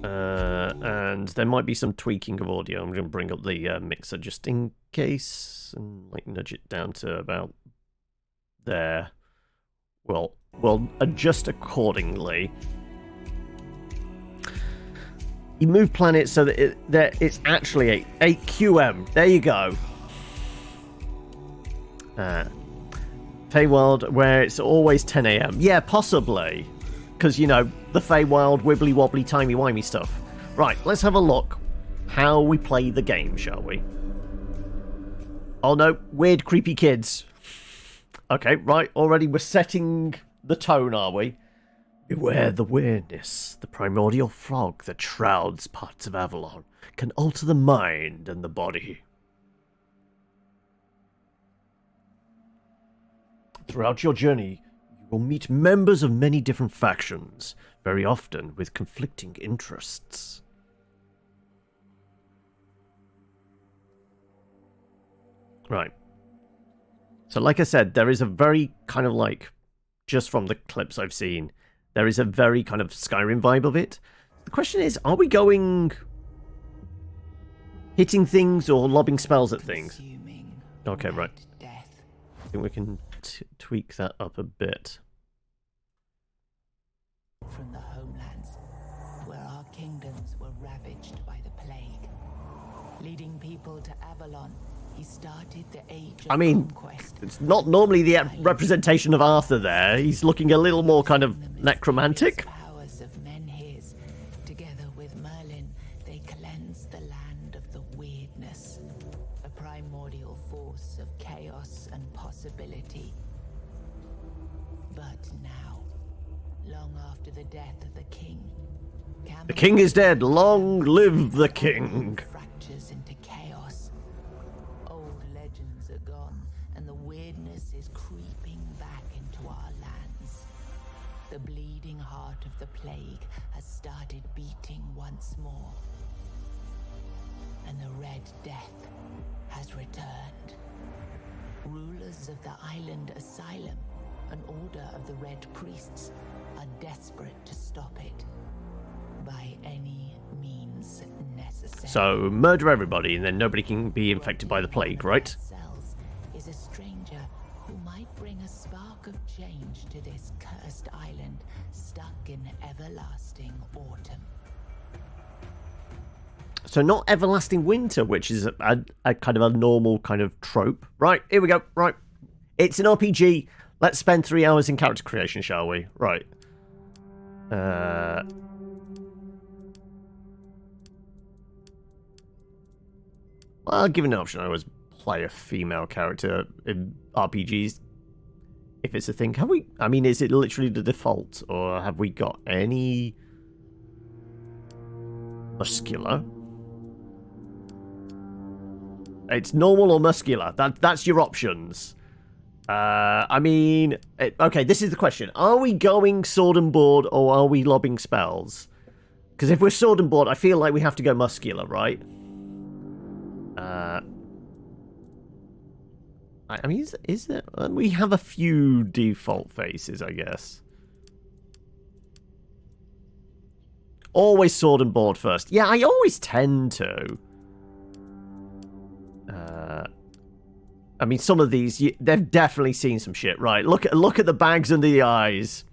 And there might be some tweaking of audio. I'm going to bring up the mixer just in case and like nudge it down to about there. We'll adjust accordingly. You move planets so that it's actually 8 QM. There you go. Feywild, where it's always 10 AM. Yeah, possibly. Because, you know, the Feywild, wibbly-wobbly, timey-wimey stuff. Right, let's have a look how we play the game, shall we? Oh no, weird, creepy kids. Okay, right, already we're setting the tone, are we? Beware the weirdness. The primordial fog that shrouds parts of Avalon can alter the mind and the body. Throughout your journey, you will meet members of many different factions, very often with conflicting interests. Right. So like I said, there is a very kind of like, just from the clips I've seen, there is a very kind of Skyrim vibe of it. The question is, are we going hitting things or lobbing spells at things? Okay, right. I think we can tweak that up a bit. From the homelands, where our kingdoms were ravaged by the plague, leading people to Avalon, he started the age of conquest. It's not normally the representation of Arthur there. He's looking a little more kind of necromantic. Powers of Menhirs, together with Merlin, they cleansed the land of the weirdness, a primordial force of chaos and possibility. But now, long after the death of the king, the king is dead. Long live the king. Fractures into chaos. Old legends are gone, and the weirdness is creeping back into our lands. The bleeding heart of the plague has started beating once more, and the Red Death has returned. Rulers of the island asylum, an order of the Red Priests, are desperate to stop it by any means necessary. So murder everybody and then nobody can be infected by the plague, right? Is a stranger who might bring a spark of change to this cursed island stuck in everlasting autumn. So not everlasting winter, which is a kind of a normal kind of trope. Right, here we go. Right. It's an RPG. Let's spend 3 hours in character creation, shall we? Right. Well, given an option, I always play a female character in RPGs. If it's a thing. Have we... I mean, is it literally the default? Or have we got any... muscular? It's normal or muscular. That's your options. I mean... okay, this is the question. Are we going sword and board or are we lobbing spells? Because if we're sword and board, I feel like we have to go muscular, right? I mean, is there... we have a few default faces, I guess. Always sword and board first. Yeah, I always tend to. I mean, some of these, they've definitely seen some shit, right? Look at the bags under the eyes.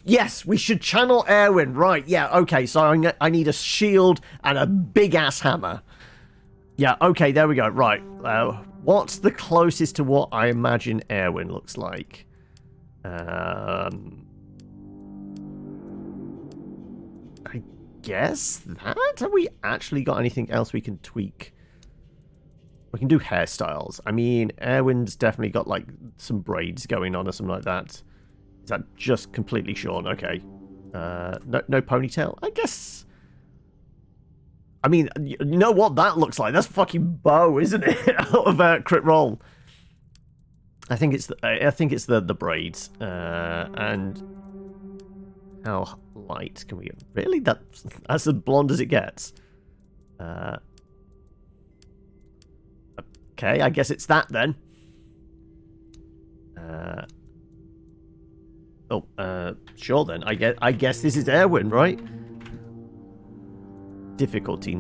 Yes, we should channel Erwin, right? Yeah, okay, so I need a shield and a big-ass hammer. Yeah, okay, there we go, right. What's the closest to what I imagine Erwin looks like? I guess that? Have we actually got anything else we can tweak? We can do hairstyles. I mean, Erwin's definitely got, like, some braids going on or something like that. Is that just completely shorn? Okay. No ponytail? I guess... I mean, you know what that looks like? That's fucking Bo, isn't it? Out of Crit Roll. I think it's the braids. And how light can we get? Really? That's as blonde as it gets. Okay, I guess it's that then. Sure then. I guess this is Erwin, right? difficulty.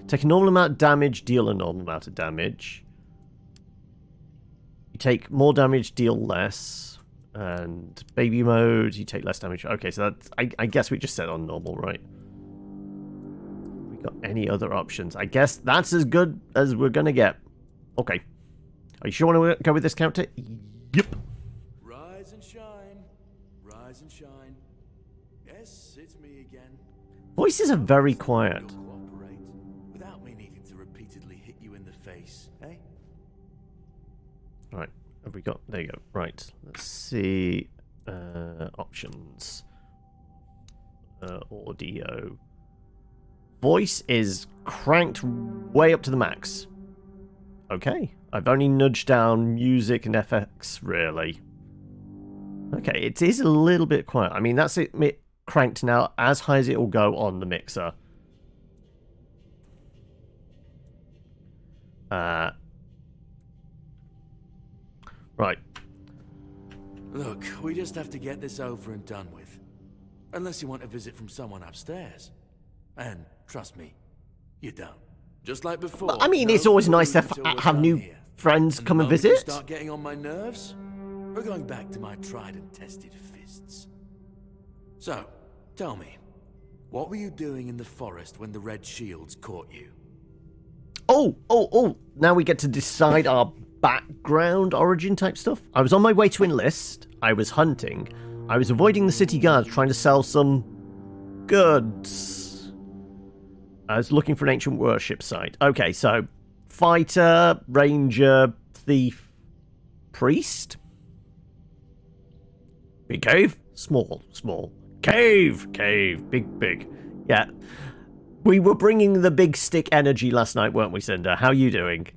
Take a normal amount of damage, deal a normal amount of damage. You take more damage, deal less. And baby mode, you take less damage. Okay, so that's, I guess we just set on normal, right? We got any other options? I guess that's as good as we're gonna get. Okay. Are you sure you want to go with this character? Yep. Rise and shine. Rise and shine. Yes, it's me again. Voices are very quiet. Cooperate without me needing to repeatedly hit you in the face, eh? Right. Have we got... There you go. Right. Let's see. Options. Audio. Voice is cranked way up to the max. Okay. I've only nudged down music and FX, really. Okay, it is a little bit quiet. I mean, that's it cranked now as high as it will go on the mixer. Right. Look, we just have to get this over and done with. Unless you want a visit from someone upstairs. And trust me, you don't. Just like before. I mean, it's always nice to have new friends come and visit. Start getting on my nerves. We're going back to my tried and tested fists. So, tell me, what were you doing in the forest when the Red Shields caught you? Oh! Now we get to decide our background, origin type stuff. I was on my way to enlist. I was hunting. I was avoiding the city guards trying to sell some goods. I was looking for an ancient worship site. Okay, so fighter, ranger, thief, priest. Big cave, small. Cave, big. Yeah. We were bringing the big stick energy last night, weren't we, Cinder? How are you doing?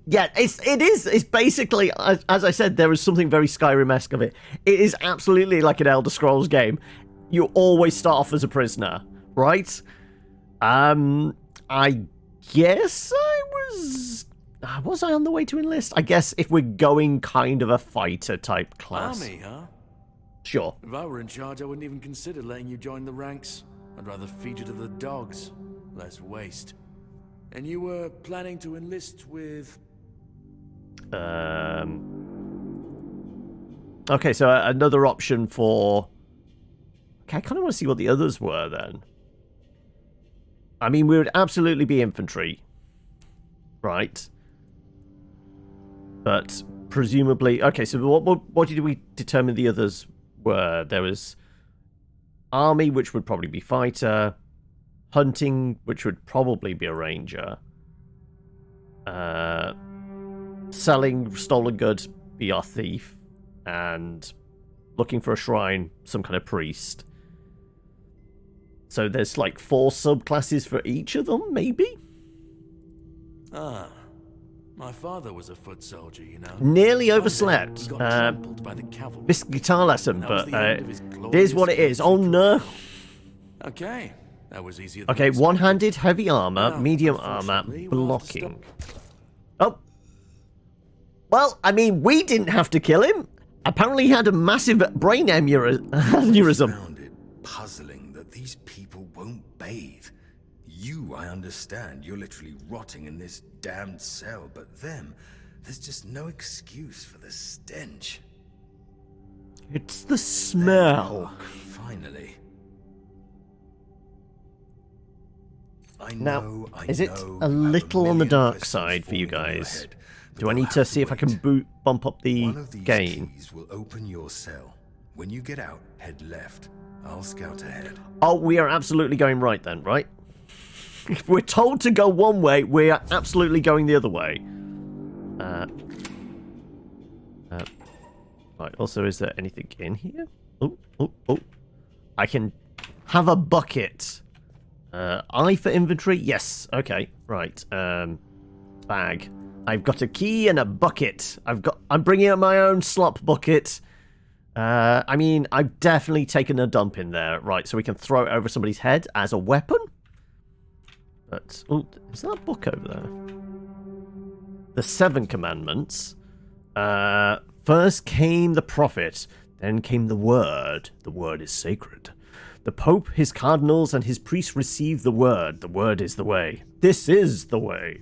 Yeah, it's basically, as I said, there is something very Skyrim-esque of it. It is absolutely like an Elder Scrolls game. You always start off as a prisoner, right? I guess was I on the way to enlist? I guess if we're going kind of a fighter type class. Army, huh? Sure. If I were in charge, I wouldn't even consider letting you join the ranks. I'd rather feed you to the dogs. Less waste. And you were planning to enlist with... Okay, so another option for... Okay, I kind of want to see what the others were then. I mean, we would absolutely be infantry. Right. But presumably... Okay, so what did we determine the others were? There was army, which would probably be fighter. Hunting, which would probably be a ranger. Selling stolen goods, be our thief. And looking for a shrine, some kind of priest. So there's like 4 subclasses for each of them, maybe? Ah, my father was a foot soldier, you know. Nearly overslept. He got trampled by the cavalry. This guitar lesson, but here's what it is. Oh no. Okay, that was easier. Okay, one-handed, heavy armor, medium armor, blocking. Oh. Well, I mean, we didn't have to kill him. Apparently he had a massive brain aneurysm. I found it puzzling that these people won't bathe. You, I understand, you're literally rotting in this damned cell, but them, there's just no excuse for the stench. It's the smell. Finally. Now, is it a little on the dark side for you guys? Do I need to see if I can bump up the gain? One of these keys will open your cell. When you get out, head left. I'll scout ahead. Oh, we are absolutely going right then, right? If we're told to go one way, we are absolutely going the other way. Right, also, is there anything in here? Oh. I can have a bucket. I for inventory? Yes. Okay, right. Bag. I've got a key and a bucket. I'm bringing out my own slop bucket. I mean, I've definitely taken a dump in there. Right, so we can throw it over somebody's head as a weapon. But, oh, is that a book over there? The 7 Commandments. First came the prophet, then came the word. The word is sacred. The Pope, his cardinals, and his priests receive the word. The word is the way. This is the way.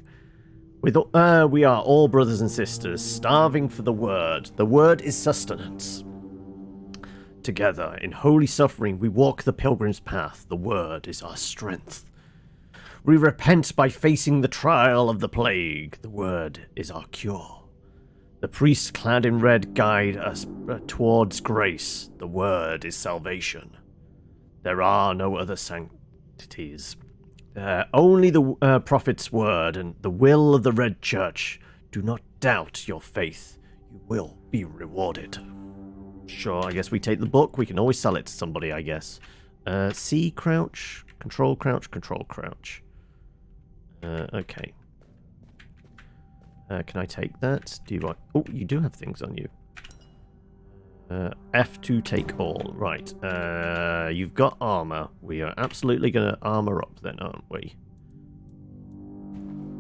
We are all brothers and sisters, starving for the word. The word is sustenance. Together, in holy suffering, we walk the pilgrim's path. The word is our strength. We repent by facing the trial of the plague. The word is our cure. The priests clad in red guide us towards grace. The word is salvation. There are no other sanctities. Only the prophet's word and the will of the Red Church. Do not doubt your faith. You will be rewarded. Sure, I guess we take the book. We can always sell it to somebody, I guess. C, crouch. Control, crouch, control, crouch. Okay. Can I take that? Do you want... Oh, you do have things on you. F to take all. Right. You've got armor. We are absolutely going to armor up then, aren't we?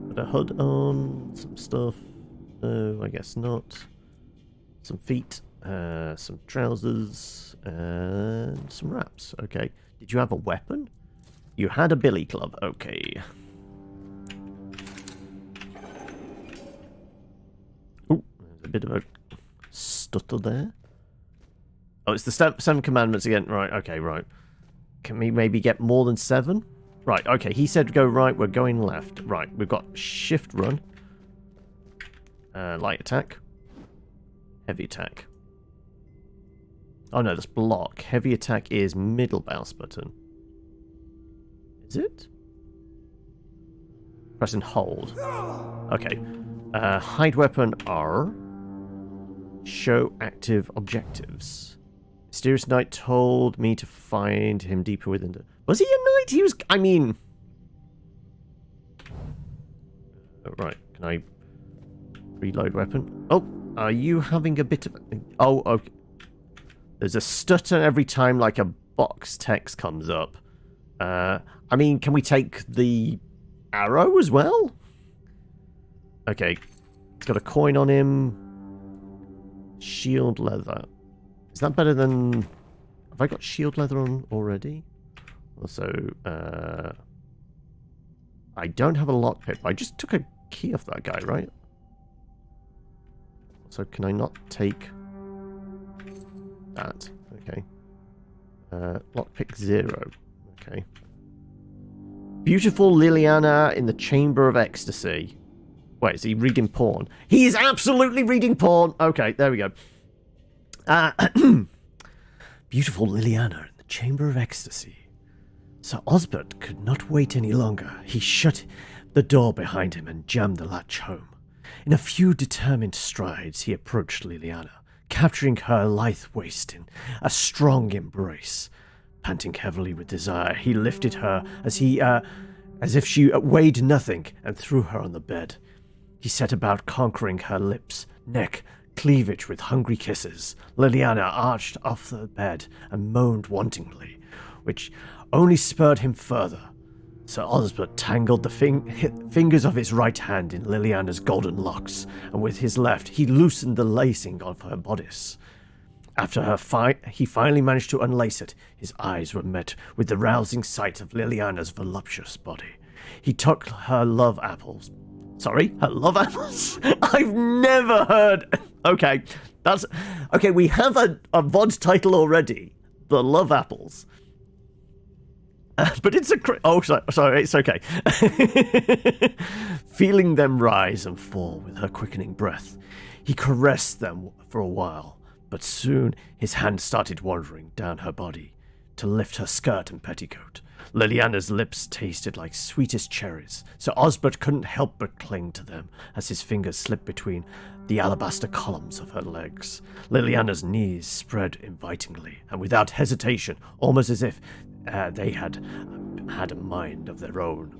Put a hood on. Some stuff. No, I guess not. Some feet. Some trousers. And some wraps. Okay. Did you have a weapon? You had a billy club. Okay. Oh, there's a bit of a stutter there. Oh, it's the seven commandments again. Right, okay, right. Can we maybe get more than 7? Right, okay, he said go right, we're going left. Right, we've got shift run. Light attack. Heavy attack. Oh no, that's block. Heavy attack is middle mouse button. Is it? Press and hold. Okay. Hide weapon R. Show active objectives. Mysterious Knight told me to find him deeper within the... Was he a knight? He was... I mean... Right, can I... Reload weapon? Oh, are you having a bit of... Oh, okay. There's a stutter every time, like, a box text comes up. I mean, can we take the arrow as well? Okay. It's got a coin on him. Shield leather. Is that better than... Have I got shield leather on already? Also, I don't have a lockpick. I just took a key off that guy, right? So can I not take that? Okay. Lockpick 0. Okay. Beautiful Liliana in the Chamber of Ecstasy. Wait, is he reading porn? He is absolutely reading porn! Okay, there we go. Beautiful Liliana in the Chamber of Ecstasy. Sir Osbert could not wait any longer. He shut the door behind him and jammed the latch home. In a few determined strides, he approached Liliana, capturing her lithe waist in a strong embrace. Panting heavily with desire, he lifted her as if she weighed nothing and threw her on the bed. He set about conquering her lips, neck, cleavage with hungry kisses. Liliana arched off the bed and moaned wantingly, which only spurred him further. Sir Osbert tangled the fingers of his right hand in Liliana's golden locks, and with his left he loosened the lacing of her bodice. After he finally managed to unlace it, his eyes were met with the rousing sight of Liliana's voluptuous body. He took her love apples. Sorry, her love apples? I've never heard... Okay, that's... Okay, we have a VOD title already. The Love Apples. But it's a... Oh, sorry, it's okay. Feeling them rise and fall with her quickening breath, he caressed them for a while, but soon his hand started wandering down her body to lift her skirt and petticoat. Liliana's lips tasted like sweetest cherries, so Osbert couldn't help but cling to them as his fingers slipped between the alabaster columns of her legs. Liliana's knees spread invitingly, and without hesitation, almost as if they had a mind of their own.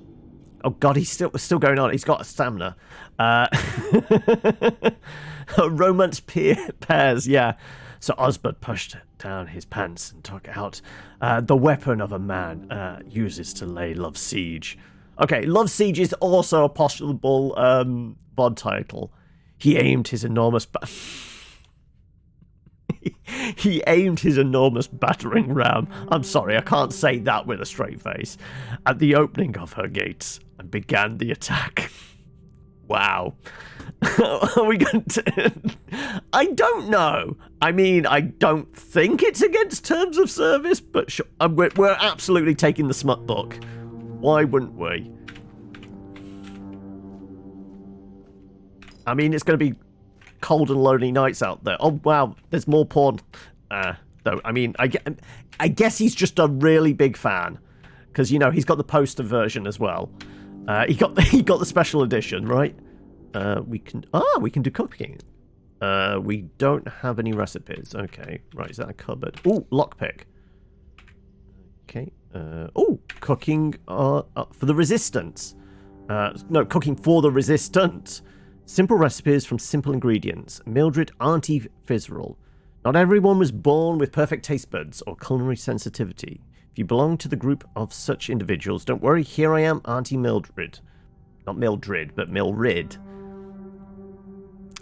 Oh god, he's still going on. He's got a stamina. Romance pairs, yeah. So Osbert pushed down his pants and took out the weapon of a man uses to lay love siege. Okay, Love Siege is also a possible VOD title. He aimed his enormous He aimed his enormous battering ram, I'm sorry, I can't say that with a straight face, at the opening of her gates and began the attack. Wow. Are we going to... I don't know. I mean, I don't think it's against terms of service, but sure, we're absolutely taking the smut book. Why wouldn't we? I mean, it's going to be cold and lonely nights out there. Oh, wow, there's more porn. Though, I mean, I guess he's just a really big fan. Because, you know, he's got the poster version as well. He got the special edition, right? We can do cooking. We don't have any recipes. Okay, right, is that a cupboard? Oh, lockpick. Okay. Cooking for the resistance. No, cooking for the resistant. Simple recipes from simple ingredients. Mildred Auntie Fizzroll. Not everyone was born with perfect taste buds or culinary sensitivity. If you belong to the group of such individuals, don't worry, here I am, Auntie Mildred. Not Mildred, but Milrid.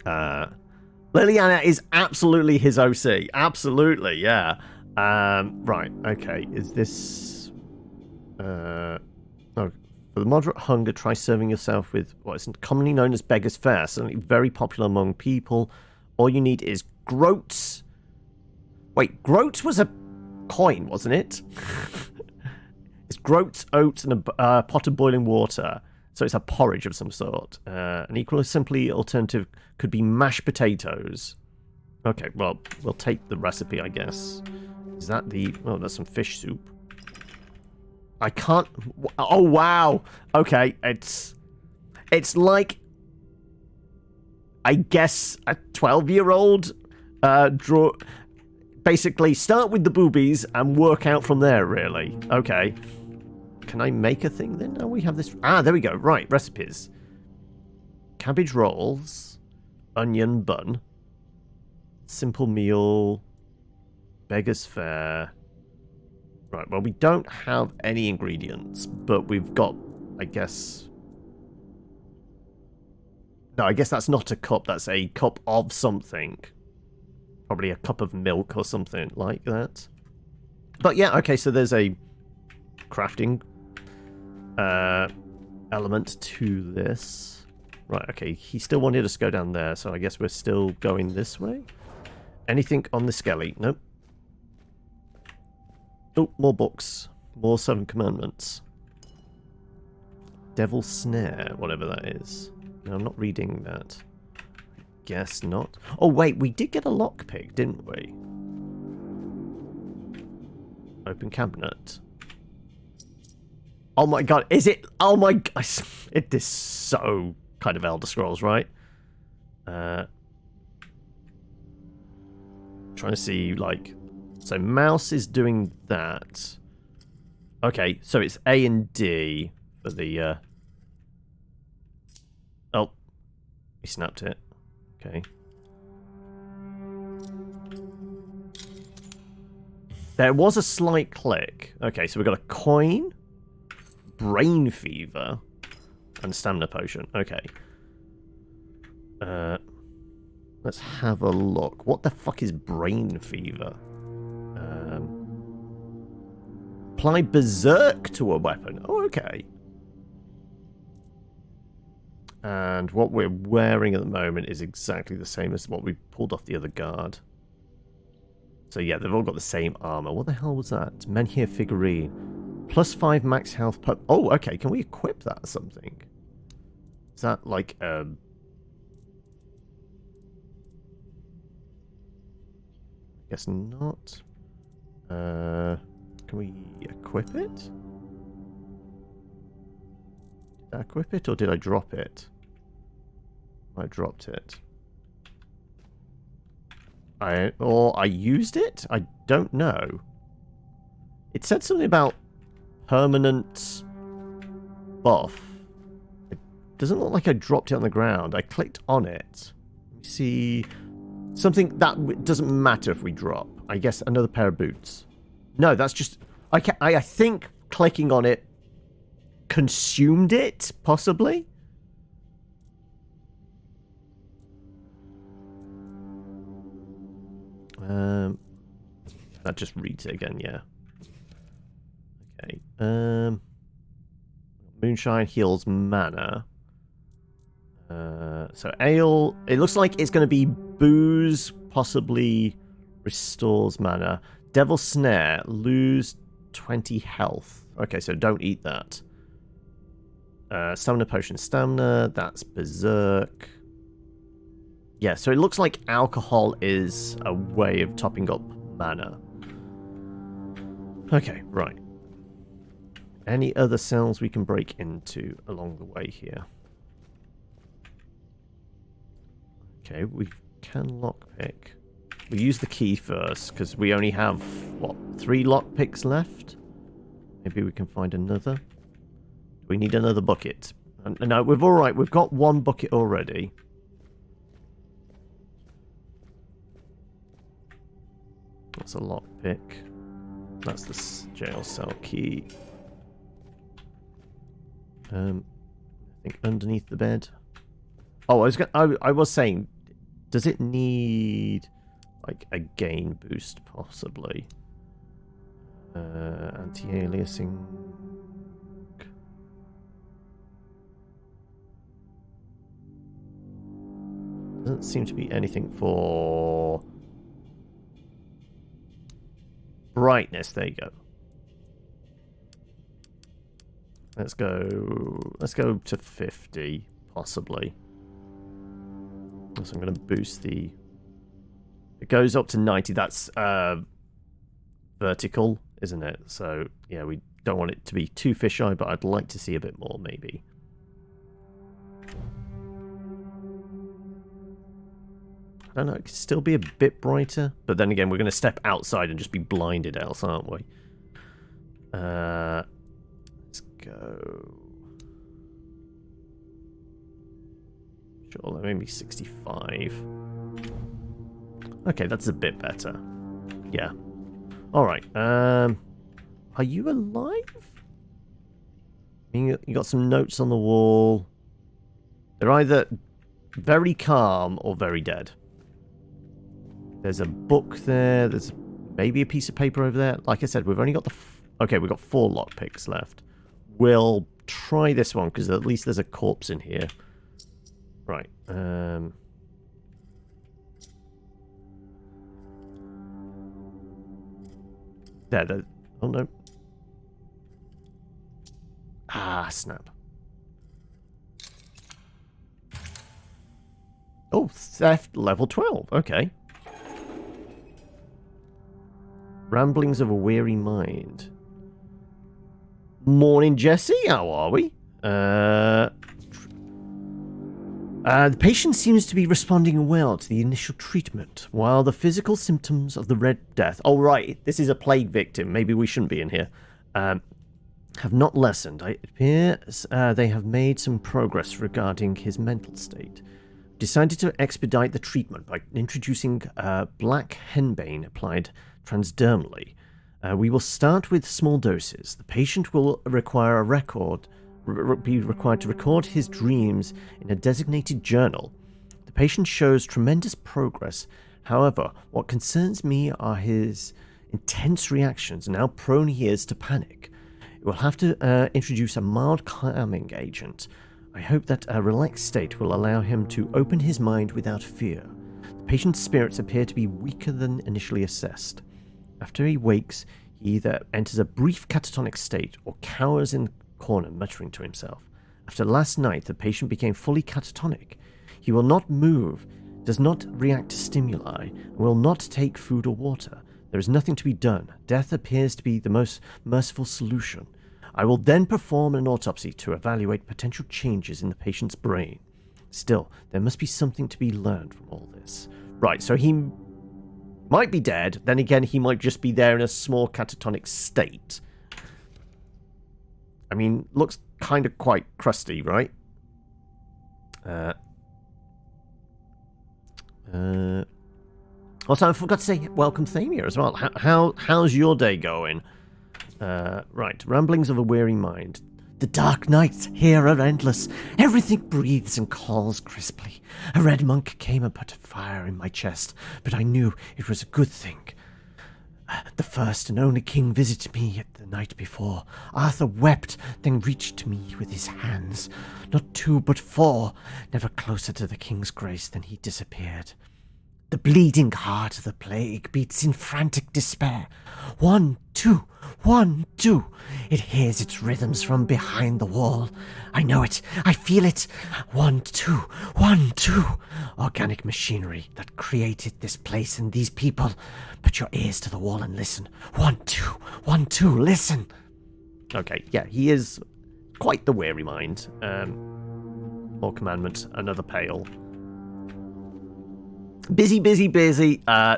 Liliana is absolutely his OC. Absolutely, yeah. Right, okay. Is this... For the moderate hunger, try serving yourself with what is commonly known as beggar's fare. Certainly very popular among people. All you need is groats. Wait, groats was a coin, wasn't it? It's groats, oats, and a pot of boiling water. So it's a porridge of some sort. An equally simply alternative could be mashed potatoes. Okay, well, we'll take the recipe, I guess. Is that the... Oh, that's some fish soup. I can't... Oh, wow. Okay, it's like... I guess a 12-year-old draw... Basically, start with the boobies and work out from there, really. Okay. Can I make a thing then? Oh, we have this... Ah, there we go. Right, recipes. Cabbage rolls. Onion bun. Simple meal. Beggar's fare. Right, well, we don't have any ingredients, but we've got, I guess... No, I guess that's not a cup. That's a cup of something. Probably a cup of milk or something like that. But yeah, okay, so there's a crafting element to this. Right, okay, he still wanted us to go down there, so I guess we're still going this way. Anything on the skelly? Nope. Oh, more books. More Seven Commandments. Devil's Snare, whatever that is. No, I'm not reading that. Guess not. Oh, wait, we did get a lockpick, didn't we? Open cabinet. Oh my god, is it? Oh my god. It is so kind of Elder Scrolls, right? Trying to see, like... So mouse is doing that. Okay, so it's A and D for the... Oh, he snapped it. Okay. There was a slight click. Okay, so we've got a coin, brain fever, and stamina potion. Okay. Let's have a look. What the fuck is brain fever? Apply berserk to a weapon. Oh, okay. And what we're wearing at the moment is exactly the same as what we pulled off the other guard. So yeah, they've all got the same armor. What the hell was that? Menhir figurine. +5 max health per... Oh, okay. Can we equip that or something? Is that like... Guess not. Can we equip it? Did I equip it or did I drop it? I dropped it. Or I used it? I don't know. It said something about permanent buff. It doesn't look like I dropped it on the ground. I clicked on it. Let me see. Something that doesn't matter if we drop. I guess another pair of boots. No, that's just... I think clicking on it consumed it, possibly? That just reads it again, yeah. Okay. Moonshine heals mana. So ale, it looks like it's going to be booze, possibly restores mana. Devil Snare, lose 20 health. Okay, so don't eat that. Stamina potion, stamina, that's berserk. Yeah, so it looks like alcohol is a way of topping up mana. Okay, right. Any other cells we can break into along the way here? Okay, we can lockpick. We use the key first, because we only have, what, 3 lockpicks left? Maybe we can find another. We need another bucket. No, we've alright, we've got 1 bucket already. That's a lockpick. That's the jail cell key. I think underneath the bed. Oh, I was saying, does it need like a gain boost possibly? Anti-aliasing. Doesn't seem to be anything for brightness. There you go. Let's go to 50 possibly. So I'm going to boost the... It goes up to 90. That's vertical, isn't it? So, yeah, we don't want it to be too fisheye, but I'd like to see a bit more, maybe. I don't know, it could still be a bit brighter. But then again, we're going to step outside and just be blinded else, aren't we? Let's go... Sure, maybe 65. Okay, that's a bit better. Yeah. Alright, are you alive? You got some notes on the wall. They're either very calm or very dead. There's a book there. There's maybe a piece of paper over there. Like I said, we've only got the... Okay, we've got 4 lockpicks left. We'll try this one, because at least there's a corpse in here. Right. There. Oh, no. Ah, snap. Oh, theft level 12. Okay. Ramblings of a Weary Mind. Morning, Jesse. How are we? The patient seems to be responding well to the initial treatment, while the physical symptoms of the Red Death... Oh, right, this is a plague victim. Maybe we shouldn't be in here. Have not lessened. It appears they have made some progress regarding his mental state. Decided to expedite the treatment by introducing black henbane applied transdermally. We will start with small doses. The patient will require a record... be required to record his dreams in a designated journal. The patient shows tremendous progress. However, what concerns me are his intense reactions and how prone he is to panic. We'll have to introduce a mild calming agent. I hope that a relaxed state will allow him to open his mind without fear. The patient's spirits appear to be weaker than initially assessed. After he wakes, he either enters a brief catatonic state or cowers in corner, muttering to himself. After last night, the patient became fully catatonic. He will not move, does not react to stimuli, and will not take food or water. There is nothing to be done. Death appears to be the most merciful solution. I will then perform an autopsy to evaluate potential changes in the patient's brain. Still, there must be something to be learned from all this. Right, so he might be dead, then again he might just be there in a small catatonic state. I mean, looks kind of quite crusty, right? Also, I forgot to say welcome Thamia as well. How's your day going? Right, Ramblings of a Weary Mind. The dark nights here are endless. Everything breathes and calls crisply. A red monk came and put fire in my chest, but I knew it was a good thing. The first and only king visited me the night before. Arthur wept, then reached me with his hands. Not 2, but 4. Never closer to the king's grace than he disappeared. The bleeding heart of the plague beats in frantic despair. 1, 2, 1, 2. It hears its rhythms from behind the wall. I know it. I feel it. 1, 2, 1, 2. Organic machinery that created this place and these people. Put your ears to the wall and listen. 1, 2, 1, 2. Listen. Okay, yeah, he is quite the weary mind. More commandments, another pail. Busy.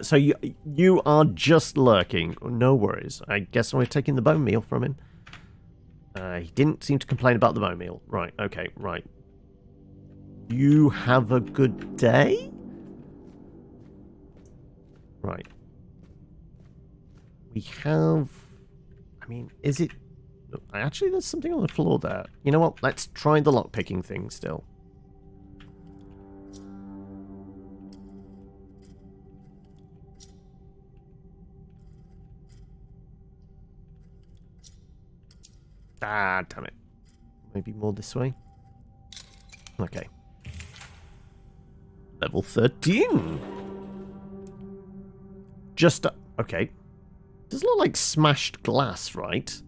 So you are just lurking. No worries. I guess we're taking the bone meal from him. He didn't seem to complain about the bone meal. Right, okay, right. You have a good day? Right. We have... I mean, is it... Actually, there's something on the floor there. You know what? Let's try the lockpicking thing still. Ah, damn it. Maybe more this way. Okay. Level 13. Just... okay. Does look like smashed glass, right?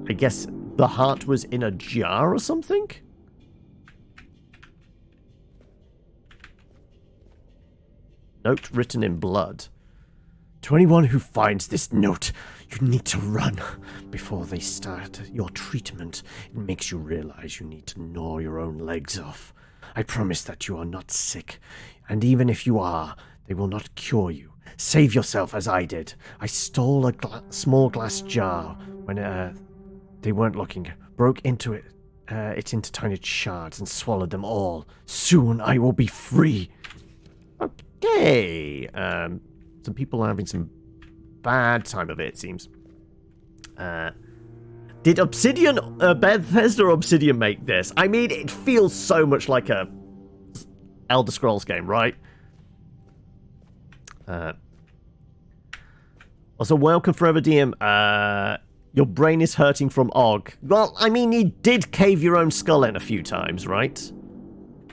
I guess the heart was in a jar or something? Note written in blood. To anyone who finds this note, you need to run before they start your treatment. It makes you realize you need to gnaw your own legs off. I promise that you are not sick, and even if you are, they will not cure you. Save yourself as I did. I stole a small glass jar when they weren't looking, broke into it into tiny shards and swallowed them all. Soon I will be free. Okay. Some people are having some bad time of it seems. Did Obsidian, Bethesda Obsidian make this? I mean, it feels so much like a Elder Scrolls game, right? Also, welcome Forever DM. Your brain is hurting from Og. Well, I mean, you did cave your own skull in a few times, right?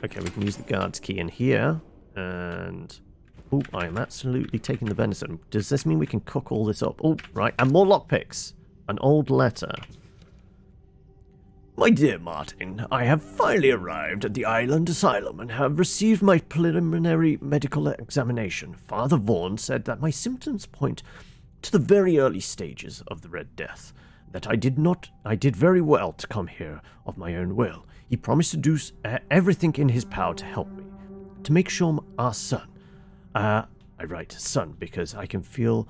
Okay, we can use the guard's key in here. And... oh, I am absolutely taking the venison. Does this mean we can cook all this up? Oh, right. And more lockpicks. An old letter. My dear Martin, I have finally arrived at the island asylum and have received my preliminary medical examination. Father Vaughan said that my symptoms point to the very early stages of the Red Death. That I did very well to come here of my own will. He promised to do everything in his power to help me. To make sure our son... I write son because I can feel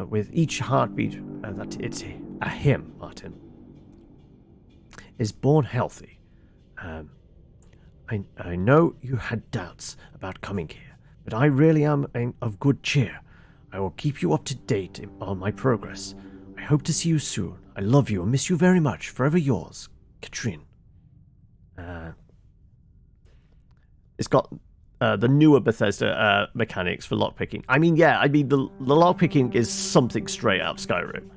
with each heartbeat that it's a him, Martin, is born healthy. I know you had doubts about coming here, but I really am of good cheer. I will keep you up to date on my progress. I hope to see you soon. I love you and miss you very much. Forever yours, Katrin. It's got... the newer Bethesda mechanics for lockpicking. I mean, yeah, the lockpicking is something straight out of Skyrim.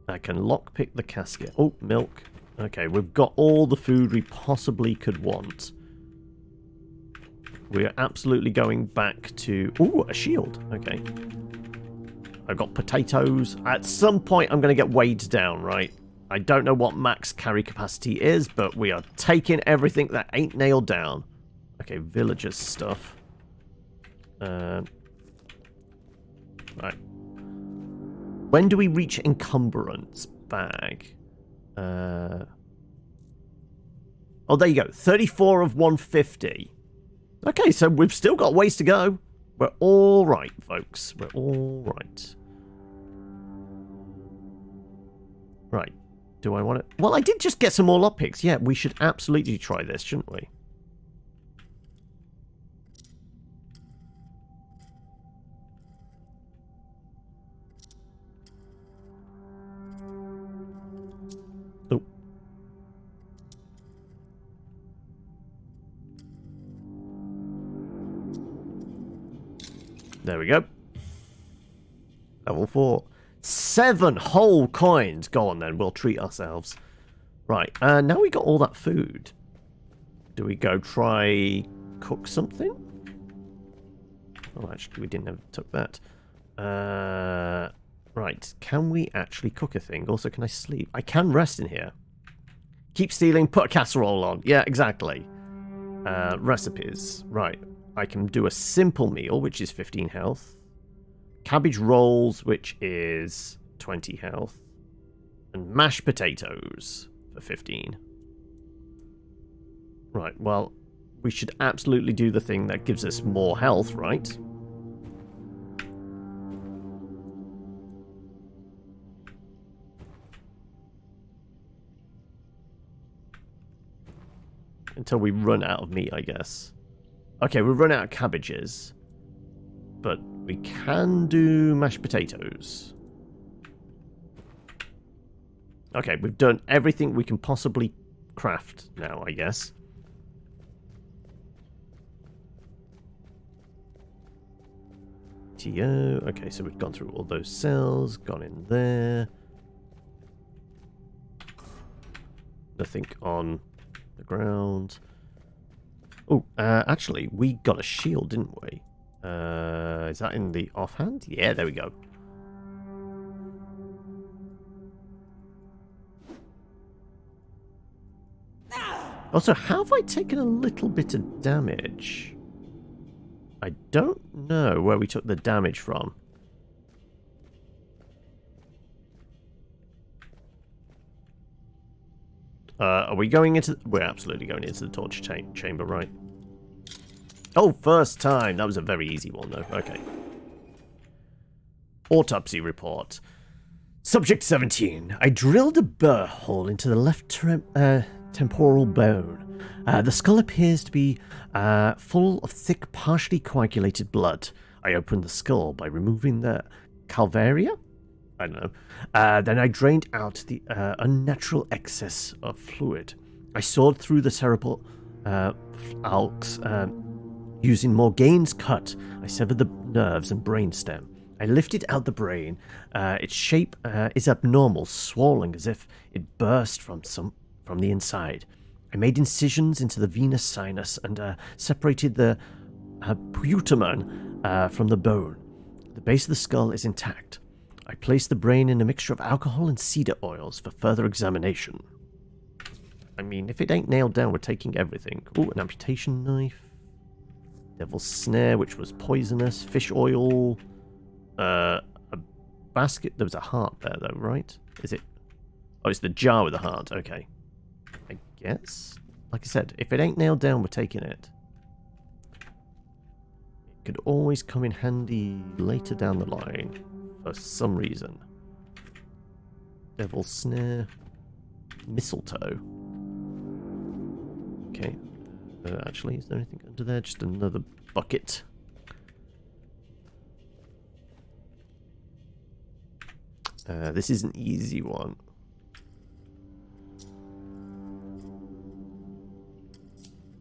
I can lockpick the casket. Oh, milk. Okay, we've got all the food we possibly could want. We're absolutely going back to... ooh, a shield. Okay. I've got potatoes. At some point, I'm going to get weighed down, right? I don't know what max carry capacity is, but we are taking everything that ain't nailed down. Okay, villagers stuff. Right. When do we reach encumbrance bag? Oh, there you go. 34 of 150. Okay, so we've still got ways to go. We're all right, folks. We're all right. Right. Do I want it? Well, I did just get some more lockpicks. Yeah, we should absolutely try this, shouldn't we? There we go. Level 4. 7 whole coins. Go on then, we'll treat ourselves. Right, now we got all that food. Do we go try cook something? Oh, actually, we didn't have took that. Right, can we actually cook a thing? Also, can I sleep? I can rest in here. Keep stealing, put a casserole on. Yeah, exactly. Recipes. Right, I can do a simple meal, which is 15 health. Cabbage rolls, which is 20 health. And mashed potatoes for 15. Right, well, we should absolutely do the thing that gives us more health, right? Until we run out of meat, I guess. Okay, we've run out of cabbages. But we can do mashed potatoes. Okay, we've done everything we can possibly craft now, I guess. TO. Okay, so we've gone through all those cells, gone in there. Nothing on the ground. Oh, actually, we got a shield, didn't we? Is that in the offhand? Yeah, there we go. Also, have I taken a little bit of damage? I don't know where we took the damage from. Are we going into... We're absolutely going into the torture chamber, right? Oh, first time. That was a very easy one, though. Okay. Autopsy report. Subject 17. I drilled a burr hole into the left temporal bone. The skull appears to be full of thick, partially coagulated blood. I opened the skull by removing the calvaria? I don't know. Then I drained out the unnatural excess of fluid. I sawed through the cerebral alks. Using Morgaine's cut, I severed the nerves and brainstem. I lifted out the brain. Its shape is abnormal, swollen as if it burst from the inside. I made incisions into the venous sinus and separated the putamen from the bone. The base of the skull is intact. I placed the brain in a mixture of alcohol and cedar oils for further examination. I mean, if it ain't nailed down, we're taking everything. Ooh, an amputation knife. Devil's snare, which was poisonous. Fish oil. A basket. There was a heart there, though, right? Is it? Oh, it's the jar with the heart. Okay. I guess. Like I said, if it ain't nailed down, we're taking it. It could always come in handy later down the line. For some reason. Devil's snare. Mistletoe. Okay. Actually, is there anything under there? Just another bucket. This is an easy one.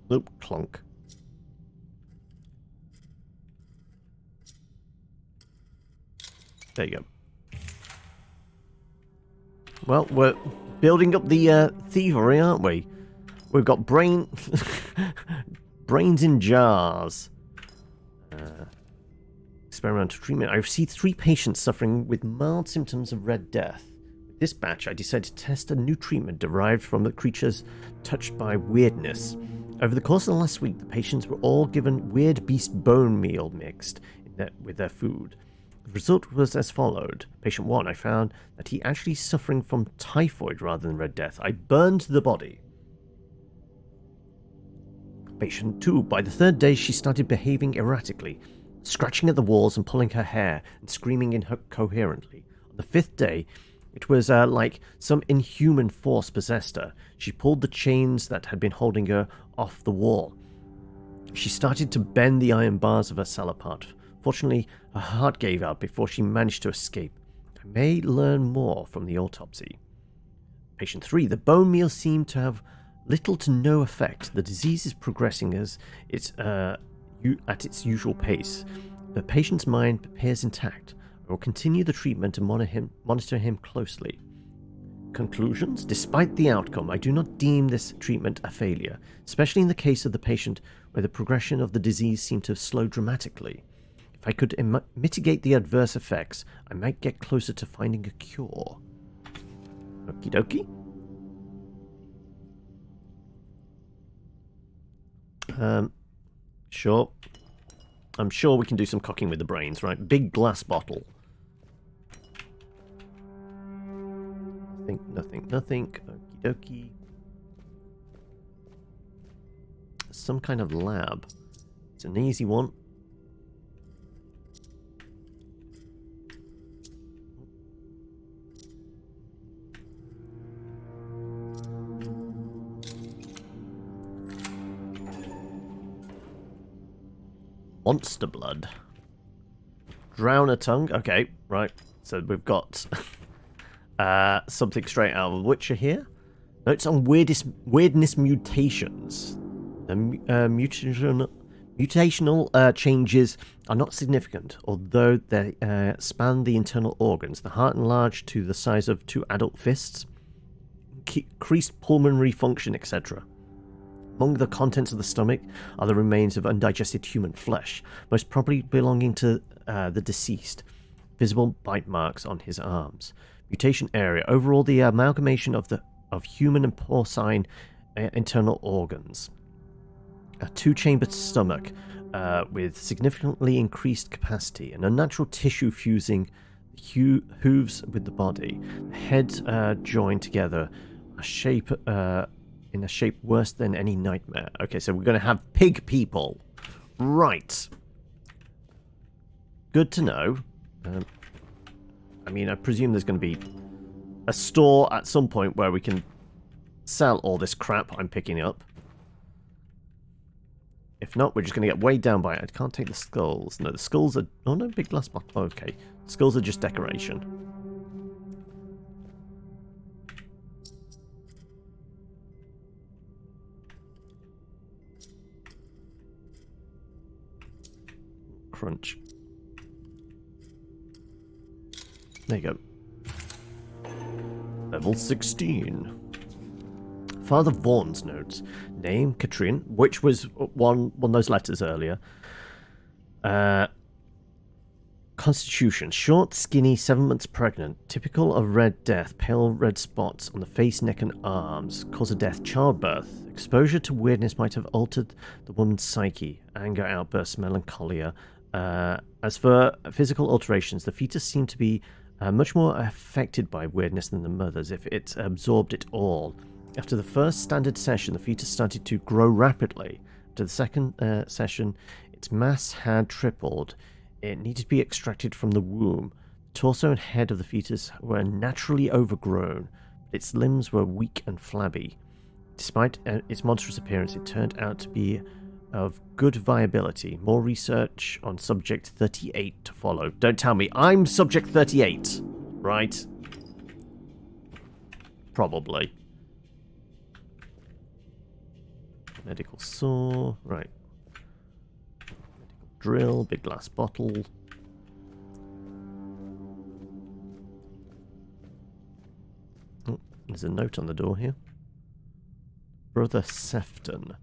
Nope, clunk. There you go. Well, we're building up the thievery, aren't we? We've got brains in jars. Experimental treatment. I received 3 patients suffering with mild symptoms of Red Death. With this batch, I decided to test a new treatment derived from the creatures touched by weirdness. Over the course of the last week, the patients were all given weird beast bone meal mixed with their food. The result was as followed. Patient 1, I found that he actually suffering from typhoid rather than Red Death. I burned the body. Patient 2, by the 3rd day, she started behaving erratically, scratching at the walls and pulling her hair and screaming incoherently. On the 5th day, it was like some inhuman force possessed her. She pulled the chains that had been holding her off the wall. She started to bend the iron bars of her cell apart. Fortunately, her heart gave out before she managed to escape. I may learn more from the autopsy. Patient 3, the bone meal seemed to have little to no effect. The disease is progressing as at its usual pace. The patient's mind appears intact. I will continue the treatment and monitor him closely. Conclusions? Despite the outcome, I do not deem this treatment a failure, especially in the case of the patient where the progression of the disease seemed to have slowed dramatically. If I could mitigate the adverse effects, I might get closer to finding a cure. Okie dokie. Sure. I'm sure we can do some cooking with the brains, right? Big glass bottle. Nothing. Okie dokie. Some kind of lab. It's an easy one. Monster blood. Drowner tongue. Okay, right. So we've got something straight out of Witcher here. Notes on weirdness mutations. The mutational changes are not significant, although they span the internal organs. The heart enlarged to the size of 2 adult fists, increased pulmonary function, etc. Among the contents of the stomach are the remains of undigested human flesh, most probably belonging to the deceased. Visible bite marks on his arms. Mutation area. Overall, the amalgamation of human and porcine internal organs. A 2-chambered stomach with significantly increased capacity, and unnatural tissue fusing hooves with the body. The head joined together, in a shape worse than any nightmare. Okay, so we're going to have pig people. Right. Good to know. I mean, I presume there's going to be a store at some point where we can sell all this crap I'm picking up. If not, we're just going to get weighed down by it. I can't take the skulls. No, the skulls are... Oh, no, big glass bottle. Okay. Skulls are just decoration. Crunch. There you go. Level 16. Father Vaughan's notes. Name, Katrin, which was one of those letters earlier. Constitution. Short, skinny, 7 months pregnant. Typical of Red Death. Pale red spots on the face, neck and arms. Cause of death, childbirth. Exposure to weirdness might have altered the woman's psyche. Anger, outbursts, melancholia. As for physical alterations, the fetus seemed to be much more affected by weirdness than the mother's, if it absorbed it all. After the first standard session, the fetus started to grow rapidly. After the second session, its mass had tripled. It needed to be extracted from the womb. The torso and head of the fetus were naturally overgrown, but its limbs were weak and flabby. Despite its monstrous appearance, it turned out to be of good viability. More research on Subject 38 to follow. Don't tell me I'm Subject 38, right? Probably. Medical saw, right. Medical drill, big glass bottle. Oh, there's a note on the door here. Brother Sefton.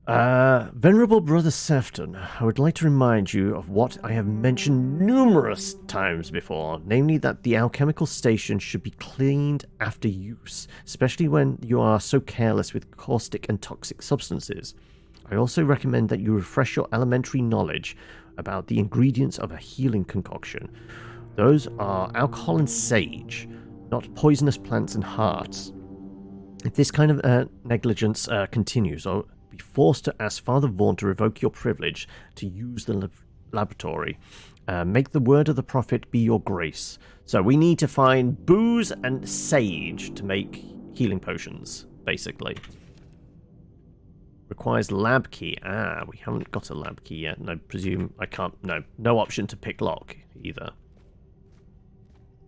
Venerable Brother Sefton, I would like to remind you of what I have mentioned numerous times before, namely that the alchemical station should be cleaned after use, especially when you are so careless with caustic and toxic substances. I also recommend that you refresh your elementary knowledge about the ingredients of a healing concoction. Those are alcohol and sage, not poisonous plants and hearts. If this kind of negligence continues, I'll be forced to ask Father Vaughan to revoke your privilege to use the laboratory. Make the word of the prophet be your grace. So we need to find booze and sage to make healing potions, basically. Requires lab key. Ah, we haven't got a lab key yet, and I presume I can't... No option to pick lock, either.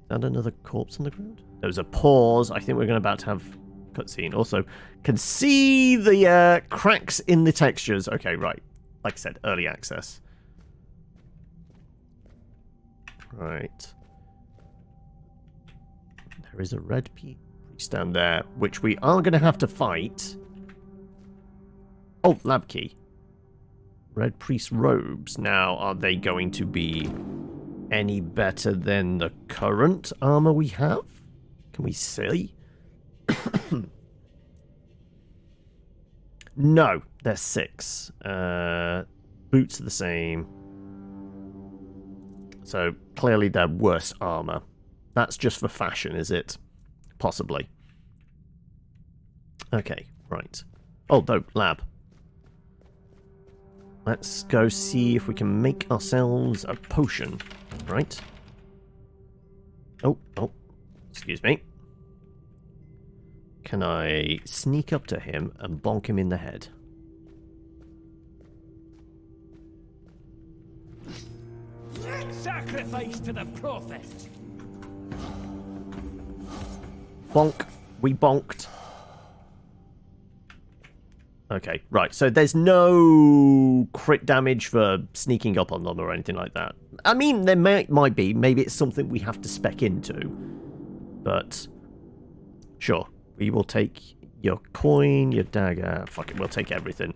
Is that another corpse on the ground? There was a pause. I think we're about to have cutscene. Also, can see the cracks in the textures. Okay, right. Like I said, early access. Right. There is a red priest down there, which we are going to have to fight. Oh, lab key. Red priest robes. Now, are they going to be any better than the current armor we have? Can we see? No, they're 6. Boots are the same. So, clearly they're worse armor. That's just for fashion, is it? Possibly. Okay, right. Oh, no, lab. Let's go see if we can make ourselves a potion. Right. Oh, excuse me. Can I sneak up to him and bonk him in the head? Sacrifice to the prophet. Bonk. We bonked. Okay, right. So there's no crit damage for sneaking up on them or anything like that. I mean, there might be. Maybe it's something we have to spec into. But, sure. We will take your coin, your dagger. Fuck it, we'll take everything.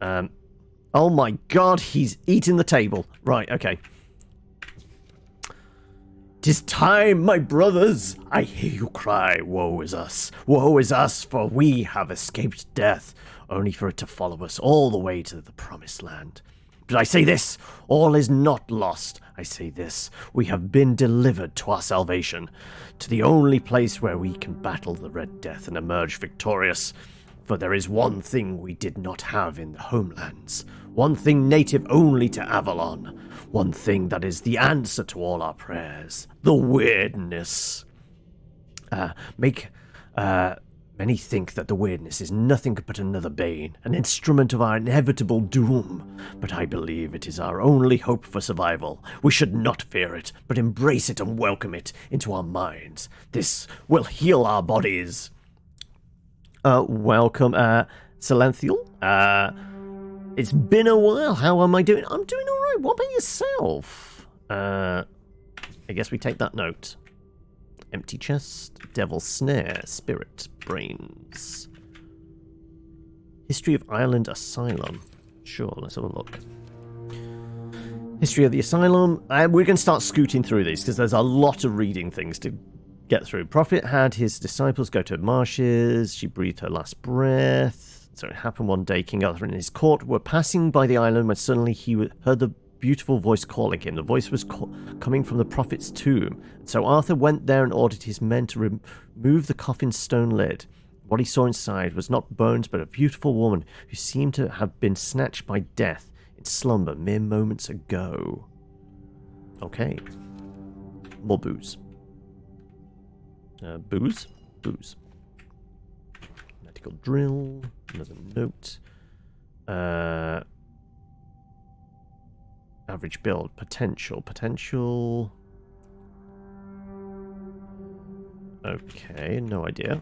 Oh my god, he's eating the table. Right, okay. 'Tis time, my brothers! I hear you cry, woe is us! Woe is us, for we have escaped death, only for it to follow us all the way to the promised land. But I say this, all is not lost. I say this, we have been delivered to our salvation, to the only place where we can battle the Red Death and emerge victorious. For there is one thing we did not have in the homelands, one thing native only to Avalon, one thing that is the answer to all our prayers, the weirdness. Many think that the weirdness is nothing but another bane, an instrument of our inevitable doom, but I believe it is our only hope for survival. We should not fear it, but embrace it and welcome it into our minds. This will heal our bodies. Welcome, Silenthiel. It's been a while. How am I doing? I'm doing alright. What about yourself? I guess we take that note. Empty chest, devil's snare, spirit, brains. History of Ireland Asylum. Sure, let's have a look. History of the Asylum. We're going to start scooting through these because there's a lot of reading things to get through. Prophet had his disciples go to marshes. She breathed her last breath. So it happened one day. King Arthur and his court were passing by the island when suddenly he heard the beautiful voice calling him. The voice was coming from the prophet's tomb. So Arthur went there and ordered his men to remove the coffin's stone lid. What he saw inside was not bones, but a beautiful woman who seemed to have been snatched by death in slumber mere moments ago. Okay. More booze. Booze? Booze. Medical drill. Another note. Average build. Potential. Okay, no idea.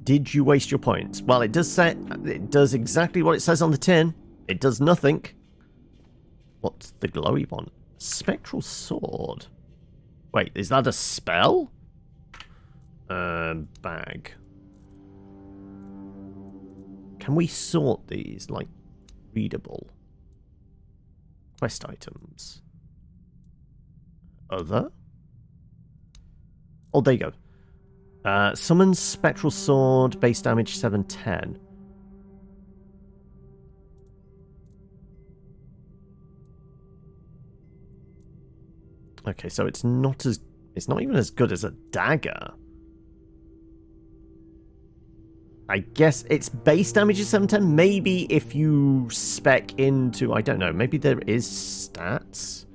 Did you waste your points? Well, it does say it does exactly what it says on the tin. It does nothing. What's the glowy one? Spectral sword. Wait, is that a spell? Bag. Can we sort these like readable? Quest items. Other? Oh, there you go. Summons Spectral Sword, base damage 710. Okay, so it's not even as good as a dagger. I guess its base damage is 710. Maybe if you spec into, I don't know, maybe there is stats.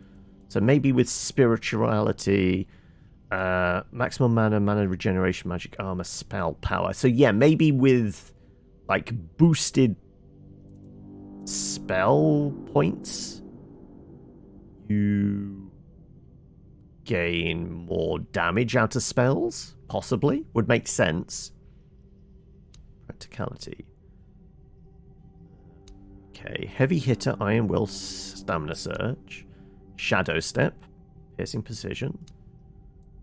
So maybe with spirituality, maximum mana regeneration, magic armor, spell power. So yeah, maybe with like boosted spell points, you gain more damage out of spells. Possibly. Would make sense. Practicality. Okay, heavy hitter, iron will, stamina surge. Shadow Step, Piercing Precision,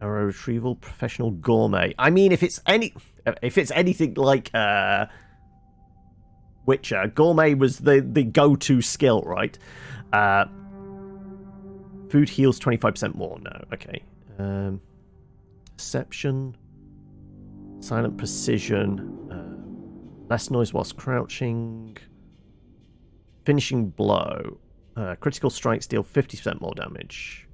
Arrow Retrieval, Professional Gourmet. I mean, if it's anything like Witcher, Gourmet was the go-to skill, right? Food heals 25% more. No, okay. Perception, Silent Precision, less noise whilst crouching, Finishing Blow, critical strikes deal 50% more damage.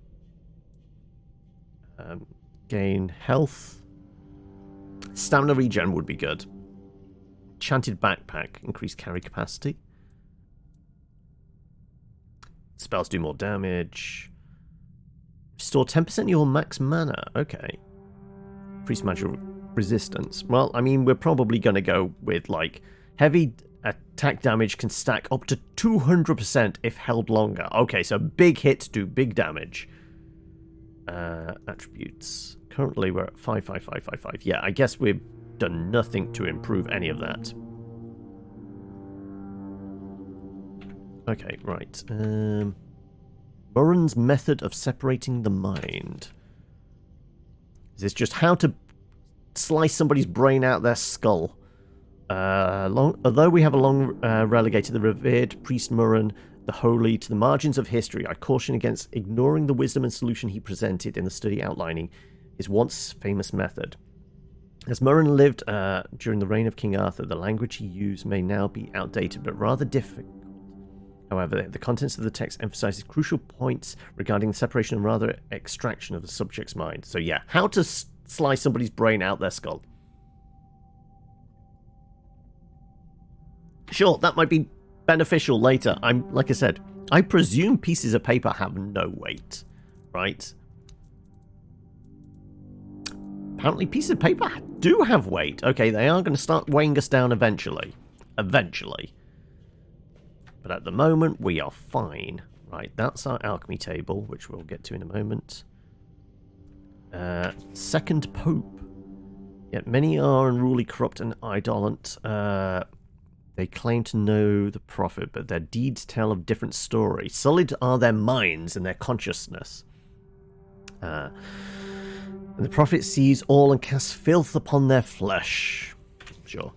Gain health. Stamina regen would be good. Enchanted Backpack, increased carry capacity. Spells do more damage. Restore 10% of your max mana. Okay. Increased magic resistance. Well, I mean, we're probably going to go with, like, heavy attack damage can stack up to 200% if held longer. Okay, so big hits do big damage. Attributes. Currently, we're at 55555. Yeah, I guess we've done nothing to improve any of that. Okay, right. Murren's method of separating the mind. Is this just how to slice somebody's brain out their skull? Although we have a long relegated the revered priest Murren, the holy, to the margins of history, I caution against ignoring the wisdom and solution he presented in the study outlining his once famous method. As Murren lived during the reign of King Arthur, the language he used may now be outdated, but rather difficult. However, the contents of the text emphasizes crucial points regarding the separation and rather extraction of the subject's mind. So yeah, how to slice somebody's brain out their skull. Sure, that might be beneficial later. Like I said, I presume pieces of paper have no weight, right? Apparently pieces of paper do have weight. Okay, they are going to start weighing us down eventually. Eventually. But at the moment, we are fine. Right, that's our alchemy table, which we'll get to in a moment. Second Pope. Yet many are unruly, corrupt, and idolent. They claim to know the prophet, but their deeds tell of different stories. Sullied are their minds and their consciousness. And the prophet sees all and casts filth upon their flesh. Sure.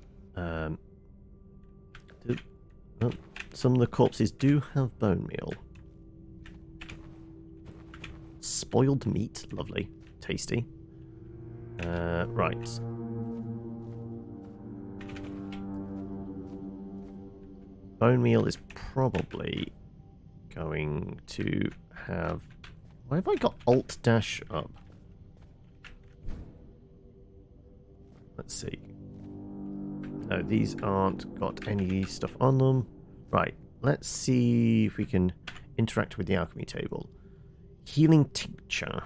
Some of the corpses do have bone meal. Spoiled meat. Lovely. Tasty. Right. Bone meal is probably going to have... Why have I got Alt-Dash up? Let's see. No, these aren't got any stuff on them. Right, let's see if we can interact with the alchemy table. Healing Tincture,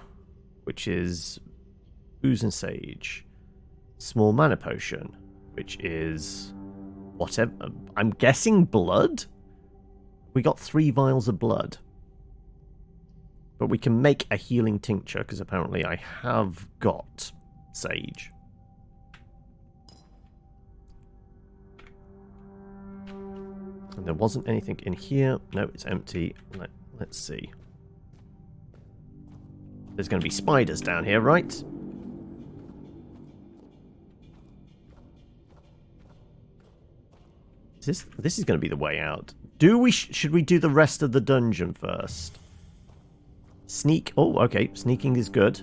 which is Ooze and Sage. Small Mana Potion, which is... whatever. I'm guessing blood? We got 3 vials of blood. But we can make a healing tincture, because apparently I have got sage. And there wasn't anything in here. No, it's empty. Let's see. There's going to be spiders down here, right? This is going to be the way out. Should we do the rest of the dungeon first? Sneak. Oh, okay. Sneaking is good.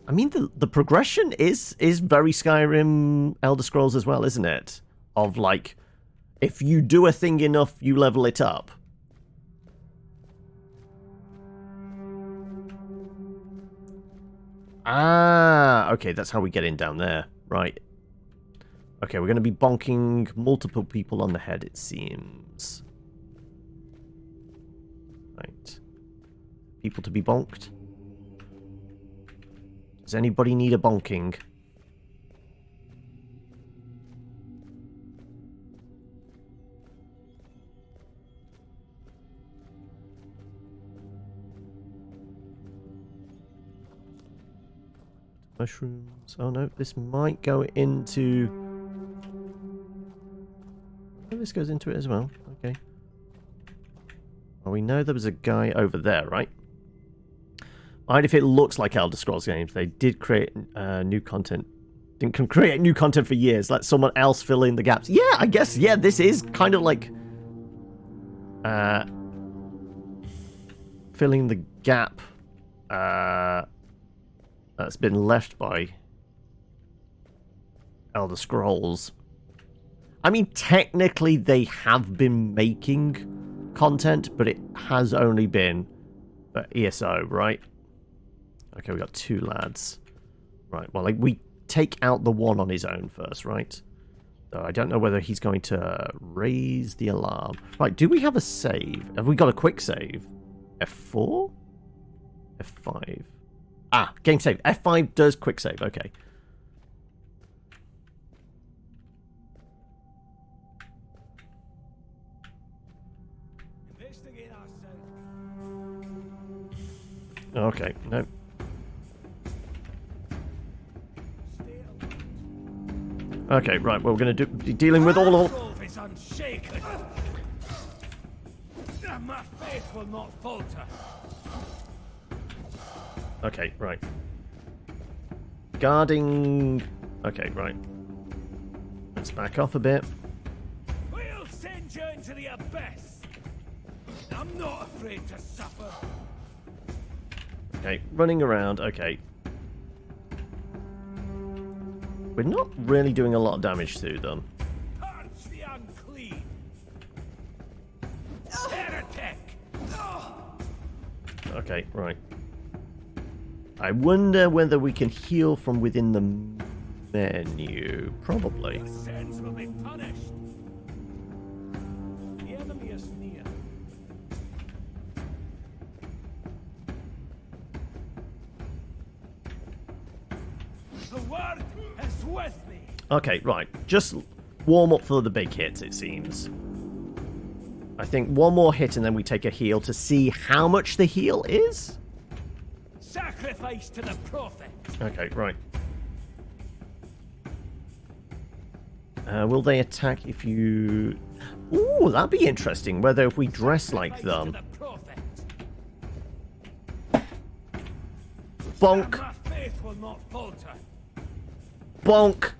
I mean, the progression is very Skyrim Elder Scrolls as well, isn't it? Of like, if you do a thing enough, you level it up. Ah, okay. That's how we get in down there. Right. Okay, we're going to be bonking multiple people on the head, it seems. Right. People to be bonked. Does anybody need a bonking? Mushrooms. Oh no, this might go into... Oh, this goes into it as well. Okay. Well, we know there was a guy over there, right? Mind if it looks like Elder Scrolls games? They did create new content. Didn't create new content for years. Let someone else fill in the gaps. Yeah, I guess. Yeah, this is kind of like filling the gap that's been left by Elder Scrolls. I mean, technically they have been making content, but it has only been for ESO, right? Okay, we got 2 lads. Right, well, like, we take out the one on his own first, right? So I don't know whether he's going to raise the alarm. Right, do we have a save? Have we got a quick save? F4? F5. Ah, game save. F5 does quick save, okay. Okay, no. Okay, right, well, we're going to be dealing with all of... My faith will not falter. Okay, right. Guarding... Okay, right. Let's back off a bit. We'll send you into the abyss. I'm not afraid to suffer. Okay, running around, okay. We're not really doing a lot of damage to them. Punch the unclean. Heretic. Okay, right. I wonder whether we can heal from within the menu. Probably. Your sins will be punished. The enemy is near. The word is with me. Okay, right. Just warm up for the big hits, it seems. I think one more hit and then we take a heal to see how much the heal is. Sacrifice to the prophet. Okay, right. Will they attack if you... Ooh, that'd be interesting, whether if we dress like them. Bonk! My faith will not falter. Bonk!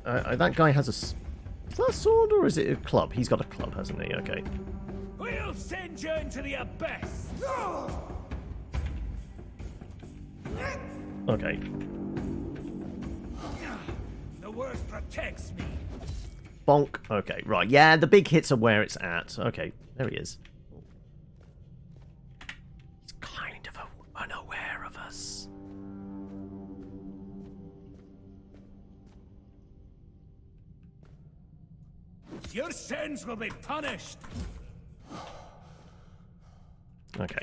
That guy has a... Is that a sword or is it a club? He's got a club, hasn't he? Okay. We'll send you into the abyss. Okay. The word protects me. Bonk. Okay, right. Yeah, the big hits are where it's at. Okay, there he is. He's kind of unaware of us. Your sins will be punished. Okay.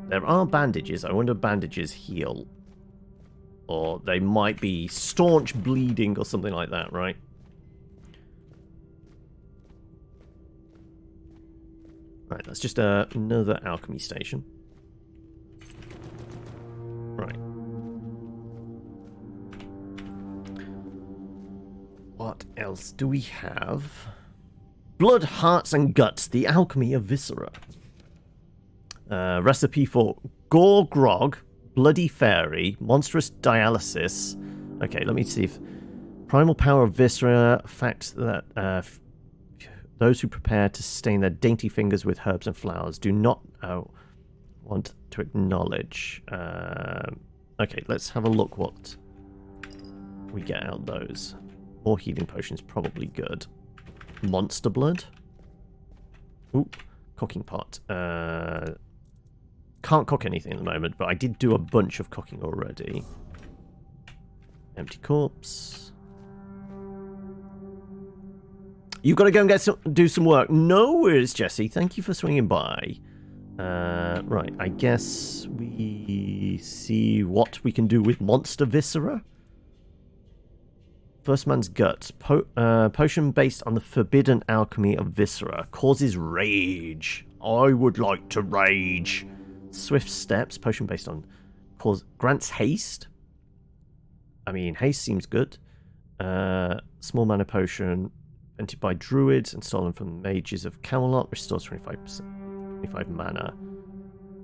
There are bandages. I wonder if bandages heal. Or they might be staunch bleeding or something like that, right? Right, that's just another alchemy station. Right. What else do we have? Blood, Hearts, and Guts, the Alchemy of Viscera. Recipe for Gore Grog, Bloody Fairy, Monstrous Dialysis. Okay, let me see if... Primal Power of Viscera, fact that those who prepare to stain their dainty fingers with herbs and flowers do not want to acknowledge. Okay, let's have a look what we get out of those. More healing potions, probably good. Monster Blood. Ooh, cooking pot. Can't cook anything at the moment, but I did do a bunch of cooking already. Empty corpse. You've got to go and do some work. No worries, Jesse. Thank you for swinging by. Right, I guess we see what we can do with Monster Viscera. First Man's Guts. Potion based on the forbidden alchemy of Viscera. Causes rage. I would like to rage. Swift Steps. Potion based on... Grants haste. I mean, haste seems good. Small mana potion. invented by druids and stolen from mages of Camelot. Restores 25%, 25 mana.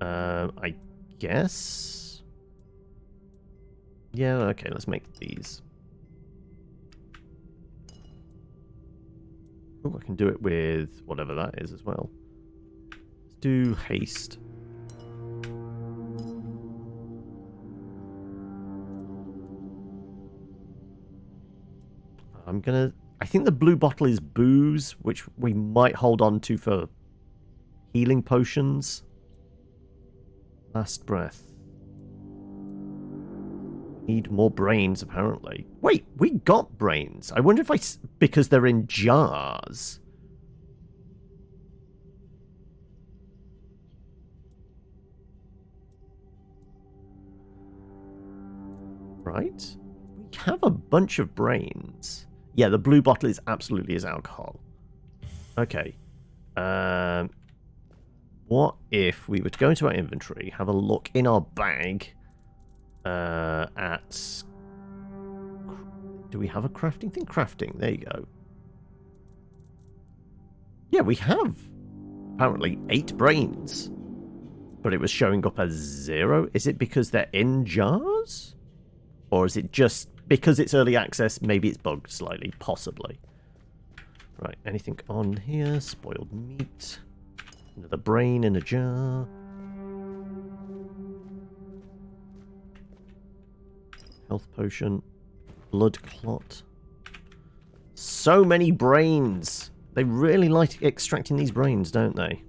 I guess. Yeah. Okay. Let's make these. Oh, I can do it with whatever that is as well. Let's do haste. I think the blue bottle is booze, which we might hold on to for healing potions. Last breath. Need more brains, apparently. Wait, we got brains. I wonder if because they're in jars. Right? We have a bunch of brains. Yeah, the blue bottle is absolutely is alcohol. Okay. What if we were to go into our inventory, have a look in our bag at... Do we have a crafting thing? Crafting, there you go. Yeah, we have apparently 8 brains. But it was showing up as 0. Is it because they're in jars? Or is it just because it's early access, maybe it's bugged slightly, possibly. Right, anything on here? Spoiled meat. Another brain in a jar. Health potion. Blood clot. So many brains! They really like extracting these brains, don't they?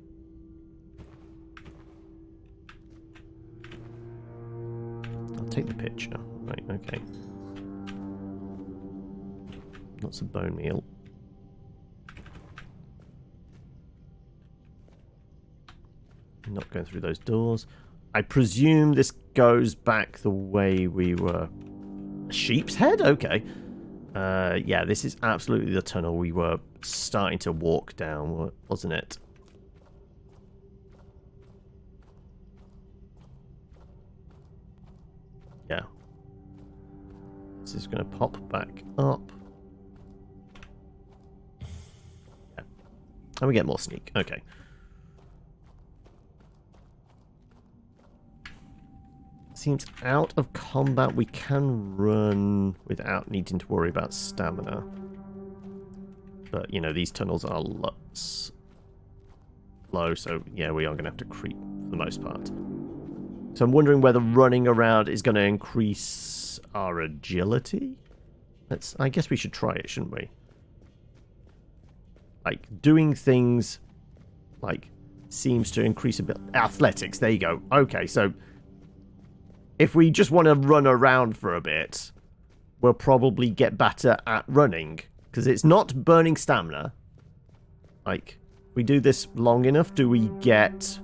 I'll take the picture. Right, okay. Lots of bone meal. Not going through those doors. I presume this goes back the way we were... Sheep's Head? Okay. Yeah, this is absolutely the tunnel we were starting to walk down, wasn't it? Yeah. This is going to pop back up. Yeah. And we get more sneak. Okay. Seems out of combat. We can run without needing to worry about stamina. But, you know, these tunnels are low, so yeah, we are going to have to creep for the most part. So I'm wondering whether running around is going to increase our agility? I guess we should try it, shouldn't we? Like, doing things, like, seems to increase a bit. Athletics, there you go. Okay, so if we just want to run around for a bit, we'll probably get better at running. Because it's not burning stamina. Like, we do this long enough, do we get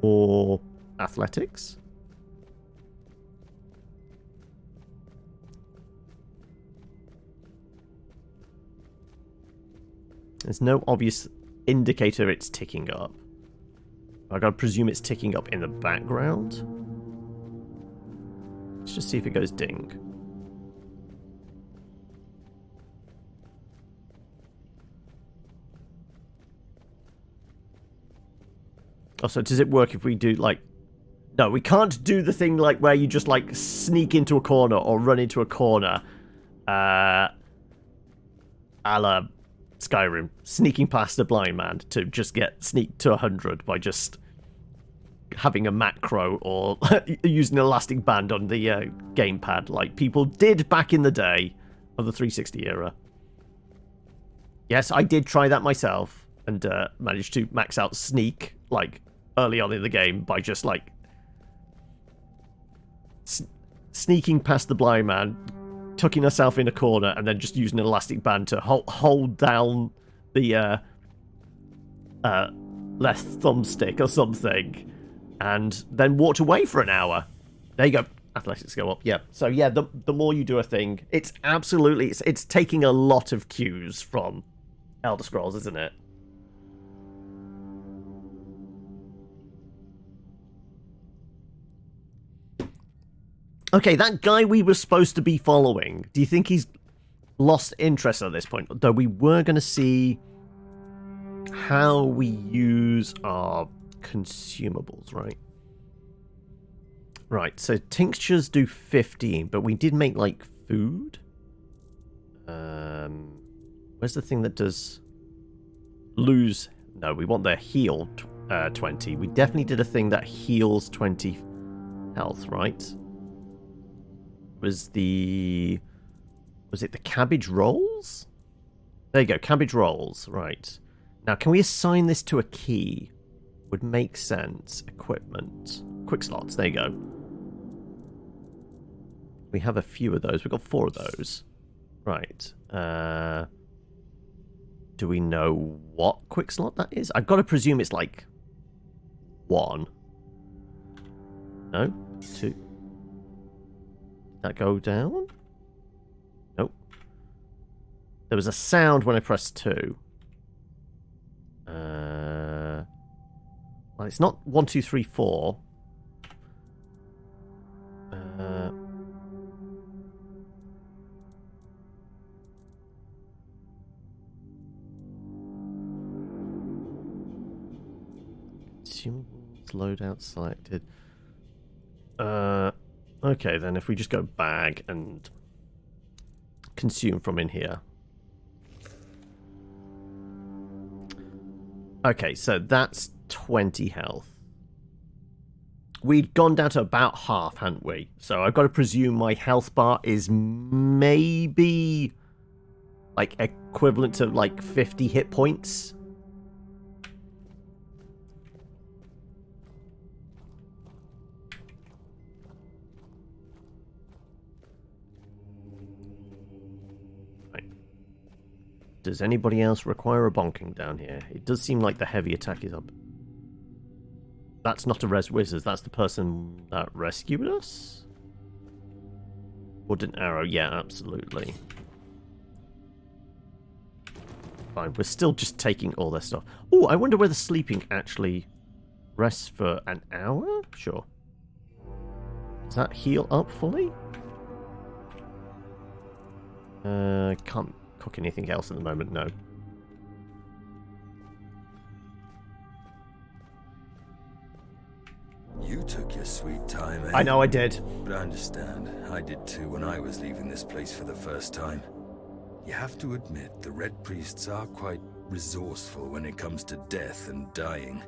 more athletics? There's no obvious indicator it's ticking up. I gotta presume it's ticking up in the background. Let's just see if it goes ding. Also, does it work if we do, like... No, we can't do the thing, like, where you just, like, sneak into a corner or run into a corner. A la Skyrim. Sneaking past a blind man to just get sneaked to 100 by just having a macro or using an elastic band on the gamepad, like people did back in the day of the 360 era. Yes, I did try that myself and managed to max out sneak, like, early on in the game by just, like, sneaking past the blind man, tucking herself in a corner, and then just using an elastic band to hold down the left thumbstick or something, and then walked away for an hour. There you go. Athletics go up. Yeah. So yeah, the more you do a thing, it's absolutely it's taking a lot of cues from Elder Scrolls, isn't it? Okay, that guy we were supposed to be following, do you think he's lost interest at this point, though we were going to see how we use our consumables, right? Right, so tinctures do 15, but we did make, like, food. Where's the thing that does lose? No, we want the heal 20. We definitely did a thing that heals 20 health, right? Was it the cabbage rolls? There you go, cabbage rolls, right. Now, can we assign this to a key? Would make sense. Equipment. Quick slots, there you go. We have a few of those. We've got 4 of those. Right. Do we know what quick slot that is? I've got to presume it's like 1. No? 2. Did that go down? Nope. There was a sound when I pressed 2. Well, it's not 1, 2, 3, 4. Consumables, loadout selected. Okay, then if we just go bag and consume from in here. Okay, so that's 20 health. We'd gone down to about half, hadn't we? So I've got to presume my health bar is maybe like equivalent to like 50 hit points. Does anybody else require a bonking down here? It does seem like the heavy attack is up. That's not a res wizard, that's the person that rescued us? Wooden arrow, yeah, absolutely. Fine, we're still just taking all their stuff. Oh, I wonder whether sleeping actually rests for an hour? Sure. Does that heal up fully? Can't cook anything else at the moment, no. You took your sweet time, eh? I know I did. But I understand. I did too when I was leaving this place for the first time. You have to admit, the Red Priests are quite resourceful when it comes to death and dying.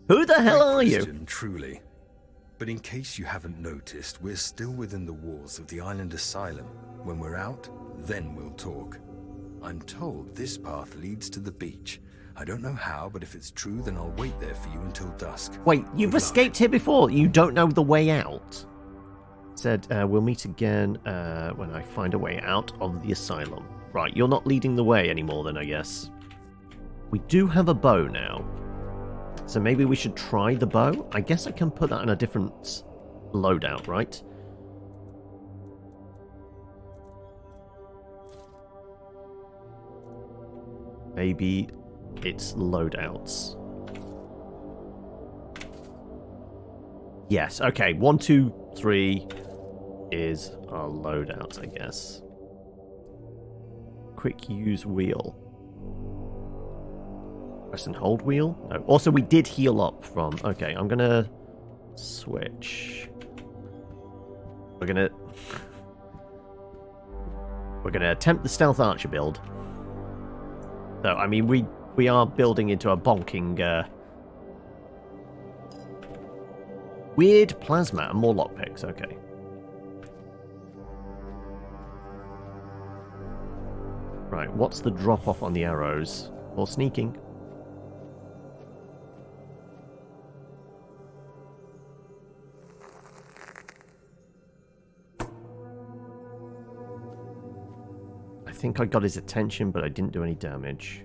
Who the hell are Christian, you? Truly. But in case you haven't noticed, we're still within the walls of the island asylum. When we're out, then we'll talk. I'm told this path leads to the beach. I don't know how, but if it's true, then I'll wait there for you until dusk. Wait, you've escaped here before. You don't know the way out. Said, we'll meet again when I find a way out of the asylum. Right, you're not leading the way anymore then, I guess. We do have a bow now. So maybe we should try the bow? I guess I can put that in a different loadout, right? Maybe it's loadouts. Yes, okay. 1, 2, 3 is our loadouts, I guess. Quick use wheel. Press and hold wheel? No. Also, we did heal up from... Okay, I'm gonna switch. We're gonna attempt the stealth archer build. So, I mean, we are building into a bonking... weird plasma and more lockpicks, okay. Right, what's the drop-off on the arrows? Or sneaking? I think I got his attention, but I didn't do any damage.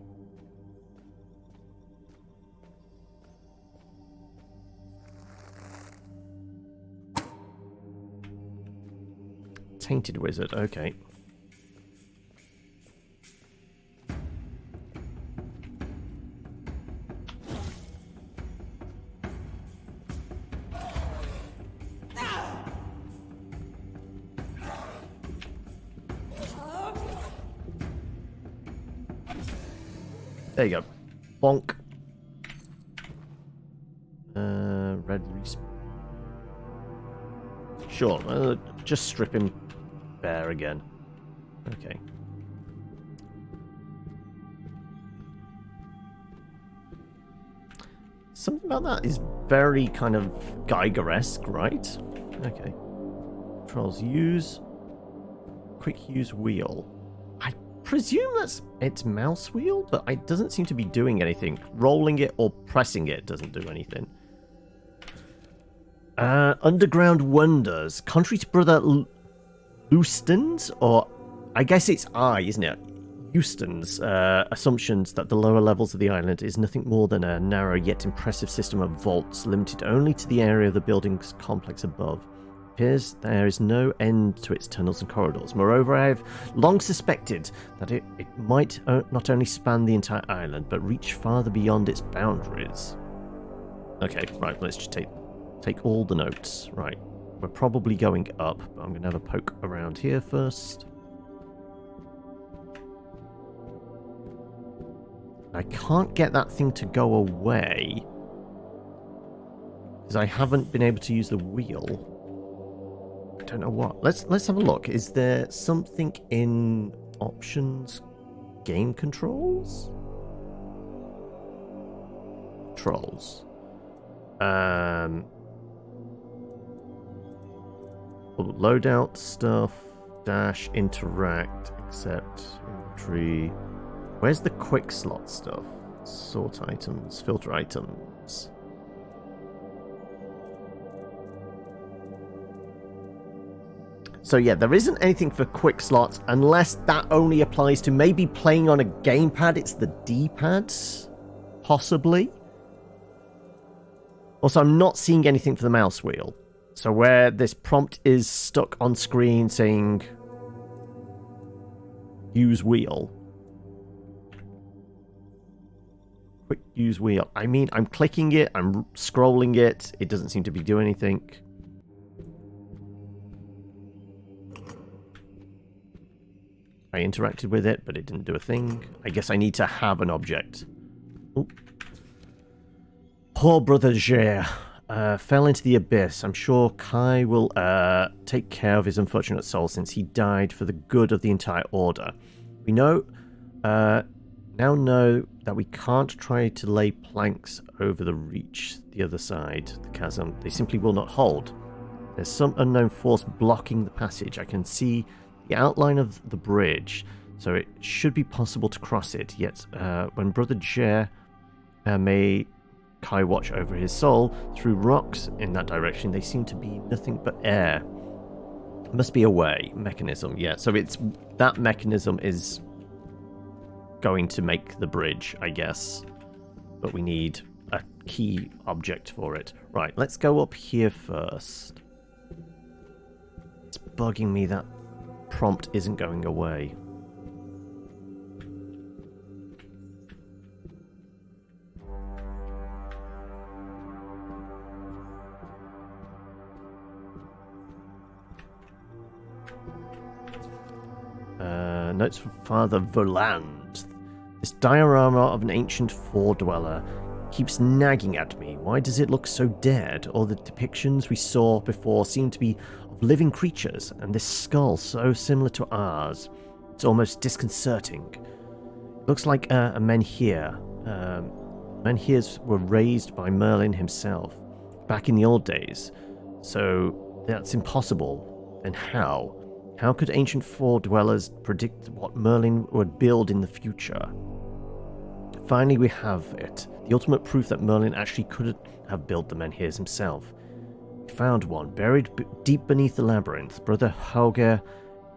Tainted wizard, okay. There you go. Bonk. Red respawn. Sure, just strip him bare again. Okay. Something about that is very kind of Geiger-esque, right? Okay. Controls use. Quick use wheel. I presume that's its mouse wheel, but it doesn't seem to be doing anything. Rolling it or pressing it doesn't do anything. Underground Wonders. Contrary to Brother Euston's, or I guess it's isn't it? Euston's assumptions that the lower levels of the island is nothing more than a narrow yet impressive system of vaults limited only to the area of the building's complex above. It appears there is no end to its tunnels and corridors. Moreover, I have long suspected that it might not only span the entire island, but reach farther beyond its boundaries. Okay, right, let's just take all the notes. Right, we're probably going up, but I'm going to have a poke around here first. I can't get that thing to go away because I haven't been able to use the wheel. I don't know what. Let's have a look. Is there something in options, game controls? Controls. Loadout stuff, dash, interact, accept, inventory. Where's the quick slot stuff? Sort items, filter items. So yeah, there isn't anything for quick slots unless that only applies to maybe playing on a gamepad. It's the D-pad, possibly. Also, I'm not seeing anything for the mouse wheel. So where this prompt is stuck on screen saying use wheel. Quick use wheel. I mean, I'm clicking it, I'm scrolling it. It doesn't seem to be doing anything. I interacted with it, but it didn't do a thing. I guess I need to have an object. Ooh. Poor Brother Ger fell into the abyss. I'm sure Kai will take care of his unfortunate soul since he died for the good of the entire order. We now know that we can't try to lay planks over the reach, the other side, the chasm. They simply will not hold. There's some unknown force blocking the passage. I can see the outline of the bridge, so it should be possible to cross it. Yet, when Brother Ger may Kai watch over his soul through rocks in that direction, they seem to be nothing but air. Must be a way mechanism, yeah. So it's that mechanism is going to make the bridge, I guess, but we need a key object for it. Right, let's go up here first. It's bugging me that prompt isn't going away. Notes from Father Voland. This diorama of an ancient four-dweller keeps nagging at me. Why does it look so dead? All the depictions we saw before seem to be of living creatures, and this skull so similar to ours. It's almost disconcerting. It looks like a menhir. Menhirs were raised by Merlin himself back in the old days, so that's impossible. And how? How could ancient four-dwellers predict what Merlin would build in the future? Finally, we have it. The ultimate proof that Merlin actually could have built the menhirs himself. We found one, buried deep beneath the labyrinth. Brother Hauger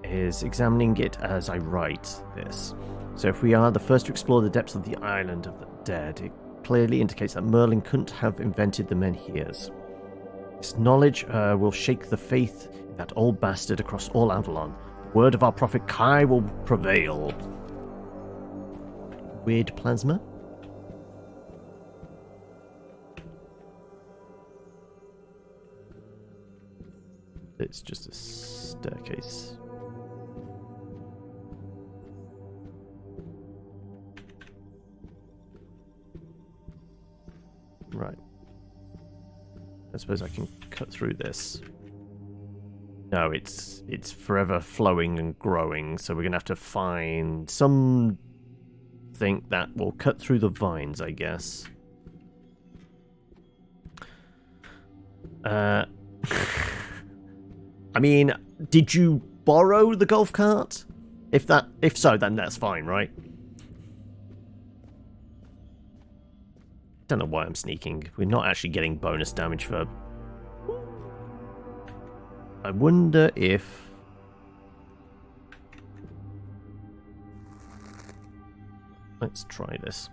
is examining it as I write this. So if we are the first to explore the depths of the island of the dead, it clearly indicates that Merlin couldn't have invented the menhirs. This knowledge will shake the faith in that old bastard across all Avalon. The word of our prophet Kai will prevail. Weird plasma. It's just a staircase. Right. I suppose I can cut through this. No, it's forever flowing and growing, so we're going to have to find something that will cut through the vines, I guess. I mean, did you borrow the golf cart? If so, then that's fine, right? Don't know why I'm sneaking. We're not actually getting bonus damage for... I wonder if... Let's try this.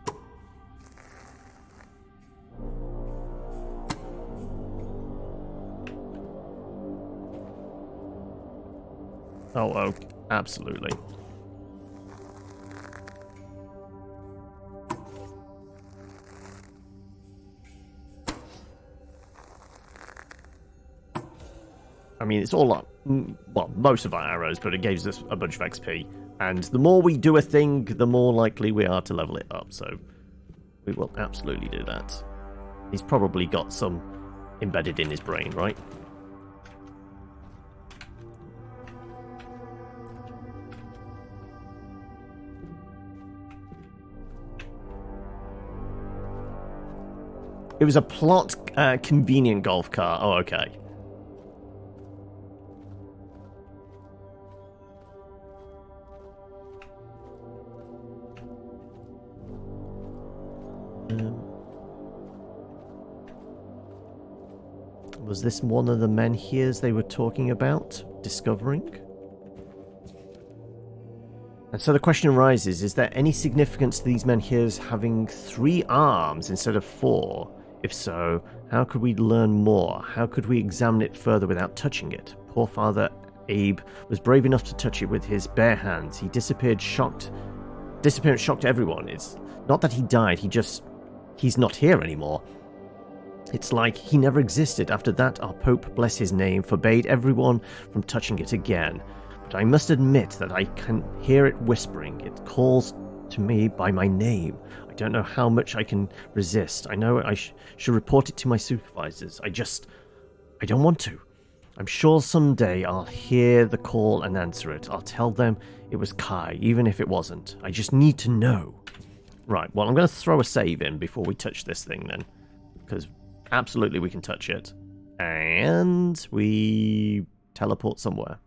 Oh, absolutely. I mean, it's all up. Well, most of our arrows, but it gives us a bunch of XP. And the more we do a thing, the more likely we are to level it up. So we will absolutely do that. He's probably got some embedded in his brain, right? It was a plot convenient golf cart. Oh, okay. Was this one of the menhirs they were talking about discovering? And so the question arises, is there any significance to these menhirs having 3 arms instead of 4? If so, how could we learn more? How could we examine it further without touching it? Poor Father Abe was brave enough to touch it with his bare hands. He disappeared shocked. Disappearance shocked everyone. It's not that he died, he's not here anymore. It's like he never existed. After that, our Pope, bless his name, forbade everyone from touching it again. But I must admit that I can hear it whispering. It calls to me by my name. I don't know how much I can resist. I know I should report it to my supervisors. I don't want to. I'm sure someday I'll hear the call and answer it. I'll tell them it was Kai, even if it wasn't. I just need to know. Right, well, I'm going to throw a save in before we touch this thing then. Because absolutely we can touch it. And we teleport somewhere.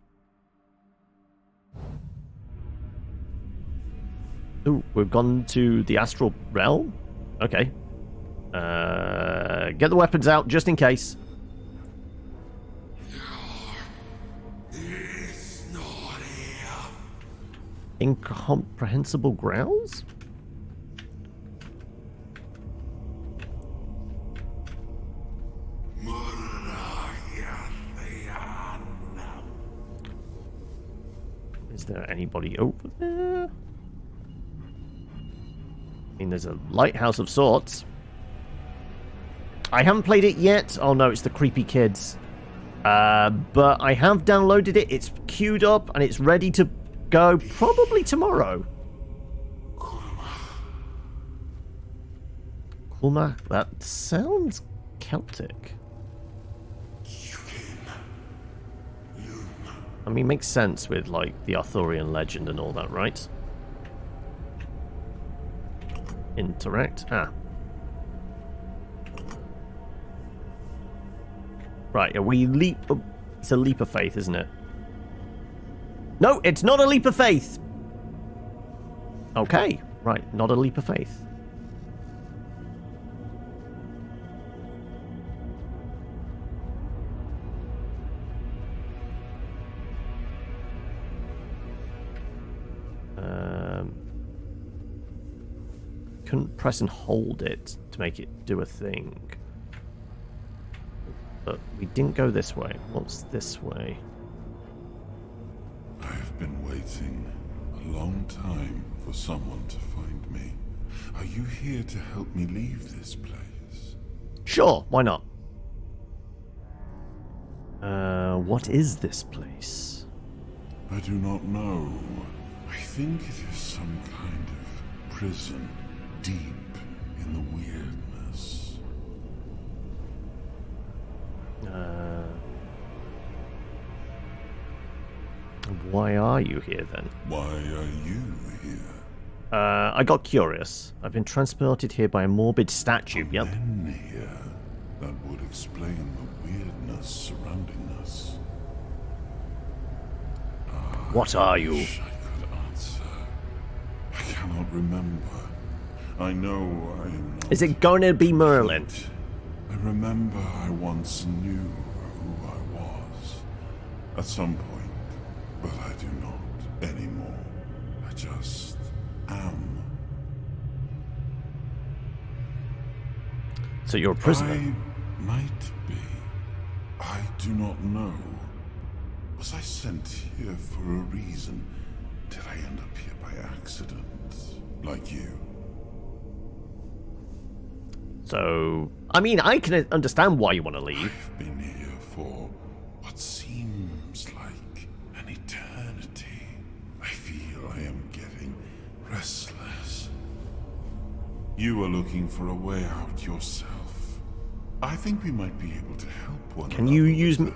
Ooh, we've gone to the astral realm? Okay. Get the weapons out, just in case. It's not here. Incomprehensible growls? Is there anybody over there? I mean, there's a lighthouse of sorts. I haven't played it yet. Oh no, it's the creepy kids. But I have downloaded it. It's queued up and it's ready to go probably tomorrow. Kulma? That sounds Celtic. I mean, makes sense with, like, the Arthurian legend and all that, right? Interact. Ah. Right, are we leap... Oh, it's a leap of faith, isn't it? No, it's not a leap of faith! Okay, right, not a leap of faith. Couldn't press and hold it to make it do a thing. But we didn't go this way. What's this way? I have been waiting a long time for someone to find me. Are you here to help me leave this place? Sure, why not? What is this place? I do not know. I think it is some kind of prison deep in the weirdness. why are you here then? Why are you here? I got curious. I've been transported here by a morbid statue. Yep. Men here. That would explain the weirdness surrounding us. What are you? I wish I could answer. I cannot remember. I know I am not. Is it going to be Merlin? I remember I once knew who I was. At some point, but I do not anymore. I just am. So you're a prisoner? I might be. I do not know. Was I sent here for a reason? Did I end up here by accident? Like you? So, I mean, I can understand why you want to leave. I've been here for what seems like an eternity. I feel I am getting restless. You are looking for a way out yourself. I think we might be able to help one another. Can you use me?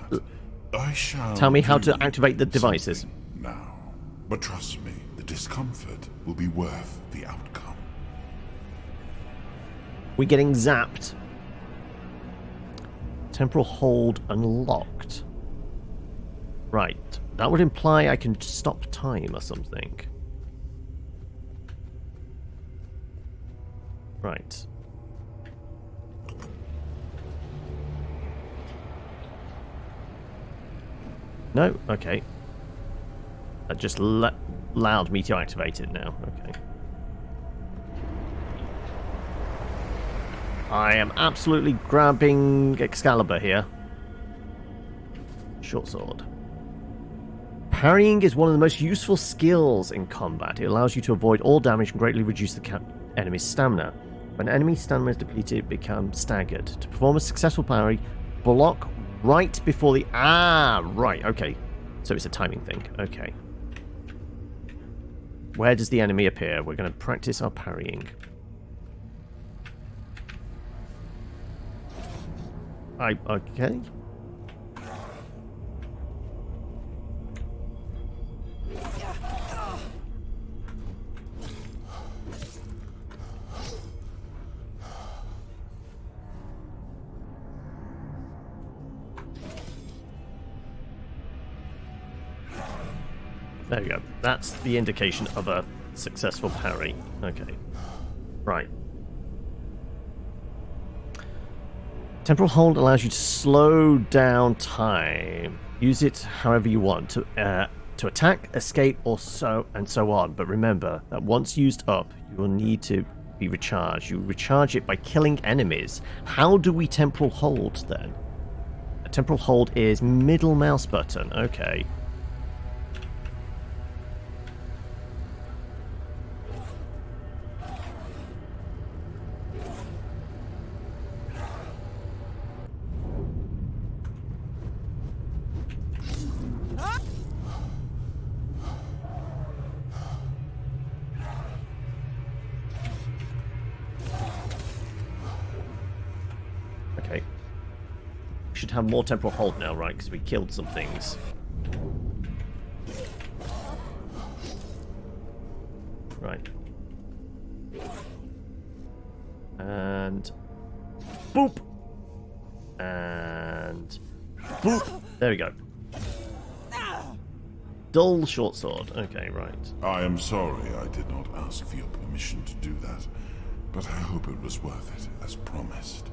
I shall Tell me how do to activate the devices. something now. But trust me, the discomfort will be worth the outcome. We're getting zapped. Temporal hold unlocked. Right. That would imply I can stop time or something. Right. No? Okay. That just allowed me to activate it now. Okay. I am absolutely grabbing Excalibur here. Short sword. Parrying is one of the most useful skills in combat. It allows you to avoid all damage and greatly reduce the enemy's stamina. When enemy stamina is depleted, it becomes staggered. To perform a successful parry, block right before the... Ah, right, okay. So it's a timing thing. Okay. Where does the enemy appear? We're going to practice our parrying. Okay. There we go. That's the indication of a successful parry. Okay. Right. Temporal hold allows you to slow down time. Use it however you want to attack, escape, or so on. But remember that once used up, you will need to be recharged. You recharge it by killing enemies. How do we temporal hold then? A temporal hold is middle mouse button. Okay. Should have more temporal hold now, right? Because we killed some things. Right. And... boop! And... boop! There we go. Dull short sword. Okay, right. I am sorry I did not ask for your permission to do that, but I hope it was worth it, as promised.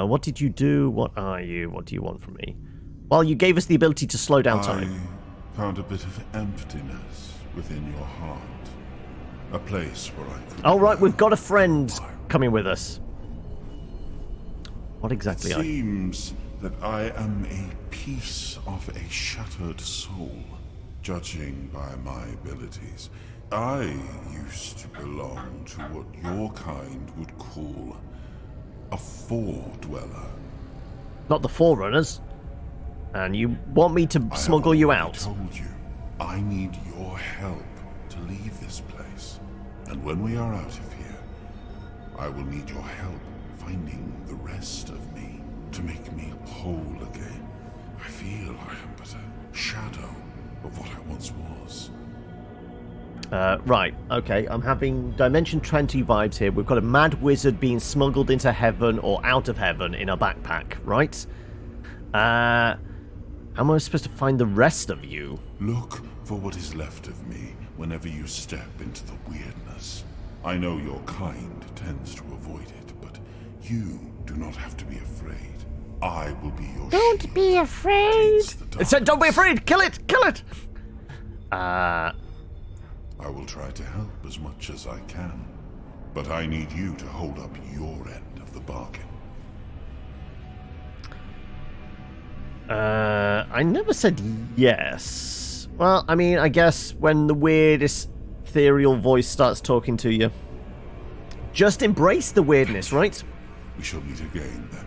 What did you do? What are you? What do you want from me? Well, you gave us the ability to slow down time. I found a bit of emptiness within your heart. A place where I could... Oh, right, we've got a friend coming with us. What exactly It seems that I am a piece of a shattered soul, judging by my abilities. I used to belong to what your kind would call a Four-dweller. Not the Forerunners. And you want me to smuggle you out? I told you, I need your help to leave this place. And when we are out of here, I will need your help finding the rest of me to make me whole again. I feel I am but a shadow of what I once was. Right, okay, I'm having Dimension 20 vibes here. We've got a mad wizard being smuggled into heaven or out of heaven in a backpack, right? How am I supposed to find the rest of you? Look for what is left of me whenever you step into the weirdness. I know your kind tends to avoid it, but you do not have to be afraid. I will be your Don't be afraid! It said don't be afraid! Kill it! Kill it! I will try to help as much as I can, but I need you to hold up your end of the bargain. I never said yes. Well, I mean, I guess when the weirdest ethereal voice starts talking to you, just embrace the weirdness, right? We shall meet again then.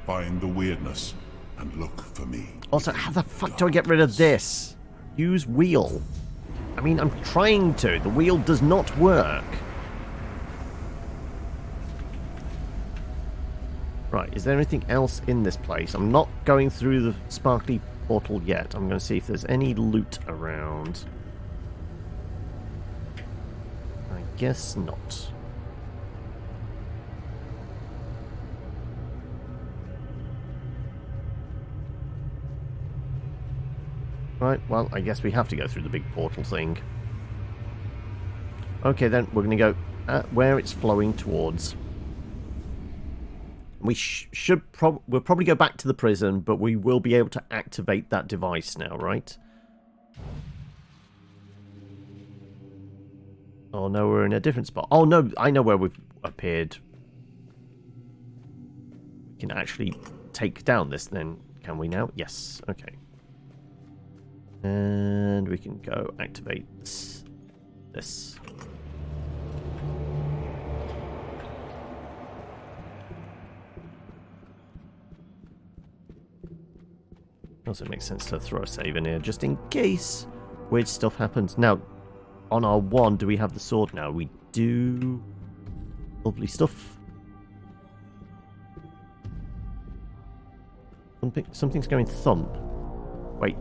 Find the weirdness and look for me. Also, how the fuck do I get rid of this? Use wheel. I mean, I'm trying to. The wheel does not work. Right, is there anything else in this place? I'm not going through the sparkly portal yet. I'm going to see if there's any loot around. I guess not. Right, well, I guess we have to go through the big portal thing. Okay, then, we're going to go at where it's flowing towards. We we'll probably go back to the prison, but we will be able to activate that device now, right? Oh, no, we're in a different spot. Oh, no, I know where we've appeared. We can actually take down this, then, can we now? Yes, okay. And we can go activate this. Also makes sense to throw a save in here, just in case weird stuff happens. Now, on our wand, do we have the sword now? We do. Lovely stuff. Something's going thump. Wait.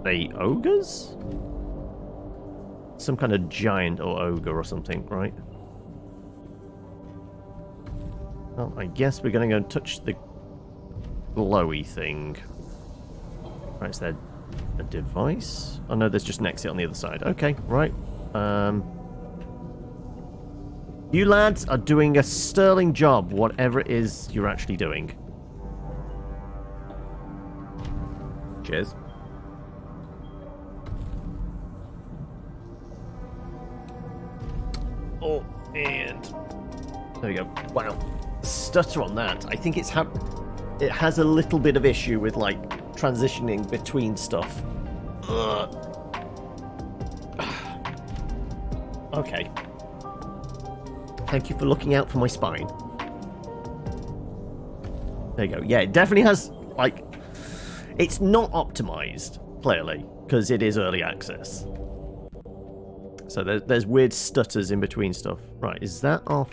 They ogres? Some kind of giant or ogre or something, right? Well, I guess we're going to go and touch the glowy thing. Right, is there a device? Oh no, there's just an exit on the other side. Okay, right. You lads are doing a sterling job, whatever it is you're actually doing. Cheers. Oh, and there we go. Wow, stutter on that. I think it has a little bit of issue with like transitioning between stuff. Okay. Thank you for looking out for my spine. There you go. Yeah, it definitely has like. It's not optimized clearly because it is early access. So there's weird stutters in between stuff. Right, is that our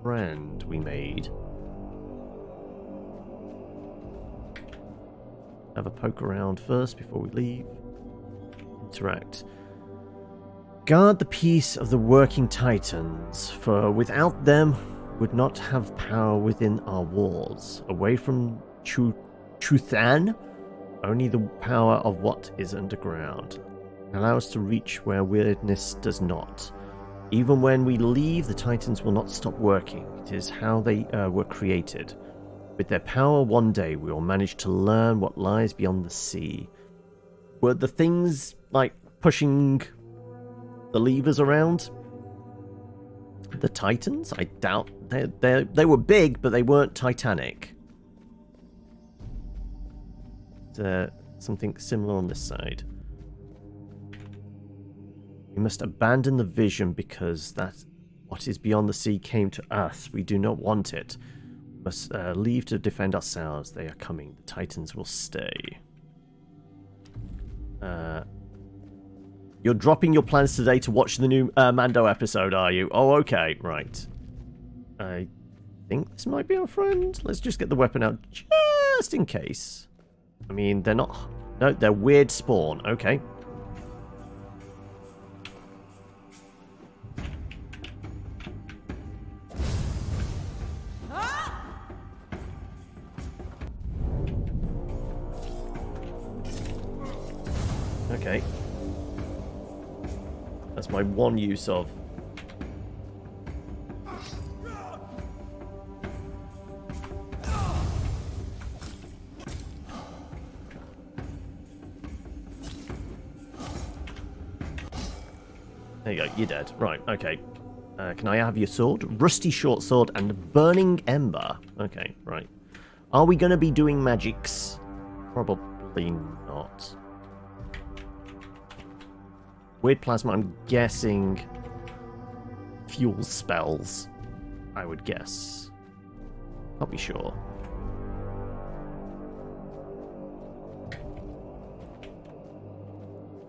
friend we made? Have a poke around first before we leave. Interact. Guard the peace of the working titans, for without them would not have power within our walls. Away from Truthan, only the power of what is underground. Allow us to reach where weirdness does not. Even when we leave, the Titans will not stop working. It is how they were created. With their power, one day we will manage to learn what lies beyond the sea. Were the things, like, pushing the levers around the Titans? I doubt. They were big, but they weren't titanic. Is there something similar on this side? We must abandon the vision because that what is beyond the sea came to us. We do not want it. We must leave to defend ourselves. They are coming. The Titans will stay. You're dropping your plans today to watch the new Mando episode, are you? Oh, okay. Right. I think this might be our friend. Let's just get the weapon out just in case. I mean, they're not No, they're weird spawn. Okay. Okay. That's my one use of. There you go, you're dead. Right, okay. Can I have your sword? Rusty short sword and burning ember. Okay, right. Are we going to be doing magics? Probably not. Weird plasma, I'm guessing fuel spells, I would guess. Not be sure.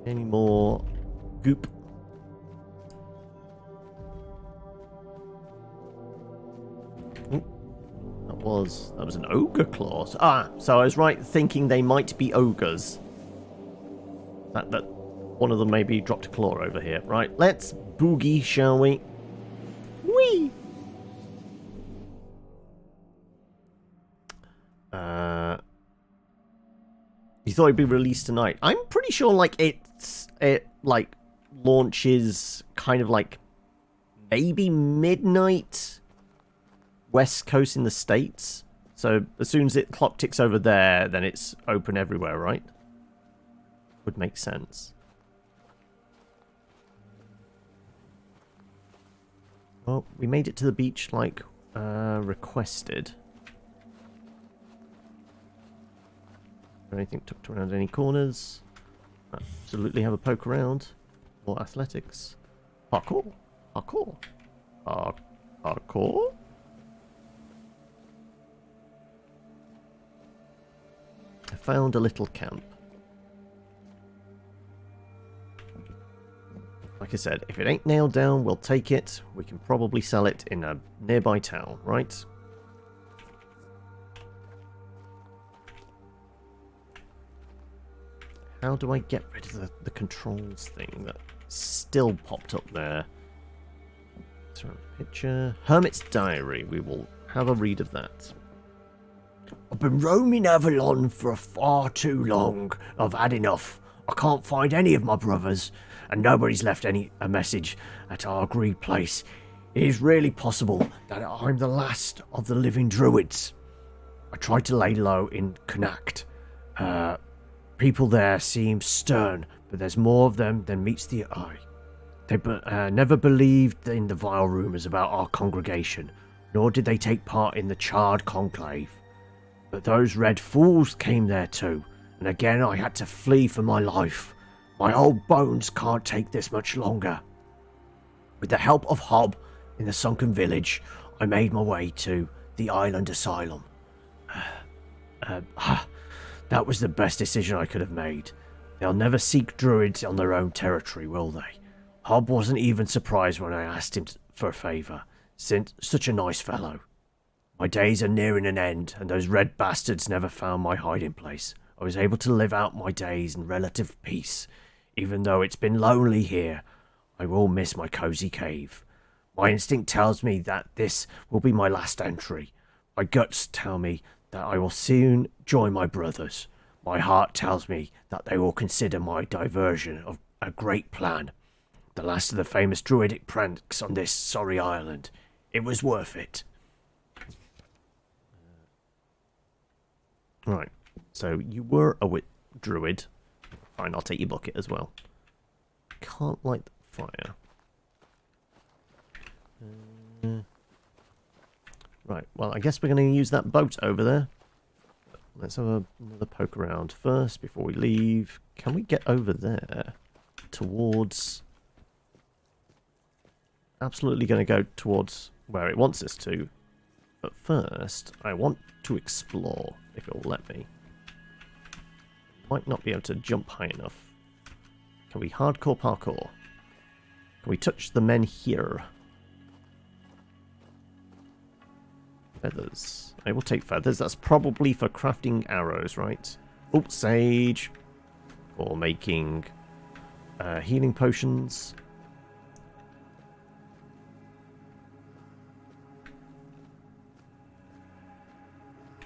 Any more goop? That was an ogre claw. Ah, so I was right thinking they might be ogres. That one of them maybe dropped a claw over here. Right, let's boogie, shall we? Whee! You thought it'd be released tonight. I'm pretty sure like it like launches kind of like maybe midnight West Coast in the States. So as soon as it clock ticks over there, then it's open everywhere, right? Would make sense. Well, we made it to the beach like requested. Anything tucked around any corners? Absolutely have a poke around. More athletics. Parkour. Parkour. Parkour. I found a little camp. Like I said, if it ain't nailed down, we'll take it. We can probably sell it in a nearby town, right? How do I get rid of the controls thing that still popped up there? Picture. Hermit's Diary. We will have a read of that. I've been roaming Avalon for far too long. I've had enough. I can't find any of my brothers, and nobody's left a message at our agreed place. It is really possible that I'm the last of the living druids. I tried to lay low in Connacht. People there seem stern, but there's more of them than meets the eye. They never believed in the vile rumours about our congregation, nor did they take part in the charred conclave. But those red fools came there too, and again I had to flee for my life. My old bones can't take this much longer. With the help of Hob in the sunken village, I made my way to the island asylum. That was the best decision I could have made. They'll never seek druids on their own territory, will they? Hob wasn't even surprised when I asked him for a favour, since such a nice fellow. My days are nearing an end, and those red bastards never found my hiding place. I was able to live out my days in relative peace. Even though it's been lonely here, I will miss my cosy cave. My instinct tells me that this will be my last entry. My guts tell me that I will soon join my brothers. My heart tells me that they will consider my diversion of a great plan. The last of the famous druidic pranks on this sorry island. It was worth it. Right, so you were a druid. Fine, I'll take your bucket as well. Can't light the fire. Right, well, I guess we're going to use that boat over there. Let's have another poke around first before we leave. Can we get over there towards... Absolutely going to go towards where it wants us to. But first, I want to explore, if it will let me. Might not be able to jump high enough. Can we hardcore parkour? Can we touch the men here? Feathers. I will take feathers. That's probably for crafting arrows, right? Oh, sage. for making healing potions.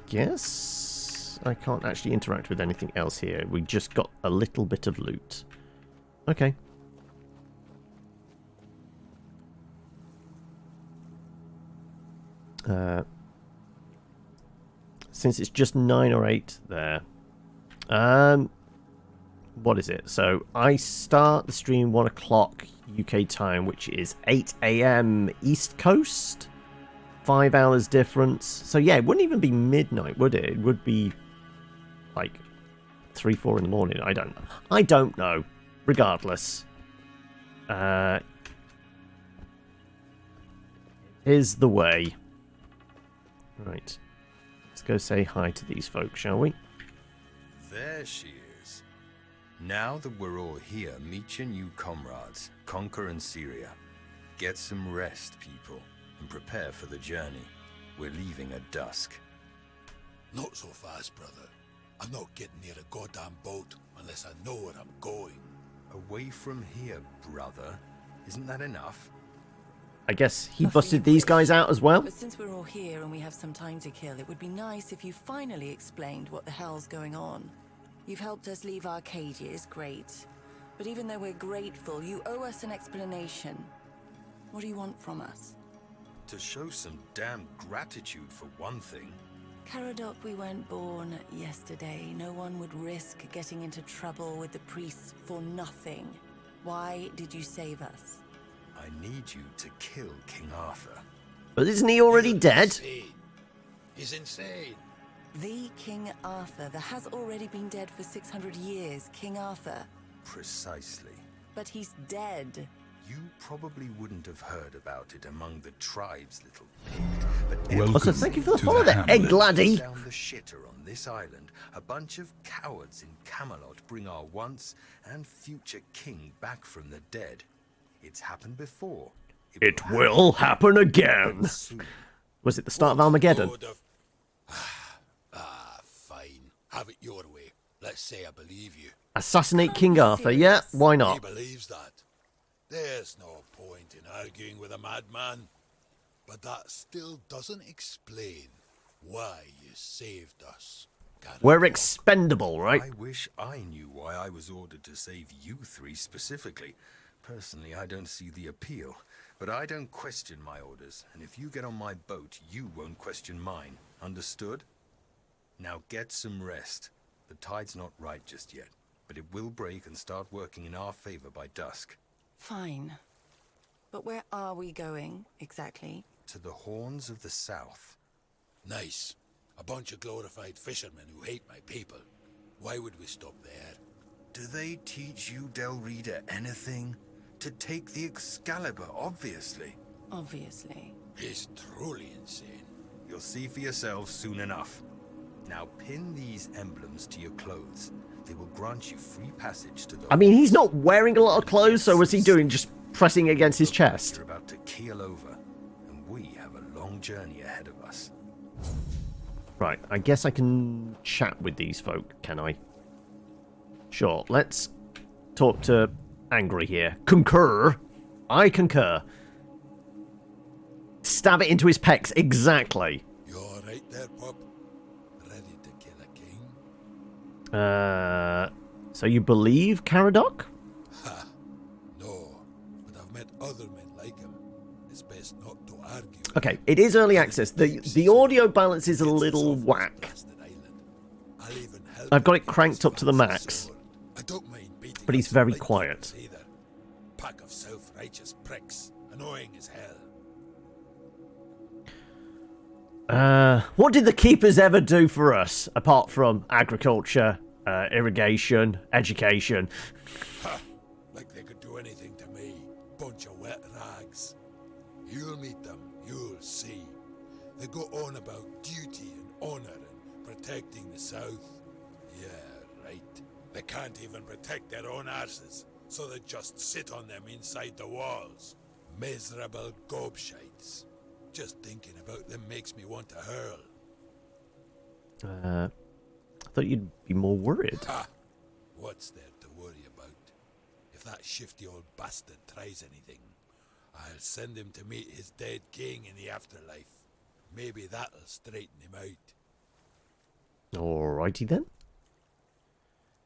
Guess I can't actually interact with anything else here. We just got a little bit of loot. Okay. Since it's just 9 or 8 there. What is it? So I start the stream 1 o'clock UK time, which is 8 AM East Coast. 5 hours difference. So yeah, it wouldn't even be midnight, would it? It would be like 3, 4 in the morning. I don't know. Regardless. Here's the way. Right. Let's go say hi to these folks, shall we? There she is. Now that we're all here, meet your new comrades, Conquer and Syria. Get some rest, people, and prepare for the journey. We're leaving at dusk. Not so fast, brother. I'm not getting near a goddamn boat unless I know where I'm going. Away from here, brother. Isn't that enough? I guess he busted these guys out as well. But since we're all here and we have some time to kill, it would be nice if you finally explained what the hell's going on. You've helped us leave our cages, great. But even though we're grateful, you owe us an explanation. What do you want from us? To show some damn gratitude for one thing. Caradoc, we weren't born yesterday. No one would risk getting into trouble with the priests for nothing. Why did you save us? I need you to kill King Arthur. But isn't he already You're dead? insane. He's insane. The King Arthur that has already been dead for 600 years, King Arthur. Precisely. But he's dead. You probably wouldn't have heard about it among the tribes, little pig. But Welcome Also, thank you for the to follow the there, hamlet. egg laddie. down the shitter on this island, a bunch of cowards in Camelot bring our once and future king back from the dead. It's happened before. It will happen again. soon. Was it the start of Armageddon? Lord of- fine. Have it your way. Let's say I believe you. Assassinate King Arthur, yeah? Why He not? believes that. There's no point in arguing with a madman. But that still doesn't explain why you saved us. We're expendable, right? I wish I knew why I was ordered to save you three specifically. Personally, I don't see the appeal. But I don't question my orders, and if you get on my boat, you won't question mine. Understood? Now get some rest. The tide's not right just yet, but it will break and start working in our favor by dusk. Fine. But where are we going, exactly? To the Horns of the South. Nice. A bunch of glorified fishermen who hate my people. Why would we stop there? Do they teach you, Del Rita, anything? To take the Excalibur, obviously. Obviously. He's truly insane. You'll see for yourselves soon enough. Now pin these emblems to your clothes. They will grant you free passage to the... I mean, he's not wearing a lot of clothes, so what's he doing? Just pressing against his chest? You're about to keel over, and we have a long journey ahead of us. Right, I guess I can chat with these folk, can I? Sure, let's talk to Angry here. Concur. I concur. Stab it into his pecs, exactly. You all right there, pup? Ready to kill a king? So you believe Caradoc? Ha! No, but I've met other men like him. It's best not to argue. Okay, it is early access. The audio balance is a little whack. I've got it cranked up to the max. I don't mind beating But he's up some very light quiet. keepers either. Pack of self-righteous pricks, annoying as hell. What did the keepers ever do for us, apart from agriculture, irrigation, education? Ha! Like they could do anything to me. Bunch of wet rags. You'll meet them, you'll see. They go on about duty and honor and protecting the South. Yeah, right. They can't even protect their own arses, so they just sit on them inside the walls. Miserable gobshites. Just thinking about them makes me want to hurl. I thought you'd be more worried. Ha! What's there to worry about. If that shifty old bastard tries anything, I'll send him to meet his dead king in the afterlife. Maybe that'll straighten him out. Alrighty then.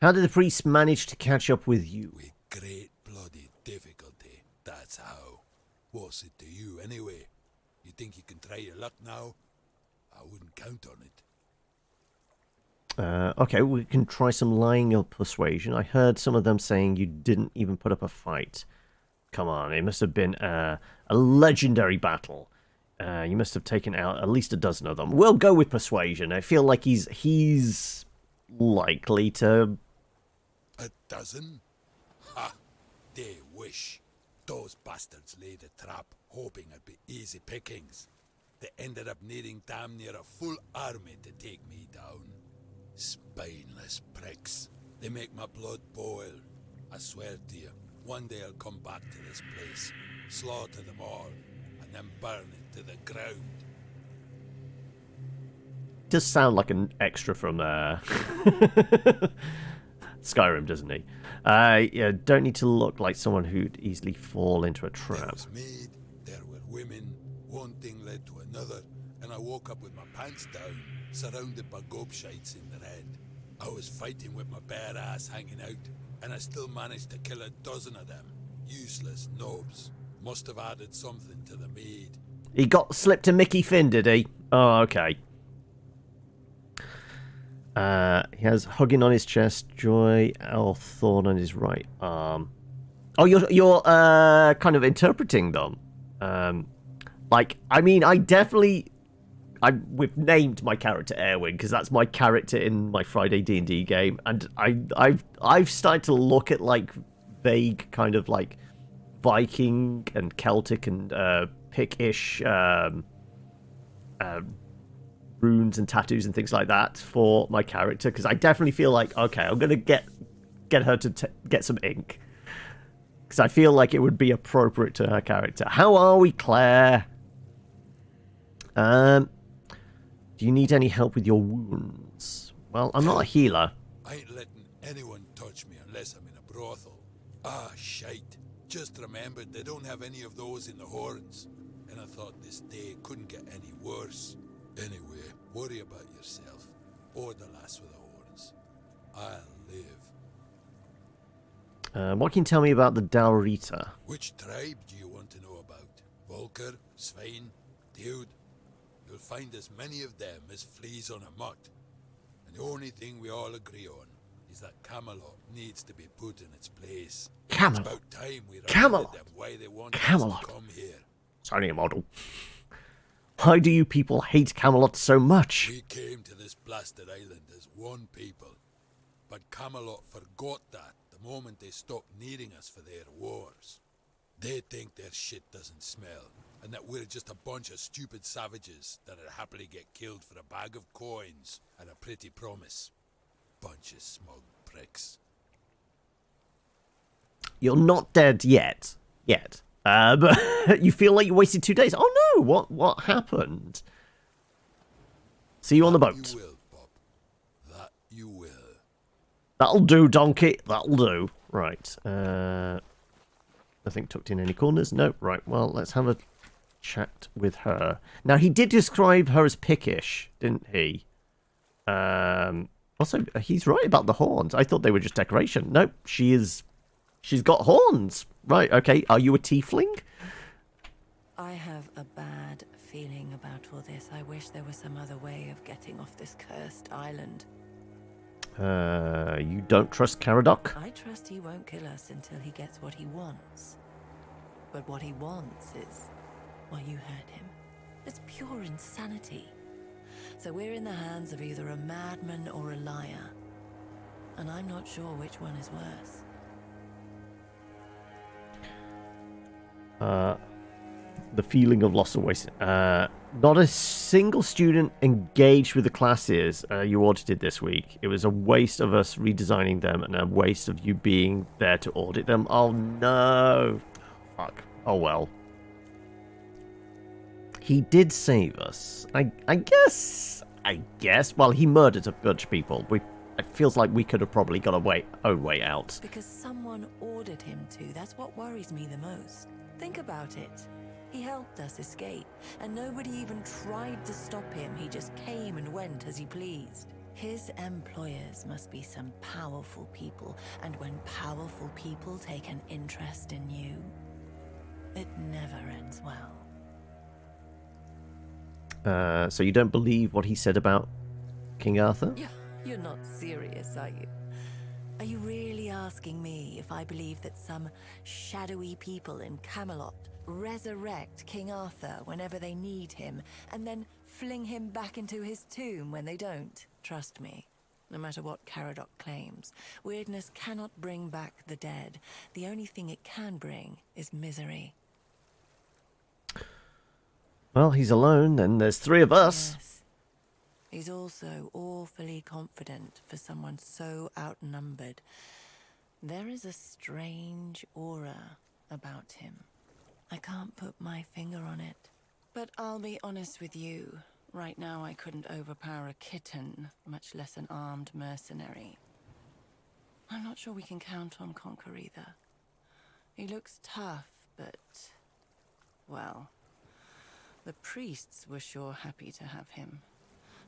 How did the priest manage to catch up with you? With great bloody difficulty, that's how. What's it to you, anyway? You think you can try your luck now? I wouldn't count on it. Okay, we can try some lying or persuasion. I heard some of them saying you didn't even put up a fight. Come on, it must have been a legendary battle. You must have taken out at least a dozen of them. We'll go with persuasion. I feel like he's likely to... A dozen? Ha! They wish. Those bastards laid a trap, hoping it'd be easy pickings. They ended up needing damn near a full army to take me down. Spineless pricks. They make my blood boil. I swear to you, one day I'll come back to this place, slaughter them all, and then burn it to the ground. Does sound like an extra from Skyrim, doesn't he? Yeah, don't need to look like someone who'd easily fall into a trap. There was mead, there were women, one thing led to another, and I woke up with my pants down, surrounded by gobshites in the red. I was fighting with my bare ass hanging out, and I still managed to kill a dozen of them. Useless knobs. Must have added something to the mead. He got slipped a Mickey Finn, did he? Oh, okay. He has hugging on his chest, joy, thorn on his right arm. Oh, you're kind of interpreting them. Like, I mean, we've named my character Erwin because that's my character in my Friday D&D game, and I've started to look at like vague kind of like Viking and Celtic and Pictish runes and tattoos and things like that for my character, because I definitely feel like, okay, I'm gonna get her to get some ink, because I feel like it would be appropriate to her character. How are we, Claire? Do you need any help with your wounds? Well, I'm not a healer. I ain't letting anyone touch me unless I'm in a brothel. Ah, shite. Just remembered they don't have any of those in the Horns, and I thought this day couldn't get any worse. Anyway, worry about yourself, or the lass with the horns. I'll live. What can you tell me about the Dalrita? Which tribe do you want to know about? Volker, Svein, Dude? You'll find as many of them as fleas on a mutt. And the only thing we all agree on is that Camelot needs to be put in its place. Camelot. It's about time we Camelot. them why they want Camelot. us to come here. It's only a model. Why do you people hate Camelot so much? We came to this blasted island as one people. But Camelot forgot that the moment they stopped needing us for their wars. They think their shit doesn't smell, and that we're just a bunch of stupid savages that'd happily get killed for a bag of coins and a pretty promise. Bunch of smug pricks. You're not dead yet. But you feel like you wasted 2 days. Oh no, what happened? See you on the boat. You will, Bob. That you will. That'll do, donkey. That'll do. Right. Nothing tucked in any corners. No. Right. Well, let's have a chat with her. Now, he did describe her as pickish, didn't he? Also, he's right about the horns. I thought they were just decoration. Nope, she's got horns. Right, okay. Are you a tiefling? I have a bad feeling about all this. I wish there was some other way of getting off this cursed island. You don't trust Caradoc? I trust he won't kill us until he gets what he wants. But what he wants is, well, you heard him. It's pure insanity. So we're in the hands of either a madman or a liar. And I'm not sure which one is worse. The feeling of loss always. Not a single student engaged with the classes you audited this week. It was a waste of us redesigning them and a waste of you being there to audit them. Oh no. Fuck. Oh well. He did save us. I guess. Well, he murdered a bunch of people. it feels like we could have probably got our own way out. Because someone ordered him to. That's what worries me the most. Think about it. He helped us escape, and nobody even tried to stop him. He just came and went as he pleased. His employers must be some powerful people, and when powerful people take an interest in you, it never ends well. So you don't believe what he said about King Arthur? You're not serious, are you? Are you really asking me if I believe that some shadowy people in Camelot resurrect King Arthur whenever they need him, and then fling him back into his tomb when they don't? Trust me, no matter what Caradoc claims, weirdness cannot bring back the dead. The only thing it can bring is misery. Well, he's alone, then there's three of us. Yes. He's also awfully confident for someone so outnumbered. There is a strange aura about him. I can't put my finger on it. But I'll be honest with you. Right now I couldn't overpower a kitten, much less an armed mercenary. I'm not sure we can count on Conquer either. He looks tough, but... well... the priests were sure happy to have him.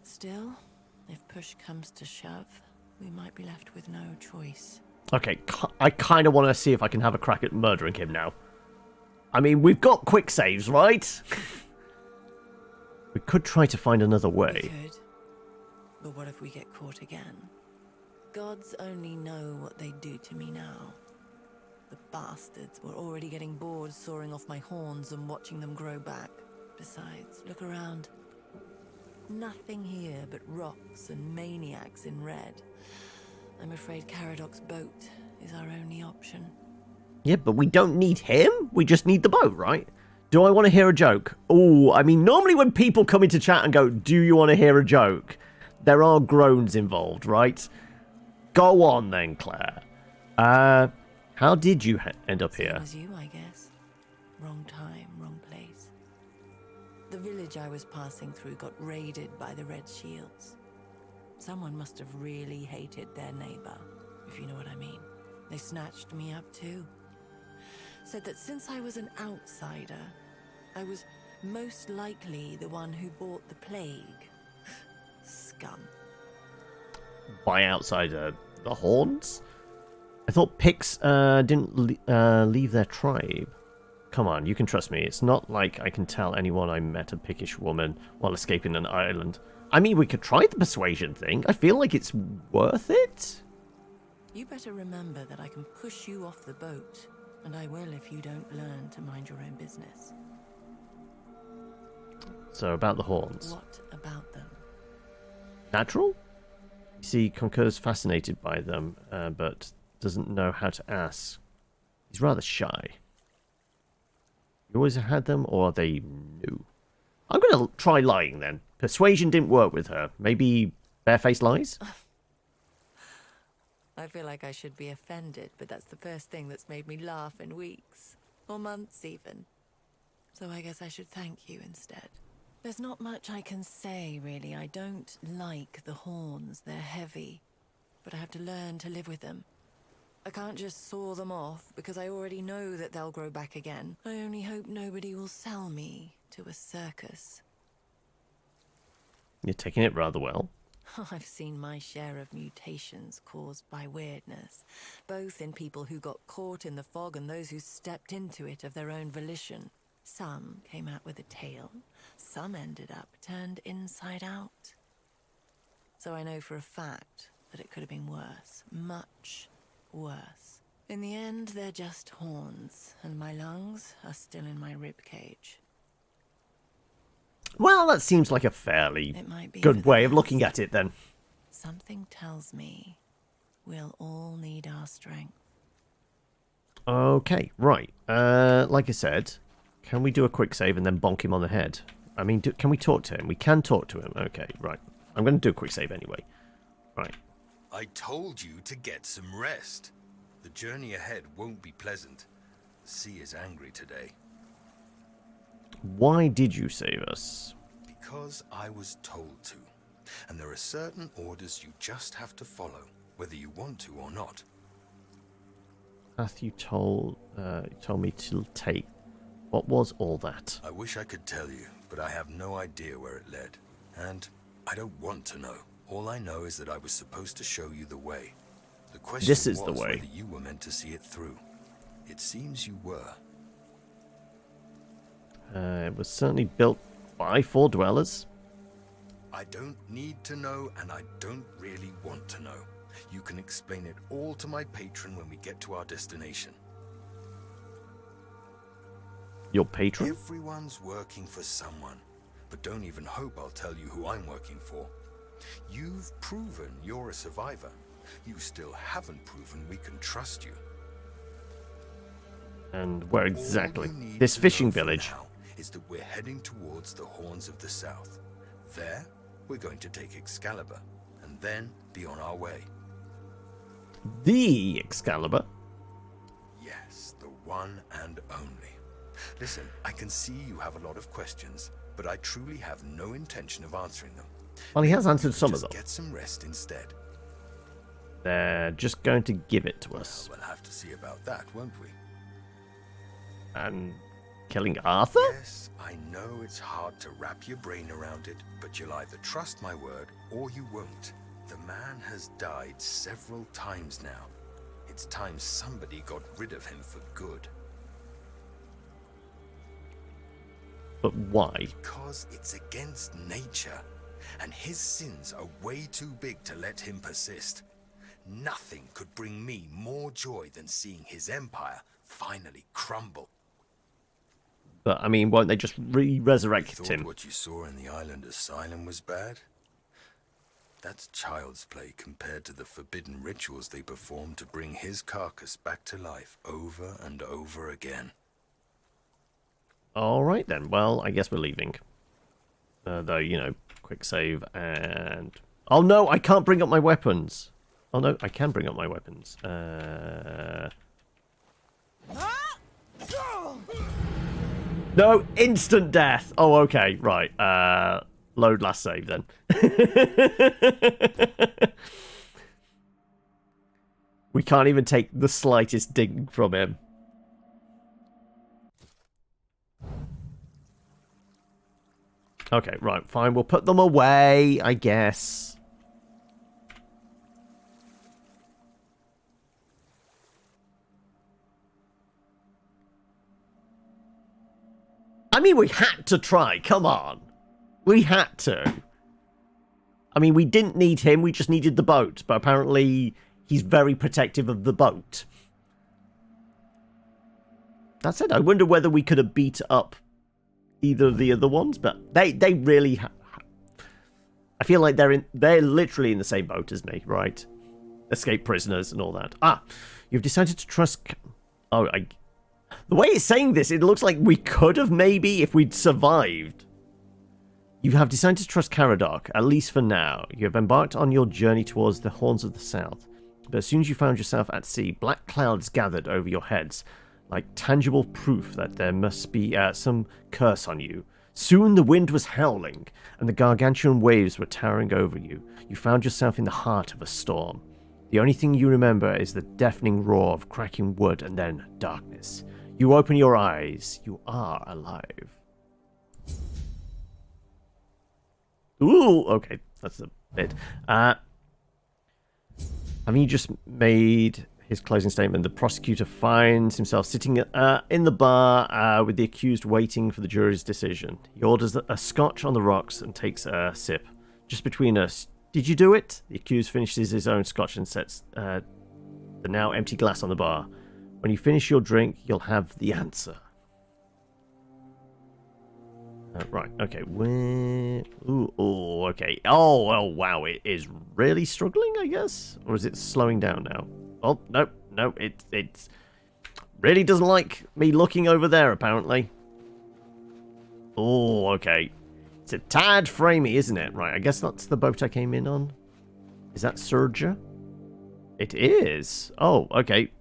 Still, if push comes to shove, we might be left with no choice. Okay, I kind of want to see if I can have a crack at murdering him now. I mean, we've got quick saves, right? We could try to find another way. We could. But what if we get caught again? Gods only know what they'd do to me now. The bastards were already getting bored sawing off my horns and watching them grow back. Besides, look around. Nothing here but rocks and maniacs in red. I'm afraid Caradoc's boat is our only option. Yeah, but we don't need him. We just need the boat, right? Do I want to hear a joke? Oh, I mean, normally when people come into chat and go, do you want to hear a joke? There are groans involved, right? Go on then, Claire. How did you end up here? Same as you, I guess. Wrong time, wrong place. The village I was passing through got raided by the Red Shields. Someone must have really hated their neighbor, if you know what I mean. They snatched me up too. Said that since I was an outsider, I was most likely the one who brought the plague. Scum. By outsider, the Horns? I thought Picts didn't leave their tribe. Come on, you can trust me. It's not like I can tell anyone I met a Pictish woman while escaping an island. I mean, we could try the persuasion thing. I feel like it's worth it. You better remember that I can push you off the boat, and I will if you don't learn to mind your own business. So, about the Horns. What about them? Natural? You see, Concur's fascinated by them, but doesn't know how to ask. He's rather shy. You always had them, or are they new? I'm going to try lying then. Persuasion didn't work with her. Maybe barefaced lies? I feel like I should be offended, but that's the first thing that's made me laugh in weeks. Or months, even. So I guess I should thank you instead. There's not much I can say, really. I don't like the Horns. They're heavy. But I have to learn to live with them. I can't just saw them off, because I already know that they'll grow back again. I only hope nobody will sell me to a circus. You're taking it rather well. I've seen my share of mutations caused by weirdness, both in people who got caught in the fog and those who stepped into it of their own volition. Some came out with a tail, some ended up turned inside out. So I know for a fact that it could have been worse, much worse. In the end, they're just horns, and my lungs are still in my ribcage. Well, that seems like a fairly good way of looking at it, then. Something tells me we'll all need our strength. Okay, right. Like I said, can we do a quick save and then bonk him on the head? I mean, can we talk to him? We can talk to him. Okay, right. I'm going to do a quick save anyway. Right. I told you to get some rest. The journey ahead won't be pleasant. The sea is angry today. Why did you save us? Because I was told to. And there are certain orders you just have to follow, whether you want to or not. Path you told me to take. What was all that? I wish I could tell you, but I have no idea where it led. And I don't want to know. All I know is that I was supposed to show you the way. The question This is was the way. whether you were meant to see it through. It seems you were. It was certainly built by 4 dwellers. I don't need to know, and I don't really want to know. You can explain it all to my patron when we get to our destination. Your patron? Everyone's working for someone, but don't even hope I'll tell you who I'm working for. You've proven you're a survivor. You still haven't proven we can trust you. And where exactly? All you need This to fishing know for village. now is that we're heading towards the Horns of the South. There, we're going to take Excalibur, and then be on our way. The Excalibur? Yes, the one and only. Listen, I can see you have a lot of questions, but I truly have no intention of answering them. Well, he has answered some of Just them. get some rest instead. They're just going to give it to us. We'll have to see about that, won't we? And killing Arthur? Yes, I know it's hard to wrap your brain around it, but you'll either trust my word or you won't. The man has died several times now. It's time somebody got rid of him for good. But why? Because it's against nature, and his sins are way too big to let him persist. Nothing could bring me more joy than seeing his empire finally crumble. But, I mean, won't they just resurrect Thought him? what you saw in the island asylum was bad? That's child's play compared to the forbidden rituals they performed to bring his carcass back to life over and over again. Alright then, well, I guess we're leaving. Though, you know, quick save and... Oh no, I can't bring up my weapons! Oh no, I can bring up my weapons. No, instant death! Oh, okay, right. Load last save then. We can't even take the slightest ding from him. Okay, right, fine. We'll put them away, I guess. I mean, we had to try. Come on. We had to. I mean, we didn't need him. We just needed the boat. But apparently, he's very protective of the boat. That said, I wonder whether we could have beat up either of the other ones, but they really I feel like they're literally in the same boat as me, right? Escape prisoners and all that. Ah, you've decided to trust... Oh, the way it's saying this, it looks like we could have maybe if we'd survived. You have decided to trust Caradoc, at least for now. You have embarked on your journey towards the Horns of the South. But as soon as you found yourself at sea, black clouds gathered over your heads, like tangible proof that there must be some curse on you. Soon the wind was howling, and the gargantuan waves were towering over you. You found yourself in the heart of a storm. The only thing you remember is the deafening roar of cracking wood and then darkness. You open your eyes. You are alive. Ooh, okay, that's a bit. Having just made his closing statement, the prosecutor finds himself sitting in the bar with the accused waiting for the jury's decision. He orders a scotch on the rocks and takes a sip. Just between us, did you do it? The accused finishes his own scotch and sets the now empty glass on the bar. When you finish your drink, you'll have the answer. Right, okay. Ooh, okay. Oh, wow, it is really struggling, I guess? Or is it slowing down now? Oh, no, it really doesn't like me looking over there, apparently. Oh, okay. It's a tad framey, isn't it? Right, I guess that's the boat I came in on. Is that Surger? It is. Oh, okay.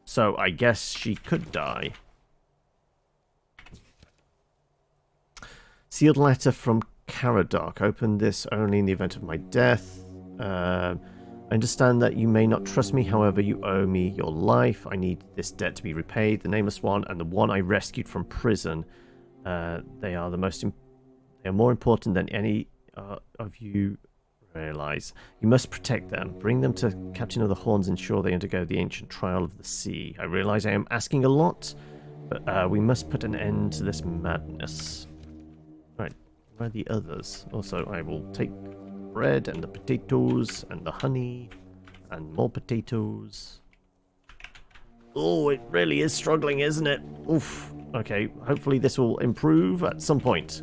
So I guess she could die. Sealed letter from Caradoc. Open this only in the event of my death. I understand that you may not trust me, however, you owe me your life. I need this debt to be repaid. The nameless one and the one I rescued from prison. They are more important than any of you realize. You must protect them. Bring them to Captain of the Horns, ensure they undergo the ancient trial of the sea. I realize I am asking a lot, but we must put an end to this madness. Right, where are the others? Also, I will take bread and the potatoes and the honey and more potatoes. Oh, it really is struggling, isn't it? Oof. Okay, hopefully this will improve at some point.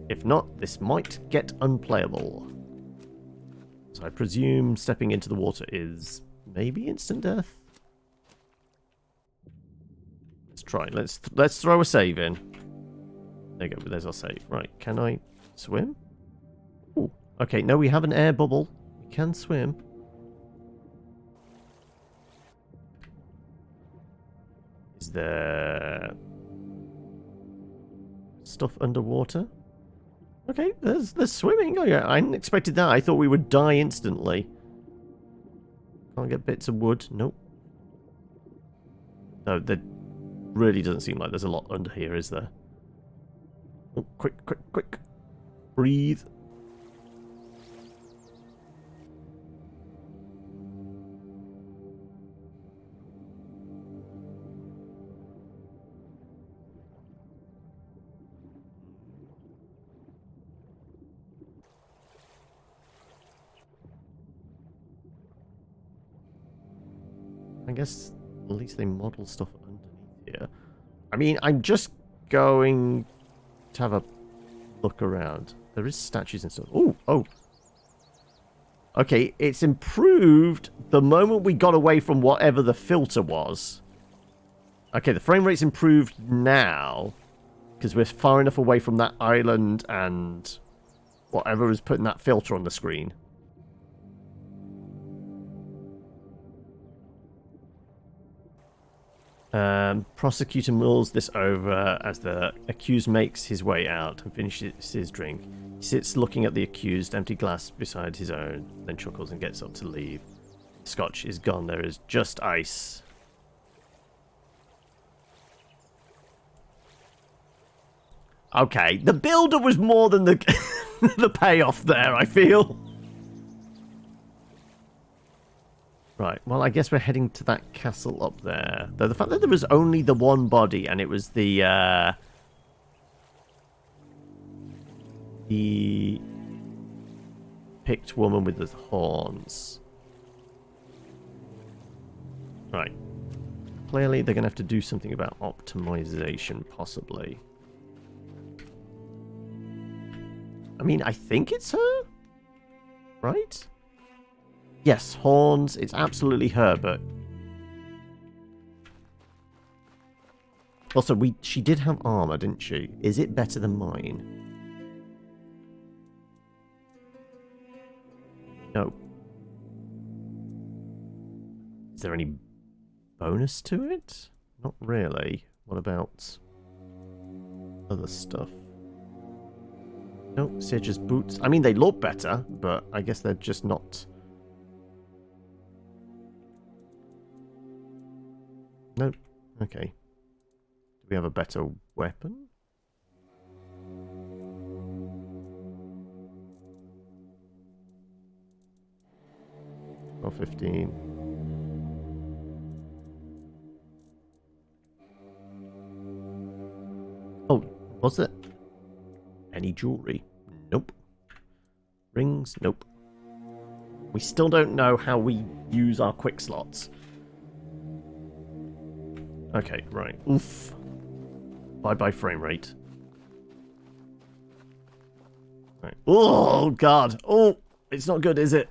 If not, this might get unplayable. So I presume stepping into the water is maybe instant death. Let's try. Let's throw a save in. There you go. There's our save. Right. Can I swim? Ooh. Okay. No, we have an air bubble. We can swim. Is there stuff underwater? Okay, there's swimming. Oh yeah, I didn't expect that. I thought we would die instantly. Can't get bits of wood. Nope. No, there really doesn't seem like there's a lot under here, is there? Oh, quick. Breathe. I guess at least they model stuff underneath here. I mean, I'm just going to have a look around. There is statues and stuff. Oh. Okay, it's improved the moment we got away from whatever the filter was. Okay, the frame rate's improved now because we're far enough away from that island and whatever was putting that filter on the screen. Prosecutor mulls this over as the accused makes his way out and finishes his drink. He sits looking at the accused, empty glass beside his own, then chuckles and gets up to leave. Scotch is gone. There is just ice. Okay, the builder was more than the the payoff there, I feel. Right, well, I guess we're heading to that castle up there. Though the fact that there was only the one body and it was the picked woman with the horns. Right. Clearly, they're going to have to do something about optimization, possibly. I mean, I think it's her? Right? Yes, horns. It's absolutely her, but... Also, she did have armor, didn't she? Is it better than mine? No. Is there any bonus to it? Not really. What about other stuff? No, Sage's boots. I mean, they look better, but I guess they're just not... Nope. Okay. Do we have a better weapon? Or 15. Oh, was it? Any jewelry? Nope. Rings? Nope. We still don't know how we use our quick slots. Okay, right. Oof. Bye-bye frame rate. Right. Oh, God. Oh, it's not good, is it?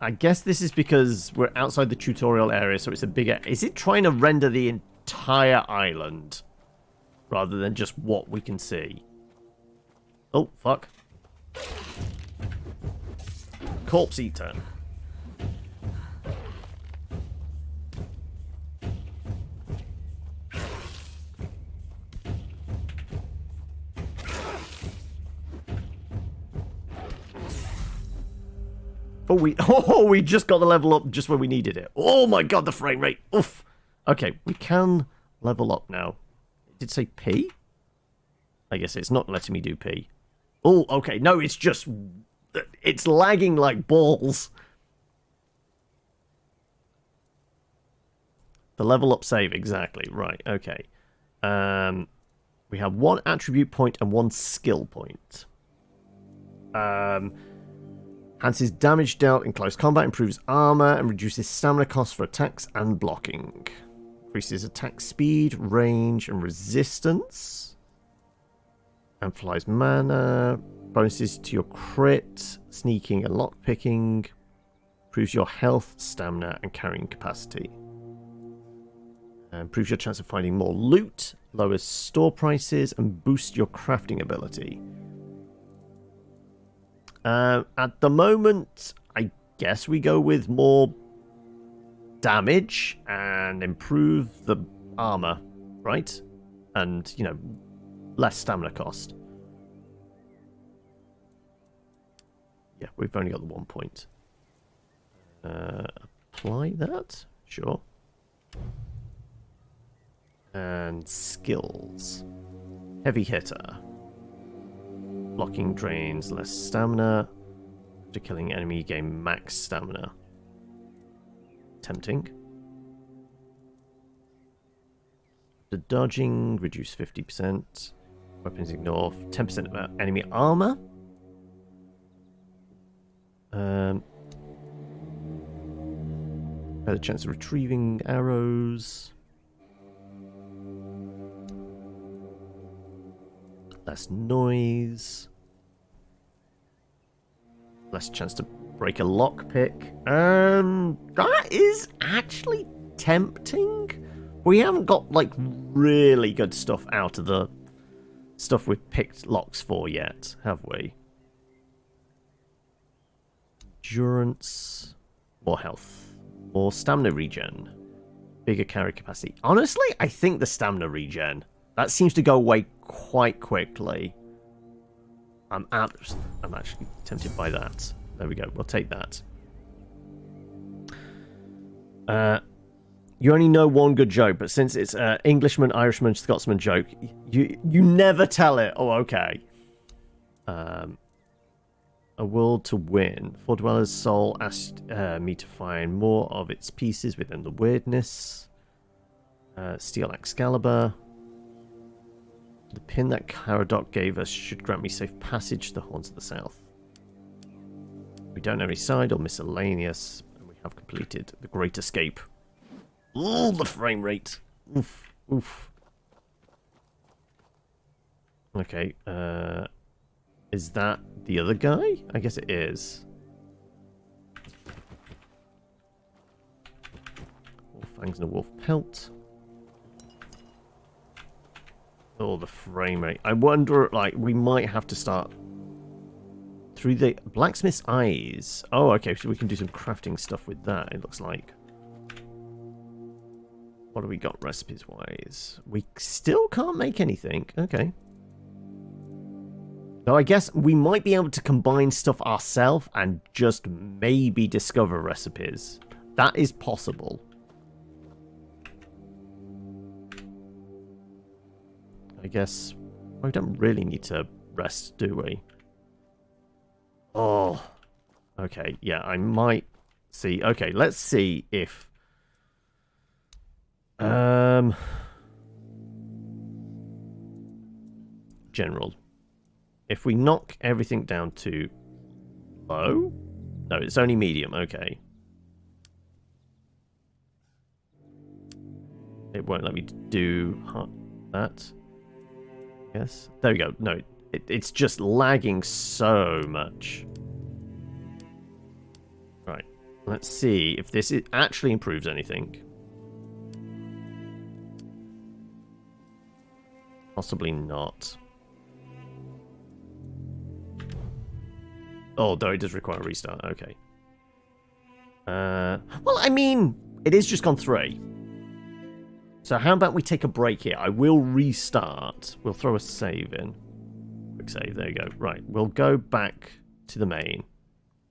I guess this is because we're outside the tutorial area, so it's a bigger... Is it trying to render the entire island? Rather than just what we can see? Oh, fuck. Corpse Eater. we just got the level up just when we needed it. Oh my god, the frame rate. Oof. Okay, we can level up now. Did it say P? I guess it's not letting me do P. Oh, okay. No, it's just... It's lagging like balls. The level up save, exactly. Right, okay. We have 1 attribute point and 1 skill point. Enhances damage dealt in close combat, improves armor, and reduces stamina costs for attacks and blocking. Increases attack speed, range, and resistance. Amplifies mana. Bonuses to your crit, sneaking, and lockpicking. Improves your health, stamina, and carrying capacity. Improves your chance of finding more loot. Lowers store prices, and boosts your crafting ability. At the moment, I guess we go with more damage and improve the armor, right? And, you know, less stamina cost. Yeah, we've only got the 1 point. Apply that? Sure. And skills. Heavy hitter. Blocking drains less stamina. After killing enemy, you gain max stamina. Tempting. After dodging, reduce 50%. Weapons ignore 10% of enemy armor. Better chance of retrieving arrows. Less noise. Less chance to break a lockpick. That is actually tempting. We haven't got, like, really good stuff out of the stuff we've picked locks for yet, have we? Endurance. More health. More stamina regen. Bigger carry capacity. Honestly, I think the stamina regen. That seems to go away quite quickly. I'm actually tempted by that. There we go. We'll take that. You only know one good joke, but since it's an Englishman, Irishman, Scotsman joke, you never tell it. Oh, okay. A world to win. For Dweller's Soul asked me to find more of its pieces within the weirdness. Steel Excalibur. The pin that Caradoc gave us should grant me safe passage to the Horns of the South. We don't have any side or miscellaneous, and we have completed the Great Escape. Oh, the frame rate. Oof, oof. Okay, is that the other guy? I guess it is. Wolf fangs and a wolf pelt. Oh, the frame rate. I wonder, like, we might have to start through the blacksmith's eyes. Oh, okay, so we can do some crafting stuff with that, it looks like. What do we got recipes-wise? We still can't make anything. Okay. So I guess we might be able to combine stuff ourselves and just maybe discover recipes. That is possible. I guess we don't really need to rest, do we? Oh. Okay, yeah, I might see. Okay, let's see if... General. If we knock everything down to low? No, it's only medium, okay. It won't let me do that. Yes. There we go. No, it's just lagging so much. Right. Let's see if this actually improves anything. Possibly not. Oh, though it does require a restart. Okay. Well, I mean, it is just gone 3. So how about we take a break here? I will restart. We'll throw a save in. Quick save. There you go. Right. We'll go back to the main.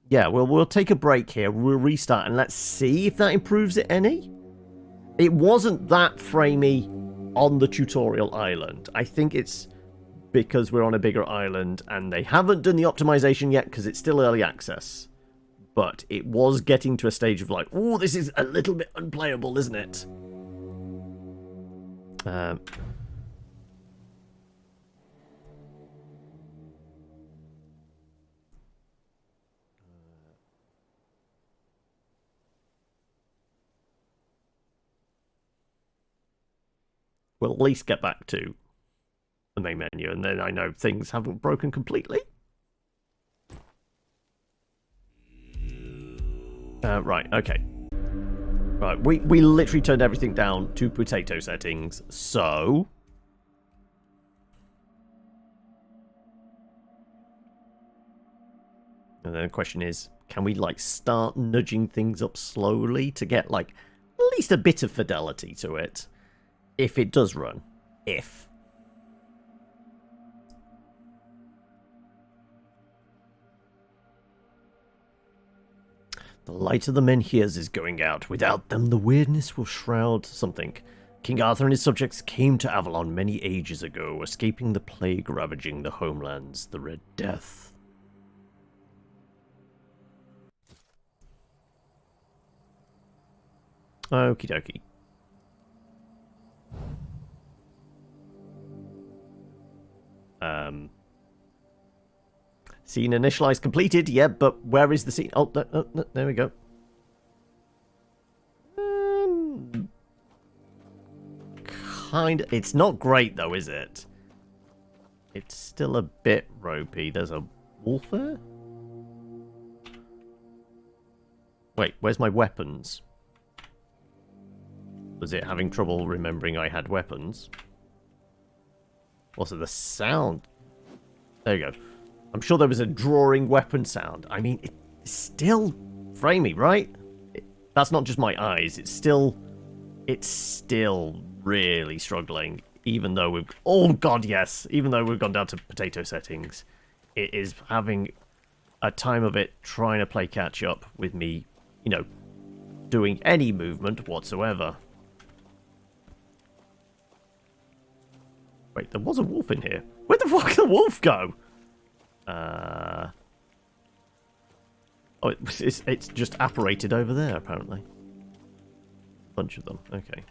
Yeah, well, we'll take a break here. We'll restart and let's see if that improves it any. It wasn't that framey on the tutorial island. I think it's because we're on a bigger island and they haven't done the optimization yet because it's still early access. But it was getting to a stage of like, oh, this is a little bit unplayable, isn't it? We'll at least get back to the main menu, and then I know things haven't broken completely. Right, okay. Right, we literally turned everything down to potato settings, so... And then the question is, can we, like, start nudging things up slowly to get, like, at least a bit of fidelity to it? If it does run. If. The light of the men here's is going out. Without them, the weirdness will shroud something. King Arthur and his subjects came to Avalon many ages ago, escaping the plague ravaging the homelands, the Red Death. Okie dokie. Scene initialized completed, yeah, but where is the scene? Oh, there we go. It's not great though, is it? It's still a bit ropey. There's a wolf there? Wait, where's my weapons? Was it having trouble remembering I had weapons? Also, the sound. There you go. I'm sure there was a drawing weapon sound. I mean, it's still framey, right? That's not just my eyes. It's still really struggling. Even though we've... Oh, God, yes. Even though we've gone down to potato settings. It is having a time of it trying to play catch up with me, you know, doing any movement whatsoever. Wait, there was a wolf in here. Where the fuck did the wolf go? Oh, it's just apparated over there, apparently. Bunch of them. Okay.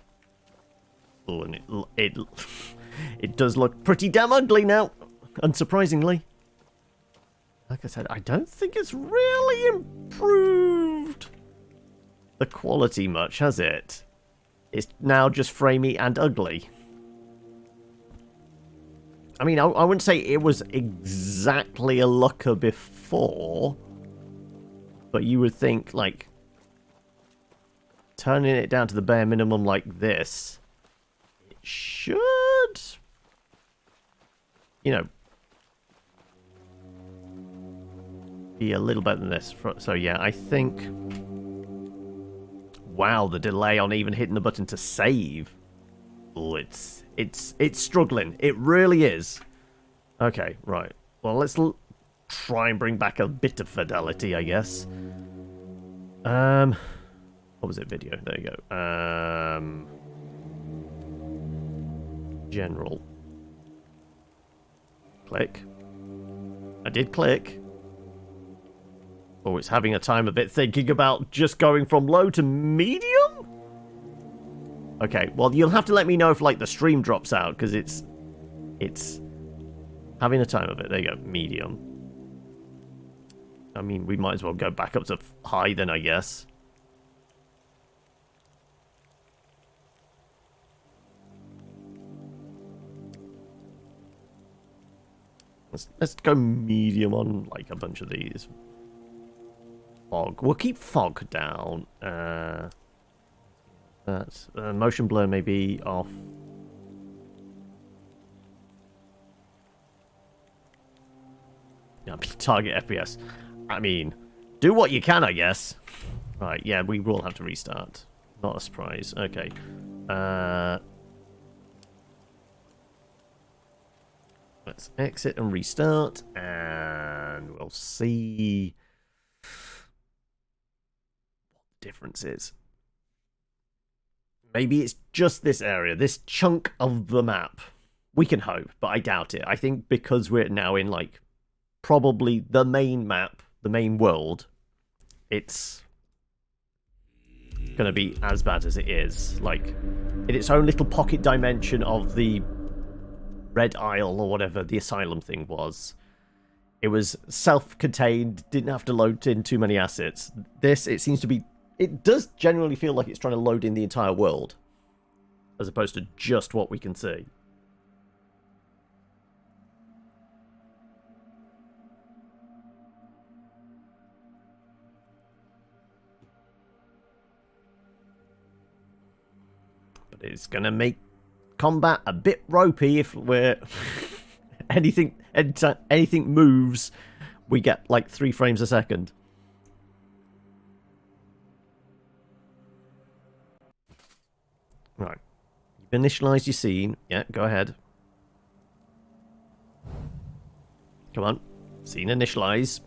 Oh, and it does look pretty damn ugly now, unsurprisingly. Like I said, I don't think it's really improved the quality much, has it? It's now just framey and ugly. I mean, I wouldn't say it was exactly a looker before, but you would think, like, turning it down to the bare minimum like this, it should, you know, be a little better than this. So yeah, I think, wow, the delay on even hitting the button to save. Oh, it's struggling. It really is. Okay, right. Well, let's try and bring back a bit of fidelity, I guess. What was it? Video. There you go. General. Click. I did click. Oh, it's having a time of it thinking about just going from low to medium? Okay, well, you'll have to let me know if, like, the stream drops out, because it's having a time of it. There you go, medium. I mean, we might as well go back up to high then, I guess. Let's go medium on, like, a bunch of these. Fog. We'll keep fog down. That motion blur may be off. Yeah, target FPS. I mean, do what you can, I guess. Right, yeah, we will have to restart. Not a surprise. Okay. Let's exit and restart, and we'll see difference is. Maybe it's just this area, this chunk of the map. We can hope, but I doubt it. I think because we're now in, like, probably the main map, the main world, it's gonna be as bad as it is. Like, in its own little pocket dimension of the Red Isle, or whatever the asylum thing was. It was self-contained, didn't have to load in too many assets. This, it seems to be... It does generally feel like it's trying to load in the entire world, as opposed to just what we can see. But it's going to make combat a bit ropey if we're... anything moves, we get like 3 frames a second. Right. You've initialized your scene. Yeah, go ahead. Come on. Scene initialize.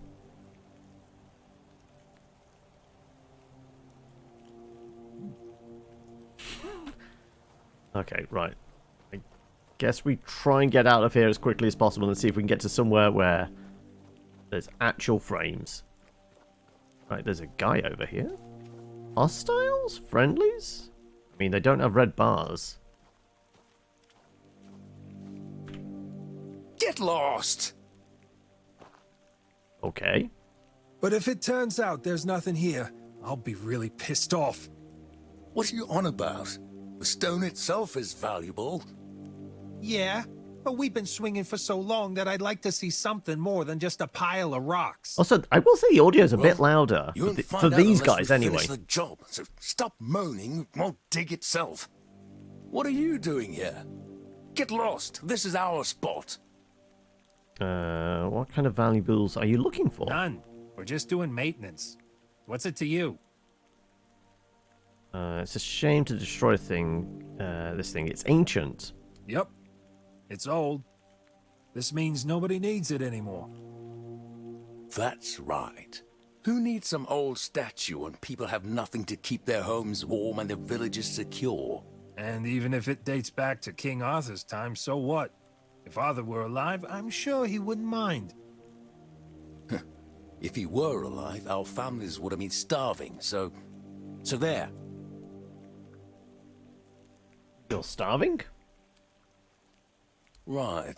Okay, right. I guess we try and get out of here as quickly as possible and see if we can get to somewhere where there's actual frames. Right, there's a guy over here. Hostiles? Friendlies? I mean, they don't have red bars. Get lost! Okay. But if it turns out there's nothing here, I'll be really pissed off. What are you on about? The stone itself is valuable. Yeah, but we've been swinging for so long that I'd like to see something more than just a pile of rocks. Also, I will say the audio's a bit louder. You won't For find out these unless guys, we anyway. finish the job, so stop moaning, it won't dig itself. What are you doing here? Get lost. This is our spot. What kind of valuables are you looking for? None. We're just doing maintenance. What's it to you? It's a shame to destroy this thing. It's ancient. Yep. It's old. This means nobody needs it anymore. That's right. Who needs some old statue when people have nothing to keep their homes warm and their villages secure? And even if it dates back to King Arthur's time, so what? If Arthur were alive, I'm sure he wouldn't mind. If he were alive, our families would have been starving, so there. You're starving? Right.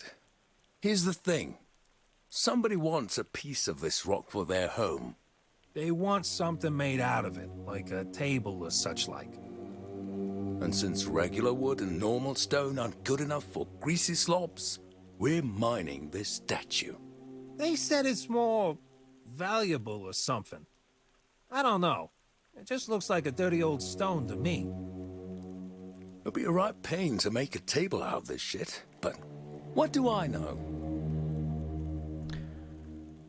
Here's the thing. Somebody wants a piece of this rock for their home. They want something made out of it, like a table or such like. And since regular wood and normal stone aren't good enough for greasy slobs, we're mining this statue. They said it's more valuable or something. I don't know. It just looks like a dirty old stone to me. It'll be a right pain to make a table out of this shit, but what do I know?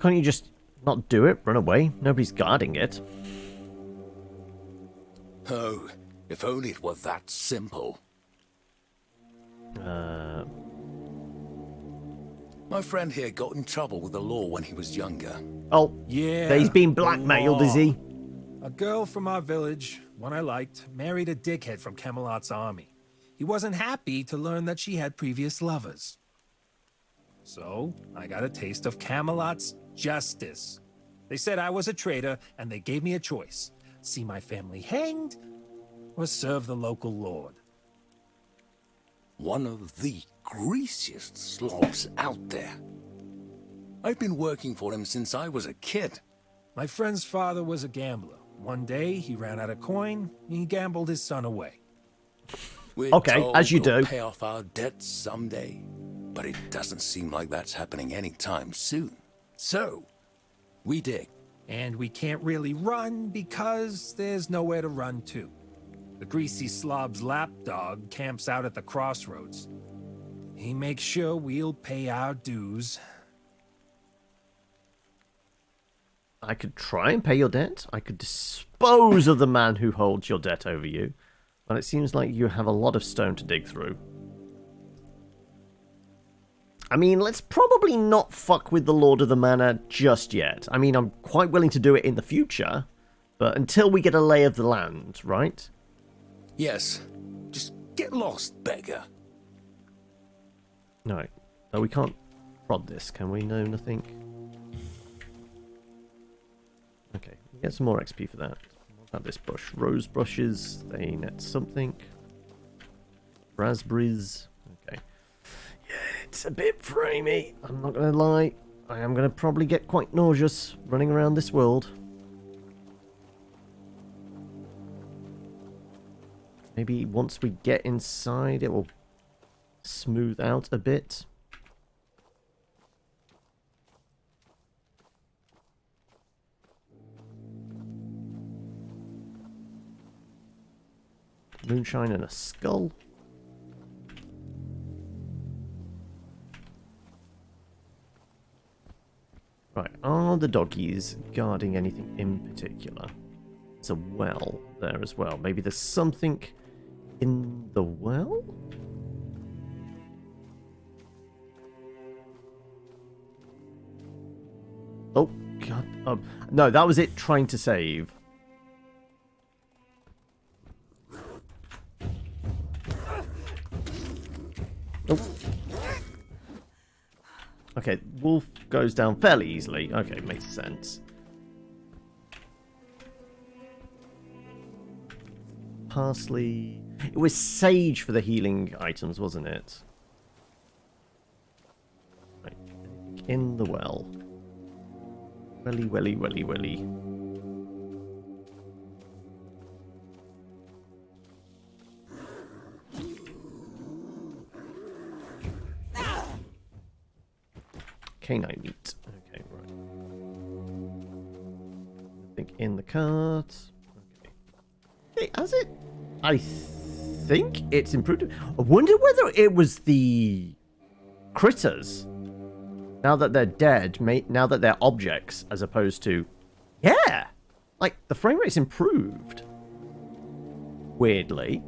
Can't you just not do it? Run away? Nobody's guarding it. Oh, if only it were that simple. My friend here got in trouble with the law when he was younger. Oh, yeah. he's been blackmailed, is he? A girl from our village, one I liked, married a dickhead from Camelot's army. He wasn't happy to learn that she had previous lovers. So, I got a taste of Camelot's justice. They said I was a traitor, and they gave me a choice. See my family hanged, or serve the local lord. One of the greasiest slobs out there. I've been working for him since I was a kid. My friend's father was a gambler. One day, he ran out of coin, and he gambled his son away. We're Okay, told as you we'll do. pay off our debts someday, but it doesn't seem like that's happening anytime soon. So, we dig. And we can't really run because there's nowhere to run to. The greasy slob's lapdog camps out at the crossroads. He makes sure we'll pay our dues. I could try and pay your debt. I could dispose of the man who holds your debt over you. But it seems like you have a lot of stone to dig through. I mean, let's probably not fuck with the Lord of the Manor just yet. I mean, I'm quite willing to do it in the future, But until we get a lay of the land, right? Yes. Just get lost, beggar. No. No, we can't prod this, can we? No, nothing. Okay, we get some more XP for that. What about this bush? Rose brushes, they net something. Raspberries. Okay. Yeah, it's a bit framey. I'm not going to lie. I am going to probably get quite nauseous running around this world. Maybe once we get inside, it will smooth out a bit. Moonshine and a skull. Right, are the doggies guarding anything in particular? There's a well there as well. Maybe there's something in the well? Oh, God. No, that was it trying to save. Oh. Okay, wolf goes down fairly easily. Okay, makes sense. Parsley. It was sage for the healing items, wasn't it? Right. In the well. Welly, welly, welly, welly. Canine meat. Okay, right. I think in the cart. Okay. Hey, has it? I think it's improved. I wonder whether it was the critters. Now that they're dead, now that they're objects, as opposed to... Yeah! Like, the frame rate's improved. Weirdly.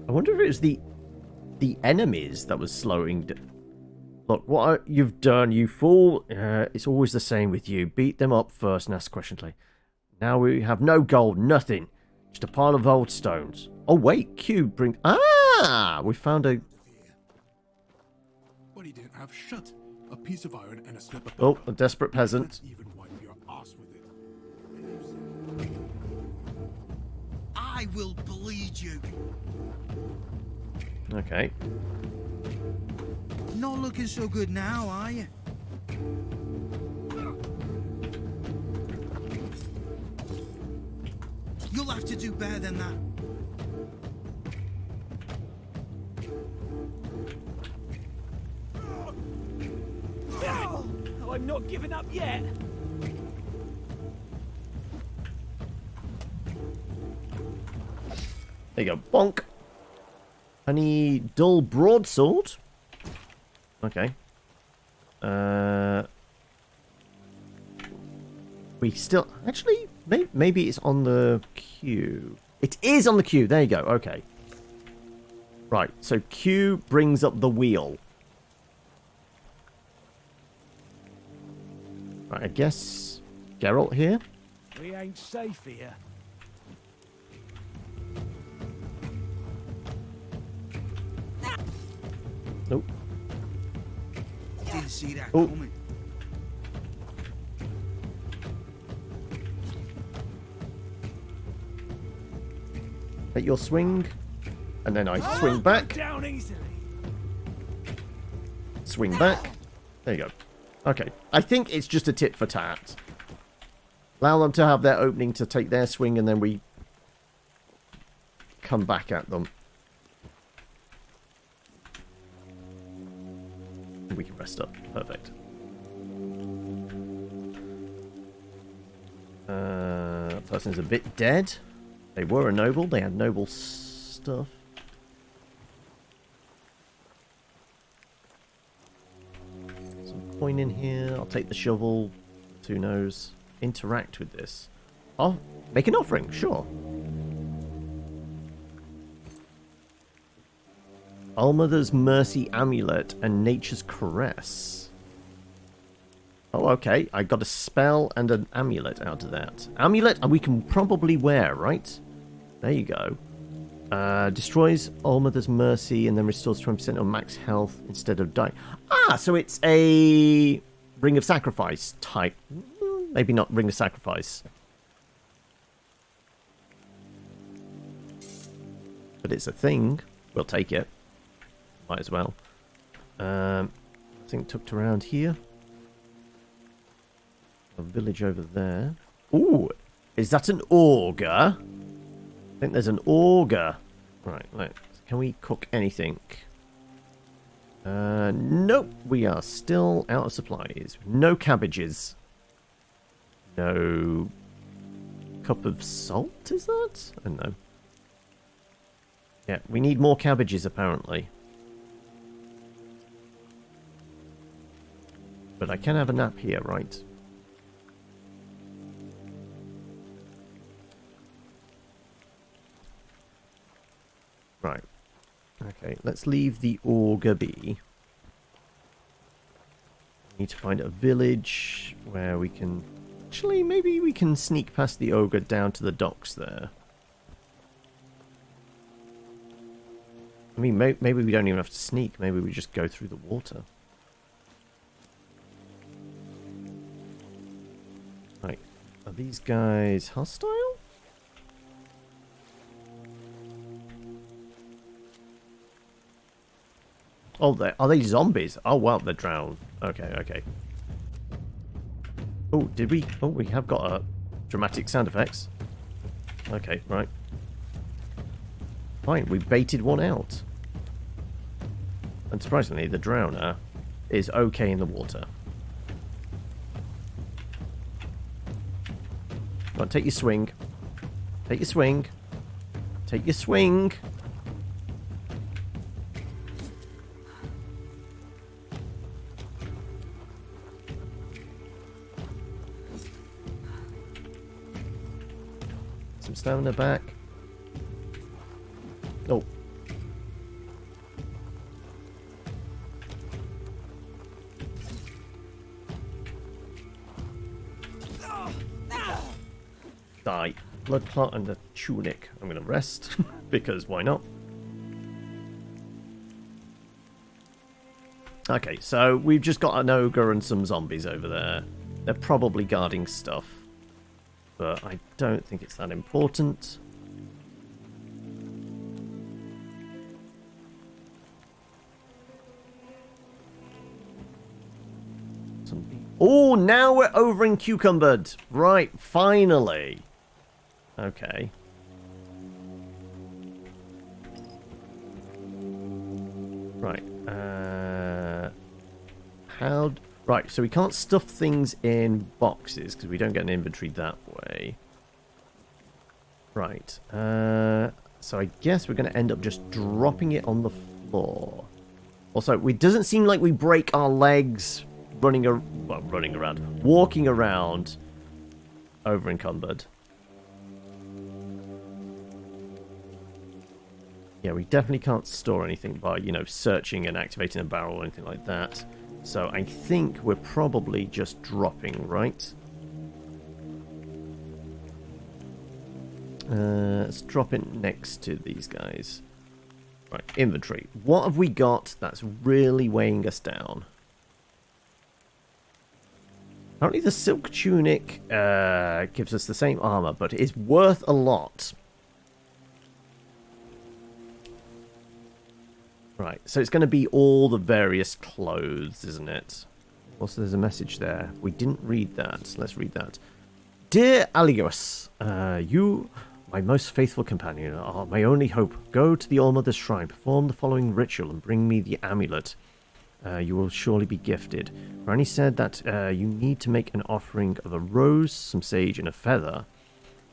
I wonder if it was the enemies that was slowing... Look, what you've done, you fool. It's always the same with you. Beat them up first and ask questions later. Now we have no gold, nothing. Just a pile of old stones. Oh, wait, Q bring... Ah! We found a... What he didn't have shut. A piece of iron and a slip of Oh, a desperate peasant. Even wipe your ass with it. I will bleed you. Okay. Not looking so good now, are you? You'll have to do better than that. Oh, I'm not giving up yet. There you go. Bonk. I need dull broadsword. Okay. We still... Actually, maybe it's on the queue. It is on the queue. There you go. Okay. Right. So Q brings up the wheel. Right. I guess Geralt here. We ain't safe here. Nope. Didn't see that Oh. coming. Let your swing. And then I swing back. Down easily. Swing back. There you go. Okay. I think it's just a tit for tat. Allow them to have their opening to take their swing and then we come back at them. We can rest up. Perfect. Person's a bit dead. They were a noble. They had noble stuff. Some coin in here. I'll take the shovel. Who knows? Interact with this. I'll make an offering. Sure. Allmother's Mercy Amulet and Nature's Caress. Oh, okay. I got a spell and an amulet out of that. Amulet, and we can probably wear, right? There you go. Destroys Allmother's Mercy and then restores 20% of max health instead of dying. Ah, so it's a Ring of Sacrifice type. Maybe not Ring of Sacrifice. But it's a thing. We'll take it. Might as well. I think tucked around here. A village over there. Ooh, is that an auger? I think there's an auger. Right, can we cook anything? Nope, we are still out of supplies. No cabbages. No cup of salt, is that? I don't know. Yeah, we need more cabbages apparently. But I can have a nap here, right? Right. Okay, let's leave the auger be. Need to find a village where we can... Actually, maybe we can sneak past the ogre down to the docks there. I mean, maybe we don't even have to sneak. Maybe we just go through the water. Right. Are these guys hostile? Oh, are they zombies? Oh, well, they're drowned. Okay, okay. Oh, did we? Oh, we have got a dramatic sound effects. Okay, right. Fine, we baited one out. And surprisingly, the drowner is okay in the water. Come on, take your swing. Take your swing. Take your swing. Some stamina back. Oh. Die. Blood clot and a tunic. I'm going to rest, because why not? Okay, so we've just got an ogre and some zombies over there. They're probably guarding stuff, but I don't think it's that important. Oh, now we're over in Cucumbered. Right, finally. Okay. Right. Right, so we can't stuff things in boxes because we don't get an inventory that way. Right. So I guess we're going to end up just dropping it on the floor. Also, it doesn't seem like we break our legs walking around over encumbered. Yeah, we definitely can't store anything by, searching and activating a barrel or anything like that. So I think we're probably just dropping, right? Let's drop it next to these guys. Right, inventory. What have we got that's really weighing us down? Apparently the silk tunic gives us the same armor, but it is worth a lot. Right, so it's going to be all the various clothes, isn't it? Also, there's a message there. We didn't read that. Let's read that. Dear Alios, you, my most faithful companion, are my only hope. Go to the All-Mother's Shrine, perform the following ritual, and bring me the amulet. You will surely be gifted. Rani said that you need to make an offering of a rose, some sage, and a feather.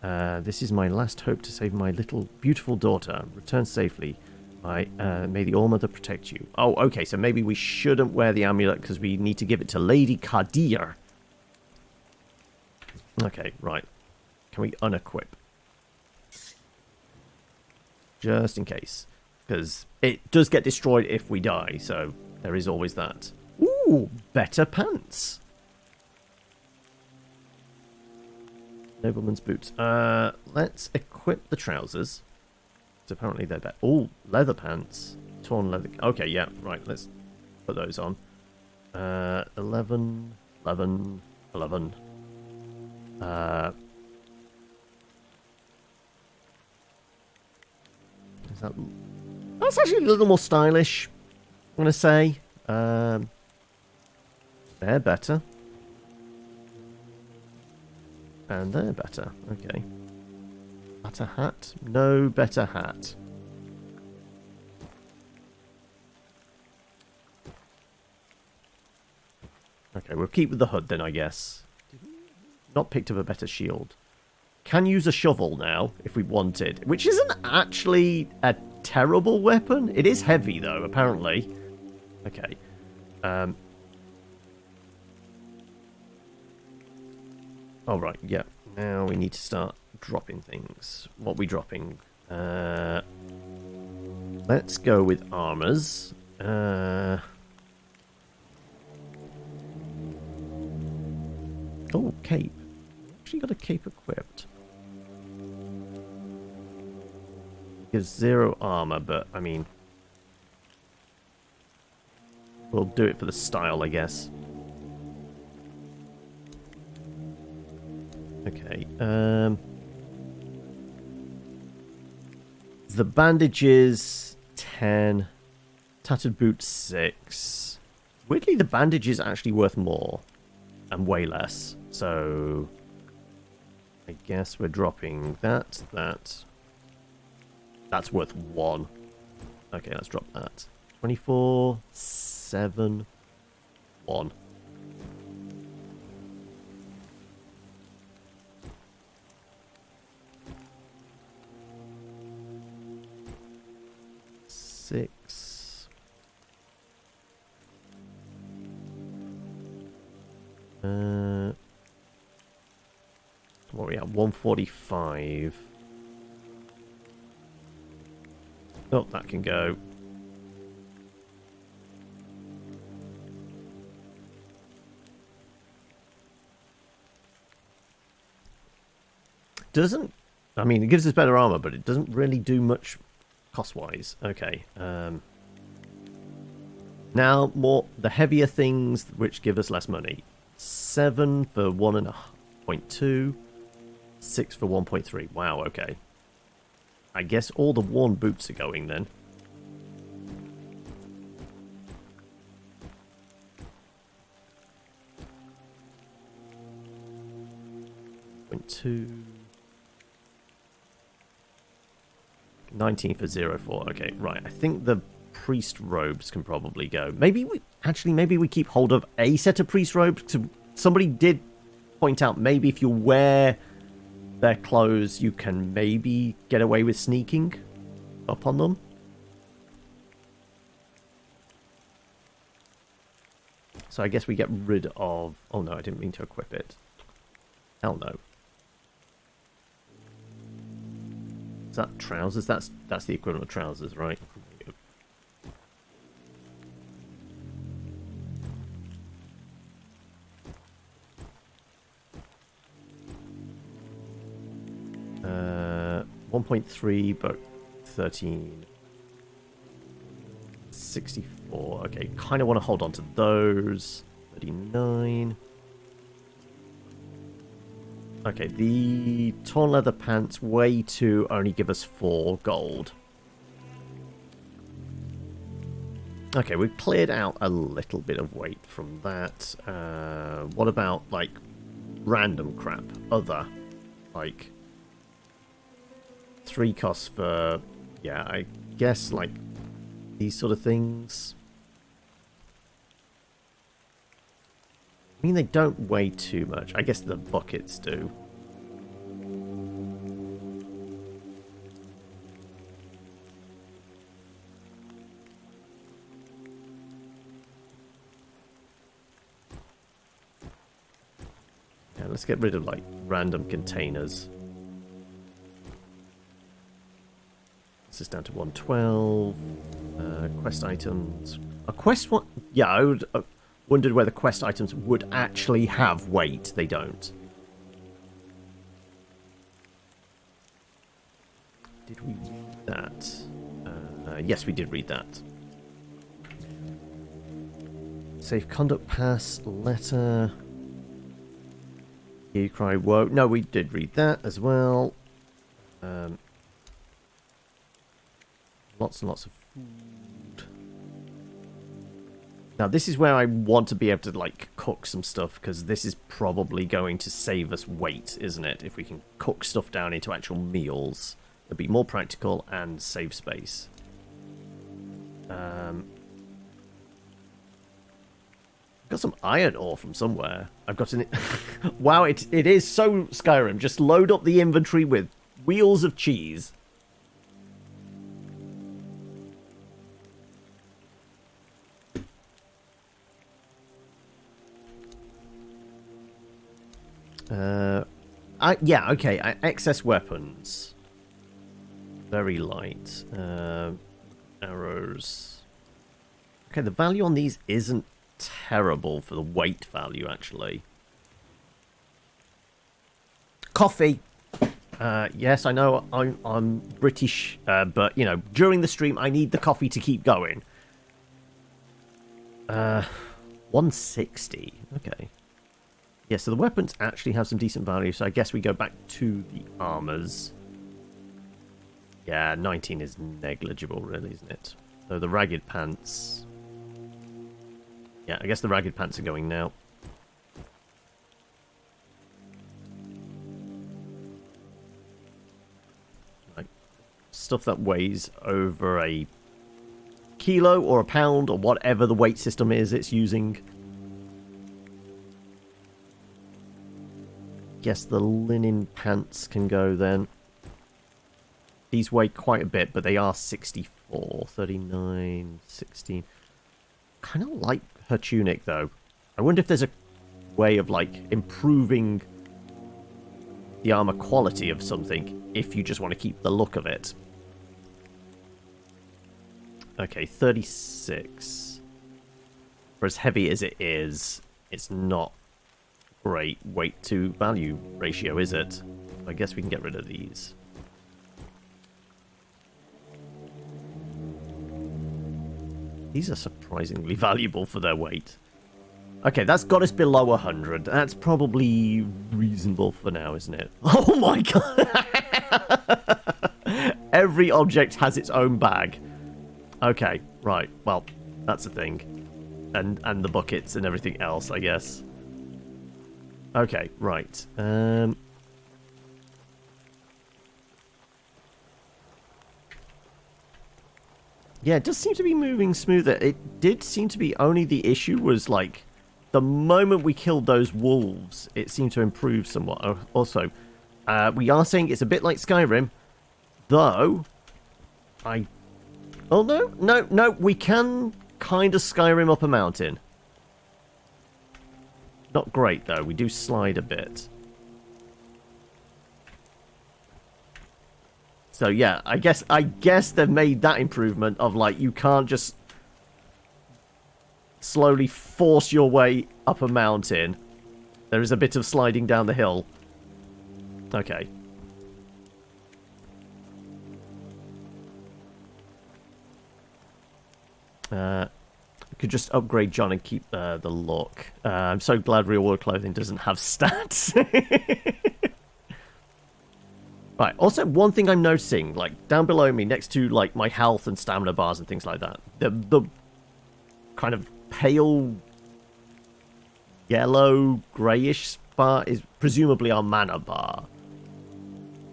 This is my last hope to save my little beautiful daughter. Return safely. May the All-Mother protect you. Oh, okay, so maybe we shouldn't wear the amulet because we need to give it to Lady Cardir. Okay, right. Can we unequip? Just in case. Because it does get destroyed if we die, so there is always that. Ooh, better pants. Nobleman's boots. Let's equip the trousers. So apparently they're better. Oh, leather pants. Torn leather. Okay, yeah, right. Let's put those on. 11, 11, 11. Is that... That's actually a little more stylish, I'm going to say. They're better. And they're better. Okay. Better hat? No better hat. Okay, we'll keep with the hood then, I guess. Not picked up a better shield. Can use a shovel now, if we wanted. Which isn't actually a terrible weapon. It is heavy, though, apparently. Okay. Oh, right, yeah. Now we need to start dropping things. What are we dropping? Let's go with armors. Oh, cape. Actually got a cape equipped. Gives 0 armor, but, I mean... We'll do it for the style, I guess. Okay, the bandages, 10. Tattered boots, 6. Weirdly, the bandage is actually worth more. And way less. So, I guess we're dropping that. That's worth 1. Okay, let's drop that. 24, 7, 1. What are we at? 145. Oh, that can go. Doesn't... I mean, it gives us better armor, but it doesn't really do much cost-wise. Okay. Now, more the heavier things, which give us less money. 7 for 1.2. 6 for 1.3. Wow, okay. I guess all the worn boots are going then. .2. 19 for 0.4. Okay, right. I think the priest robes can probably go. Maybe we keep hold of a set of priest robes. Somebody did point out maybe if you wear their clothes, you can maybe get away with sneaking up on them. So I guess we get rid of... Oh no, I didn't mean to equip it. Hell no. Is that trousers? That's the equivalent of trousers, right? Uh, 1.3, but 13. 64. Okay, kind of want to hold on to those. 39. Okay, the torn leather pants, way to only give us 4 gold. Okay, we've cleared out a little bit of weight from that. What about, like, random crap? Other, like, 3 costs for, yeah, I guess, like, these sort of things. I mean, they don't weigh too much. I guess the buckets do. Yeah, let's get rid of, like, random containers. This is down to 112. Quest items. A quest one? Yeah, I would... wondered whether quest items would actually have weight. They don't. Did we read that? Yes, we did read that. Safe conduct pass, letter. You cry, whoa. No, we did read that as well. Lots and lots of food. Now, this is where I want to be able to, like, cook some stuff, because this is probably going to save us weight, isn't it? If we can cook stuff down into actual meals, it'd be more practical and save space. Got some iron ore from somewhere. I've got an... Wow, it is so Skyrim. Just load up the inventory with wheels of cheese. Yeah, okay. Excess weapons. Very light. Arrows. Okay, the value on these isn't terrible for the weight value, actually. Coffee. Yes, I know I'm British, but, you know, during the stream, I need the coffee to keep going. 160. Okay. Yeah, so the weapons actually have some decent value, so I guess we go back to the armors. Yeah, 19 is negligible, really, isn't it? So the ragged pants... Yeah, I guess the ragged pants are going now. Like, stuff that weighs over a kilo or a pound or whatever the weight system is it's using. Guess the linen pants can go then. These weigh quite a bit, but they are 64, 39, 16. Kind of like her tunic, though. I wonder if there's a way of, like, improving the armor quality of something if you just want to keep the look of it. Okay, 36. For as heavy as it is, it's not great weight to value ratio, is it? I guess we can get rid of these. These are surprisingly valuable for their weight. Okay, that's got us below 100. That's probably reasonable for now, isn't it? Oh my god! Every object has its own bag. Okay, right. Well, that's a thing. And the buckets and everything else, I guess. Okay, right. Yeah, it does seem to be moving smoother. It did seem to be only the issue was, like, the moment we killed those wolves, it seemed to improve somewhat. Also, we are saying it's a bit like Skyrim, though Oh, no, we can kind of Skyrim up a mountain. Not great, though. We do slide a bit. So, yeah, I guess they've made that improvement of, like, you can't just slowly force your way up a mountain. There is a bit of sliding down the hill. Okay. Could just upgrade John and keep the look. I'm so glad real world clothing doesn't have stats. Right, also one thing I'm noticing, like down below me next to like my health and stamina bars and things like that, the kind of pale yellow greyish bar is presumably our mana bar.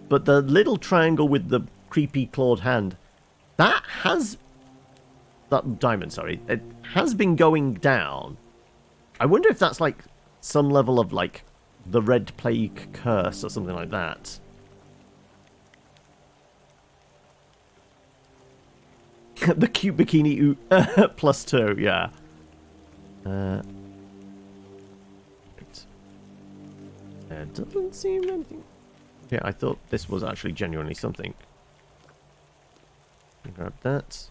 But the little triangle with the creepy clawed hand, that diamond, sorry, it has been going down. I wonder if that's like some level of like the Red Plague curse or something like that. The cute bikini +2, yeah. It doesn't seem anything. Yeah, I thought this was actually genuinely something. Grab that.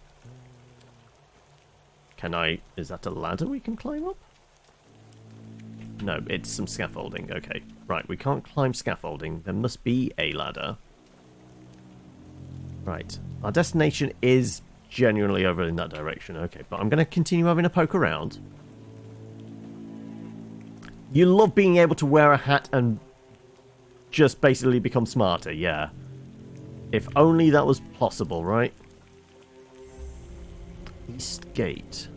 Is that a ladder we can climb up? No, it's some scaffolding. Okay, right, we can't climb scaffolding. There must be a ladder. Right. Our destination is genuinely over in that direction. Okay, but I'm going to continue having a poke around. You love being able to wear a hat and just basically become smarter, yeah. If only that was possible, right? East Gate.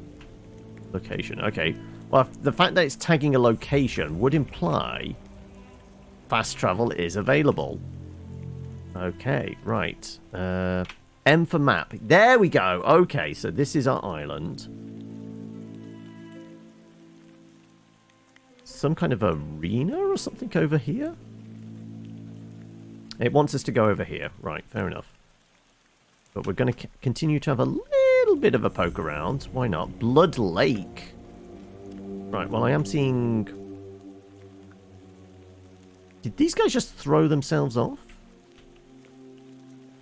Location, okay. Well, the fact that it's tagging a location would imply fast travel is available. Okay, right. M for map. There we go. Okay, so this is our island. Some kind of arena or something over here? It wants us to go over here. Right, fair enough. But we're going to continue to have a little bit of a poke around. Why not? Blood Lake. Right, well, I am seeing... Did these guys just throw themselves off?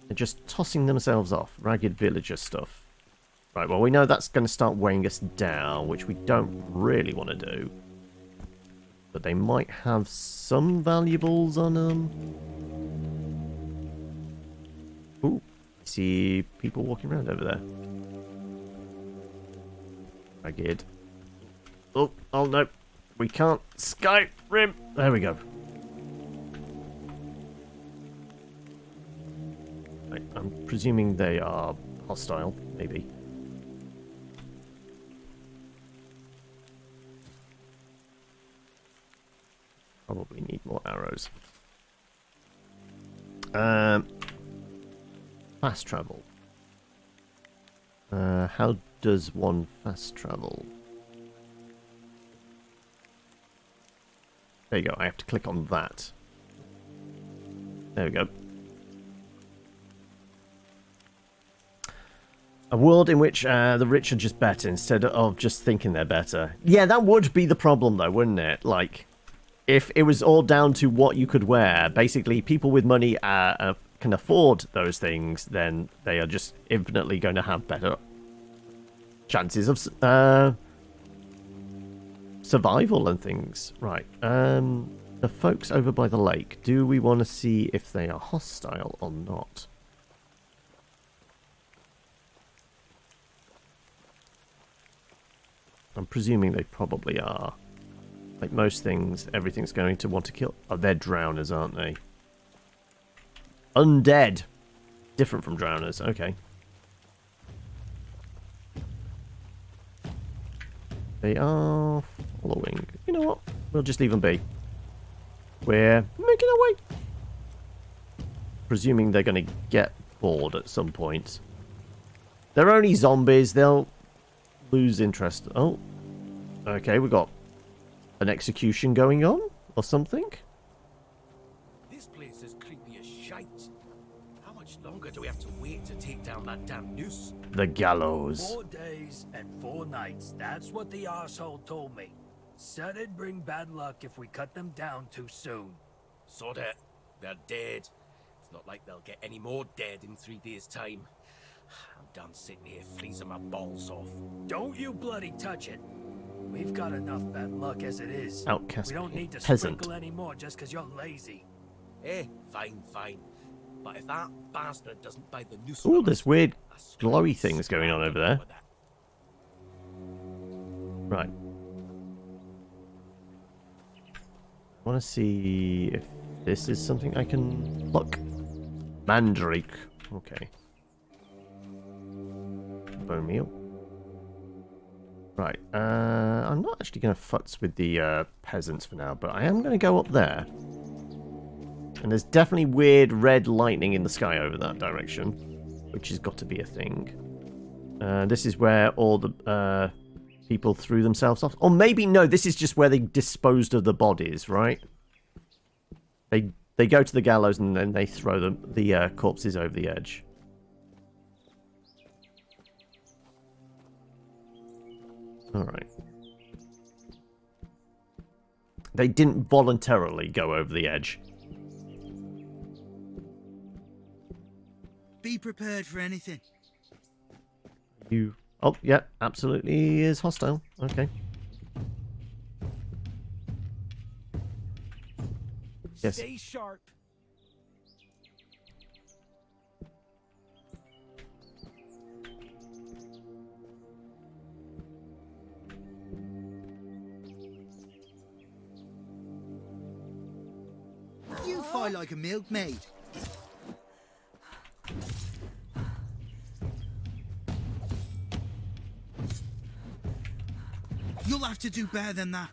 They're just tossing themselves off. Ragged villager stuff. Right, well, we know that's going to start weighing us down, which we don't really want to do. But they might have some valuables on them. Ooh, I see people walking around over there. Ragged. Oh no. We can't Skype rim. There we go. Right, I'm presuming they are hostile, maybe. Probably need more arrows. Fast travel. How does one fast travel? There you go. I have to click on that. There we go. A world in which the rich are just better instead of just thinking they're better. Yeah, that would be the problem though, wouldn't it? Like, if it was all down to what you could wear, basically people with money can afford those things, then they are just infinitely going to have better chances of survival and things. Right. The folks over by the lake, do we want to see if they are hostile or not? I'm presuming they probably are. Like most things, everything's going to want to kill... Oh, they're drowners, aren't they? Undead. Different from drowners. Okay. They are following. You know what? We'll just leave them be. We're making our way. Presuming they're going to get bored at some point. They're only zombies. They'll lose interest. Oh. Okay, we got an execution going on or something. This place is creepy as shite. How much longer do we have to wait to take down that damn noose? The gallows. 4 days and 4 nights. That's what the arsehole told me. Said it'd bring bad luck if we cut them down too soon. So that they're dead. It's not like they'll get any more dead in 3 days' time. I'm done sitting here freezing my balls off. Don't you bloody touch it. We've got enough bad luck as it is. Outcast we don't need to peasant. sprinkle any more just because you're lazy. Fine. But if that bastard doesn't buy the noose... Ooh, there's weird glowy things going on over there. Right. I want to see if this is something I can pluck. Mandrake. Okay. Bone meal. Right. I'm not actually going to futz with the peasants for now, but I am going to go up there. And there's definitely weird red lightning in the sky over that direction, which has got to be a thing. This is where all the people threw themselves off. Or maybe, no, this is just where they disposed of the bodies, right? They go to the gallows and then they throw the corpses over the edge. Alright. They didn't voluntarily go over the edge. Be prepared for anything. You... Oh, yeah, absolutely is hostile. Okay. Yes. Stay sharp. fight like a milkmaid. You'll have to do better than that.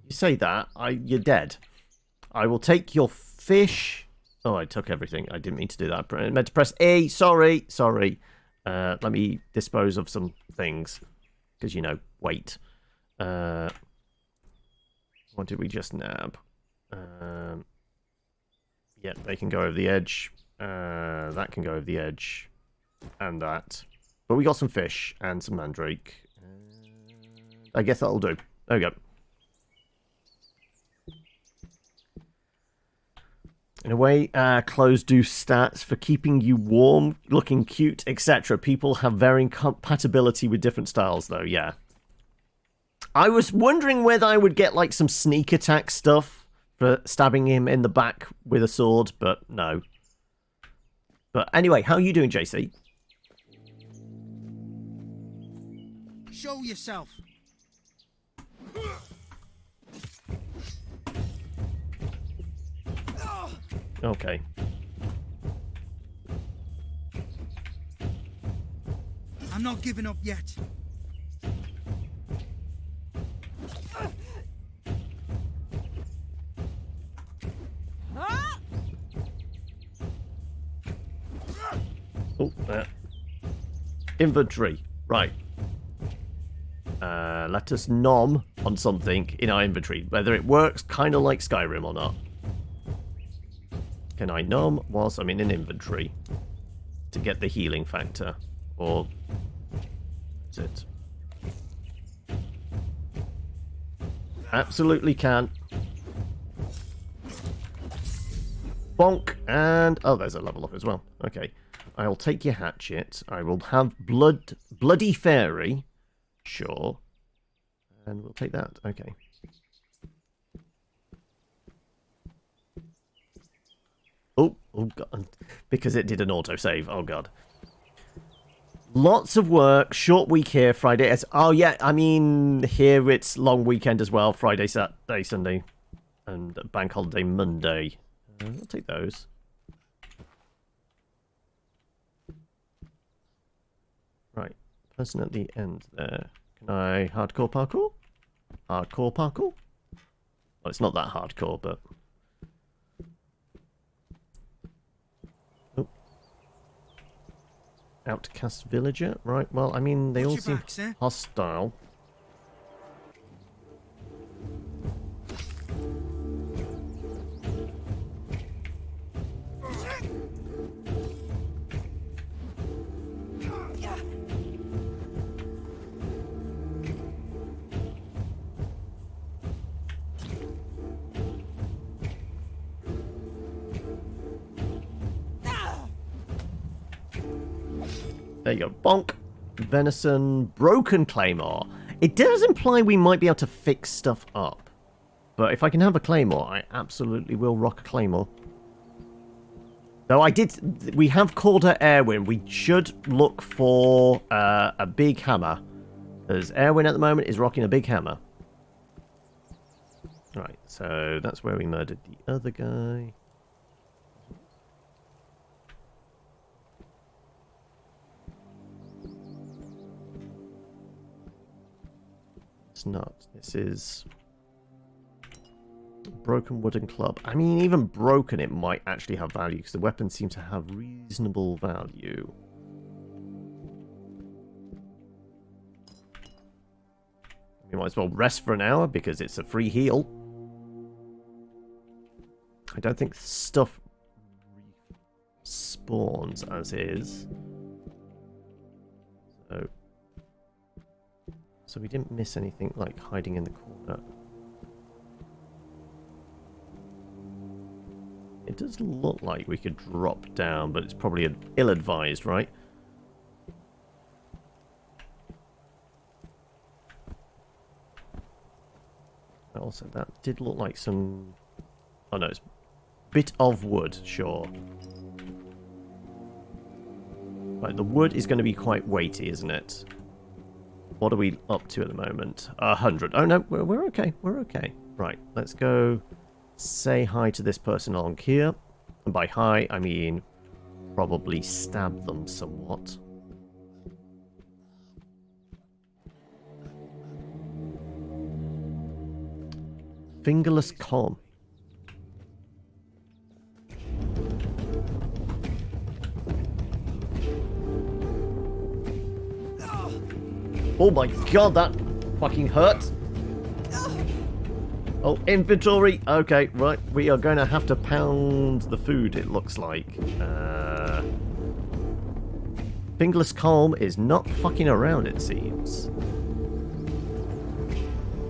You say that, you're dead. I will take your fish. Oh, I took everything. I didn't mean to do that. I meant to press A. Sorry. Let me dispose of some things. Because, you know, wait. What did we just nab? Yeah, they can go over the edge. That can go over the edge. And that. But we got some fish and some mandrake. I guess that'll do. There we go. In a way, clothes do stats for keeping you warm, looking cute, etc. People have varying compatibility with different styles, though, yeah. I was wondering whether I would get, like, some sneak attack stuff for stabbing him in the back with a sword, but no. But anyway, how are you doing, JC? Show yourself. Okay. I'm not giving up yet. Oh, there. Inventory. Right. Let us nom on something in our inventory. Whether it works kind of like Skyrim or not. Can I nom whilst I'm in an inventory to get the healing factor? Or is it? Absolutely can. Bonk. And oh, there's a level up as well. Okay. I'll take your hatchet. I will have bloody fairy. Sure. And we'll take that. Okay. Oh god. Because it did an autosave. Oh god. Lots of work. Short week here. Friday. Oh yeah, I mean, here it's long weekend as well. Friday, Saturday, Sunday. And bank holiday Monday. I'll take those. Right. Person at the end there. Can I hardcore parkour? Hardcore parkour? Well, it's not that hardcore, but... Outcast villager, right? Well, I mean, they all seem hostile. There you go. Bonk. Venison. Broken Claymore. It does imply we might be able to fix stuff up. But if I can have a Claymore, I absolutely will rock a Claymore. Though we have called her Airwin. We should look for a big hammer. Because Airwin at the moment is rocking a big hammer. Right, so that's where we murdered the other guy. It's not. This is broken wooden club. I mean, even broken, it might actually have value because the weapons seem to have reasonable value. We might as well rest for an hour because it's a free heal. I don't think stuff spawns as is. So we didn't miss anything like hiding in the corner. It does look like we could drop down, but it's probably ill-advised, right? Also, that did look like some... Oh no, it's bit of wood, sure. Right, the wood is going to be quite weighty, isn't it? What are we up to at the moment? 100. Oh no, we're okay. We're okay. Right, let's go say hi to this person along here. And by hi, I mean probably stab them somewhat. Fingerless Calm. Oh my god, that fucking hurt. Oh, inventory. Okay, right. We are going to have to pound the food, it looks like. Fingerless Calm is not fucking around, it seems.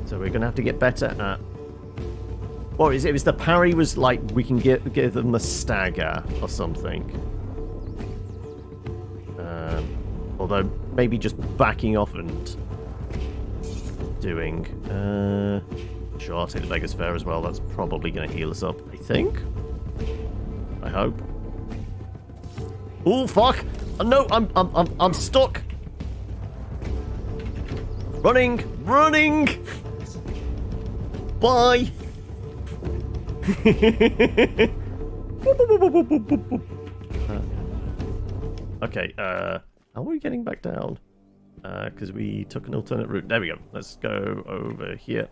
So we're going to have to get better at... What is it? It was the parry was like, we can give them a stagger or something. Although, maybe just backing off and doing... Sure, I'll take the Vegas Fair as well. That's probably going to heal us up, I think. I hope. Oh fuck! No, I'm stuck. Running, Bye. Okay. How are we getting back down? Because we took an alternate route. There we go. Let's go over here.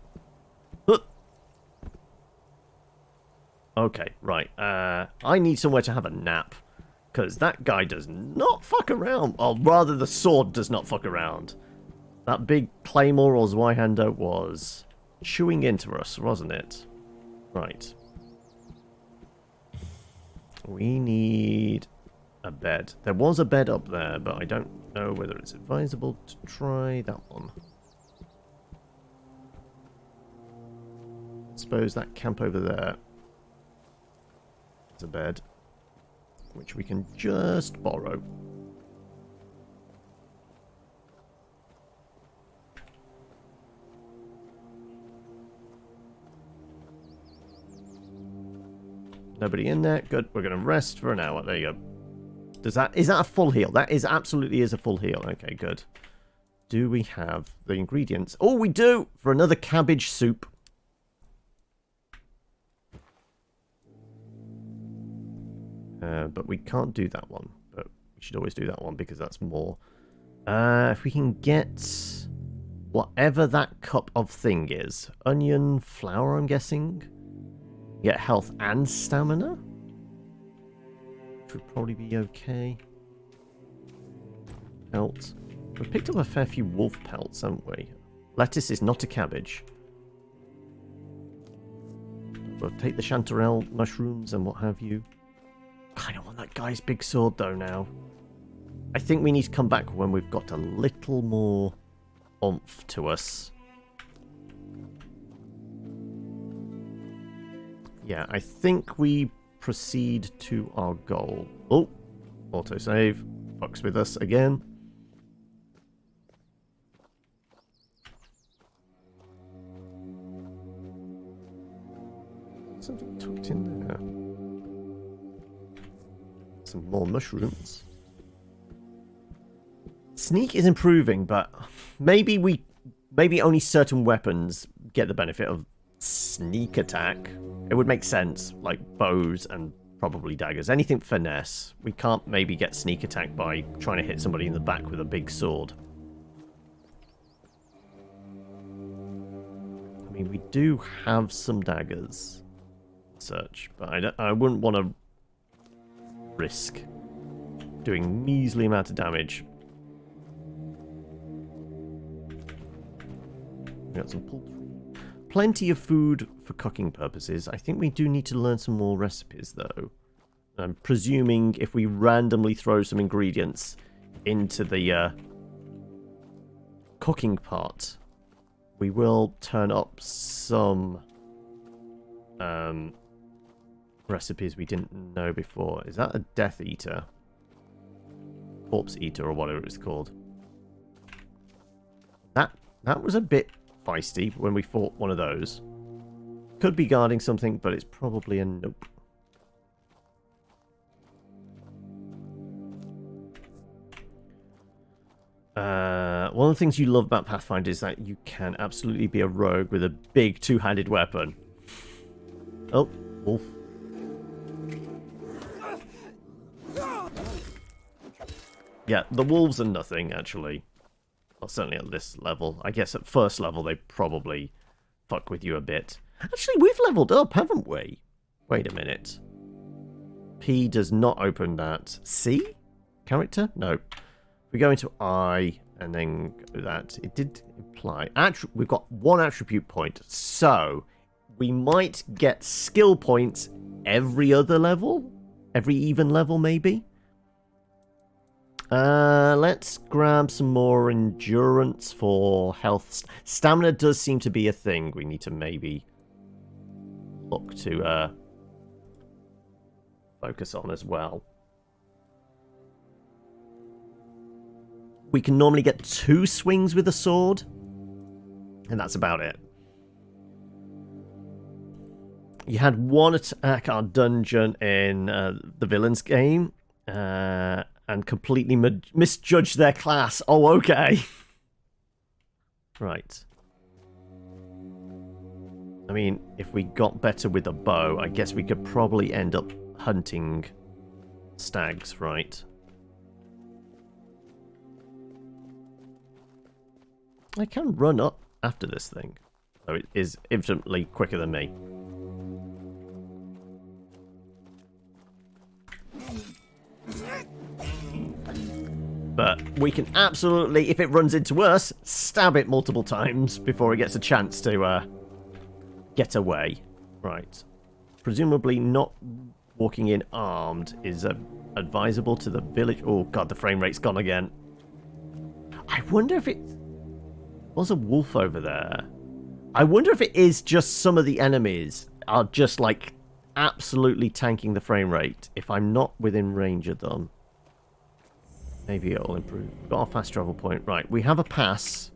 Okay, right. I need somewhere to have a nap. Because that guy does not fuck around. Or rather, the sword does not fuck around. That big claymore or Zweihander was chewing into us, wasn't it? Right. We need a bed. There was a bed up there, but I don't know whether it's advisable to try that one. I suppose that camp over there is a bed, which we can just borrow. Nobody in there. Good. We're going to rest for an hour. There you go. Is that a full heal? That is absolutely is a full heal. Okay, good. Do we have the ingredients? Oh, we do! For another cabbage soup. But we can't do that one. But we should always do that one because that's more. If we can get whatever that cup of thing is. Onion flour, I'm guessing. Get health and stamina. Which would probably be okay. Pelt. We've picked up a fair few wolf pelts, haven't we? Lettuce is not a cabbage. We'll take the chanterelle mushrooms and what have you. I don't want that guy's big sword though now. I think we need to come back when we've got a little more oomph to us. Yeah, I think we proceed to our goal. Oh, autosave. Fucks with us again. Something tucked in there. Some more mushrooms. Sneak is improving, but maybe only certain weapons get the benefit of sneak attack. It would make sense, like bows and probably daggers. Anything finesse. We can't maybe get sneak attack by trying to hit somebody in the back with a big sword. I mean, we do have some daggers. Search, but I wouldn't want to risk doing measly amount of damage. We got some poultry. Plenty of food for cooking purposes. I think we do need to learn some more recipes, though. I'm presuming if we randomly throw some ingredients into the cooking part, we will turn up some recipes we didn't know before. Is that a Death Eater? Corpse Eater, or whatever it's called. That was a bit feisty when we fought one of those. Could be guarding something, but it's probably a nope. One of the things you love about Pathfinder is that you can absolutely be a rogue with a big two-handed weapon. Oh, wolf. Yeah, the wolves are nothing, actually. Well, certainly at this level. I guess at first level they probably fuck with you a bit. Actually, we've leveled up, haven't we? Wait a minute. P does not open that. C? Character? No. If we go into I and then go that, it did imply... We've got one attribute point, so we might get skill points every other level? Every even level, maybe? Let's grab some more endurance for health. Stamina does seem to be a thing we need to maybe look to focus on as well. We can normally get 2 swings with a sword, and that's about it. You had one attack our dungeon in the villains game, and completely misjudged their class. Oh, okay. Right. I mean, if we got better with a bow, I guess we could probably end up hunting stags, right? I can run up after this thing, so it is infinitely quicker than me. But we can absolutely, if it runs into us, stab it multiple times before it gets a chance to get away. Right. Presumably not walking in armed is advisable to the village. Oh god, the frame rate's gone again. I wonder if it was a wolf over there. I wonder if it is just some of the enemies are just like absolutely tanking the frame rate if I'm not within range of them. Maybe it'll improve. We've got our fast travel point. Right, we have a pass.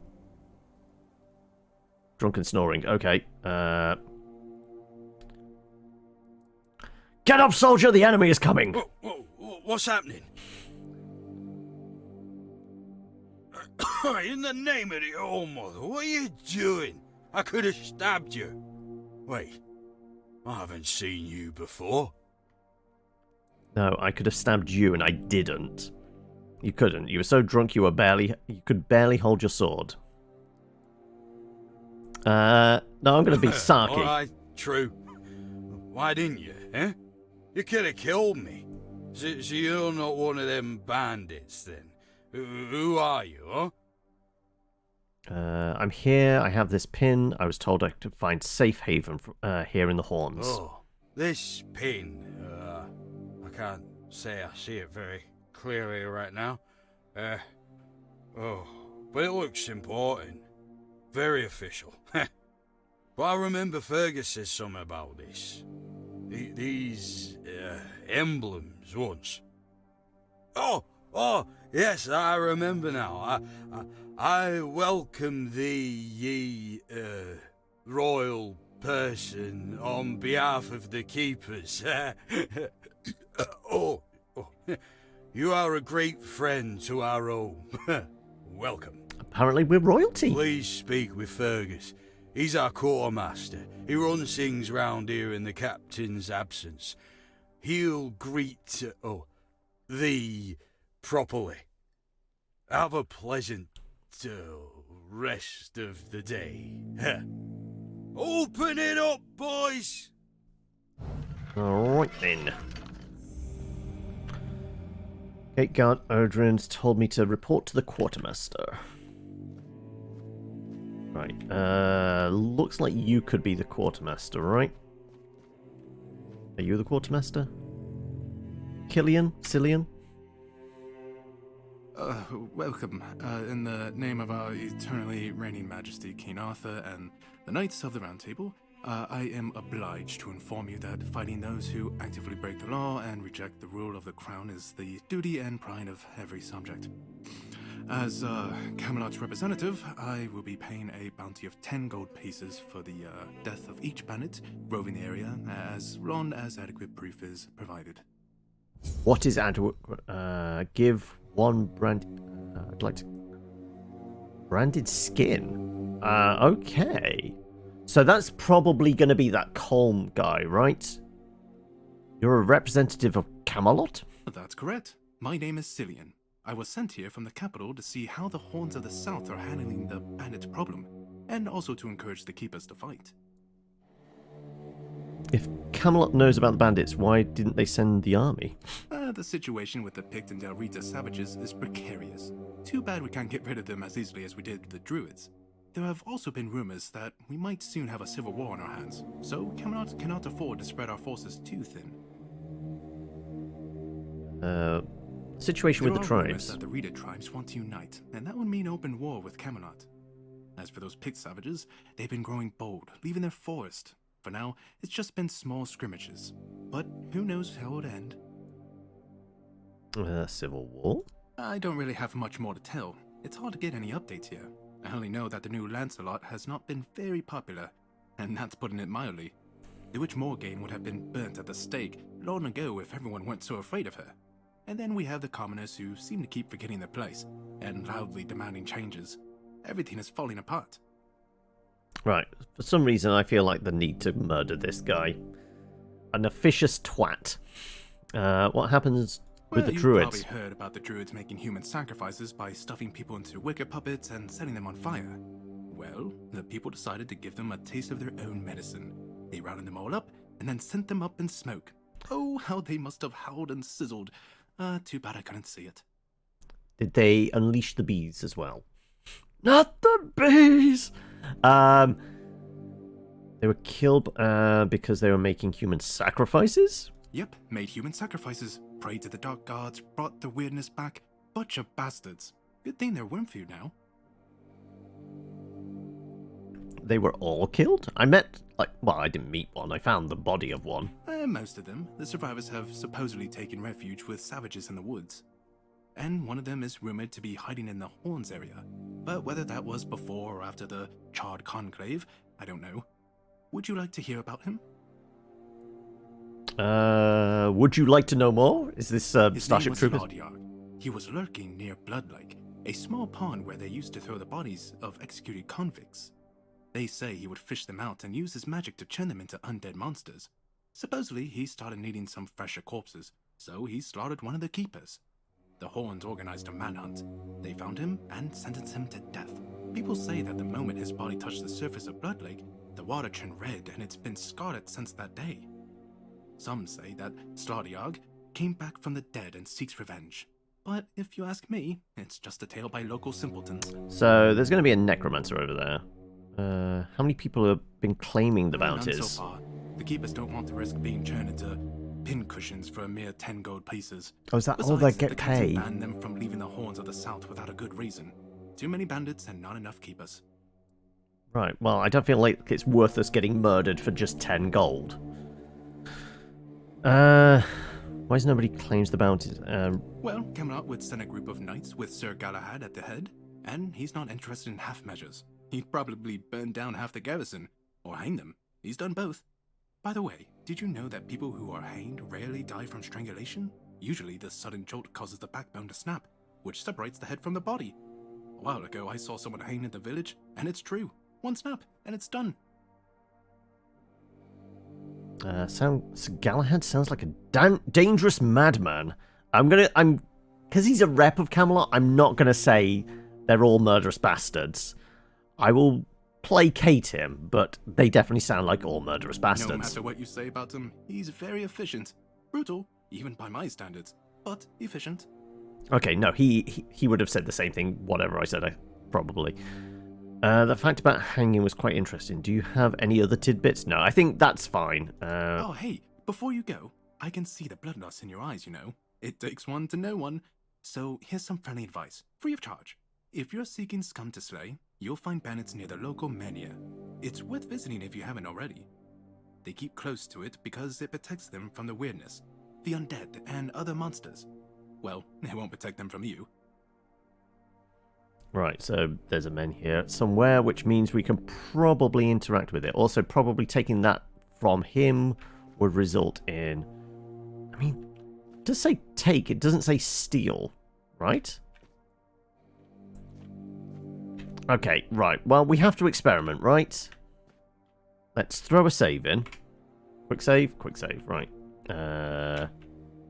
Drunken snoring. Okay. Get up, soldier! The enemy is coming! What's happening? In the name of the All-Mother, what are you doing? I could have stabbed you. Wait, I haven't seen you before. No, I could have stabbed you and I didn't. You couldn't. You were so drunk you could barely hold your sword. No, I'm going to be Saki. Alright, true. Why didn't you, eh? You could have killed me. So you're not one of them bandits, then? Who are you, huh? I'm here. I have this pin. I was told I could find safe haven here in the Horns. Oh, this pin. I can't say I see it very clearly right now. But it looks important. Very official. But I remember Fergus said something about this. These emblems once. Oh, yes, I remember now. I welcome thee, ye royal person, on behalf of the keepers. You are a great friend to our home. Welcome. Apparently we're royalty. Please speak with Fergus. He's our quartermaster. He runs things round here in the captain's absence. He'll greet thee properly. Have a pleasant rest of the day. Open it up, boys! Alright then. Gate guard Odrin's told me to report to the quartermaster. Right, looks like you could be the quartermaster, right? Are you the quartermaster? Cillian? Welcome. In the name of our eternally reigning majesty, King Arthur, and the Knights of the Round Table, I am obliged to inform you that fighting those who actively break the law and reject the rule of the crown is the duty and pride of every subject. As Camelot's representative, I will be paying a bounty of 10 gold pieces for the death of each bandit roving the area, as long as adequate proof is provided. What is adequate? Give one I'd like to... Branded skin. Okay. So that's probably going to be that Colm guy, right? You're a representative of Camelot? That's correct. My name is Cillian. I was sent here from the capital to see how the Horns of the South are handling the bandit problem, and also to encourage the Keepers to fight. If Camelot knows about the bandits, why didn't they send the army? The situation with the Pict and Del Rita savages is precarious. Too bad we can't get rid of them as easily as we did the Druids. There have also been rumors that we might soon have a civil war on our hands, so Camelot cannot afford to spread our forces too thin. Situation with the There are rumors tribes. that the Rita tribes want to unite, and that would mean open war with Camelot. As for those Pict savages, they've been growing bold, leaving their forest. For now, it's just been small scrimmages. But who knows how it'll end? Civil war? I don't really have much more to tell. It's hard to get any updates here. I only know that the new Lancelot has not been very popular, and that's putting it mildly. The Witch Morgane would have been burnt at the stake long ago if everyone weren't so afraid of her. And then we have the commoners who seem to keep forgetting their place, and loudly demanding changes. Everything is falling apart. Right. For some reason, I feel like the need to murder this guy. An officious twat. What happens with the Druids? You've probably heard about the Druids making human sacrifices by stuffing people into wicker puppets and setting them on fire. Well, the people decided to give them a taste of their own medicine. They rounded them all up and then sent them up in smoke. Oh, how they must have howled and sizzled. Too bad I couldn't see it. Did they unleash the bees as well? Not the bees! They were killed because they were making human sacrifices? Yep, made human sacrifices, prayed to the dark gods, brought the weirdness back. Bunch of bastards. Good thing they're Wyrmfood now. They were all killed? I met, I didn't meet one. I found the body of one. Most of them. The survivors have supposedly taken refuge with savages in the woods. And one of them is rumored to be hiding in the Horns area. But whether that was before or after the Charred Conclave, I don't know. Would you like to hear about him? Would you like to know more? Is this Starship Troopers? He was lurking near Blood Lake, a small pond where they used to throw the bodies of executed convicts. They say he would fish them out and use his magic to turn them into undead monsters. Supposedly, he started needing some fresher corpses, so he slaughtered one of the keepers. The Horns organized a manhunt. They found him and sentenced him to death. People say that the moment his body touched the surface of Blood Lake, the water turned red and it's been scarred since that day. Some say that Slaughterjag came back from the dead and seeks revenge. But if you ask me, it's just a tale by local simpletons. So there's going to be a necromancer over there. How many people have been claiming the bounties? None so far. The keepers don't want to risk being turned into pincushions for a mere 10 gold pieces. Oh, is that Besides, all they get the captain paid? banned them from leaving the Horns of the South without a good reason. Too many bandits and not enough keepers. Right, well, I don't feel like it's worth us getting murdered for just 10 gold. Why is nobody claims the bounties? Well, Camelot would send a group of knights with Sir Galahad at the head, and he's not interested in half measures. He'd probably burn down half the garrison, or hang them. He's done both. By the way, did you know that people who are hanged rarely die from strangulation? Usually the sudden jolt causes the backbone to snap, which separates the head from the body. A while ago I saw someone hanged in the village, and it's true. One snap, and it's done. Galahad sounds like a dangerous madman. Because he's a rep of Camelot, I'm not gonna say they're all murderous bastards. I will placate him, but they definitely sound like all murderous bastards. No matter what you say about him, he's very efficient. Brutal, even by my standards, but efficient. Okay, no, he would have said the same thing, whatever I said, probably. The fact about hanging was quite interesting. Do you have any other tidbits? No, I think that's fine. Oh, hey, before you go, I can see the bloodlust in your eyes, you know. It takes one to know one. So here's some friendly advice, free of charge. If you're seeking scum to slay, you'll find bandits near the local mania. It's worth visiting if you haven't already. They keep close to it because it protects them from the weirdness, the undead, and other monsters. Well, it won't protect them from you. Right, so there's a men here somewhere, which means we can probably interact with it. Also, probably taking that from him would result in... I mean, it does say take, it doesn't say steal, right? Okay, right. Well, we have to experiment, right? Let's throw a save in. Quick save, right.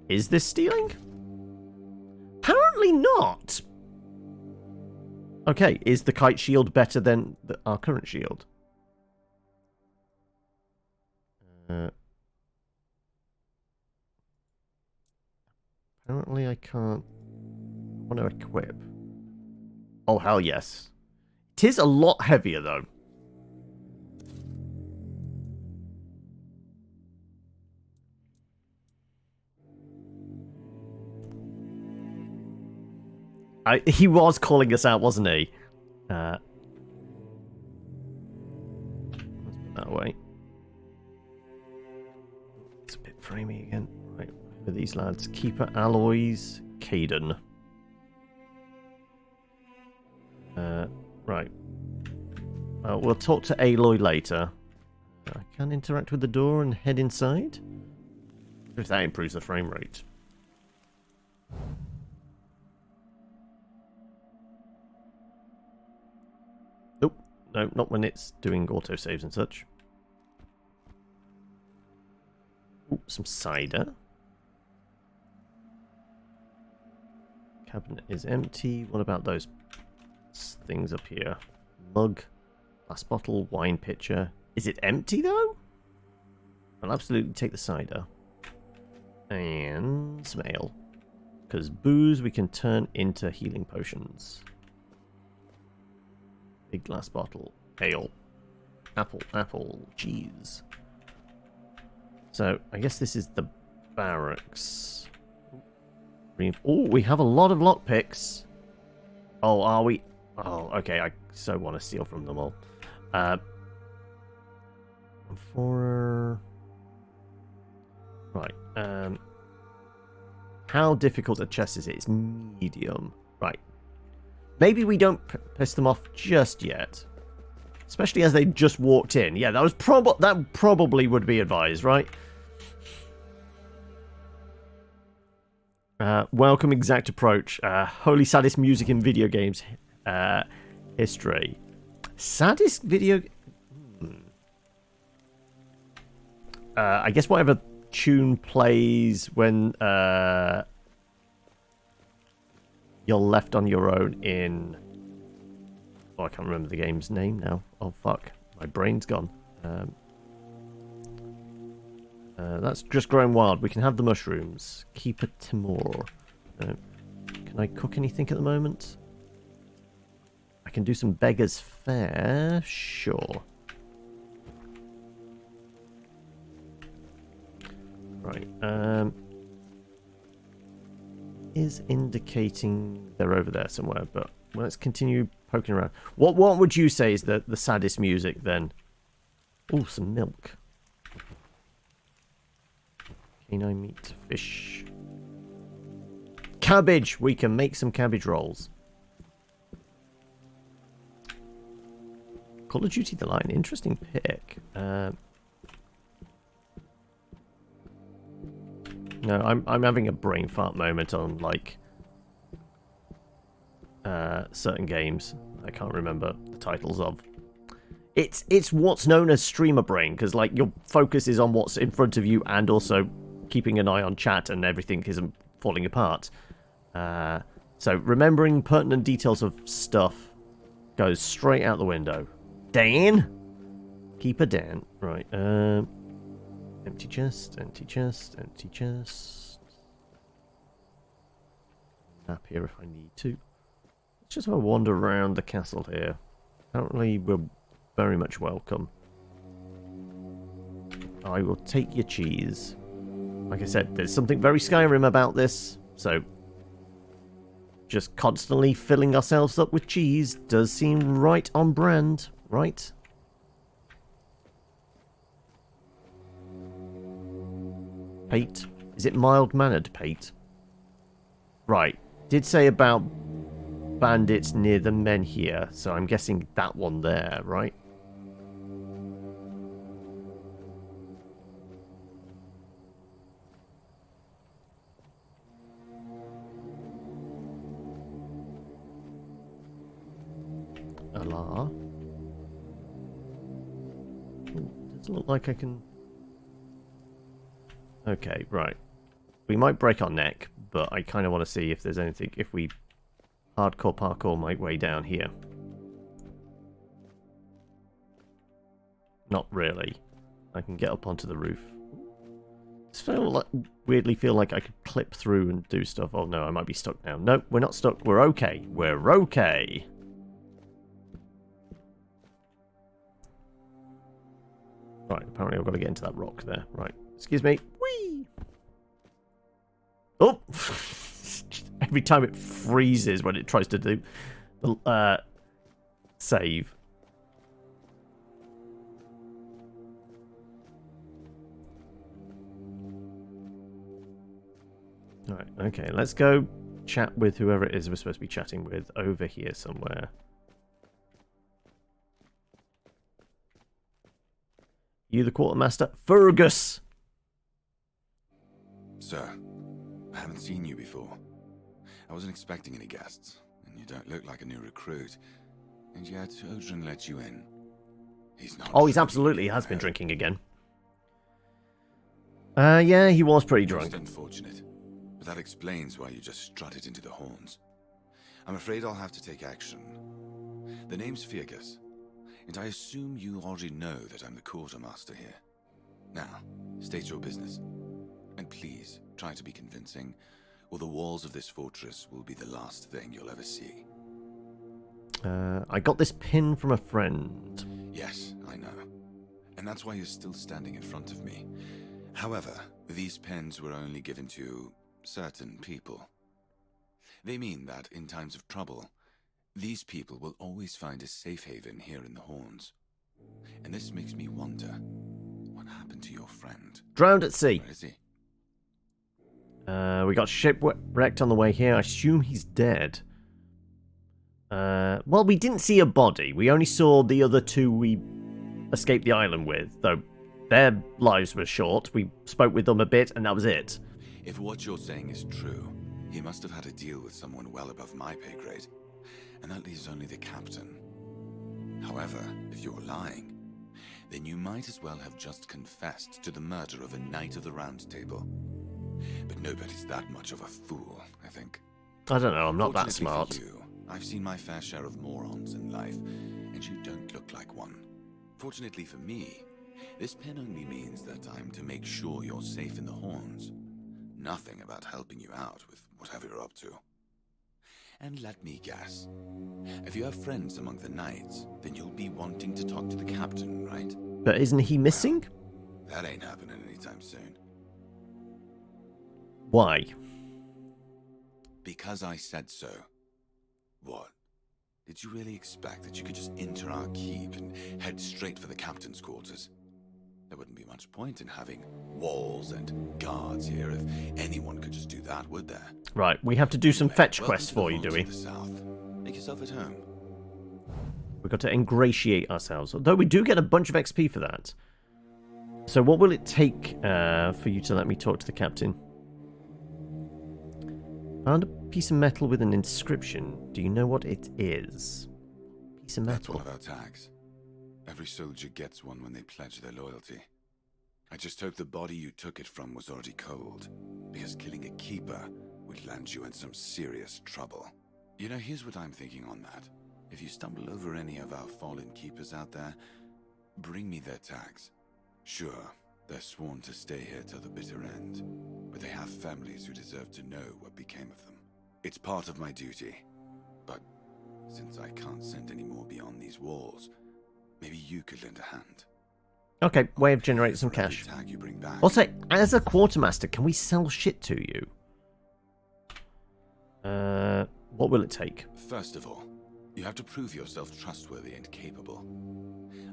Is this stealing? Apparently not. Okay, is the kite shield better than our current shield? Apparently I can't. I want to equip. Oh, hell yes. It is a lot heavier, though. He was calling us out, wasn't he? Let's put that away. It's a bit framey again. Right, for these lads. Keeper Alloys, Caden. Right. We'll talk to Aloy later. I can interact with the door and head inside. If that improves the frame rate. Nope. No, not when it's doing autosaves and such. Ooh, some cider. Cabinet is empty. What about those things up here? Mug, glass bottle, wine pitcher. Is it empty though? I'll absolutely take the cider. And some ale. Because booze we can turn into healing potions. Big glass bottle. Ale. Apple, cheese. So, I guess this is the barracks. Oh, we have a lot of lockpicks. Oh, are we? Oh, okay, I so want to steal from them all. Right, how difficult a chest is it? It's medium. Right. Maybe we don't piss them off just yet. Especially as they just walked in. Yeah, that was that probably would be advised, right? Welcome, Exact Approach. Holy saddest music in video games history. Saddest video... I guess whatever tune plays when you're left on your own in... Oh, I can't remember the game's name now. Oh, fuck. My brain's gone. That's just growing wild. We can have the mushrooms. Keeper Timur. Can I cook anything at the moment? I can do some beggar's fare. Sure. Right. Is indicating they're over there somewhere, but let's continue poking around. What would you say is the saddest music then? Oh, some milk. Canine meat, fish. Cabbage! We can make some cabbage rolls. Call of Duty the Line. Interesting pick. No, I'm having a brain fart moment on, like, certain games I can't remember the titles of. It's what's known as streamer brain, because, like, your focus is on what's in front of you and also keeping an eye on chat and everything isn't falling apart. So remembering pertinent details of stuff goes straight out the window. Dan? Keeper Dan. Right. Empty chest, empty chest, empty chest. Map here if I need to. Let's just have a wander around the castle here. Apparently we're very much welcome. I will take your cheese. Like I said, there's something very Skyrim about this, so just constantly filling ourselves up with cheese does seem right on brand, right? Pate? Is it mild-mannered, Pate? Right. Did say about bandits near the men here, so I'm guessing that one there, right? Allah. Ooh, Doesn't look like I can... Okay, right. We might break our neck, but I kind of want to see if there's anything... If we hardcore parkour my way down here. Not really. I can get up onto the roof. Weirdly feel like I could clip through and do stuff. Oh no, I might be stuck now. Nope, we're not stuck. We're okay. We're okay. Right, apparently I've got to get into that rock there. Right, excuse me. Whee! Oh! Every time it freezes when it tries to do the save. Alright, okay, let's go chat with whoever it is we're supposed to be chatting with over here somewhere. You the quartermaster? Fergus! Sir, I haven't seen you before. I wasn't expecting any guests, and you don't look like a new recruit. And yet, Odrin let you in. He's not... Oh, he's absolutely has been drinking again. Yeah, he was pretty drunk. Most unfortunate. But that explains why you just strutted into the horns. I'm afraid I'll have to take action. The name's Fergus, and I assume you already know that I'm the quartermaster here. Now, state your business. And please, try to be convincing, or the walls of this fortress will be the last thing you'll ever see. I got this pin from a friend. Yes, I know. And that's why you're still standing in front of me. However, these pins were only given to certain people. They mean that in times of trouble, these people will always find a safe haven here in the Horns. And this makes me wonder, what happened to your friend? Drowned at sea. Where is he? We got shipwrecked on the way here. I assume he's dead. Well, we didn't see a body. We only saw the other two we escaped the island with, though their lives were short. We spoke with them a bit, and that was it. If what you're saying is true, he must have had a deal with someone well above my pay grade. And that leaves only the captain. However, if you're lying, then you might as well have just confessed to the murder of a Knight of the Round Table. But nobody's that much of a fool, I think. I don't know, I'm not that smart. For you, I've seen my fair share of morons in life, and you don't look like one. Fortunately for me, this pin only means that I'm to make sure you're safe in the Horns. Nothing about helping you out with whatever you're up to. And let me guess. If you have friends among the knights, then you'll be wanting to talk to the captain, right? But isn't he missing? Well, that ain't happening anytime soon. Why? Because I said so. What? Did you really expect that you could just enter our keep and head straight for the captain's quarters? There wouldn't be much point in having walls and guards here if anyone could just do that, would there? Right, we have to do some fetch quests for you, do we? Make yourself at home. We've got to ingratiate ourselves, although we do get a bunch of XP for that. So what will it take for you to let me talk to the captain? Found a piece of metal with an inscription. Do you know what it is? Piece of metal. That's one of our tags. Every soldier gets one when they pledge their loyalty. I just hope the body you took it from was already cold, because killing a keeper would land you in some serious trouble. You know, here's what I'm thinking on that. If you stumble over any of our fallen keepers out there, bring me their tags. Sure, they're sworn to stay here till the bitter end, but they have families who deserve to know what became of them. It's part of my duty, but since I can't send any more beyond these walls, maybe you could lend a hand. Okay, way of generating some cash. Also, as a quartermaster, can we sell shit to you? What will it take? First of all, you have to prove yourself trustworthy and capable.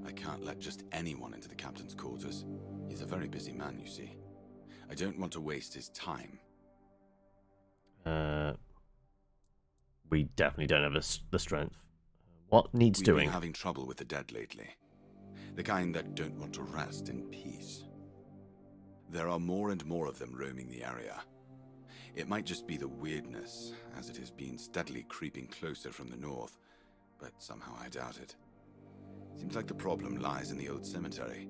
I can't let just anyone into the captain's quarters. He's a very busy man, you see. I don't want to waste his time. We definitely don't have the strength. What needs doing? We've been having trouble with the dead lately. The kind that don't want to rest in peace. There are more and more of them roaming the area. It might just be the weirdness, as it has been steadily creeping closer from the north, but somehow I doubt it. Seems like the problem lies in the old cemetery.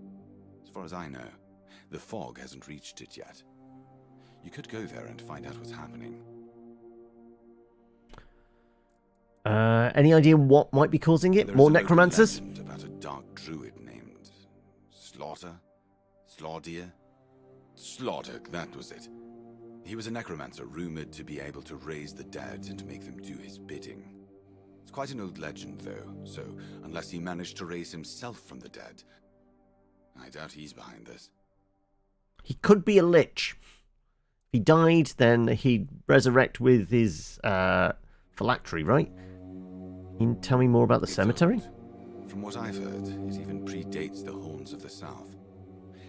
As far as I know, the fog hasn't reached it yet. You could go there and find out what's happening. Any idea what might be causing it? More necromancers? Legend about a dark druid named Slaughter? Slaughter, that was it. He was a necromancer rumored to be able to raise the dead and make them do his bidding. It's quite an old legend, though, so unless he managed to raise himself from the dead, I doubt he's behind this. He could be a lich. If he died, then he'd resurrect with his phylactery, right? Can you tell me more about the cemetery? From what I've heard, it even predates the Horns of the South.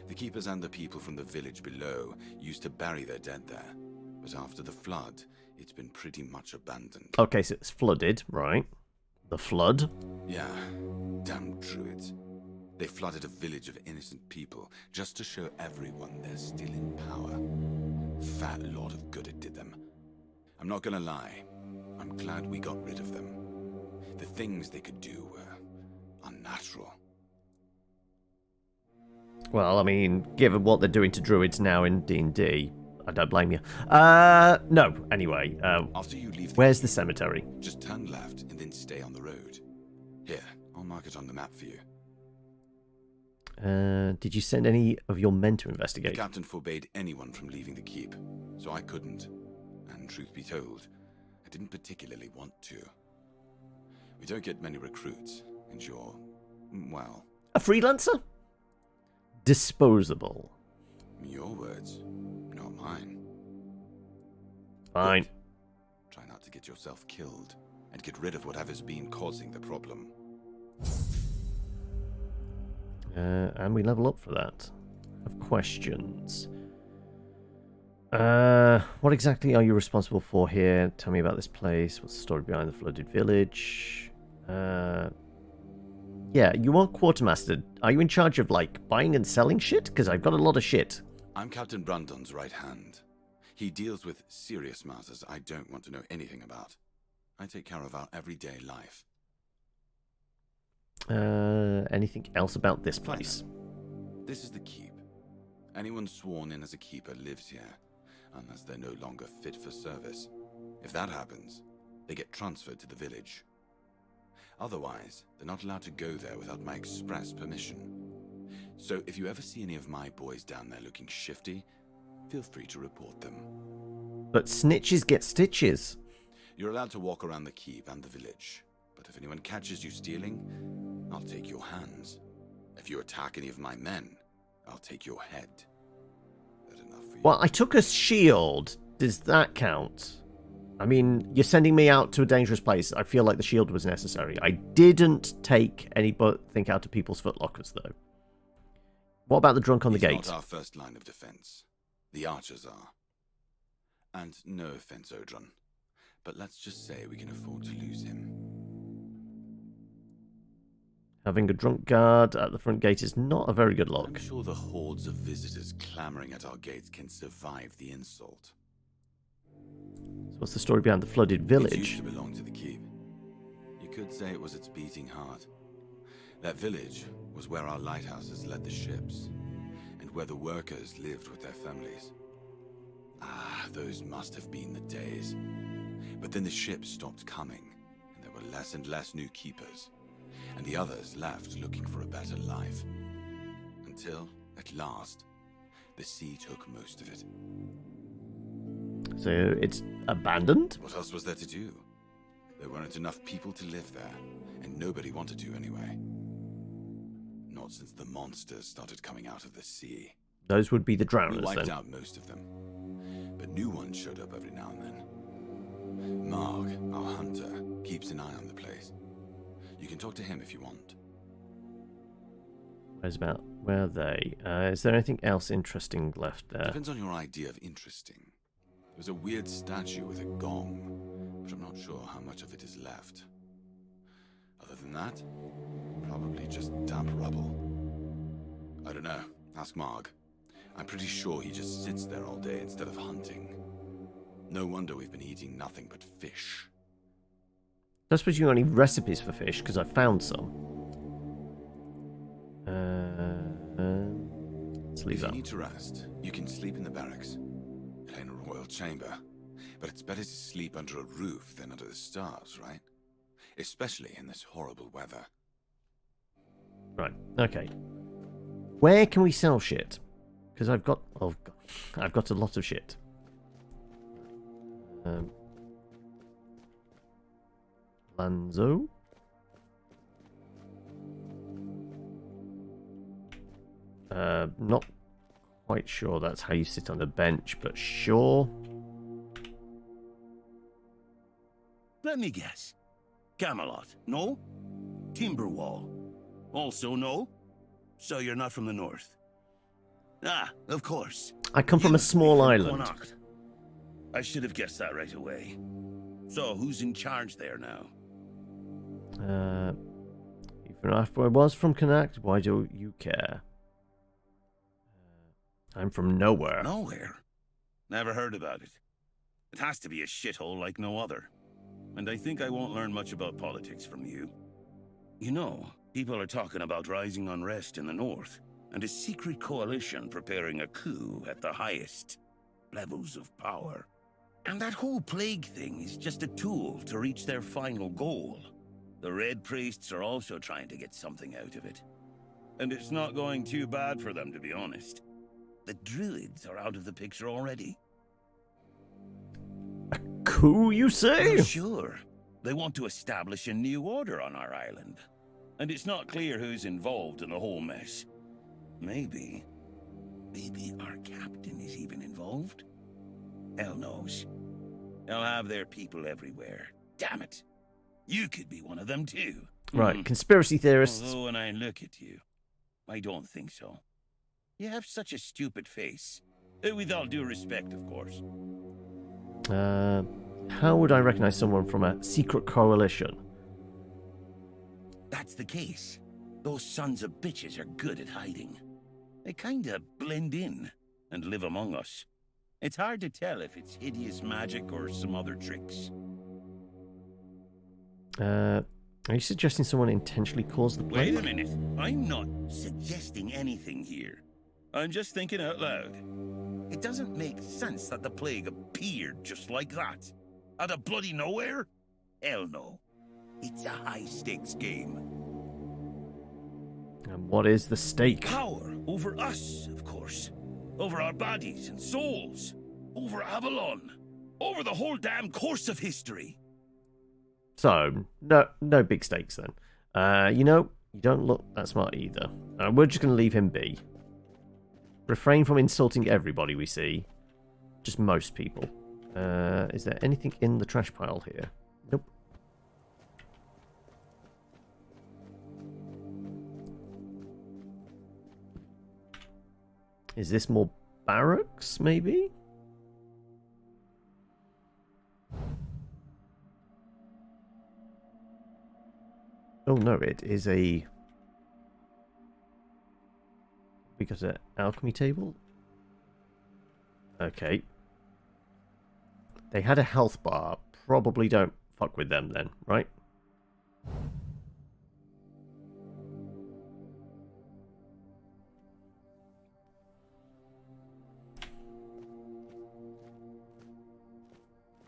The keepers and the people from the village below used to bury their dead there, but after the flood, it's been pretty much abandoned. Okay, so it's flooded, right? The flood? Yeah, damn druids. They flooded a village of innocent people just to show everyone they're still in power. Fat lot of good it did them. I'm not gonna lie, I'm glad we got rid of them. The things they could do were unnatural. Well, I mean, given what they're doing to druids now in D&D, I don't blame you. No, anyway. After you leave where's the cemetery? Just turn left and then stay on the road. Here, I'll mark it on the map for you. Did you send any of your men to investigate? The captain forbade anyone from leaving the keep, so I couldn't. And truth be told, I didn't particularly want to. We don't get many recruits, and you're, well... A freelancer? Disposable. Your words, not mine. Fine. Good. Try not to get yourself killed, and get rid of whatever's been causing the problem. And we level up for that. Have questions. What exactly are you responsible for here? Tell me about this place. What's the story behind the flooded village? Yeah, you are quartermaster. Are you in charge of, like, buying and selling shit? Because I've got a lot of shit. I'm Captain Brandon's right hand. He deals with serious matters I don't want to know anything about. I take care of our everyday life. Anything else about this place? This is the keep. Anyone sworn in as a keeper lives here, unless they're no longer fit for service. If that happens, they get transferred to the village. Otherwise, they're not allowed to go there without my express permission. So if you ever see any of my boys down there looking shifty, feel free to report them. But snitches get stitches. You're allowed to walk around the keep and the village, but if anyone catches you stealing, I'll take your hands. If you attack any of my men, I'll take your head. That enough for you? Well, I took a shield. Does that count? I mean, you're sending me out to a dangerous place. I feel like the shield was necessary. I didn't take anything out of people's footlockers, though. What about the drunk on the gate? He's not our first line of defense. The archers are. And no offense, Odron, but let's just say we can afford to lose him. Having a drunk guard at the front gate is not a very good look. I'm sure the hordes of visitors clamoring at our gates can survive the insult. So what's the story behind the flooded village? It used to belong to the keep. You could say it was its beating heart. That village was where our lighthouses led the ships, and where the workers lived with their families. Ah, those must have been the days. But then the ships stopped coming, and there were less and less new keepers, and the others left looking for a better life. Until, at last, the sea took most of it. So it's abandoned? What else was there to do? There weren't enough people to live there, and nobody wanted to anyway. Not since the monsters started coming out of the sea. Those would be the drowners, We wiped then. out most of them, but new ones showed up every now and then. Marg, our hunter, keeps an eye on the place. You can talk to him if you want. Where are they? Is there anything else interesting left there? Depends on your idea of interesting. There's a weird statue with a gong, but I'm not sure how much of it is left. Other than that, probably just damp rubble. I don't know. Ask Marg. I'm pretty sure he just sits there all day instead of hunting. No wonder we've been eating nothing but fish. I suppose you got any recipes for fish, because I found some. Let's leave If that. you need to rest, you can sleep in the barracks. It ain't a royal chamber, but it's better to sleep under a roof than under the stars, right? Especially in this horrible weather. Right. Okay. Where can we sell shit? Because I've got a lot of shit. Lanzo. Not quite sure that's how you sit on a bench, but sure. Let me guess. Camelot, no? Timberwall, also no? So you're not from the north? Ah, of course. I come from a small island. Connacht. I should have guessed that right away. So, who's in charge there now? Even if I was from Connacht, why do you care? I'm from nowhere. Nowhere? Never heard about it. It has to be a shithole like no other. And I think I won't learn much about politics from you. You know, people are talking about rising unrest in the north, and a secret coalition preparing a coup at the highest levels of power. And that whole plague thing is just a tool to reach their final goal. The Red Priests are also trying to get something out of it. And it's not going too bad for them, to be honest. The Druids are out of the picture already. Coup, you say? Oh, sure. They want to establish a new order on our island. And it's not clear who's involved in the whole mess. Maybe our captain is even involved? Hell knows. They'll have their people everywhere. Damn it. You could be one of them too. Right, conspiracy theorists. Although when I look at you, I don't think so. You have such a stupid face. With all due respect, of course. How would I recognize someone from a secret coalition? That's the case. Those sons of bitches are good at hiding. They kinda blend in and live among us. It's hard to tell if it's hideous magic or some other tricks. Are you suggesting someone intentionally caused the plague? Wait a minute. I'm not suggesting anything here. I'm just thinking out loud. It doesn't make sense that the plague appeared just like that. Out of bloody nowhere? Hell no. It's a high-stakes game. And what is the stake? Power over us, of course. Over our bodies and souls. Over Avalon. Over the whole damn course of history. So, no big stakes then. You know, you don't look that smart either. We're just going to leave him be. Refrain from insulting everybody we see. Just most people. Is there anything in the trash pile here? Nope. Is this more barracks, maybe? Oh no, it is a... We got an alchemy table? Okay. They had a health bar. Probably don't fuck with them then, right?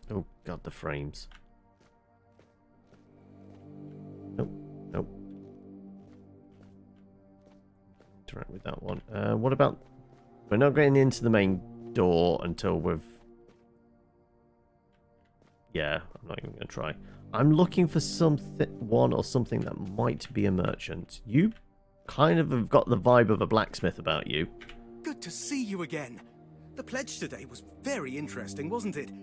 Oh god, the frames. Nope, nope. Interact with that one. What about... We're not getting into the main door until we've... Yeah, I'm not even going to try. I'm looking for one or something that might be a merchant. You kind of have got the vibe of a blacksmith about you. Good to see you again. The pledge today was very interesting, wasn't it?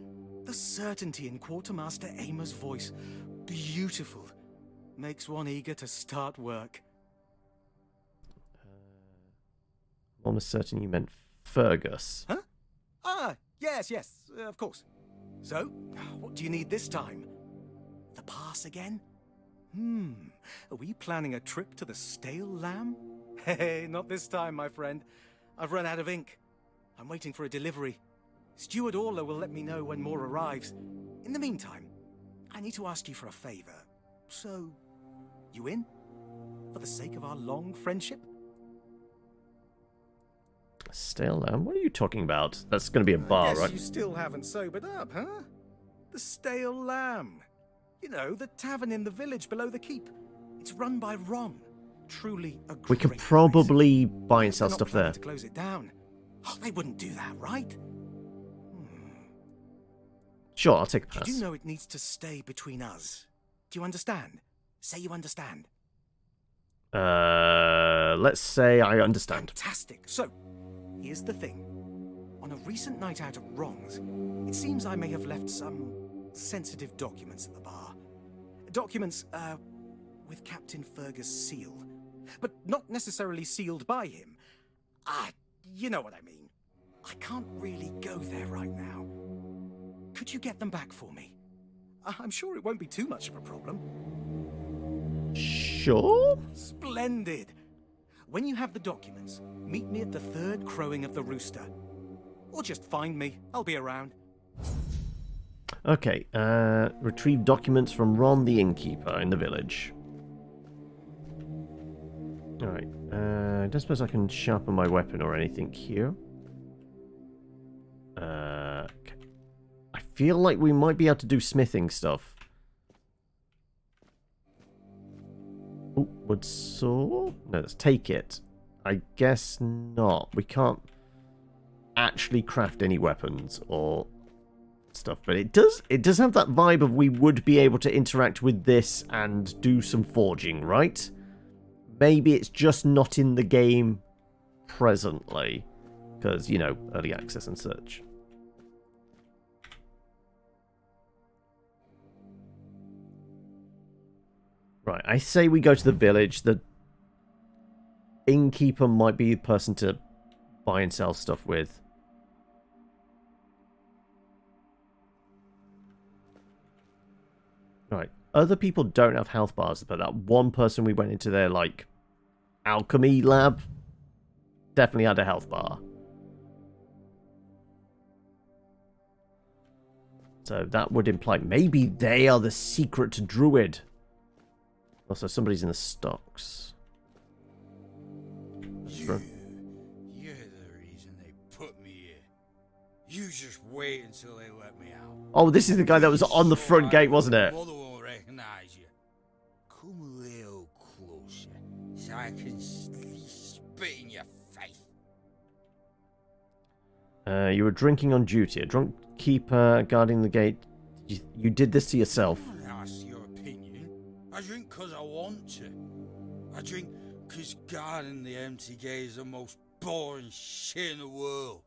The certainty in Quartermaster Aimer's voice. Beautiful. Makes one eager to start work. I'm almost certain you meant Fergus. Huh? Ah, yes, of course. So, what do you need this time? The pass again? Are we planning a trip to the Stale Lamb? Hey, not this time, my friend. I've run out of ink. I'm waiting for a delivery. Steward Orla will let me know when more arrives. In the meantime, I need to ask you for a favor. So, you in? For the sake of our long friendship? Stale lamb? What are you talking about? That's going to be a bar, Guess right? you still haven't sobered up, huh? The Stale Lamb. You know, the tavern in the village below the keep. It's run by Ron. Truly a great We could place. probably buy and sell They're not stuff planning there. to close it down. Oh, they wouldn't do that, right? Sure, I'll take a You pass. do know it needs to stay between us. Do you understand? Say you understand. Let's say I understand. Fantastic. So, here's the thing. On a recent night out at Ron's, it seems I may have left some sensitive documents at the bar. Documents, with Captain Fergus' seal. But not necessarily sealed by him. You know what I mean. I can't really go there right now. Could you get them back for me? I'm sure it won't be too much of a problem. Sure? Splendid. When you have the documents, meet me at the third crowing of the rooster. Or just find me. I'll be around. Okay, retrieve documents from Ron the innkeeper in the village. Alright, I don't suppose I can sharpen my weapon or anything here. Okay. I feel like we might be able to do smithing stuff. Oh, wood saw? No, let's take it. I guess not. We can't actually craft any weapons or stuff, but it does have that vibe of we would be able to interact with this and do some forging, right? Maybe it's just not in the game presently because, you know, early access and such. Right, I say we go to the village. The innkeeper might be the person to buy and sell stuff with. Right. Other people don't have health bars, but that one person we went into their, like, alchemy lab definitely had a health bar. So that would imply maybe they are the secret druid. Also, somebody's in the stocks. You're the reason they put me here. You just wait until they let me out. Oh, this is the guy that was on the front gate, wasn't it? Mother won't recognize you. Come a little closer so I can spit in your face. You were drinking on duty. A drunk keeper guarding the gate. You did this to yourself. I don't ask your opinion. I drink because I want to. I drink because guarding the empty gate is the most boring shit in the world.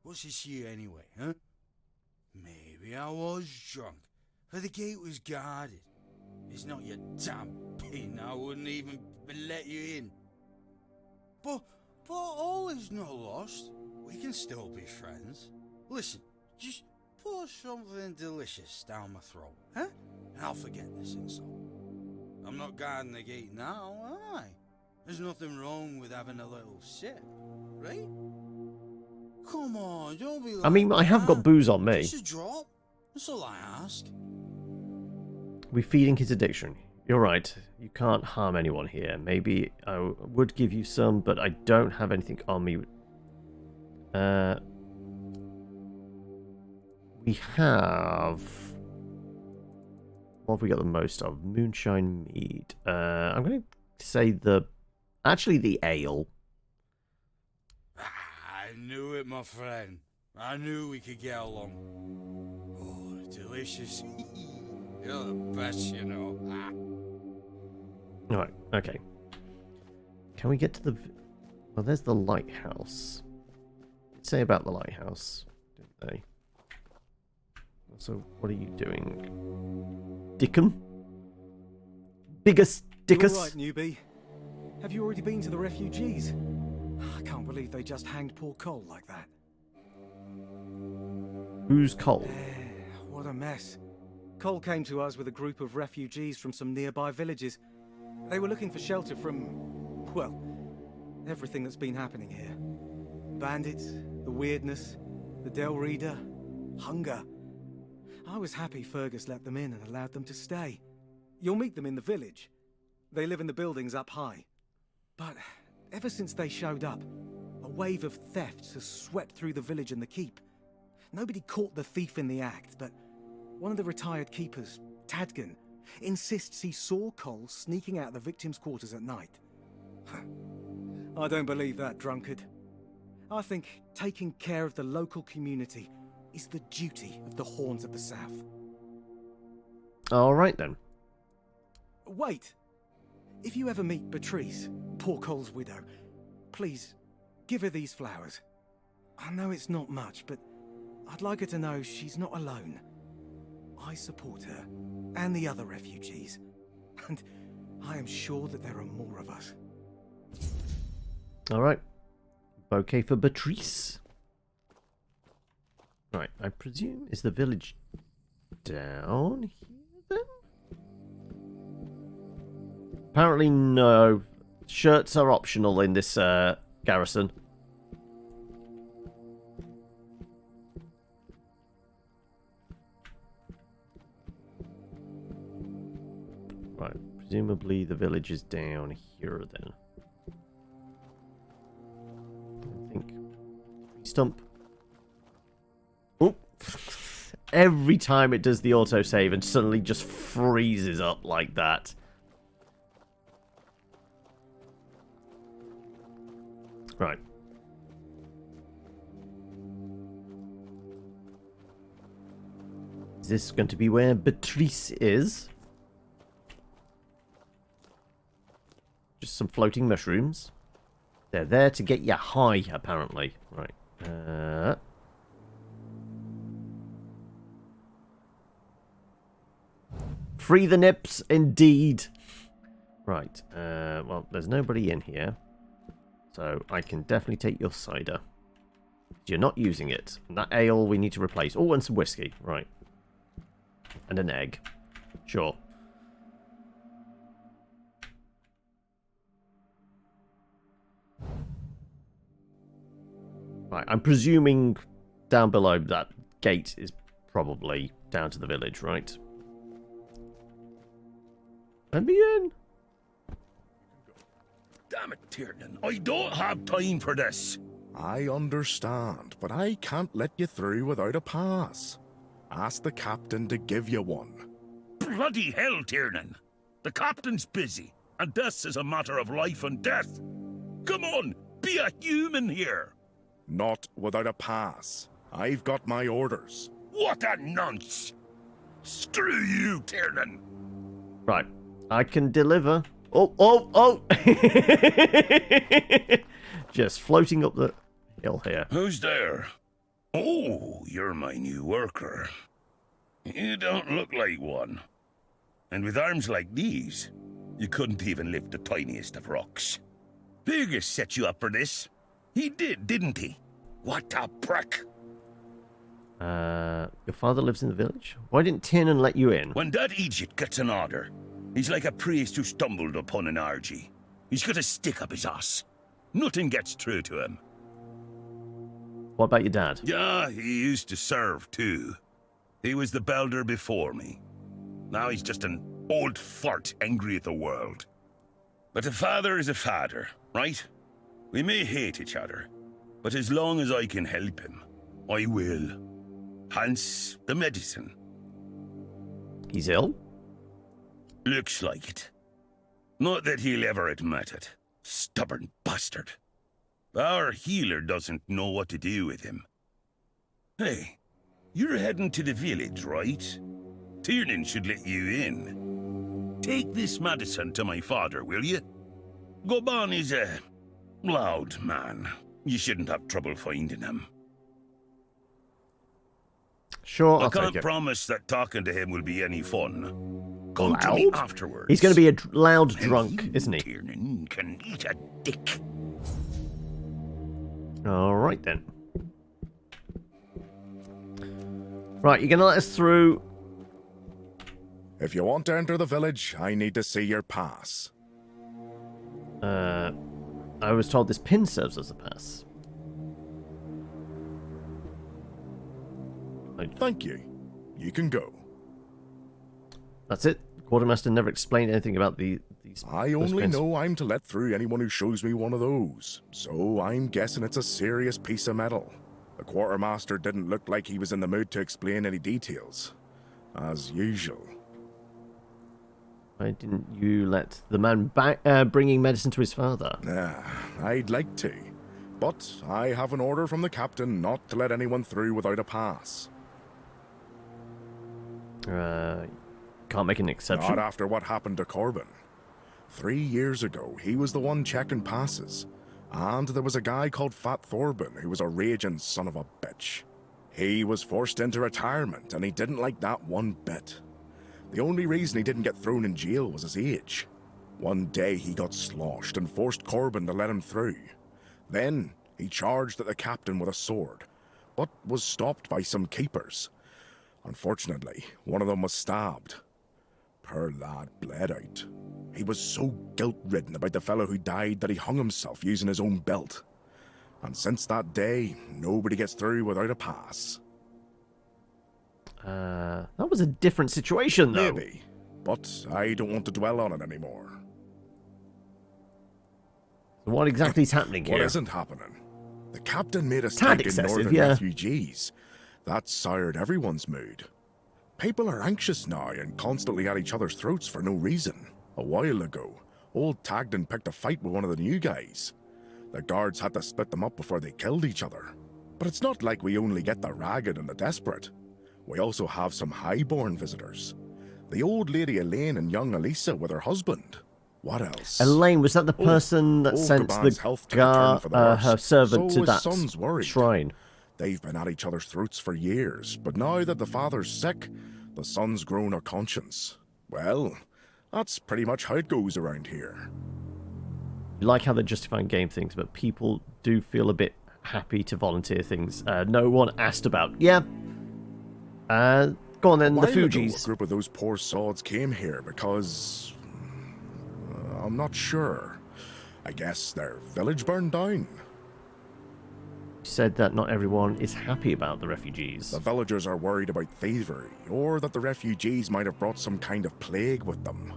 What's this here anyway, huh? Maybe I was drunk, but the gate was guarded. It's not your damn pin. I wouldn't even let you in. But all is not lost. We can still be friends. Listen, just pour something delicious down my throat, huh? And I'll forget this insult. I'm not guarding the gate now, am I? There's nothing wrong with having a little sip, right? Come on, don't be like I mean, I have got booze on me. Just a drop. That's all I ask. We're feeding his addiction. You're right. You can't harm anyone here. Maybe I would give you some, but I don't have anything on me. We have... What have we got the most of? Moonshine mead. I'm going to say the... Actually, the ale. I knew it, my friend. I knew we could get along. Oh, delicious. You're the best, you know. Alright, okay. Can we get to the... Well, there's the lighthouse. What'd say about the lighthouse, didn't they? So, what are you doing? Dickon? Biggest Dickus? You all right, newbie? Have you already been to the refugees? I can't believe they just hanged poor Cole like that. Who's Cole? What a mess. Cole came to us with a group of refugees from some nearby villages. They were looking for shelter from, well, everything that's been happening here. Bandits, the weirdness, the Del Reader, hunger. I was happy Fergus let them in and allowed them to stay. You'll meet them in the village. They live in the buildings up high. But ever since they showed up, a wave of thefts has swept through the village and the keep. Nobody caught the thief in the act, but one of the retired keepers, Tadgan, insists he saw Cole sneaking out the victims' quarters at night. I don't believe that, drunkard. I think taking care of the local community is the duty of the Horns of the South. All right, then. Wait! If you ever meet Beatrice, poor Cole's widow, please, give her these flowers. I know it's not much, but I'd like her to know she's not alone. I support her, and the other refugees, and I am sure that there are more of us. All right. Bouquet for Beatrice. Right, I presume, is the village down here then? Apparently no. Shirts are optional in this garrison. Right, presumably the village is down here then. I think. Stump. Oh. Every time it does the autosave and suddenly just freezes up like that. Right. Is this going to be where Beatrice is? Just some floating mushrooms. They're there to get you high, apparently. Right. Free the nips, indeed. Right. Well, there's nobody in here. So I can definitely take your cider. You're not using it. And that ale we need to replace. Oh, and some whiskey. Right. And an egg. Sure. Right, I'm presuming down below that gate is probably down to the village, right? Let me in. Damn it, Tiernan. I don't have time for this. I understand, but I can't let you through without a pass. Ask the captain to give you one. Bloody hell, Tiernan. The captain's busy, and this is a matter of life and death. Come on, be a human here. Not without a pass. I've got my orders. What a nonce! Screw you, Tiernan. Right, I can deliver. Oh! Just floating up the hill here. Who's there? Oh, you're my new worker. You don't look like one. And with arms like these, you couldn't even lift the tiniest of rocks. Fergus set you up for this. He did, didn't he? What a prick! Your father lives in the village? Why didn't Tiernan let you in? When that Egypt gets an order, he's like a priest who stumbled upon an orgy. He's got a stick up his ass. Nothing gets through to him. What about your dad? Yeah, he used to serve too. He was the builder before me. Now he's just an old fart angry at the world. But a father is a father, right? We may hate each other, but as long as I can help him, I will. Hence the medicine. He's ill? Looks like it. Not that he'll ever admit it. Stubborn bastard. Our healer doesn't know what to do with him. Hey, you're heading to the village, right? Tiernan should let you in. Take this medicine to my father, will you? Goban is a loud man. You shouldn't have trouble finding him. Sure, I'll I can't take it. promise that talking to him will be any fun. Come to me afterwards. He's going to be a loud drunk, isn't he? Tiernan can eat a dick. All right, then. Right, you're going to let us through. If you want to enter the village, I need to see your pass. I was told this pin serves as a pass. Thank you. You can go. That's it. Quartermaster never explained anything about these. I only know I'm to let through anyone who shows me one of those, so I'm guessing it's a serious piece of metal. The Quartermaster didn't look like he was in the mood to explain any details, as usual. Why didn't you let the man back bringing medicine to his father? I'd like to, but I have an order from the captain not to let anyone through without a pass. Can't make an exception? Not after what happened to Corbin. 3 years ago, he was the one checking passes, and there was a guy called Fat Thorben who was a raging son of a bitch. He was forced into retirement, and he didn't like that one bit. The only reason he didn't get thrown in jail was his age. One day he got sloshed and forced Corbin to let him through. Then he charged at the captain with a sword, but was stopped by some keepers. Unfortunately, one of them was stabbed. Poor lad bled out. He was so guilt-ridden about the fellow who died that he hung himself using his own belt. And since that day, nobody gets through without a pass. That was a different situation, though. Maybe, but I don't want to dwell on it anymore. So what exactly is happening here? What isn't happening? The captain made us Tad take in excessive, northern yeah. refugees. That soured everyone's mood. People are anxious now and constantly at each other's throats for no reason. A while ago, old Tagden picked a fight with one of the new guys. The guards had to split them up before they killed each other. But it's not like we only get the ragged and the desperate. We also have some highborn visitors. The old lady Elaine and young Elisa with her husband. What else? Elaine, was that the person that sent her servant to that shrine? They've been at each other's throats for years, but now that the father's sick, the son's grown a conscience. Well, that's pretty much how it goes around here. You like how they're justifying game things, but people do feel a bit happy to volunteer things no one asked about. Yeah. Go on then, the Fugees. A group of those poor sods came here because... I'm not sure. I guess their village burned down. You said that not everyone is happy about the refugees. The villagers are worried about thievery, or that the refugees might have brought some kind of plague with them.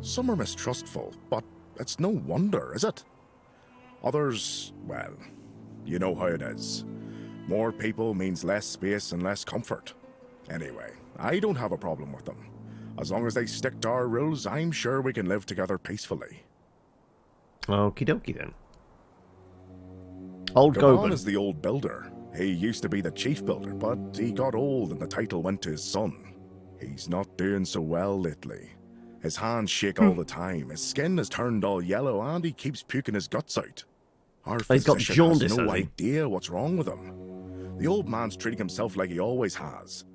Some are mistrustful, but it's no wonder, is it? Others, well, you know how it is. More people means less space and less comfort. Anyway, I don't have a problem with them. As long as they stick to our rules, I'm sure we can live together peacefully. Okie dokie then. Old Goban is the old builder. He used to be the chief builder, but he got old and the title went to his son. He's not doing so well lately. His hands shake all the time, his skin has turned all yellow, and he keeps puking his guts out. Our physician has no idea what's wrong with him. The old man's treating himself like he always has,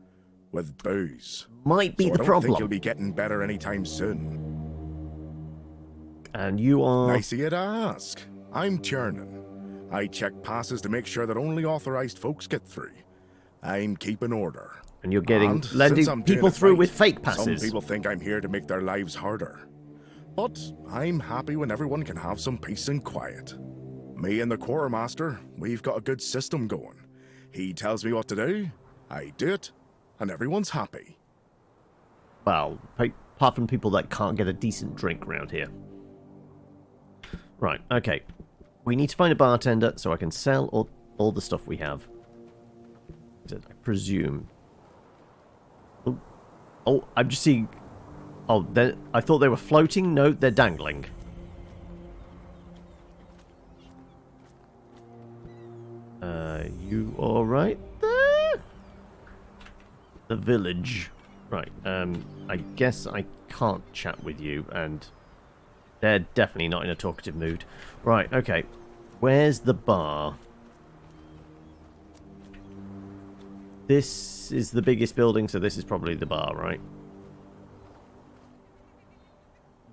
with booze. Might be so the I don't problem. think he'll be getting better anytime soon. And you are... Nice of you to ask. I'm Tiernan. I check passes to make sure that only authorized folks get through. I'm keeping order. And you're letting people through with fake passes. Some people think I'm here to make their lives harder. But I'm happy when everyone can have some peace and quiet. Me and the Quartermaster, we've got a good system going. He tells me what to do, I do it, and everyone's happy. Well, apart from people that can't get a decent drink around here. Right, okay. We need to find a bartender so I can sell all the stuff we have. I presume. Oh, I'm just seeing... Oh, I thought they were floating. No, they're dangling. You alright there? The village. Right, I guess I can't chat with you, and they're definitely not in a talkative mood. Right, okay. Where's the bar? This is the biggest building, so this is probably the bar, right?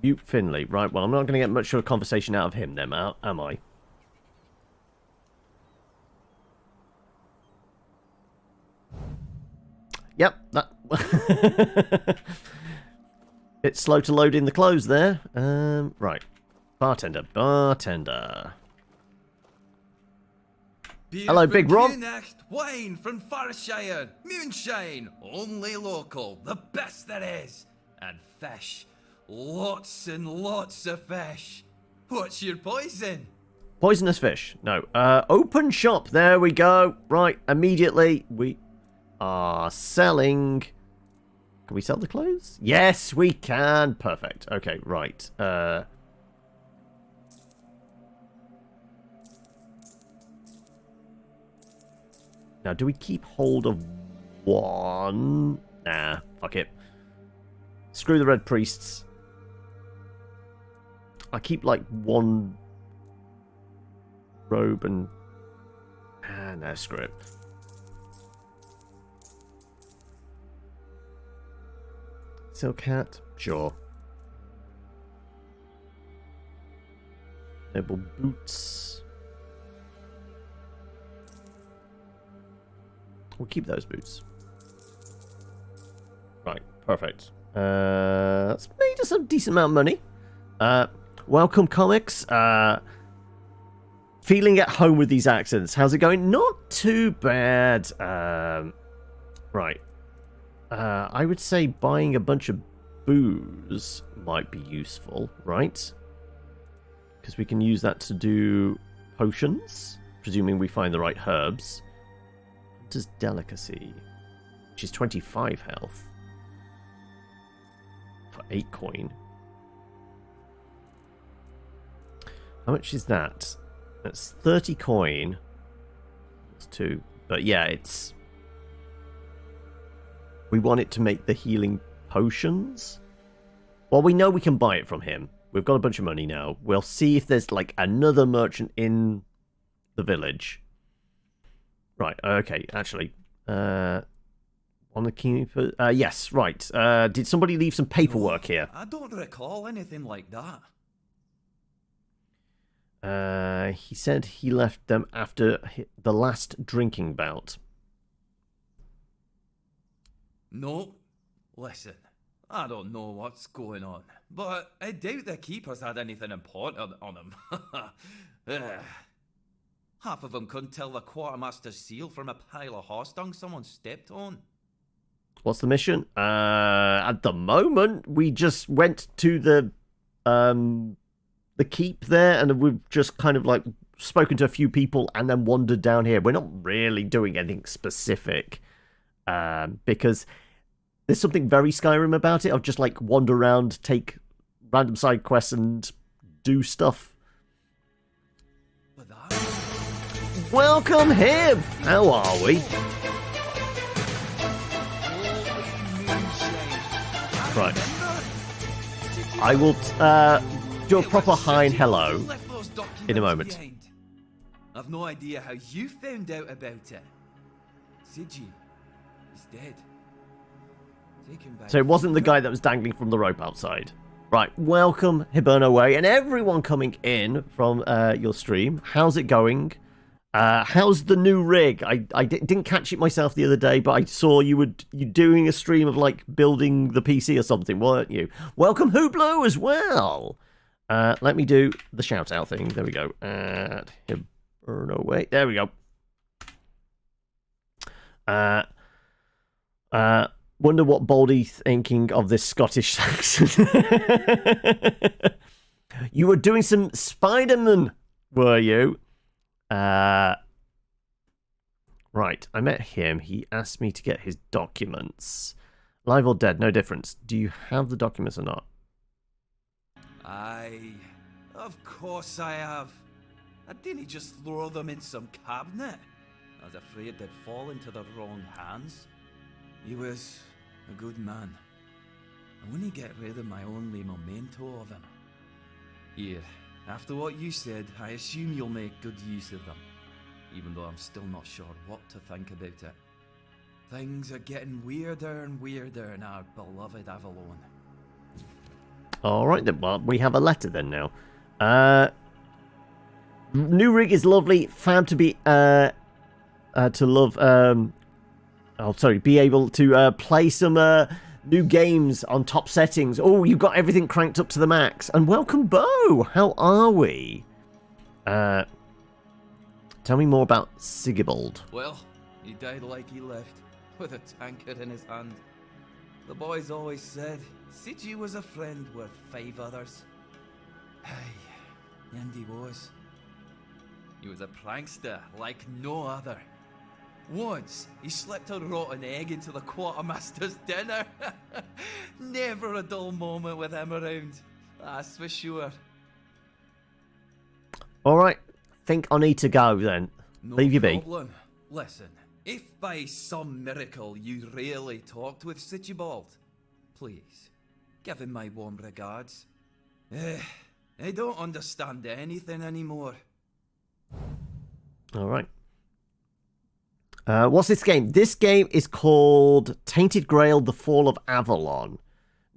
Butte Finley. Right, well, I'm not going to get much of a conversation out of him then, am I? Yep, that... Bit slow to load in the clothes there. Right. Bartender. Beer Hello, from Big Rob. Kunacht, wine from Farshire, moonshine, only local, the best there is. And fish. Lots and lots of fish. What's your poison? Poisonous fish. No. Open shop. There we go. Right. Immediately, we are selling. Can we sell the clothes? Yes, we can. Perfect. Okay, right. Now, do we keep hold of one? Nah, fuck it. Screw the red priests. I keep, like, one robe and... Ah, no, screw it. Silk hat? Sure. Noble boots. We'll keep those boots. Right, perfect. That's made us a decent amount of money. Welcome, comics. Feeling at home with these accents. How's it going? Not too bad. Right. I would say buying a bunch of booze might be useful, right? Because we can use that to do potions, presuming we find the right herbs. Hunter's Delicacy, which is 25 health for 8 coin. How much is that? That's 30 coin. It's 2. But yeah, it's... We want it to make the healing potions. Well, we know we can buy it from him. We've got a bunch of money now. We'll see if there's like another merchant in the village. Right, okay, actually. On the keeper... yes, right. Did somebody leave some paperwork here? I don't recall anything like that. He said he left them after the last drinking bout. No. Listen, I don't know what's going on, but I doubt the keepers had anything important on them. Half of them couldn't tell the quartermaster's seal from a pile of horse dung someone stepped on. What's the mission? At the moment, we just went to the keep there, and we've just kind of like spoken to a few people and then wandered down here. We're not really doing anything specific. Because there's something very Skyrim about it. I'll just like wander around, take random side quests, and do stuff. Welcome, Hib! How are we? Right. I will do a proper hi and hello in a moment. I've no idea how you found out about it. Did you? Dead. Take him back. So it wasn't the guy that was dangling from the rope outside. Right, welcome Hiberno Way and everyone coming in from your stream. How's it going? How's the new rig? I didn't catch it myself the other day, but I saw you doing a stream of like building the PC or something, weren't you? Welcome Hublot as well. Let me do the shout out thing. There we go. Hiberno Way. There we go. Wonder what Baldy's thinking of this Scottish accent. You were doing some Spider-Man, were you? Right, I met him. He asked me to get his documents. Live or dead, no difference. Do you have the documents or not? Of course I have. I didn't just throw them in some cabinet. I was afraid they'd fall into the wrong hands. He was a good man. I wouldn't get rid of my only memento of him. Here, after what you said, I assume you'll make good use of them. Even though I'm still not sure what to think about it. Things are getting weirder and weirder in our beloved Avalon. Alright then, well, we have a letter then now. New rig is lovely. Fab to be, be able to play some new games on top settings. Oh, you've got everything cranked up to the max. And welcome, Bo. How are we? Tell me more about Sigibald. Well, he died like he left, with a tankard in his hand. The boys always said Siji was a friend worth 5 others. Hey, and he was. He was a prankster like no other. Once, he slipped a rotten egg into the quartermaster's dinner. Never a dull moment with him around, that's for sure. Alright, think I need to go then. No Leave you be. problem. Listen, if by some miracle you really talked with Sichibald, please, give him my warm regards. I don't understand anything anymore. Alright. What's this game? This game is called Tainted Grail, The Fall of Avalon.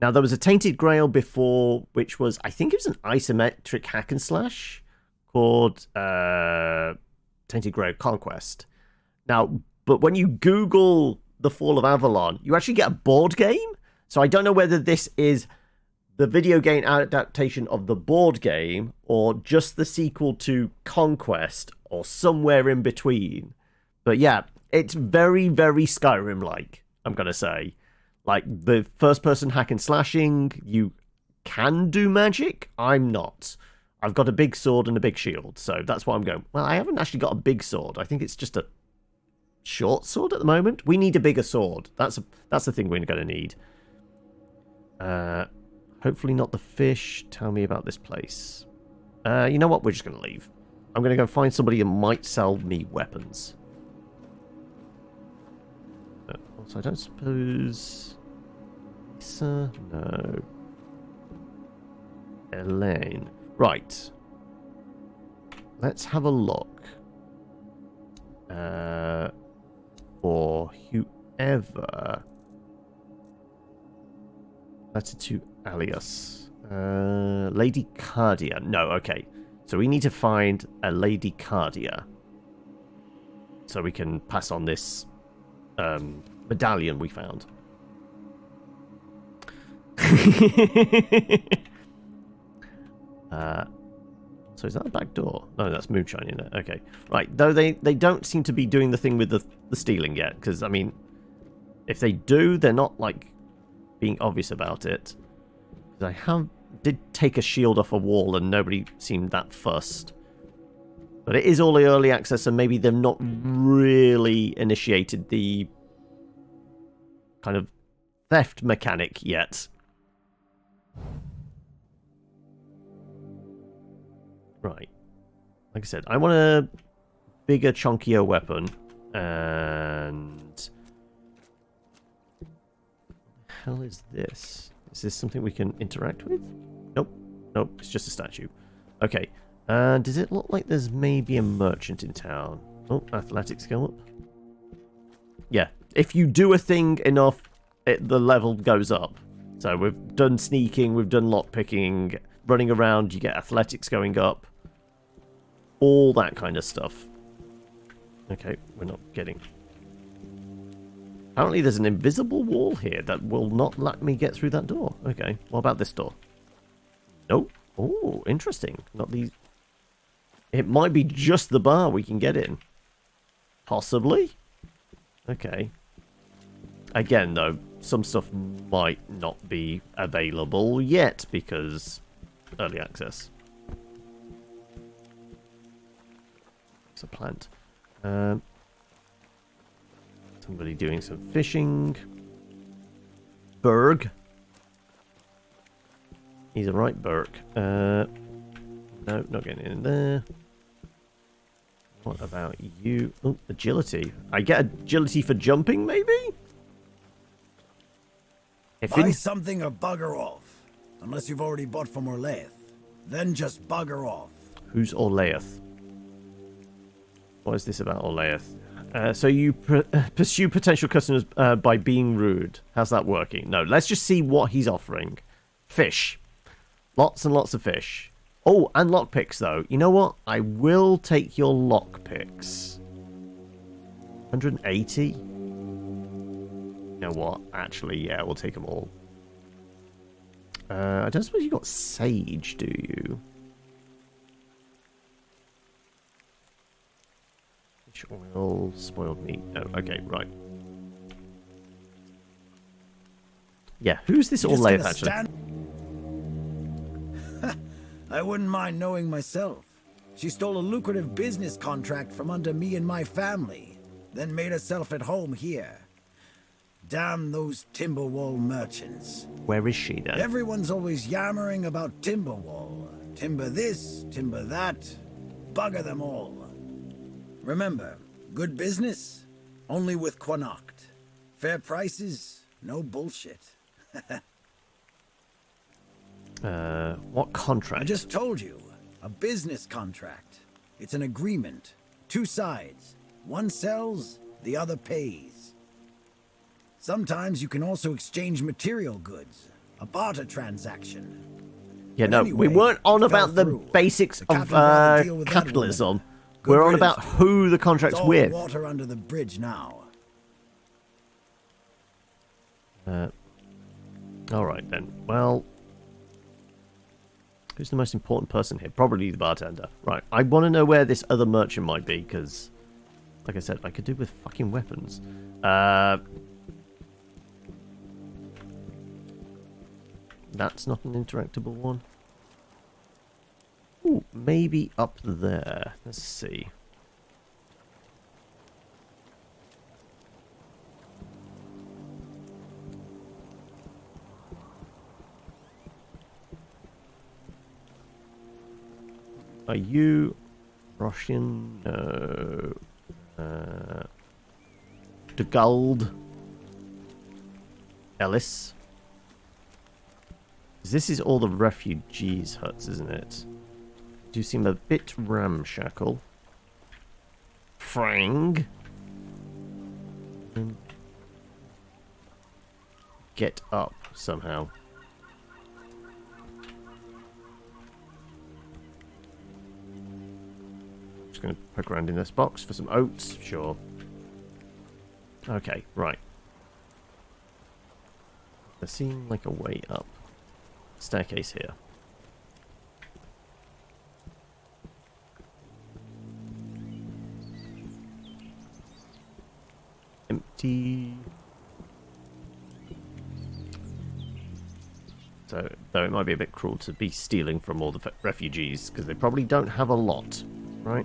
Now, there was a Tainted Grail before, which was, I think it was an isometric hack and slash called Tainted Grail Conquest. Now, but when you Google The Fall of Avalon, you actually get a board game. So I don't know whether this is the video game adaptation of the board game or just the sequel to Conquest or somewhere in between. But yeah, it's very, very Skyrim-like, I'm going to say. Like, the first-person hack and slashing, you can do magic. I'm not. I've got a big sword and a big shield, so that's why I'm going. Well, I haven't actually got a big sword. I think it's just a short sword at the moment. We need a bigger sword. That's the thing we're going to need. Hopefully not the fish. Tell me about this place. You know what? We're just going to leave. I'm going to go find somebody who might sell me weapons. Also, I don't suppose... Lisa? No. Elaine. Right. Let's have a look. For whoever... Letter to Alias. Lady Cardia. No, okay. So we need to find a Lady Cardia. So we can pass on this medallion we found. So is that a back door? No, that's moonshine in it. Okay. Right. Though they don't seem to be doing the thing with the stealing yet. Because, I mean, if they do, they're not, like, being obvious about it. Because I did take a shield off a wall and nobody seemed that fussed. But it is all the early access, and maybe they've not really initiated the kind of theft mechanic yet. Right. Like I said, I want a bigger, chunkier weapon. And... what the hell is this? Is this something we can interact with? Nope. Nope, it's just a statue. Okay. Does it look like there's maybe a merchant in town? Oh, athletics go up. Yeah. If you do a thing enough, the level goes up. So we've done sneaking, we've done lockpicking, running around, you get athletics going up. All that kind of stuff. Okay, we're not getting... Apparently there's an invisible wall here that will not let me get through that door. Okay, what about this door? Nope. Oh, interesting. Not these... It might be just the bar we can get in. Possibly. Okay. Again, though, some stuff might not be available yet because early access. It's a plant. Somebody doing some fishing. Berg. He's a right Berg. No, not getting in there. What about you? Oh, agility. I get agility for jumping, maybe? Buy something or bugger off. Unless you've already bought from Orleath. Then just bugger off. Who's Orleath? What is this about Orleath? So you pursue potential customers by being rude. How's that working? No, let's just see what he's offering. Fish. Lots and lots of fish. Oh, and lockpicks, though. You know what? I will take your lockpicks. 180? You know what? Actually, yeah, we'll take them all. I don't suppose you got sage, do you? Fish oil, spoiled meat. No, okay, right. Yeah, who's this You old just lathe, gonna actually? I wouldn't mind knowing myself. She stole a lucrative business contract from under me and my family, then made herself at home here. Damn those Timberwall merchants. Where is she, then? Everyone's always yammering about Timberwall. Timber this, timber that. Bugger them all. Remember, good business, only with Quanacht. Fair prices, no bullshit. What contract? I just told you. A business contract. It's an agreement. Two sides. One sells, the other pays. Sometimes you can also exchange material goods. A barter transaction. Yeah, But no, anyway, we weren't on it about fell the through. basics The of captain'd rather deal with that capitalism. woman. Good We're on riddance about to who the It's contract's all with. water under the bridge now. Alright then. Well, who's the most important person here? Probably the bartender. Right, I want to know where this other merchant might be, because, like I said, I could do with fucking weapons. That's not an interactable one. Ooh, maybe up there. Let's see. Are you Russian? No. De Gold. Ellis. This is all the refugees' huts, isn't it? Do seem a bit ramshackle. Frang. Get up somehow. Just going to poke around in this box for some oats. Sure. Okay, right. There seems like a way up. Staircase here. Empty. So, though it might be a bit cruel to be stealing from all the refugees, because they probably don't have a lot, right?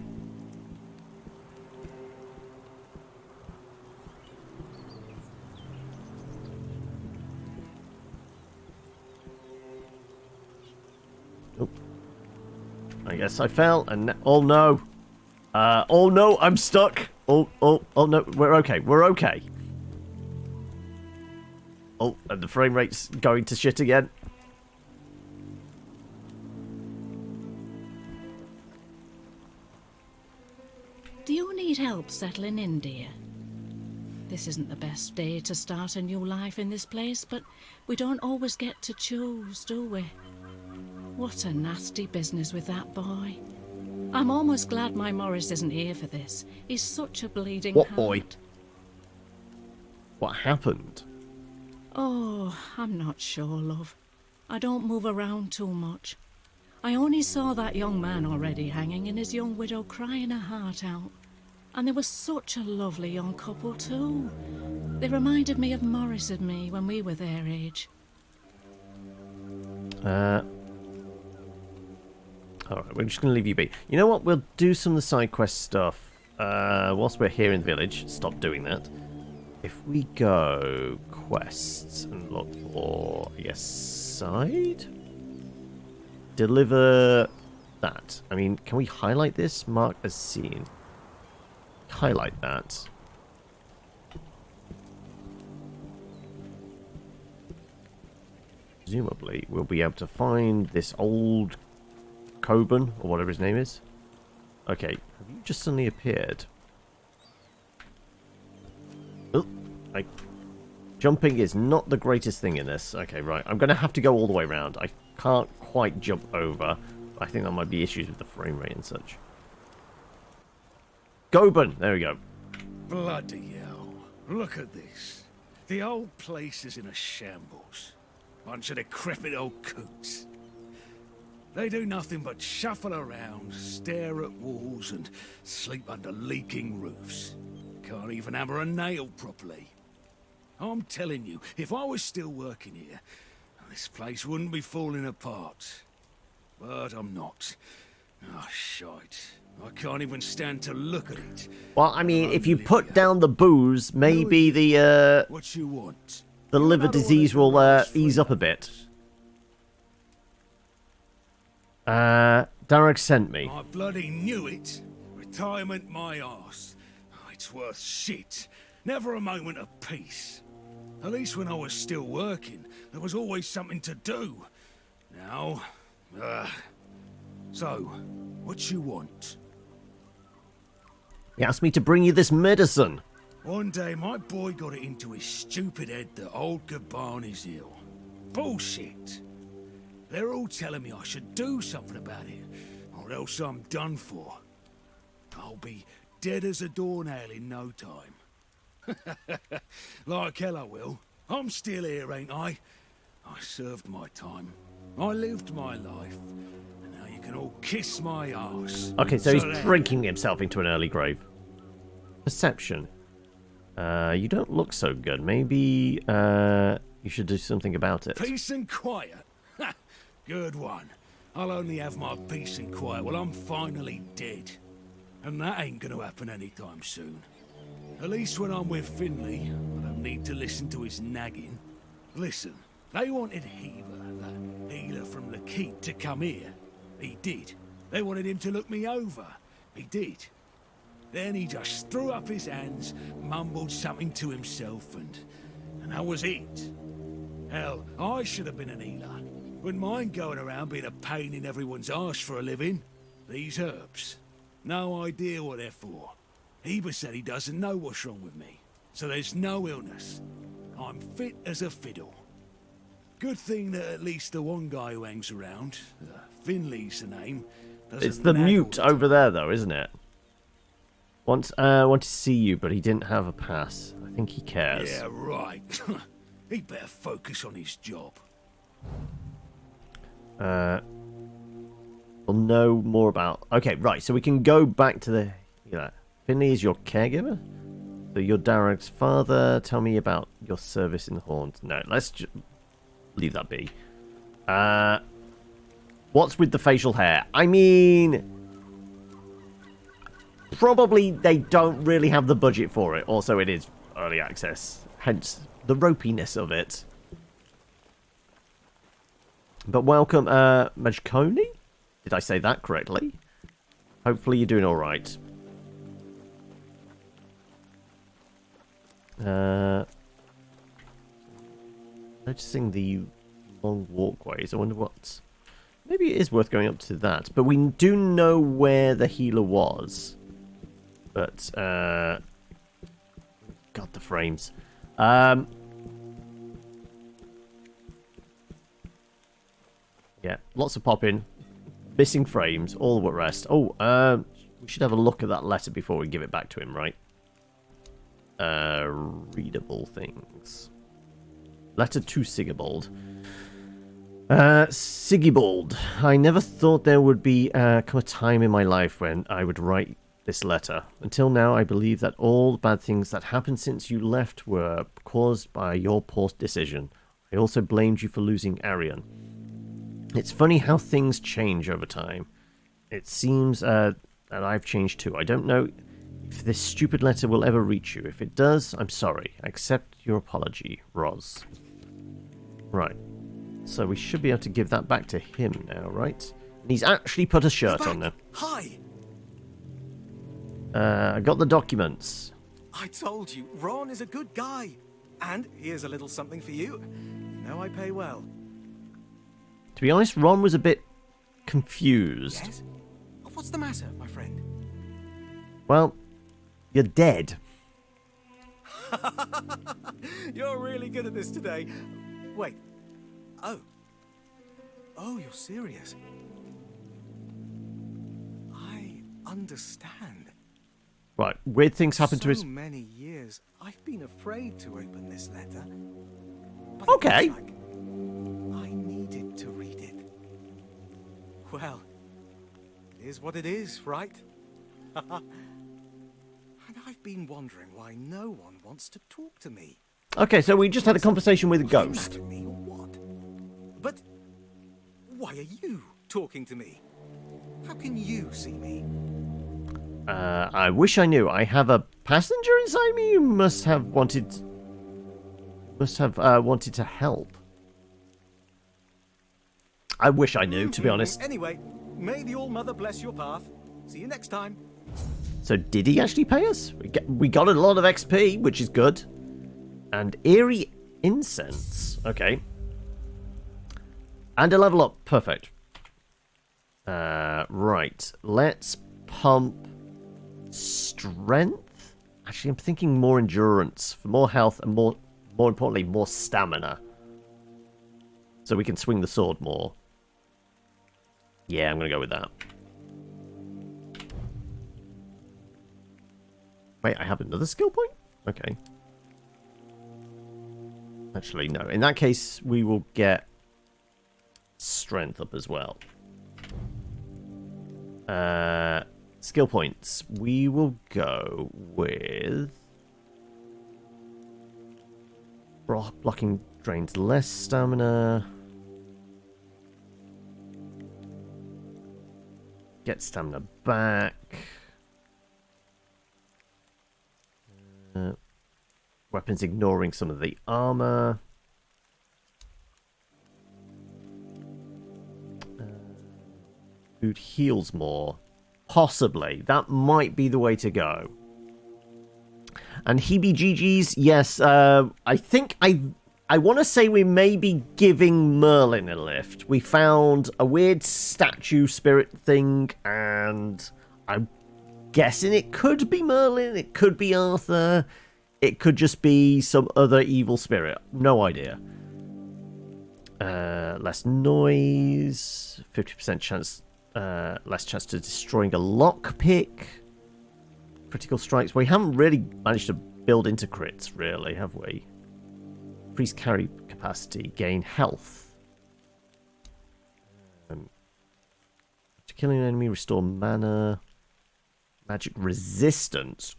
Oh. I guess I fell, and oh no. Oh no, I'm stuck. Oh no, we're okay, we're okay. Oh, and the frame rate's going to shit again. Do you need help settling in, dear? This isn't the best day to start a new life in this place, but we don't always get to choose, do we? What a nasty business with that boy. I'm almost glad my Morris isn't here for this. He's such a bleeding What heart. boy? What happened? Oh, I'm not sure, love. I don't move around too much. I only saw that young man already hanging and his young widow crying her heart out. And they were such a lovely young couple too. They reminded me of Morris and me when we were their age. Alright, we're just going to leave you be. You know what? We'll do some of the side quest stuff whilst we're here in the village. Stop doing that. If we go quests and look for, I guess, side? Deliver that. I mean, can we highlight this? Mark as seen. Highlight that. Presumably, we'll be able to find this old Coburn, or whatever his name is. Okay, have you just suddenly appeared? Oh, jumping is not the greatest thing in this. Okay, right. I'm going to have to go all the way around. I can't quite jump over. I think there might be issues with the frame rate and such. Coburn! There we go. Bloody hell. Look at this. The old place is in a shambles. Bunch of decrepit old coots. They do nothing but shuffle around, stare at walls, and sleep under leaking roofs. Can't even hammer a nail properly. I'm telling you, if I was still working here, this place wouldn't be falling apart. But I'm not. Oh, shite. I can't even stand to look at it. Well, I mean, if you put down the booze, maybe the what you want? the liver disease will ease up a bit. Darek sent me. I bloody knew it. Retirement my arse. Oh, it's worth shit. Never a moment of peace. At least when I was still working, there was always something to do. Now, so, what you want? He asked me to bring you this medicine. One day, my boy got it into his stupid head that old Gaban is ill. Bullshit. They're all telling me I should do something about it, or else I'm done for. I'll be dead as a doornail in no time. Like hell I will. I'm still here, ain't I? I served my time. I lived my life. And now you can all kiss my arse. Okay, so he's there. drinking himself into an early grave. Perception. You don't look so good. Maybe you should do something about it. Peace and quiet. Ha! Good one. I'll only have my peace and quiet while I'm finally dead. And that ain't gonna happen anytime soon. At least when I'm with Finley, I don't need to listen to his nagging. Listen, they wanted Heaver, that healer from the Keep, to come here. He did. They wanted him to look me over. He did. Then he just threw up his hands, mumbled something to himself, and that was it. Hell, I should have been an healer. Wouldn't mind going around being a pain in everyone's arse for a living. These herbs. No idea what they're for. Heber said he doesn't know what's wrong with me, so there's no illness. I'm fit as a fiddle. Good thing that at least the one guy who hangs around, Finley's the name, It's the mute over there, though, isn't it? Want to see you, but he didn't have a pass. I think he cares. Yeah, right. He better focus on his job. We'll know more about... Okay, right, so we can go back to the... Yeah. Finley is your caregiver? So you're Darek's father. Tell me about your service in the Horns. No, let's just leave that be. What's with the facial hair? I mean... Probably they don't really have the budget for it. Also, it is early access. Hence, the ropiness of it. But welcome, Majkoni? Did I say that correctly? Hopefully you're doing alright. Noticing the long walkways. I wonder what... Maybe it is worth going up to that. But we do know where the healer was. But, God, the frames. Yeah, lots of popping. Missing frames, all at rest. Oh, we should have a look at that letter before we give it back to him, right? Readable things. Letter to Sigibald. Sigibald, I never thought there would be come a time in my life when I would write this letter. Until now, I believe that all the bad things that happened since you left were caused by your poor decision. I also blamed you for losing Arian. It's funny how things change over time. It seems that I've changed too. I don't know if this stupid letter will ever reach you. If it does, I'm sorry. I accept your apology, Roz. Right. So we should be able to give that back to him now, right? And he's actually put a shirt on now. Hi! I got the documents. I told you, Ron is a good guy. And here's a little something for you. You know I pay well. To be honest, Ron was a bit confused. Yes? What's the matter, my friend? Well, you're dead. You're really good at this today. Wait. Oh. Oh, you're serious. I understand. Right, weird things happen to his... So many years, I've been afraid to open this letter. But okay. It looks like I needed to read it. Well, it is what it is, right? And I've been wondering why no one wants to talk to me. Okay, so we just had a conversation with a ghost. But why are you talking to me? How can you see me? I wish I knew. I have a passenger inside me who must have wanted to help. I wish I knew, to be honest. Anyway, may the All-Mother bless your path. See you next time. So did he actually pay us? We got a lot of XP, which is good. And eerie incense. Okay. And a level up. Perfect. Right. Let's pump strength. Actually, I'm thinking more endurance for more health and more importantly, more stamina. So we can swing the sword more. Yeah, I'm going to go with that. Wait, I have another skill point? Okay. Actually, no. In that case, we will get strength up as well. Skill points. We will go with... blocking drains less stamina. Get stamina back. Weapons ignoring some of the armor. Food heals more. Possibly. That might be the way to go. And heebie-jeebies, yes, I think I want to say we may be giving Merlin a lift. We found a weird statue spirit thing, and I'm guessing it could be Merlin, it could be Arthur, it could just be some other evil spirit. No idea. Less noise, 50% chance, less chance to destroying a lockpick. Critical strikes. We haven't really managed to build into crits, really, have we? Increase carry capacity. Gain health. To killing an enemy, restore mana. Magic resistance.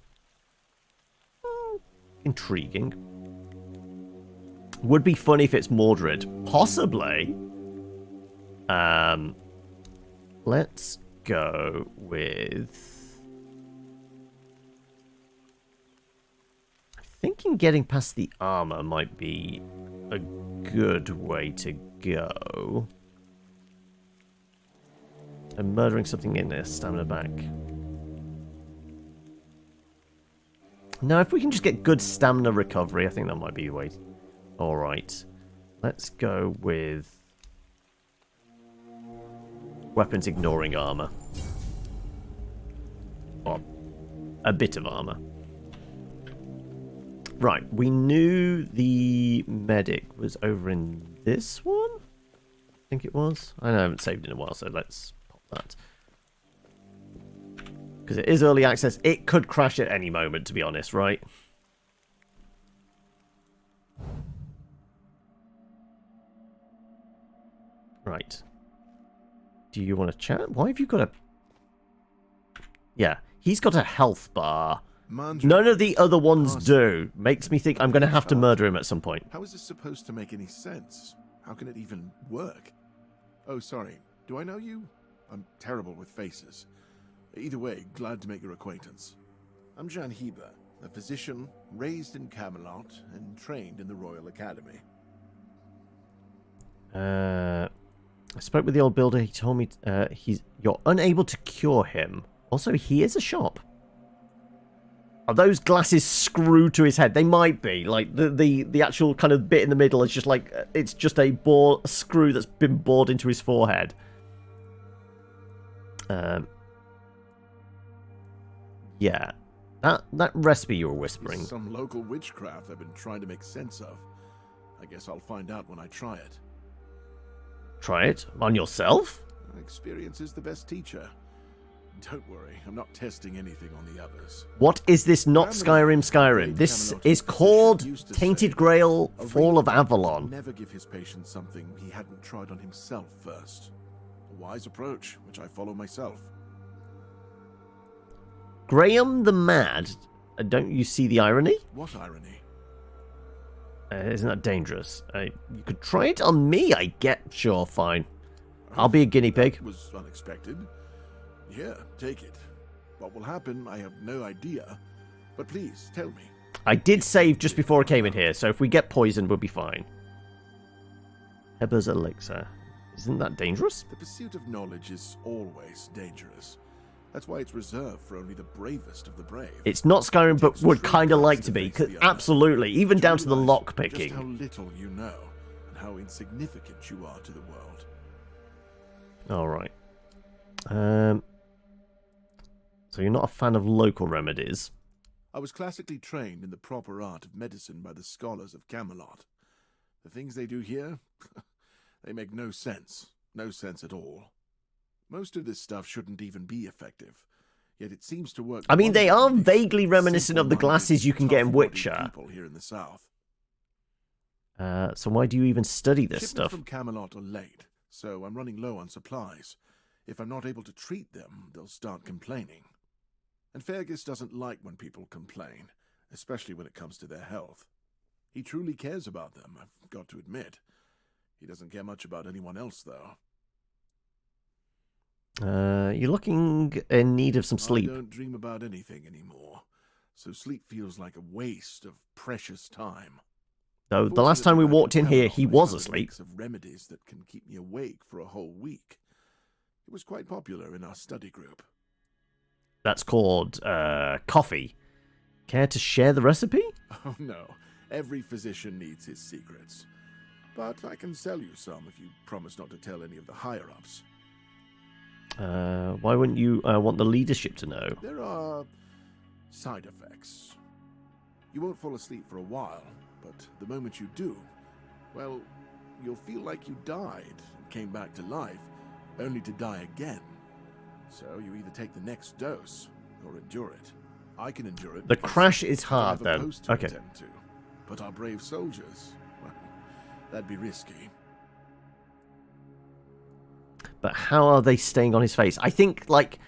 Intriguing. Would be fun if it's Mordred. Possibly. Let's go with... Thinking getting past the armor might be a good way to go. And murdering something in there, stamina back. Now, if we can just get good stamina recovery, I think that might be the way. Alright. Let's go with... weapons ignoring armor. Or a bit of armor. Right, we knew the medic was over in this one? I think it was. I haven't saved in a while, so let's pop that. Because it is early access. It could crash at any moment, to be honest, right? Right. Do you want to chat? Why have you got a... Yeah, he's got a health bar. None of the other ones do. Makes me think I'm going to have to murder him at some point. How is this supposed to make any sense? How can it even work? Oh, sorry. Do I know you? I'm terrible with faces. Either way, glad to make your acquaintance. I'm Jan Heber, a physician raised in Camelot and trained in the Royal Academy. I spoke with the old builder. He told me you're unable to cure him. Also, he is a shop. Are those glasses screwed to his head? They might be. Like the actual kind of bit in the middle is just like it's just a screw that's been bored into his forehead. Yeah, that recipe you were whispering. Some local witchcraft I've been trying to make sense of. I guess I'll find out when I try it. Try it on yourself? Experience is the best teacher. Don't worry, I'm not testing anything on the others. What is this not Skyrim? This is called Tainted Grail, Fall of Avalon. Never give his patient something he hadn't tried on himself first. A wise approach, which I follow myself. Graham the Mad? Don't you see the irony? What irony? Isn't that dangerous? You could try it on me, I get. Sure, fine. I'll be a guinea pig. That was unexpected. Here, take it. What will happen, I have no idea. But please, tell me. I did save just before I came in here, so if we get poisoned, we'll be fine. Heber's elixir. Isn't that dangerous? The pursuit of knowledge is always dangerous. That's why it's reserved for only the bravest of the brave. It's not Skyrim, but would kind of like to be. Absolutely, even down to the lock Just how picking. little you know, and how insignificant you are to the world. All right. So you're not a fan of local remedies. I was classically trained in the proper art of medicine by the scholars of Camelot. The things they do here, they make no sense. No sense at all. Most of this stuff shouldn't even be effective, yet it seems to work. I mean, they are vaguely reminiscent of the glasses you can get in Witcher. People here in the south. So why do you even study this Shipments stuff? from Camelot are late, so I'm running low on supplies. If I'm not able to treat them, they'll start complaining. And Fergus doesn't like when people complain, especially when it comes to their health. He truly cares about them, I've got to admit. He doesn't care much about anyone else, though. You're looking in need of some sleep. I don't dream about anything anymore, so sleep feels like a waste of precious time. Though the last time we walked in here, he was asleep. Of remedies that can keep me awake for a whole week. It was quite popular in our study group. That's called coffee. Care to share the recipe? Oh no, every physician needs his secrets. But I can sell you some if you promise not to tell any of the higher-ups. Why wouldn't you want the leadership to know? There are side effects. You won't fall asleep for a while, but the moment you do, well, you'll feel like you died and came back to life, only to die again. So you either take the next dose or endure it. I can endure it. The crash is hard, then. Okay. But our brave soldiers, well, that'd be risky. But how are they staying on his face? I think, like,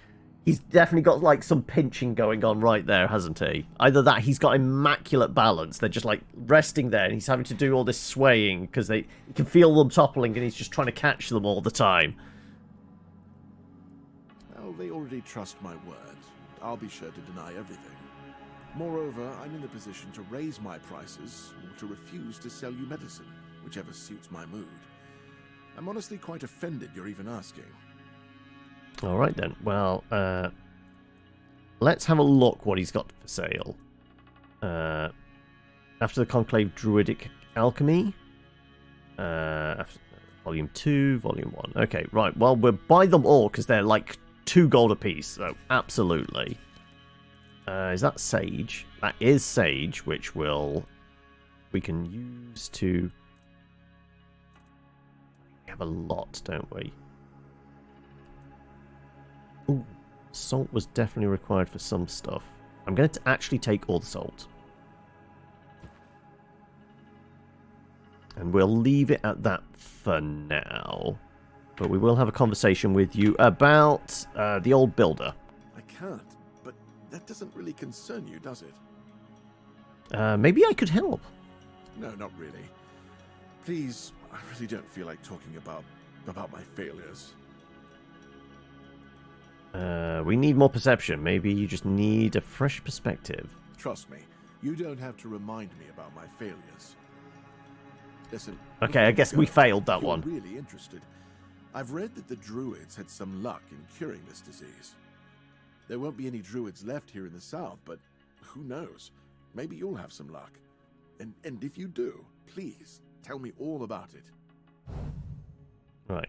he's definitely got, like, some pinching going on right there, hasn't he? Either that, he's got immaculate balance. They're just, like, resting there, and he's having to do all this swaying because he can feel them toppling, and he's just trying to catch them all the time. Well, they already trust my word. I'll be sure to deny everything. Moreover, I'm in the position to raise my prices or to refuse to sell you medicine, whichever suits my mood. I'm honestly quite offended you're even asking. All right, then. Well, let's have a look what he's got for sale. After the Conclave Druidic Alchemy. Volume 2, Volume 1. Okay, right. Well, we'll buy them all because they're like 2 gold apiece. So, absolutely. Is that Sage? That is Sage, which we can use to... We have a lot, don't we? Ooh, salt was definitely required for some stuff. I'm going to actually take all the salt. And we'll leave it at that for now. But we will have a conversation with you about the old builder. I can't, but that doesn't really concern you, does it? Maybe I could help. No, not really. Please, I really don't feel like talking about my failures. We need more perception. Maybe you just need a fresh perspective. Trust me, you don't have to remind me about my failures. Listen. Okay, I guess we failed that one. I'm really interested. I've read that the Druids had some luck in curing this disease. There won't be any Druids left here in the south, but who knows? Maybe you'll have some luck. And if you do, please, tell me all about it. Right.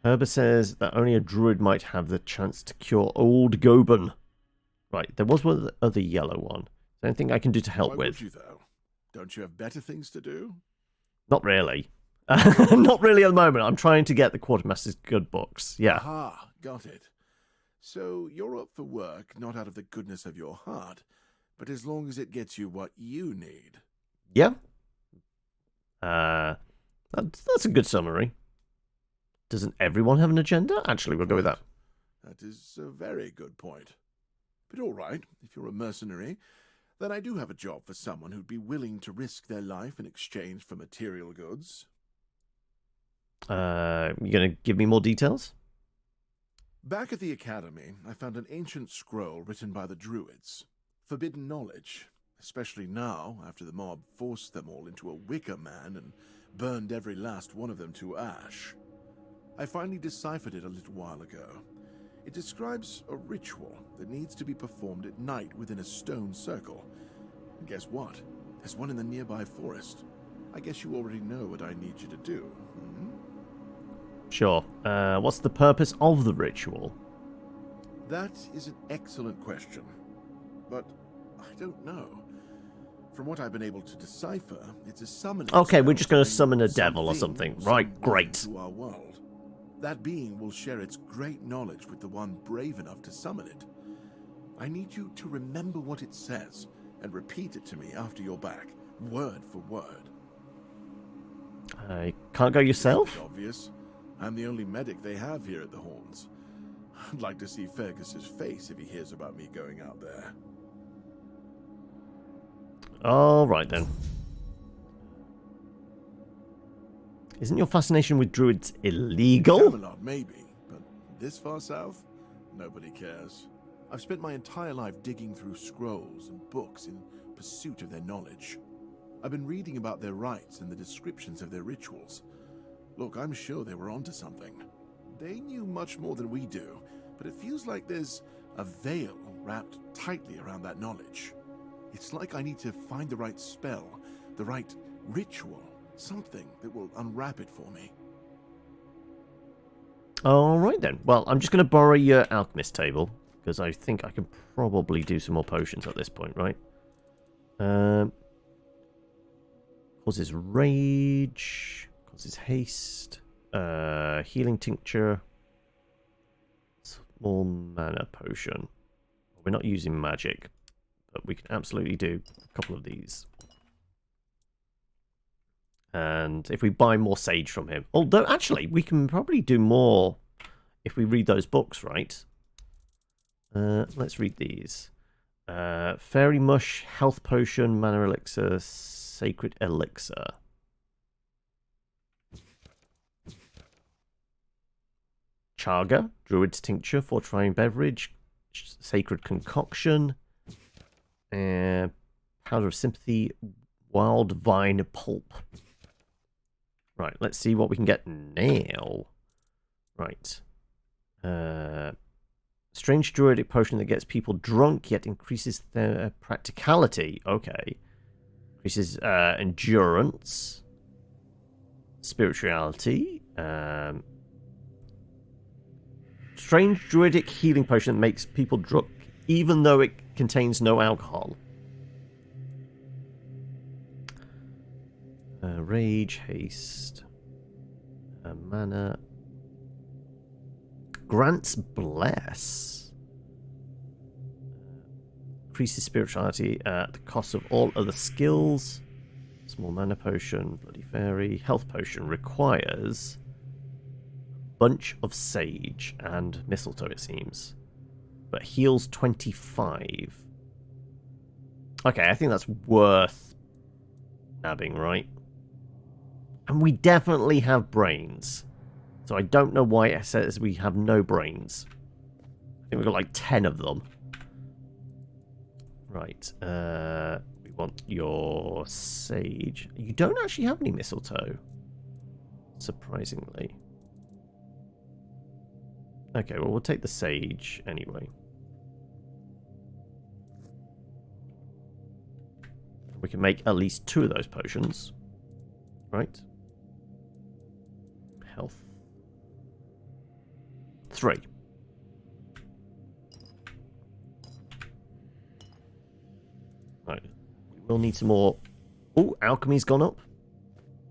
Herber says that only a druid might have the chance to cure old Goban. Right, there was one other yellow one. Is there anything I can do to help Why with? Would you, though? Don't you have better things to do? Not really. Not really at the moment. I'm trying to get the Quartermaster's good books. Yeah. Aha, got it. So you're up for work, not out of the goodness of your heart, but as long as it gets you what you need. Yeah. That's a good summary. Doesn't everyone have an agenda? Actually, we'll go with that. That is a very good point. But all right, if you're a mercenary, Then I do have a job for someone who'd be willing to risk their life in exchange for material goods. You gonna give me more details? Back at the Academy, I found an ancient scroll written by the Druids. Forbidden knowledge, especially now, after the mob forced them all into a wicker man and burned every last one of them to ash. I finally deciphered it a little while ago. It describes a ritual that needs to be performed at night within a stone circle. And guess what? There's one in the nearby forest. I guess you already know what I need you to do. Hmm? Sure. What's the purpose of the ritual? That is an excellent question. But I don't know. From what I've been able to decipher, it's a summoning Okay, we're spell just going to bring summon a devil or something something. Right, someone great. into our world. That being will share its great knowledge with the one brave enough to summon it. I need you to remember what it says and repeat it to me after you're back, word for word. I can't go yourself? It's obvious. I'm the only medic they have here at the Horns. I'd like to see Fergus's face if he hears about me going out there. All right then. Isn't your fascination with druids illegal? Camelot, maybe, but this far south, nobody cares. I've spent my entire life digging through scrolls and books in pursuit of their knowledge. I've been reading about their rites and the descriptions of their rituals. Look, I'm sure they were onto something. They knew much more than we do, but it feels like there's a veil wrapped tightly around that knowledge. It's like I need to find the right spell, the right ritual, something that will unwrap it for me. All right then. Well, I'm just going to borrow your alchemist table because I think I can probably do some more potions at this point, right? Causes rage, causes haste, healing tincture, small mana potion. We're not using magic, but we can absolutely do a couple of these. And if we buy more sage from him, although actually we can probably do more if we read those books, right? Let's read these. Fairy mush, health potion, mana elixir, sacred elixir. Chaga, druid's tincture, fortifying beverage, sacred concoction, powder of sympathy, wild vine pulp. Right, let's see what we can get now. Right. Strange druidic potion that gets people drunk yet increases their practicality. Okay. Increases endurance. Spirituality. Strange druidic healing potion that makes people drunk even though it contains no alcohol. Rage, haste, mana. Grants bless. Increases spirituality at the cost of all other skills. Small mana potion, bloody fairy. Health potion requires bunch of sage and mistletoe, it seems, but heals 25. Okay, I think that's worth nabbing, right? And we definitely have brains. So I don't know why it says we have no brains. I think we've got like 10 of them. Right. We want your sage. You don't actually have any mistletoe. Surprisingly. Okay, well, we'll take the sage anyway. We can make at least 2 of those potions. Right. Health. 3. Right. We'll need some more. Oh, alchemy's gone up.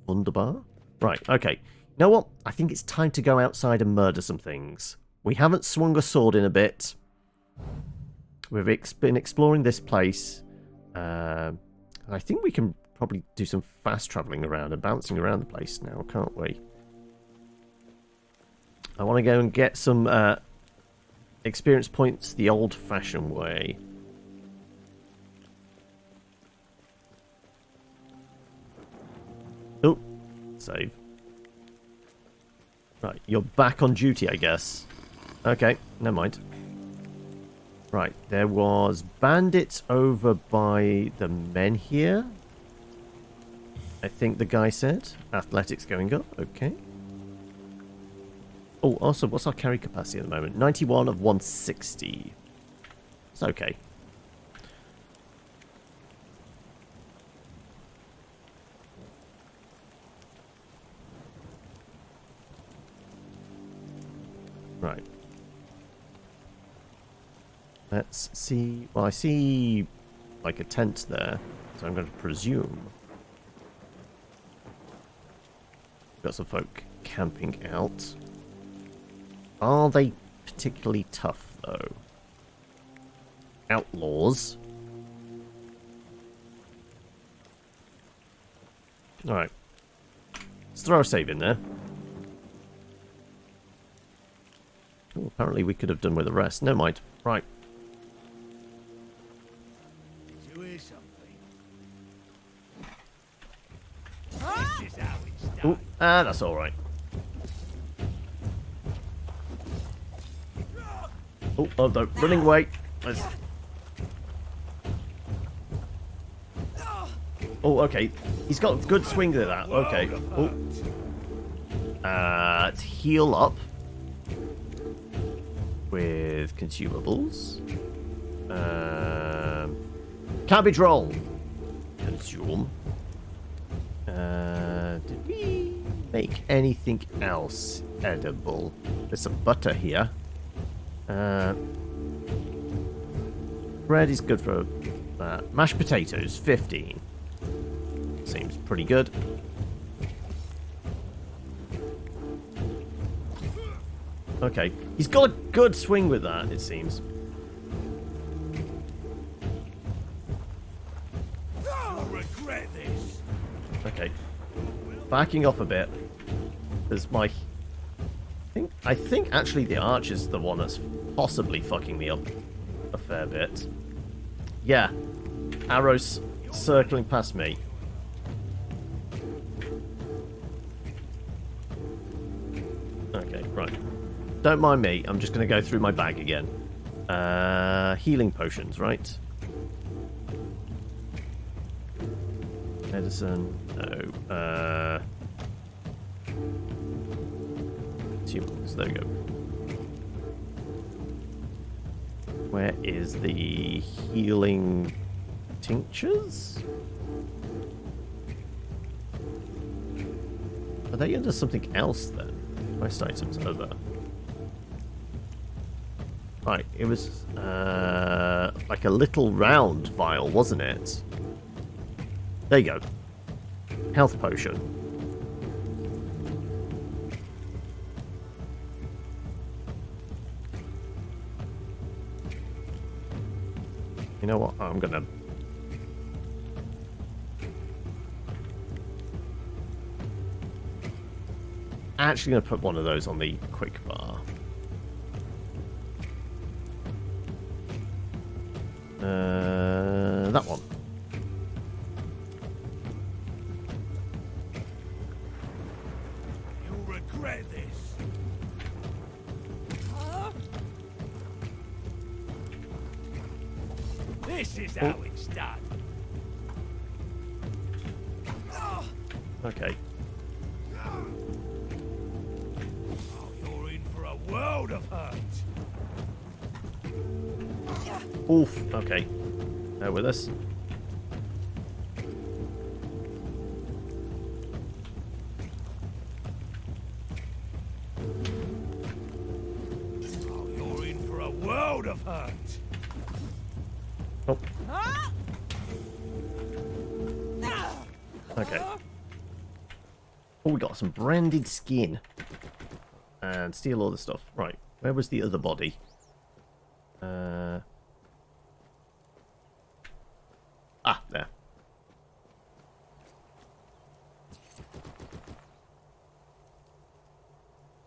Wunderbar. Right, okay. You know what? I think it's time to go outside and murder some things. We haven't swung a sword in a bit. We've been exploring this place. I think we can probably do some fast travelling around and bouncing around the place now, can't we? I want to go and get some experience points the old-fashioned way. save. Right, you're back on duty, I guess. Okay, never mind. Right, there was bandits over by the men here. I think the guy said. Athletics going up, okay. Oh, also, what's our carry capacity at the moment? 91 of 160. It's okay. Right. Let's see. Well, I see like a tent there, so I'm going to presume got some folk camping out. Are they particularly tough, though? Outlaws. Alright. Let's throw a save in there. Oh, apparently we could have done with the rest. Never mind. Right. Did you hear something? This is how it's done. Ooh, that's alright. Oh, no. Running away. Let's... Oh, okay. He's got a good swing with that. Okay. Oh. Let's heal up with consumables. Cabbage roll. Consume. Did we make anything else edible? There's some butter here. Bread is good for mashed potatoes, 15. Seems pretty good. Okay, he's got a good swing with that, it seems. You'll regret this. Okay, backing off a bit. There's my... I think actually the arch is the one that's possibly fucking me up a fair bit. Yeah, arrows circling past me. Okay, right. Don't mind me, I'm just going to go through my bag again. Healing potions, right? Medicine, no. Consumables, there we go. Where is the healing tinctures? Are they under something else then? Quest items other. Right, it was like a little round vial, wasn't it? There you go. Health potion. You know what? I'm gonna... actually gonna put one of those on the quick bar. That one. You'll regret this. This is how it's done. Okay. Oh, you're in for a world of hurt. Oof. Okay. Bear with us. Oh, you're in for a world of hurt. Oh. Okay. Oh, we got some branded skin. And steal all the stuff. Right. Where was the other body? There.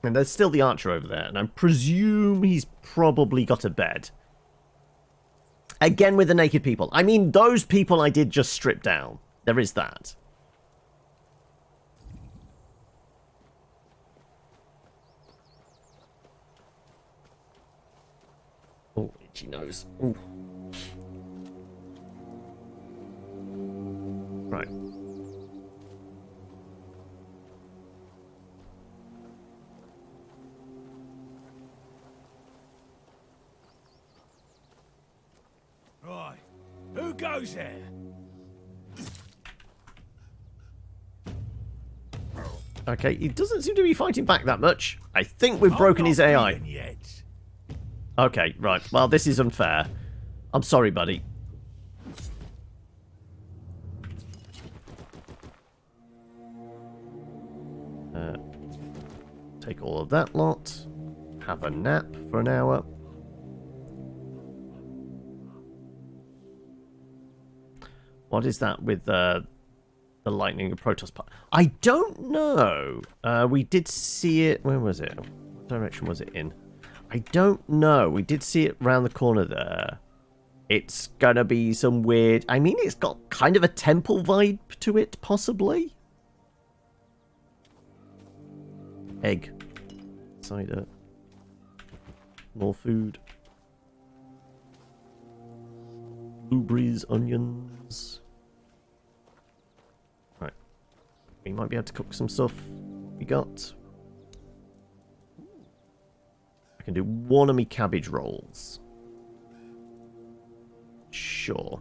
And there's still the archer over there, and I presume he's probably got a bed. Again with the naked people. I mean, those people I did just strip down. There is that. Itchy nose. Ooh. Right. Right. Who goes there? Okay, he doesn't seem to be fighting back that much. I think we've I'm broken not his AI. beaten yet. Okay, right. Well, this is unfair. I'm sorry, buddy. Take all of that lot. Have a nap for an hour. What is that with the lightning and Protoss part? I don't know. We did see it. Where was it? What direction was it in? I don't know. We did see it round the corner there. It's gonna be some weird... I mean, it's got kind of a temple vibe to it, possibly. Egg. Cider. More food. Blueberries, onions. Right. We might be able to cook some stuff. We got... I can do one of me cabbage rolls. Sure.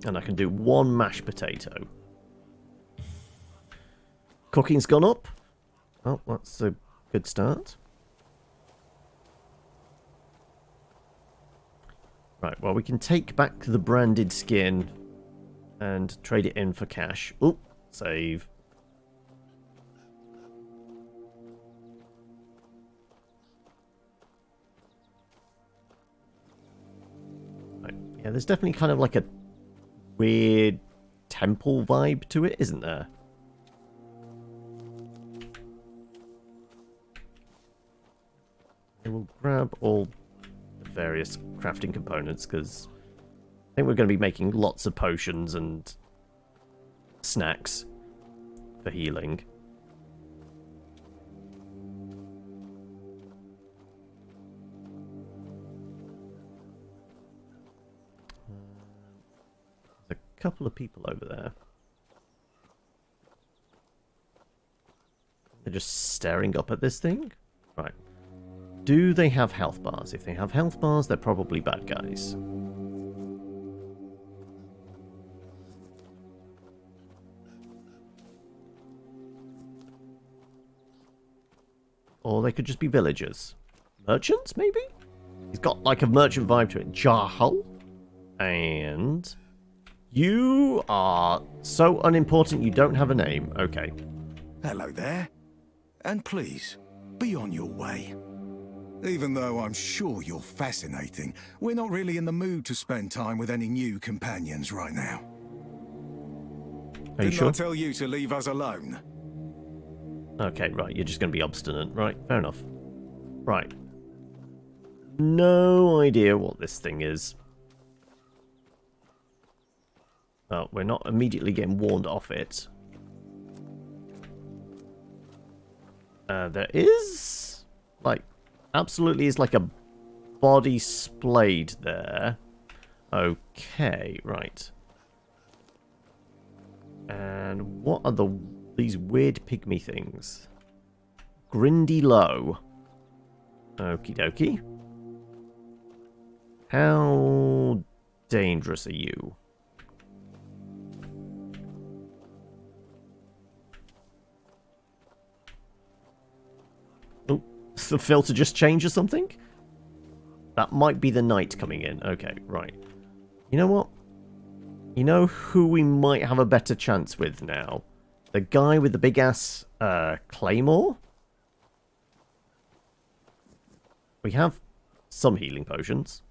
And I can do one mashed potato. Cooking's gone up. Oh, that's a good start. Right, well, we can take back the branded skin and trade it in for cash. Oh, save. Right, yeah, there's definitely kind of like a weird temple vibe to it, isn't there? We'll grab all the various crafting components because I think we're going to be making lots of potions and snacks for healing. There's a couple of people over there. They're just staring up at this thing? Right. Do they have health bars? If they have health bars, they're probably bad guys. Or they could just be villagers. Merchants, maybe? He's got like a merchant vibe to it. Jahal. And... you are so unimportant you don't have a name. Okay. Hello there. And please, be on your way. Even though I'm sure you're fascinating, we're not really in the mood to spend time with any new companions right now. Are you Didn't sure? I tell you to leave us alone? Okay, right. You're just going to be obstinate. Right, fair enough. Right. No idea what this thing is. Oh, we're not immediately getting warned off it. There is... like... absolutely is like a body splayed there. Okay, right. And what are these weird pygmy things? Grindy Low. Okie dokie. How dangerous are you? Oh, the filter just changed or something? That might be the night coming in. Okay, right. You know what? You know who we might have a better chance with now? The guy with the big ass claymore? We have some healing potions.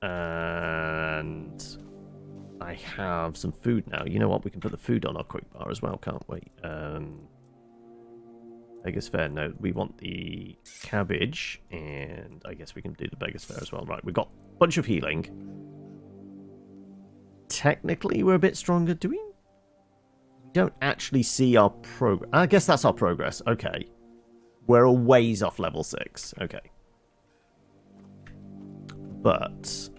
And I have some food now. You know what? We can put the food on our quick bar as well, can't we? Beggar's Fare. No, we want the cabbage. And I guess we can do the Beggar's Fare as well. Right, we've got a bunch of healing. Technically, we're a bit stronger. Do we? We don't actually see our progress. I guess that's our progress. Okay. We're a ways off level 6. Okay. But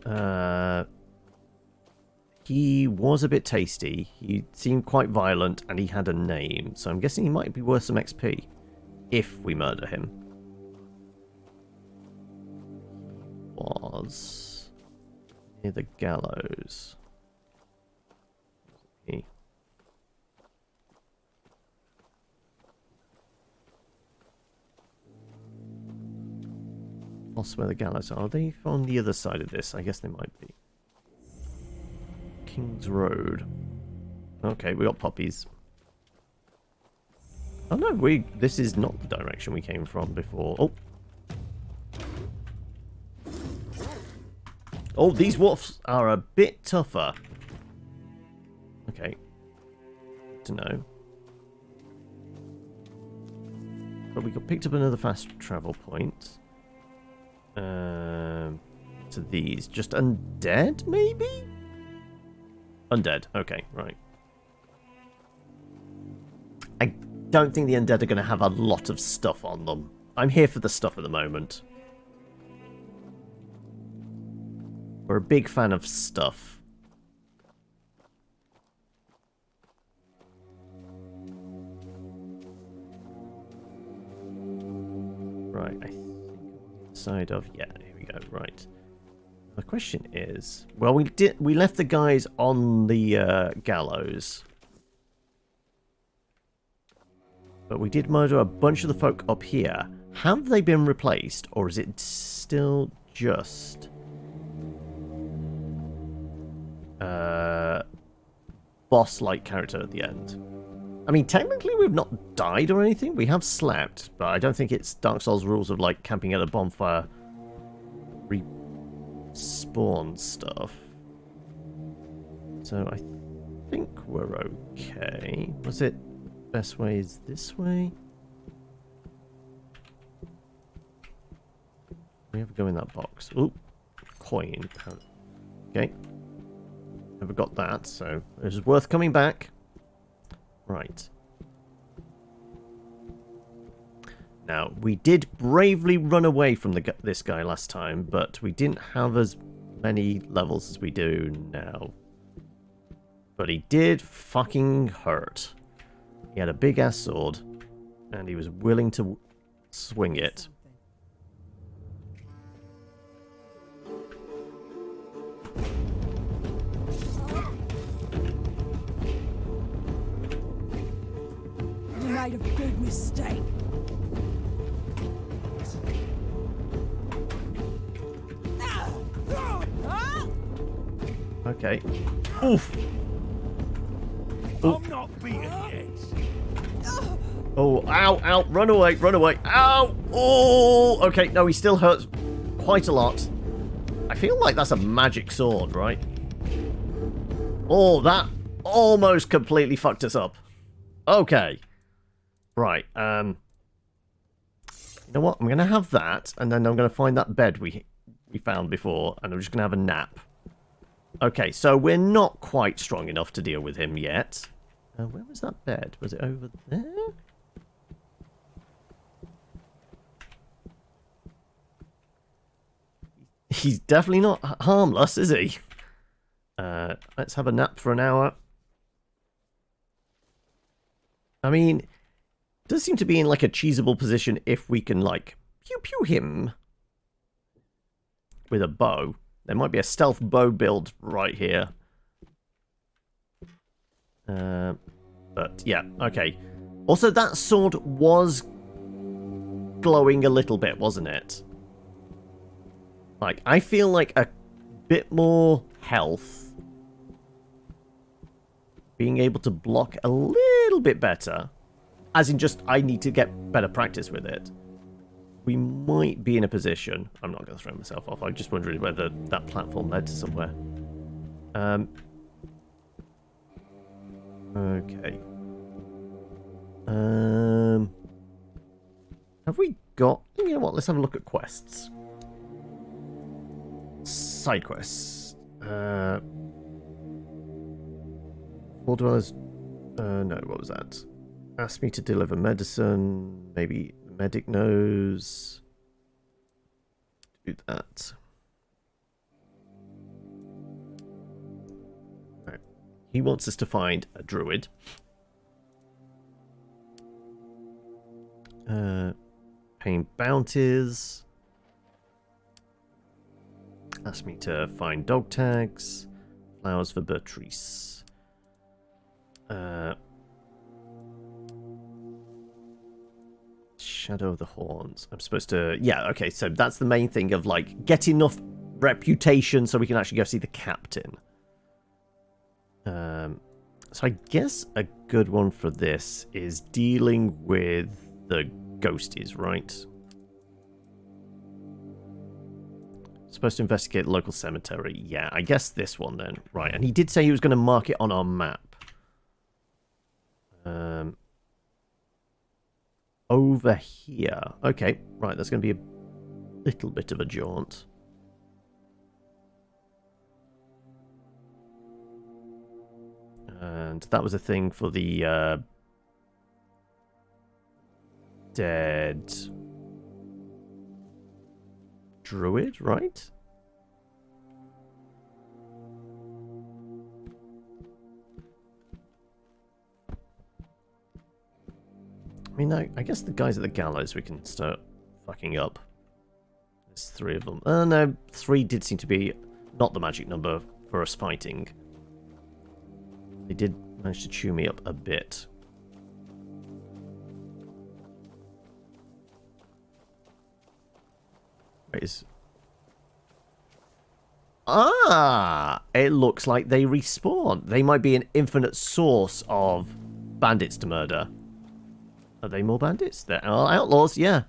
he was a bit tasty. He seemed quite violent, and he had a name. So I'm guessing he might be worth some XP if we murder him. Was near the gallows. He. Lost where the gallows are. Are they on the other side of this? I guess they might be. King's Road. Okay, we got poppies. Oh no, this is not the direction we came from before. Oh. Oh, these wolves are a bit tougher. Okay. Good to know. But we picked up another fast travel point. To these. Just undead, maybe? Undead. Okay, right. I don't think the undead are going to have a lot of stuff on them. I'm here for the stuff at the moment. We're a big fan of stuff. Right, I think side of... Yeah, here we go, right. The question is... Well, we left the guys on the gallows. But we did murder a bunch of the folk up here. Have they been replaced, or is it still just... boss-like character at the end? I mean, technically we've not died or anything. We have slept, but I don't think it's Dark Souls rules of, like, camping at a bonfire respawn stuff. So I think we're okay. Was it best way is this way? We have to go in that box. Ooh, coin. Okay. Never got that, so it was worth coming back. Right. Now, we did bravely run away from this guy last time, but we didn't have as many levels as we do now. But he did fucking hurt. He had a big-ass sword, and he was willing to swing it. You made a big mistake. Okay. Oof. I'm not beaten yet. Oh, ow, ow, run away, run away. Ow! Oh! Okay, no, he still hurts quite a lot. I feel like that's a magic sword, right? Oh, that almost completely fucked us up. Okay. Right, you know what? I'm going to have that, and then I'm going to find that bed we found before, and I'm just going to have a nap. Okay, so we're not quite strong enough to deal with him yet. Where was that bed? Was it over there? He's definitely not harmless, is he? Let's have a nap for an hour. I mean, it does seem to be in like a cheesable position if we can like pew-pew him with a bow. There might be a stealth bow build right here. But yeah, okay. Also, that sword was glowing a little bit, wasn't it? Like, I feel like a bit more health. Being able to block a little bit better. As in just, I need to get better practice with it. We might be in a position... I'm not going to throw myself off. I'm just wondering whether that platform led to somewhere. Okay. Have we got... You know what? Let's have a look at quests. Side quests. Four dwellers... no, what was that? Asked me to deliver medicine. Maybe Medic knows. Do that. Right. He wants us to find a druid. Paying bounties. Ask me to find dog tags. Flowers for Bertrice. Shadow of the Horns. I'm supposed to... Yeah, okay, so that's the main thing of, like, get enough reputation so we can actually go see the captain. So I guess a good one for this is dealing with the ghosties, right? Supposed to investigate the local cemetery. Yeah, I guess this one then. Right, and he did say he was going to mark it on our map. Over here. Okay, right, that's going to be a little bit of a jaunt. And that was a thing for the dead druid, right? I mean, I guess the guys at the gallows we can start fucking up. There's 3 of them. No, 3 did seem to be not the magic number for us fighting. They did manage to chew me up a bit. Wait, it looks like they respawn. They might be an infinite source of bandits to murder. Are they more bandits? They're outlaws, yeah.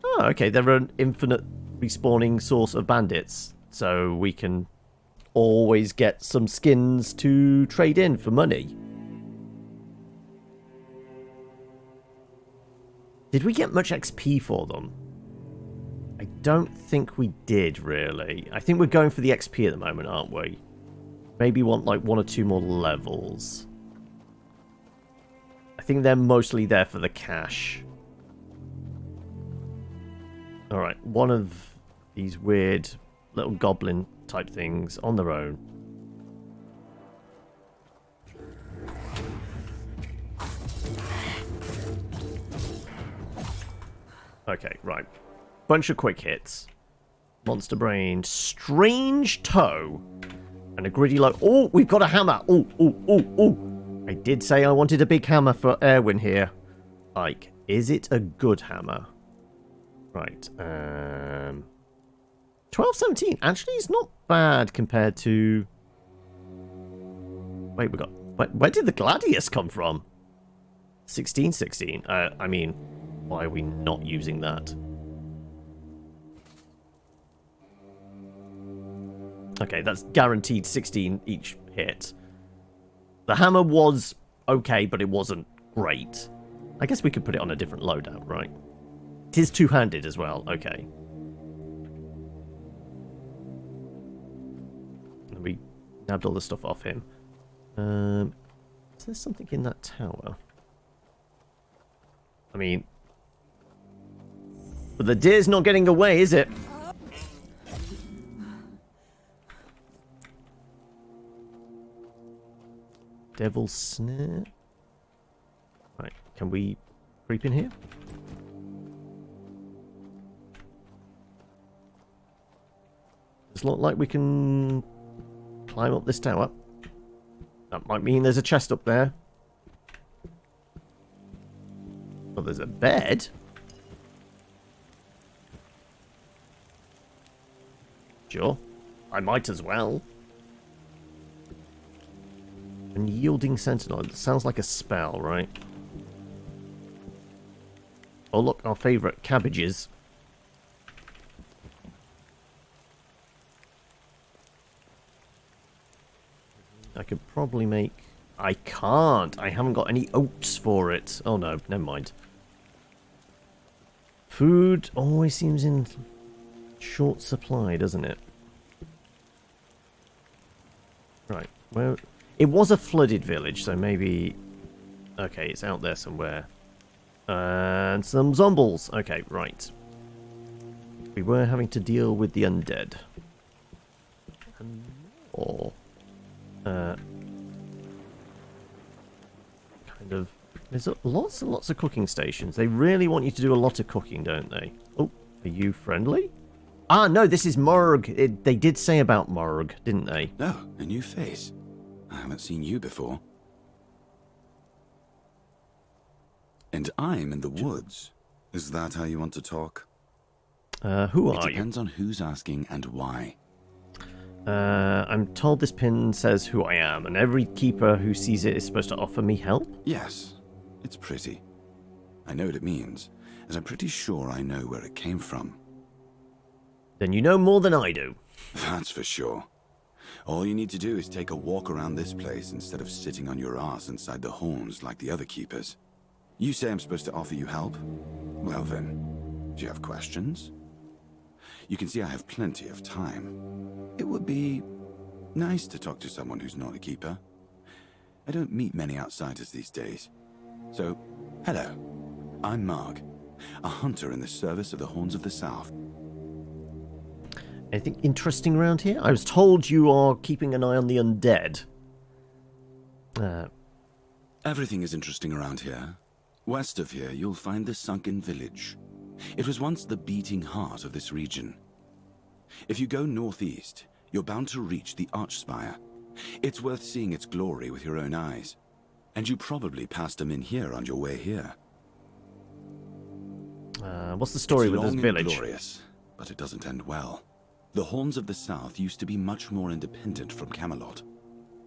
Oh, okay, they're an infinite respawning source of bandits. So we can always get some skins to trade in for money. Did we get much XP for them? I don't think we did, really. I think we're going for the XP at the moment, aren't we? Maybe want like 1 or 2 more levels. I think they're mostly there for the cash. Alright, one of these weird little goblin type things on their own. Okay, right. Bunch of quick hits. Monster Brain, Strange Toe, and a Gritty Low. Oh, we've got a hammer. Oh. I did say I wanted a big hammer for Erwin here. Like, is it a good hammer? Right. 1217. Actually, it's not bad compared to... Wait, we got... Where did the Gladius come from? 1616. I mean, why are we not using that? Okay, that's guaranteed 16 each hit. The hammer was okay, but it wasn't great. I guess we could put it on a different loadout, right? It is two-handed as well. Okay. We nabbed all the stuff off him. Is there something in that tower? I mean... But the deer's not getting away, is it? Devil's Snare. Right, can we creep in here? Does it look like we can climb up this tower? That might mean there's a chest up there. Well, there's a bed. Sure. I might as well. Unyielding Sentinel. It sounds like a spell, right? Oh, look, our favourite cabbages. I could probably make... I can't. I haven't got any oats for it. Oh, no. Never mind. Food always seems in short supply, doesn't it? Right. Where... It was a flooded village, so maybe... Okay, it's out there somewhere. And some zombies. Okay, right. We were having to deal with the undead. Or kind of... There's lots and lots of cooking stations. They really want you to do a lot of cooking, don't they? Oh, are you friendly? Ah, no, this is Morg. They did say about Morg, didn't they? Oh, a new face. I haven't seen you before. And I'm in the woods. Is that how you want to talk? Who are you? It depends on who's asking and why. I'm told this pin says who I am, and every keeper who sees it is supposed to offer me help? Yes, it's pretty. I know what it means, and I'm pretty sure I know where it came from. Then you know more than I do. That's for sure. All you need to do is take a walk around this place instead of sitting on your ass inside the horns like the other keepers. You say I'm supposed to offer you help? Well then, do you have questions? You can see I have plenty of time. It would be nice to talk to someone who's not a keeper. I don't meet many outsiders these days. So, hello. I'm Marg, a hunter in the service of the Horns of the South. Anything interesting around here? I was told you are keeping an eye on the undead. Everything is interesting around here. West of here, you'll find the sunken village. It was once the beating heart of this region. If you go northeast, you're bound to reach the Archspire. It's worth seeing its glory with your own eyes. And you probably passed them in here on your way here. What's the story with this village? It's glorious, but it doesn't end well. The Horns of the South used to be much more independent from Camelot.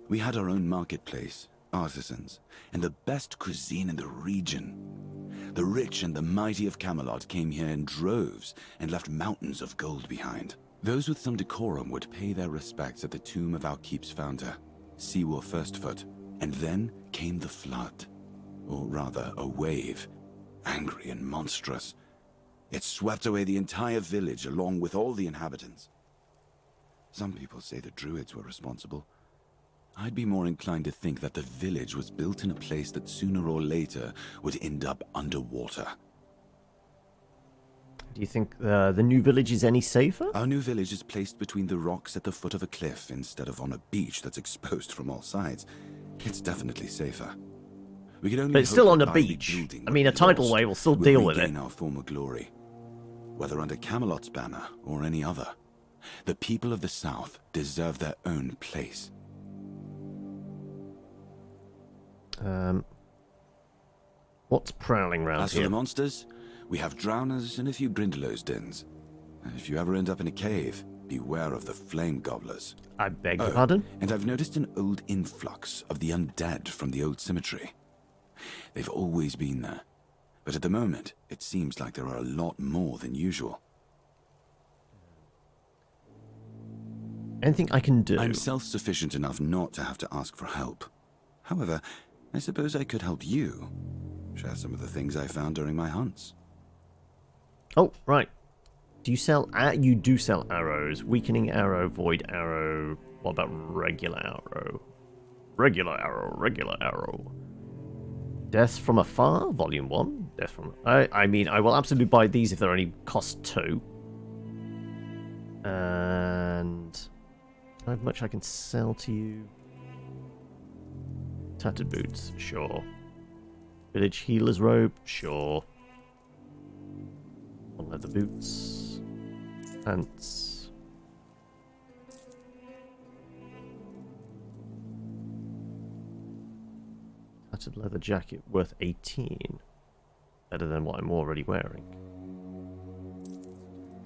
We had our own marketplace, artisans, and the best cuisine in the region. The rich and the mighty of Camelot came here in droves and left mountains of gold behind. Those with some decorum would pay their respects at the tomb of our keep's founder, Seawar Firstfoot, and then came the flood. Or rather, a wave, angry and monstrous. It swept away the entire village along with all the inhabitants. Some people say the druids were responsible. I'd be more inclined to think that the village was built in a place that sooner or later would end up underwater. Do you think the new village is any safer? Our new village is placed between the rocks at the foot of a cliff instead of on a beach that's exposed from all sides. It's definitely safer. We can only but it's still on a beach. I mean, a tidal wave will still deal with it. Our former glory, whether under Camelot's banner or any other. The people of the South deserve their own place. What's prowling around As here? for the monsters, we have drowners and a few Grindelows dens. If you ever end up in a cave, beware of the flame gobblers. I beg your pardon? And I've noticed an old influx of the undead from the old cemetery. They've always been there, but at the moment, it seems like there are a lot more than usual. Anything I can do? I'm self-sufficient enough not to have to ask for help. However, I suppose I could help you. Share some of the things I found during my hunts. Oh, right. Do you sell... you do sell arrows. Weakening arrow, void arrow. What about regular arrow? Regular arrow, regular arrow. Death from Afar, Volume 1. Death from... I mean, I will absolutely buy these if they're only cost 2. And... how much I can sell to you? Tattered boots, sure. Village healer's robe, sure. One leather boots. Pants. Tattered leather jacket worth 18. Better than what I'm already wearing.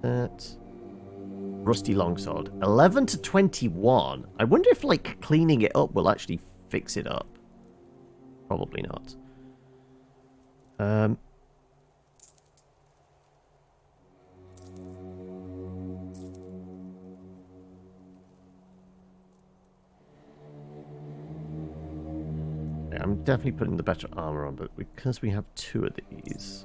That. Rusty longsword. 11 to 21. I wonder if, like, cleaning it up will actually fix it up. Probably not. Yeah, I'm definitely putting the better armor on, but because we have 2 of these...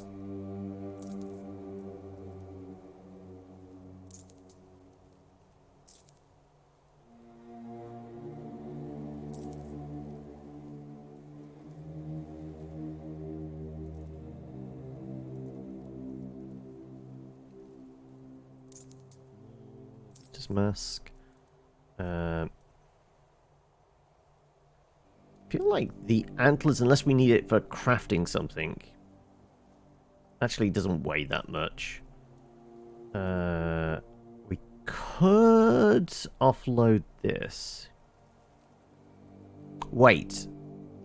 Face mask. I feel like the antlers, unless we need it for crafting something, actually doesn't weigh that much. We could offload this. Wait.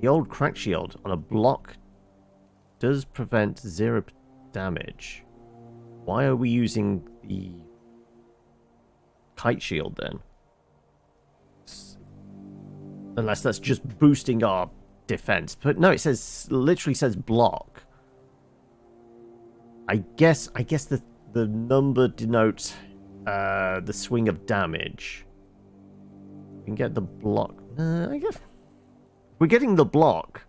The old crack shield on a block does prevent 0 damage. Why are we using the kite shield then? Unless that's just boosting our defense. But no, it says, literally says block. I guess the number denotes the swing of damage. We can get the block. I guess we're getting the block.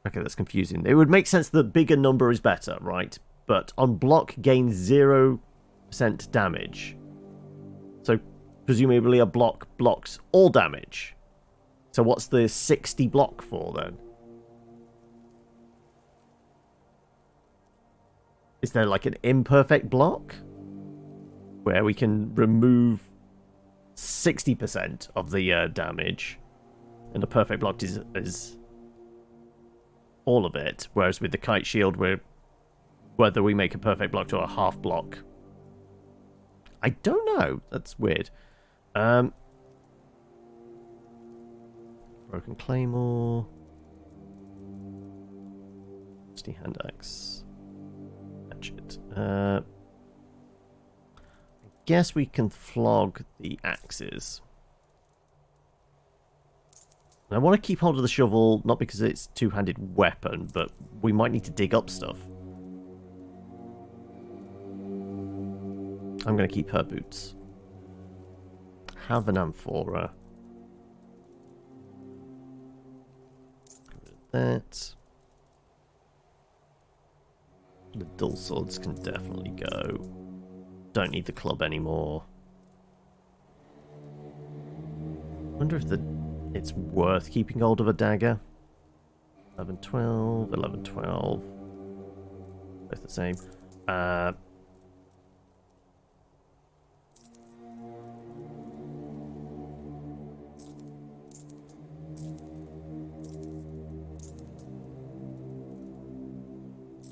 Okay, that's confusing. It would make sense that bigger number is better, right? But on block gains 0% damage. So presumably a block blocks all damage. So what's the 60 block for then? Is there like an imperfect block where we can remove 60% of the damage, and the perfect block is all of it, whereas with the kite shield, whether we make a perfect block to a half block, I don't know. That's weird. Broken claymore, rusty hand axe. I guess we can flog the axes. And I want to keep hold of the shovel, not because it's a two-handed weapon, but we might need to dig up stuff. I'm going to keep her boots. Have an amphora. That. The dull swords can definitely go. Don't need the club anymore. Wonder if it's worth keeping hold of a dagger. 11, 12, 11, 12. Both the same.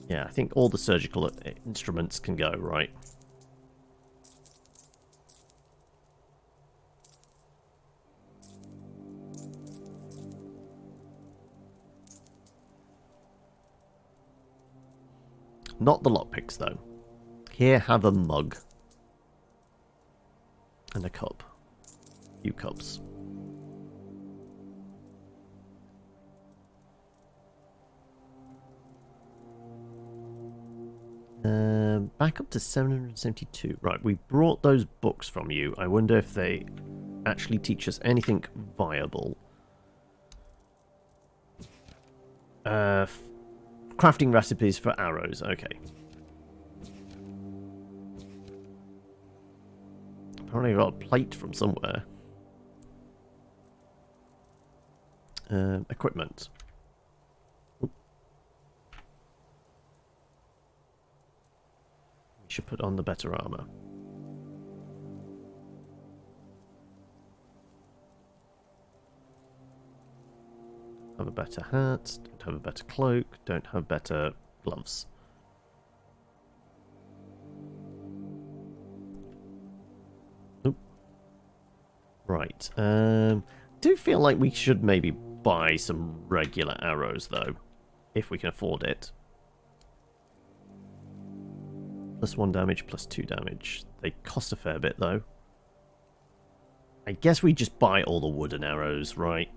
Yeah, I think all the surgical instruments can go, right? Not the lockpicks, though. Here, have a mug. And a cup. A few cups. Back up to 772. Right, we brought those books from you. I wonder if they actually teach us anything viable. Crafting recipes for arrows. Okay. Apparently I got a plate from somewhere. Equipment. Should put on the better armor. Have a better hat, don't have a better cloak, don't have better gloves. Oop. Right. Do feel like we should maybe buy some regular arrows though, if we can afford it. +1 damage, +2 damage. They cost a fair bit, though. I guess we just buy all the wooden arrows, right?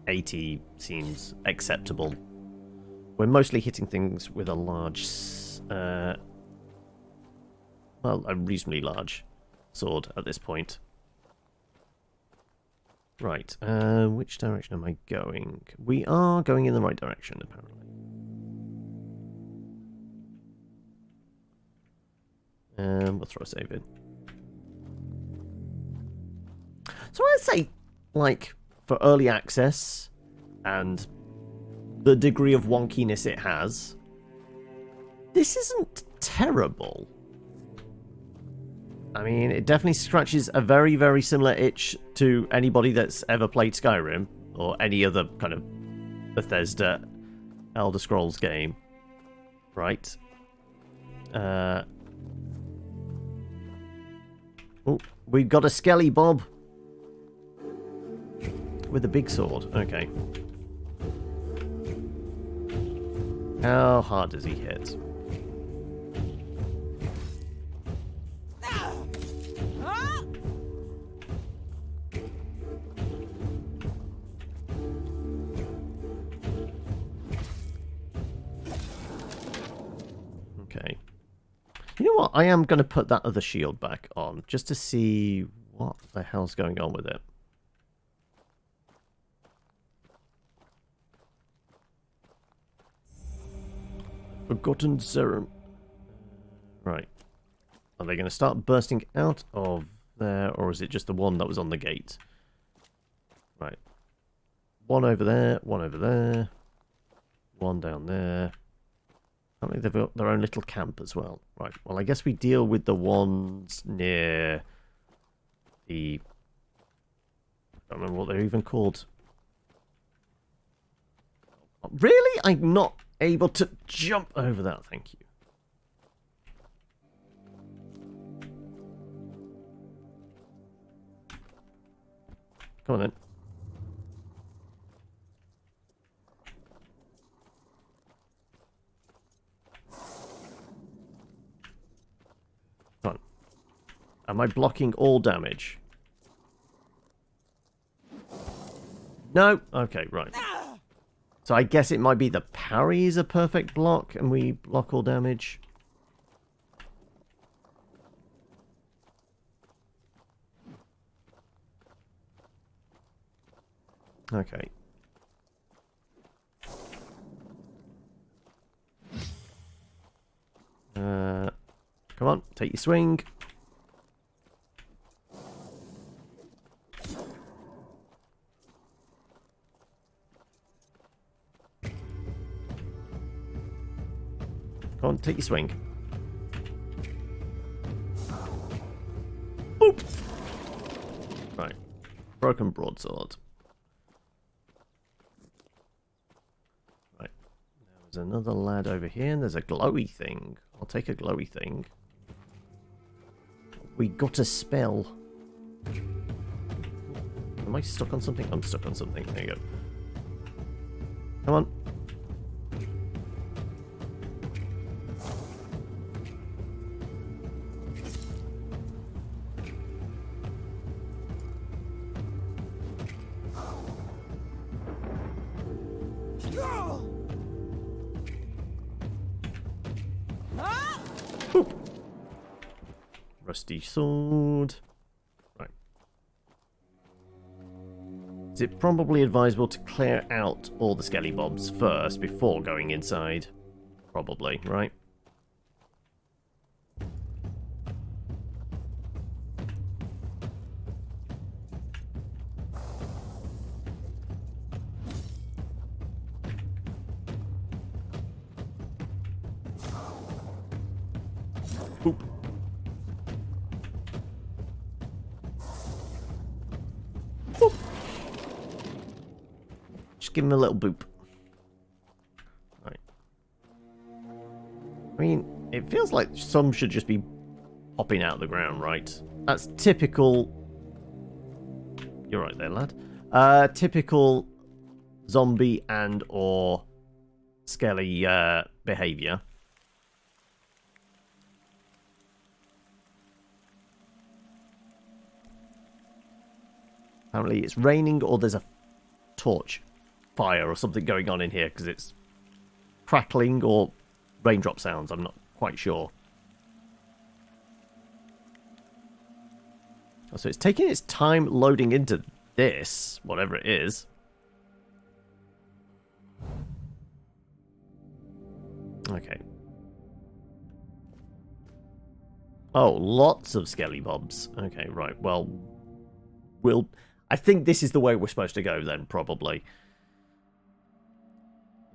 80 seems acceptable. We're mostly hitting things with a large... well, a reasonably large sword at this point. Right, which direction am I going? We are going in the right direction, apparently. We'll throw a save in. So I'd say, like, for early access and the degree of wonkiness it has, this isn't terrible. I mean, it definitely scratches a very, very similar itch to anybody that's ever played Skyrim or any other kind of Bethesda Elder Scrolls game. Right. Oh, we've got a Skelly Bob with a big sword. Okay. How hard does he hit? Okay. You know what? I am going to put that other shield back on just to see what the hell's going on with it. Forgotten Serum. Right. Are they going to start bursting out of there, or is it just the one that was on the gate? Right. One over there, one over there, one down there. Apparently they've got their own little camp as well. Right, well I guess we deal with the ones near the... I don't remember what they're even called. Really? I'm not able to jump over that, thank you. Come on then. Come on. Am I blocking all damage? No? Okay, right. So I guess it might be the parry is a perfect block and we block all damage. Okay. Come on, take your swing. Come on, take your swing. Boop. Right. Broken broadsword. Right. There's another lad over here, and there's a glowy thing. I'll take a glowy thing. We got a spell. Am I stuck on something? I'm stuck on something. There you go. Come on. Rusty sword. Right. Is it probably advisable to clear out all the skelly bobs first before going inside? Probably, right? Boop. Boop. Just give him a little boop. Right. I mean, it feels like some should just be popping out of the ground, right? That's typical... You're right there, lad. Typical zombie and or skelly behaviour. Apparently it's raining or there's a torch fire or something going on in here because it's crackling or raindrop sounds. I'm not quite sure. So it's taking its time loading into this, whatever it is. Okay. Oh, lots of skelly bobs. Okay, right. Well, I think this is the way we're supposed to go then, probably.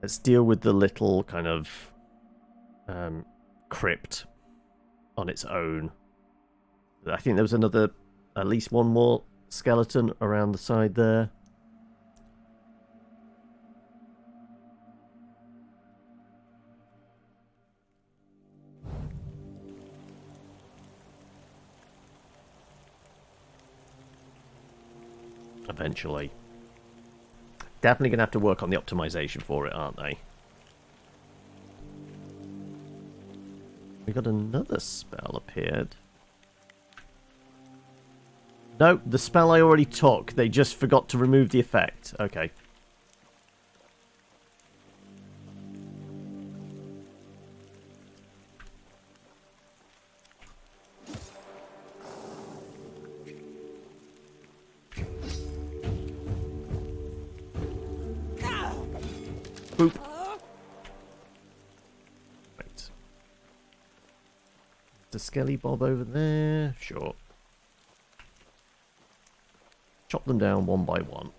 Let's deal with the little kind of crypt on its own. I think there was at least one more skeleton around the side there. Eventually. Definitely going to have to work on the optimization for it, aren't they? We got another spell appeared. No, the spell I already took. They just forgot to remove the effect. Okay. Boop. Right. The Skelly Bob over there. Sure. Chop them down one by one.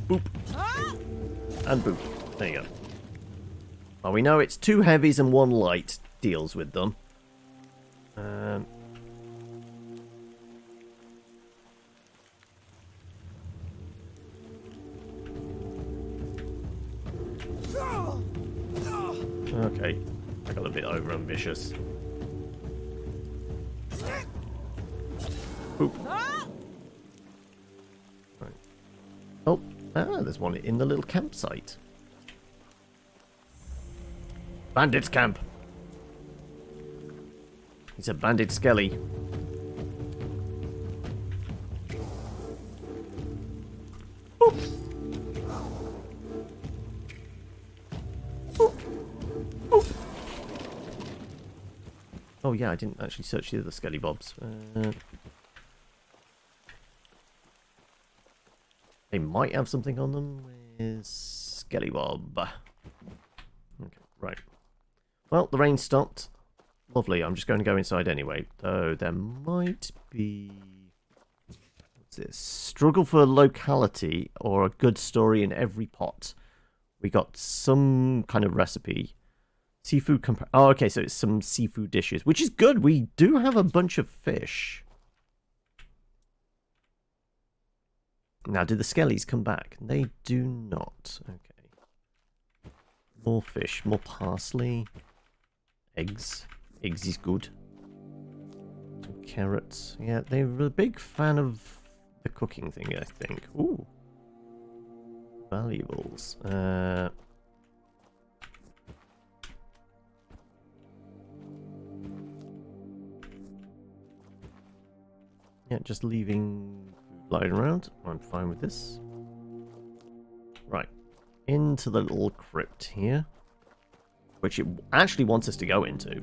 Boop. And boop. There you go. Well, we know it's 2 heavies and 1 light deals with them. Okay, I got a bit over ambitious. Boop. Right. Oh, there's one in the little campsite. Bandits camp. He's a bandit skelly. Boop. Boop. Boop. Oh yeah, I didn't actually search the other skelly bobs. They might have something on them. Where's Skelly Bob? Okay, right. Well, the rain stopped. Lovely, I'm just going to go inside anyway. Though there might be... What's this? Struggle for locality or a good story in every pot. We got some kind of recipe. Seafood... Oh, okay, so it's some seafood dishes, which is good. We do have a bunch of fish. Now, do the skellies come back? They do not. Okay. More fish, more parsley. Eggs. Eggs is good. Some carrots. Yeah, they were a big fan of the cooking thing, I think. Ooh. Valuables. Yeah, just leaving food lying around. I'm fine with this. Right. Into the little crypt here. Which it actually wants us to go into.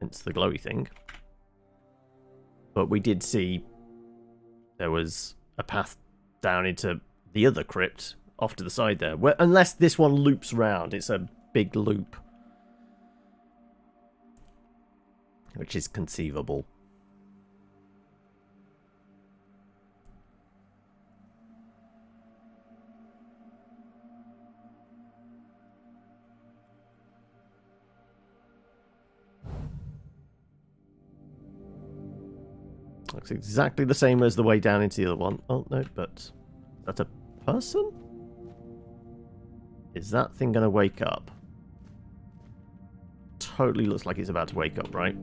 Hence the glowy thing. But we did see there was a path down into the other crypt off to the side there. Where, unless this one loops round, it's a big loop. Which is conceivable. Looks exactly the same as the way down into the other one. Oh, no, but... Is that a person? Is that thing going to wake up? Totally looks like it's about to wake up, right?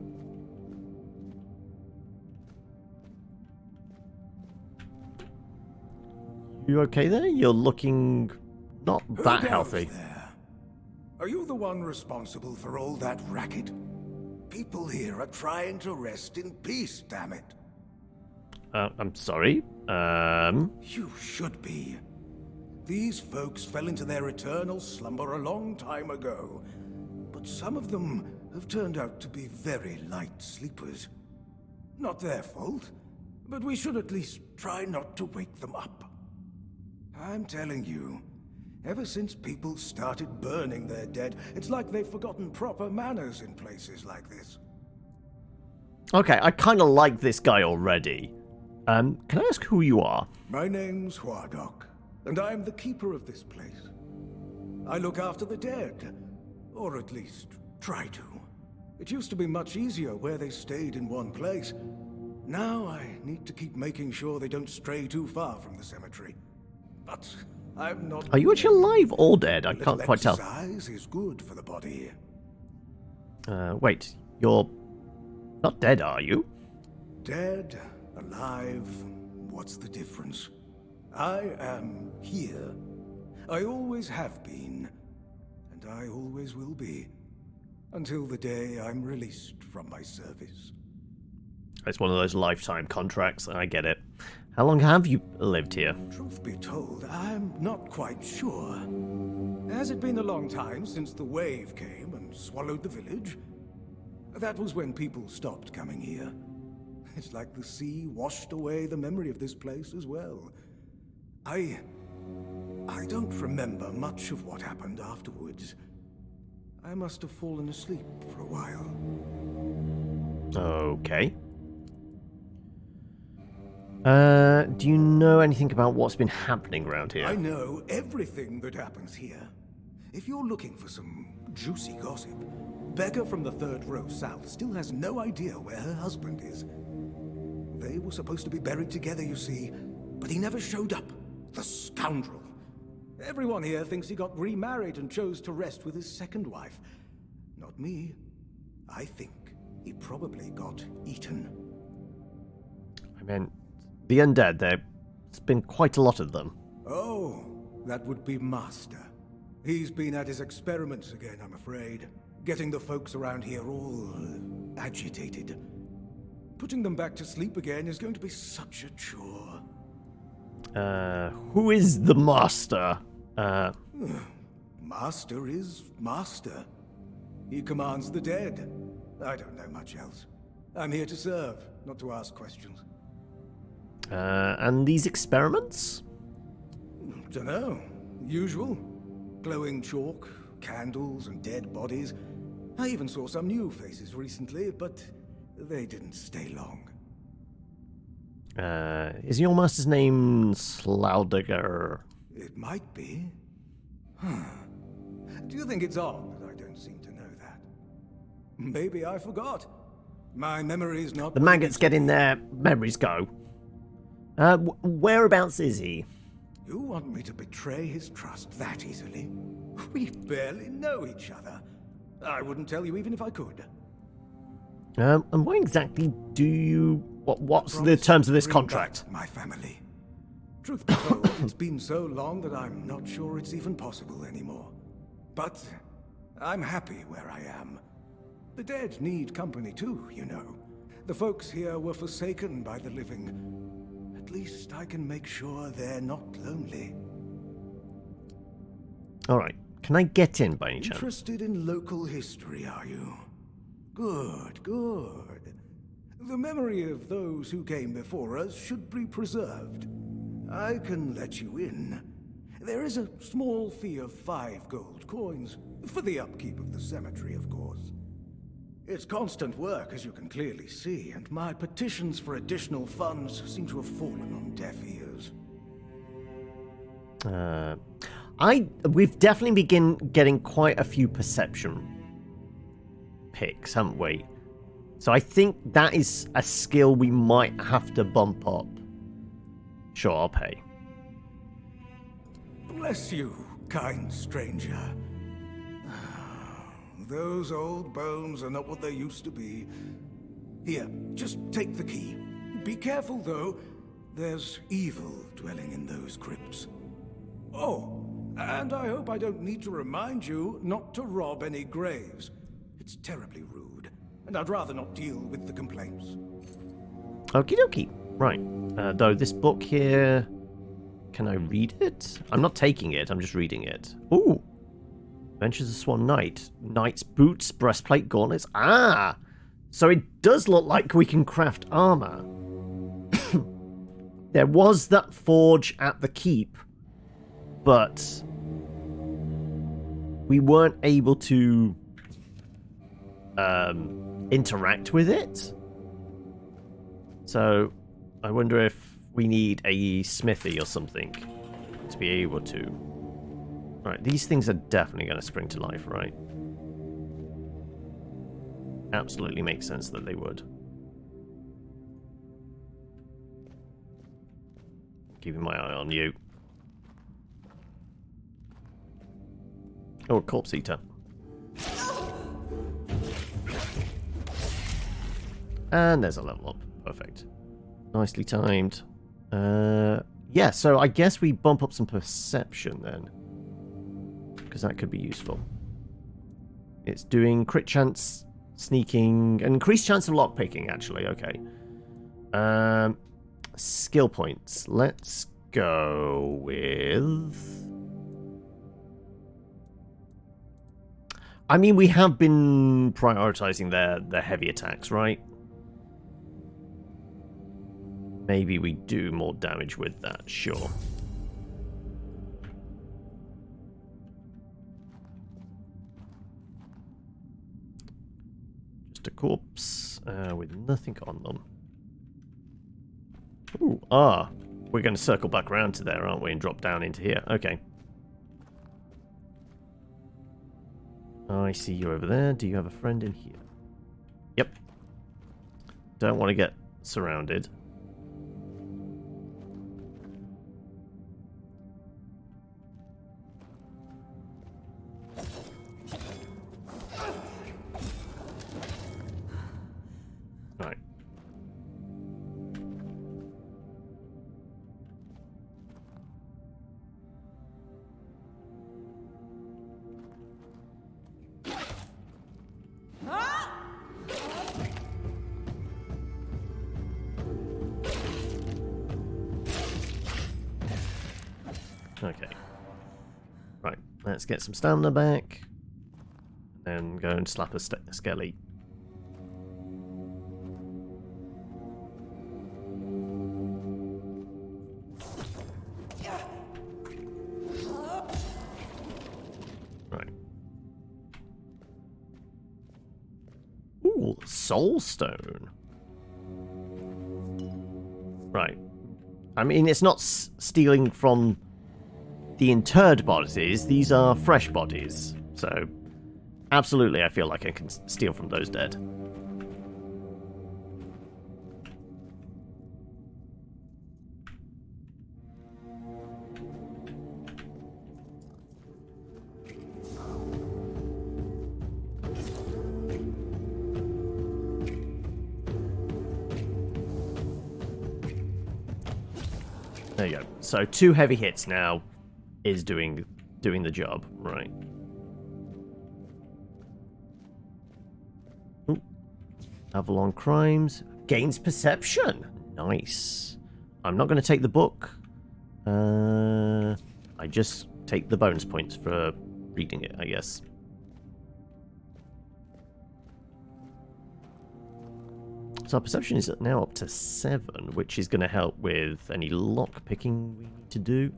You okay there? You're looking not that healthy. There? Are you the one responsible for all that racket? People here are trying to rest in peace, damn it. I'm sorry. You should be. These folks fell into their eternal slumber a long time ago, but some of them have turned out to be very light sleepers. Not their fault, but we should at least try not to wake them up. I'm telling you, ever since people started burning their dead, it's like they've forgotten proper manners in places like this. Okay, I kind of like this guy already. Can I ask who you are? My name's Huardok, and I'm the keeper of this place. I look after the dead, or at least try to. It used to be much easier where they stayed in one place. Now I need to keep making sure they don't stray too far from the cemetery. But I'm not... Are you actually alive or dead? I can't quite tell. Exercise is good for the body. Wait, you're not dead, are you? Dead, alive, what's the difference? I am here. I always have been, and I always will be, until the day I'm released from my service. It's one of those lifetime contracts, I get it. How long have you lived here? Truth be told, I'm not quite sure. Has it been a long time since the wave came and swallowed the village? That was when people stopped coming here. It's like the sea washed away the memory of this place as well. I don't remember much of what happened afterwards. I must have fallen asleep for a while. Okay. Do you know anything about what's been happening around here? I know everything that happens here. If you're looking for some juicy gossip, Becca from the third row south still has no idea where her husband is. They were supposed to be buried together, you see, but he never showed up. The scoundrel. Everyone here thinks he got remarried and chose to rest with his second wife. Not me. I think he probably got eaten. I mean, the undead, there's been quite a lot of them. Oh, that would be Master. He's been at his experiments again, I'm afraid. Getting the folks around here all agitated. Putting them back to sleep again is going to be such a chore. Who is the Master? Master is Master. He commands the dead. I don't know much else. I'm here to serve, not to ask questions. And these experiments? Dunno. Usual. Glowing chalk, candles, and dead bodies. I even saw some new faces recently, but they didn't stay long. Is your master's name Slaudiger? It might be. Do you think it's odd that I don't seem to know that? Maybe I forgot. My memory's not... The maggots get in there, memories go. Whereabouts is he? You want me to betray his trust that easily? We barely know each other. I wouldn't tell you even if I could. And what exactly do you... What's the terms of this contract? My family. Truth be told, it's been so long that I'm not sure it's even possible anymore. But I'm happy where I am. The dead need company too, you know. The folks here were forsaken by the living. At least I can make sure they're not lonely. Alright, can I get in by any chance? Interested in local history, are you? Good, good. The memory of those who came before us should be preserved. I can let you in. There is a small fee of 5 gold coins, for the upkeep of the cemetery, of course. It's constant work, as you can clearly see, and my petitions for additional funds seem to have fallen on deaf ears. We've definitely begun getting quite a few perception picks, haven't we? So I think that is a skill we might have to bump up. Sure, I'll pay. Bless you, kind stranger. Those old bones are not what they used to be. Here, just take the key. Be careful, though. There's evil dwelling in those crypts. Oh, and I hope I don't need to remind you not to rob any graves. It's terribly rude, and I'd rather not deal with the complaints. Okie dokie. Right. Though this book here... Can I read it? I'm not taking it, I'm just reading it. Ooh! Adventures of Swan Knight. Knight's boots, breastplate, gauntlets. Ah! So it does look like we can craft armor. There was that forge at the keep, but we weren't able to interact with it. So, I wonder if we need a smithy or something to be able to... Right, these things are definitely going to spring to life, right? Absolutely makes sense that they would. Keeping my eye on you. Oh, a corpse eater. And there's a level up. Perfect. Nicely timed. Yeah, so I guess we bump up some perception then. Because that could be useful. It's doing crit chance, sneaking, and increased chance of lockpicking, actually. Okay. Skill points. Let's go with... I mean, we have been prioritizing their heavy attacks, right? Maybe we do more damage with that, sure. Just a corpse with nothing on them. Ooh, we're going to circle back around to there, aren't we, and drop down into here. Okay. I see you over there. Do you have a friend in here? Yep. Don't want to get surrounded. Right. Okay. Right, let's get some stamina back. Then go and slap a skelly. Right. Ooh, soul stone. Right. I mean, it's not stealing from the interred bodies. These are fresh bodies. So, absolutely, I feel like I can steal from those dead. There you go. So 2 heavy hits now is doing the job, right? Ooh. Avalon Crimes gains perception. Nice. I'm not going to take the book. I just take the bonus points for reading it, I guess. So our perception is now up to 7, which is going to help with any lock picking we need to do.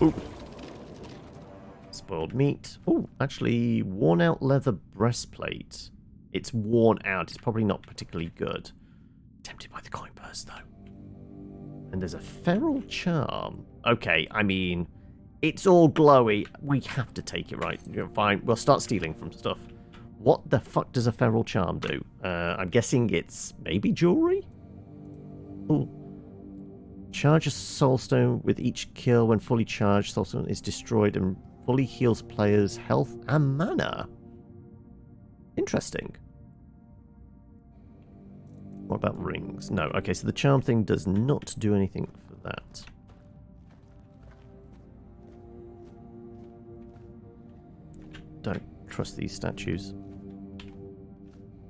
Ooh. Spoiled meat. Oh, actually, worn out leather breastplate. It's worn out. It's probably not particularly good. Tempted by the coin purse, though. And there's a feral charm. Okay, I mean, it's all glowy. We have to take it, right? You're fine. We'll start stealing from stuff. What the fuck does a feral charm do? I'm guessing it's maybe jewelry? Ooh. Charge a soulstone with each kill. When fully charged, soulstone is destroyed and fully heals players' health and mana. Interesting. What about rings? No. Okay, so the charm thing does not do anything for that. Don't trust these statues.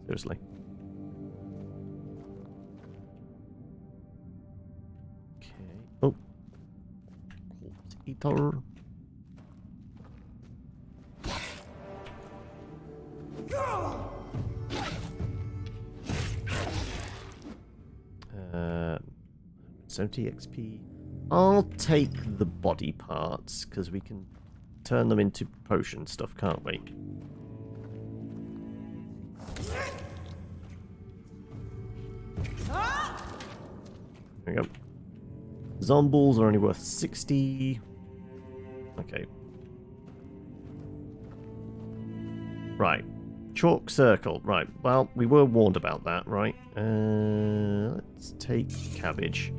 Seriously. Okay. Oh. Corpse eater. 70 XP. I'll take the body parts, because we can turn them into potion stuff, can't we? There we go. Zomballs are only worth 60. Okay. Right. Chalk circle. Right. Well, we were warned about that, right? Let's take cabbage.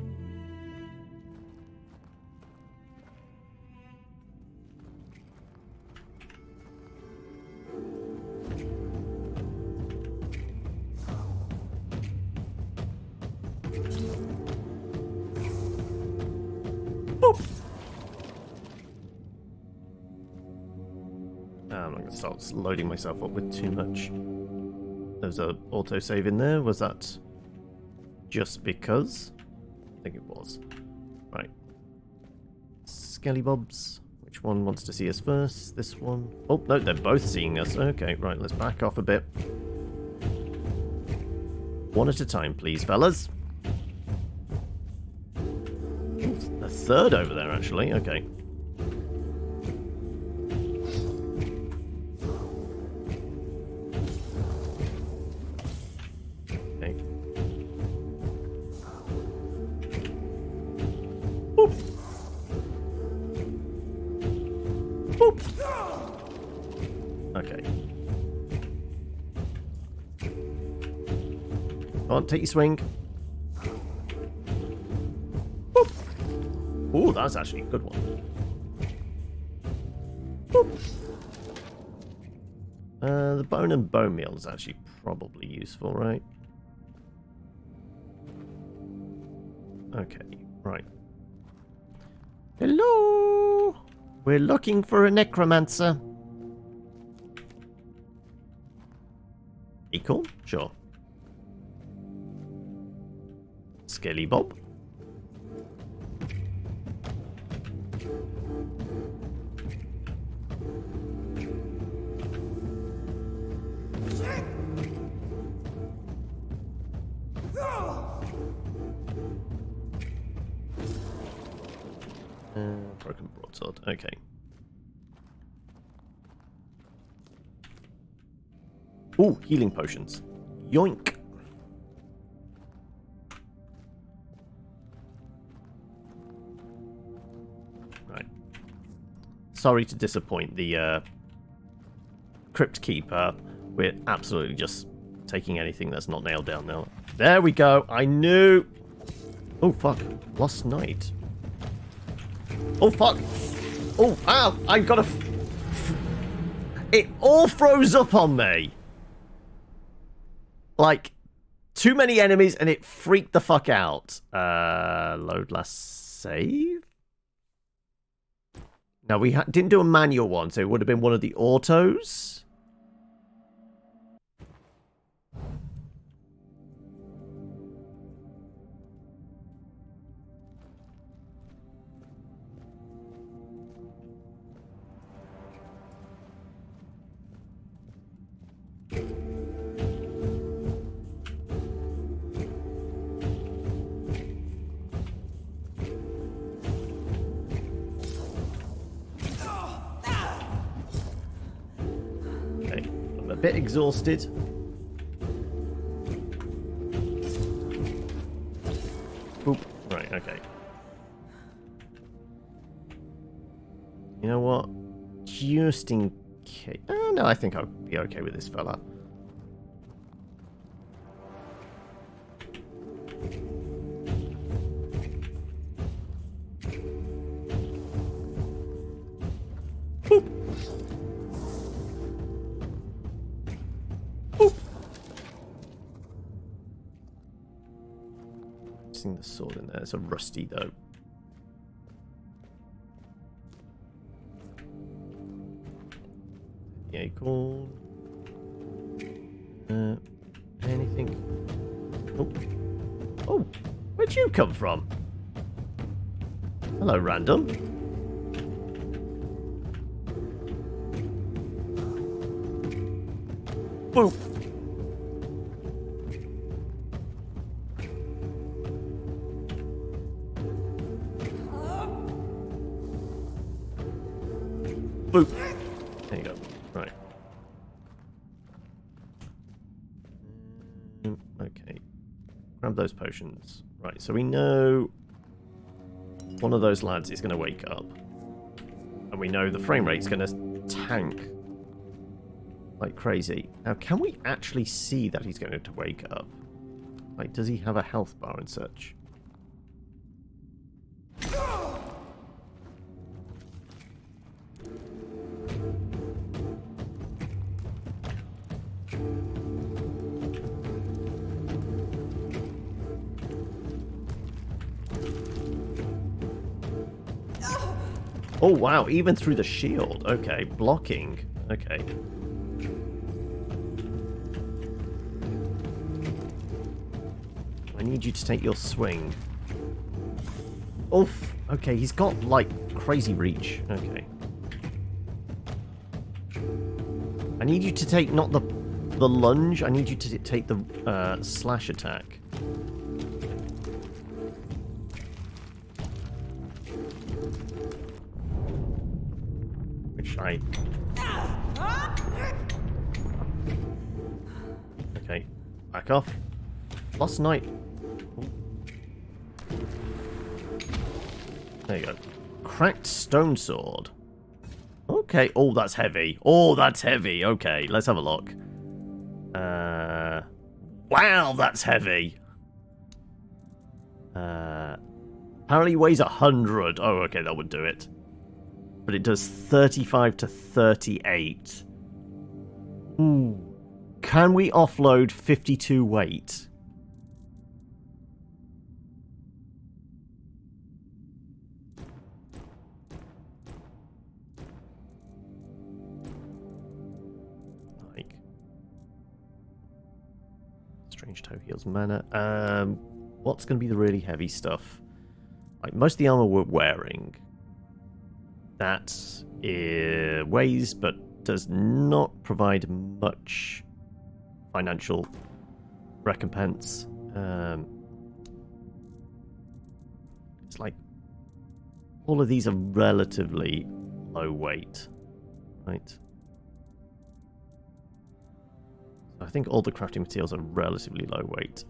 I'm not going to start loading myself up with too much. There's a autosave in there. Was that just because? I think it was. Right. Skellybobs. Which one wants to see us first? This one. Oh, no, they're both seeing us. Okay, right, let's back off a bit. One at a time, please, fellas. Ooh, a third over there, actually. Okay. Okay. Come on, take your swing. Oh, that's actually a good one. The bone and bone meal is actually probably useful, right? Okay, right. Hello! We're looking for a necromancer. Acorn? Sure. Skelly Bob? Broken broadsword. Okay. Ooh, healing potions. Yoink. Right. Sorry to disappoint the Crypt Keeper. We're absolutely just taking anything that's not nailed down now. There we go. I knew. Oh, fuck. Lost Night. Oh, fuck. Oh, ow. I got a... It all froze up on me. Like, too many enemies and it freaked the fuck out. Load last save? No, we didn't do a manual one, so it would have been one of the autos. A bit exhausted. Boop. Right, okay. You know what? Just in case... no, I think I'll be okay with this fella. Boop. The sword in there. It's a rusty though. The acorn. Anything? Oh. Oh, where'd you come from? Hello, random. Boop. Boop. There you go. Right. Okay. Grab those potions. Right, so we know one of those lads is going to wake up. And we know the frame rate's going to tank like crazy. Now, can we actually see that he's going to wake up? Like, does he have a health bar and such? Oh wow, even through the shield. Okay, blocking. Okay. I need you to take your swing. Oof. Okay, he's got like crazy reach. Okay. I need you to take not the lunge. I need you to take the slash attack. Which I. Okay, back off. Last night. There you go. Cracked stone sword. Okay. Oh, that's heavy. Oh, that's heavy. Okay, let's have a look. Wow, that's heavy. Apparently weighs 100. Oh, okay, that would do it. But it does 35 to 38. Ooh. Can we offload 52 weight? Strange toe heals mana. What's going to be the really heavy stuff? Like most of the armor we're wearing, that weighs but does not provide much financial recompense. It's like all of these are relatively low weight, right? I think all the crafting materials are relatively low weight.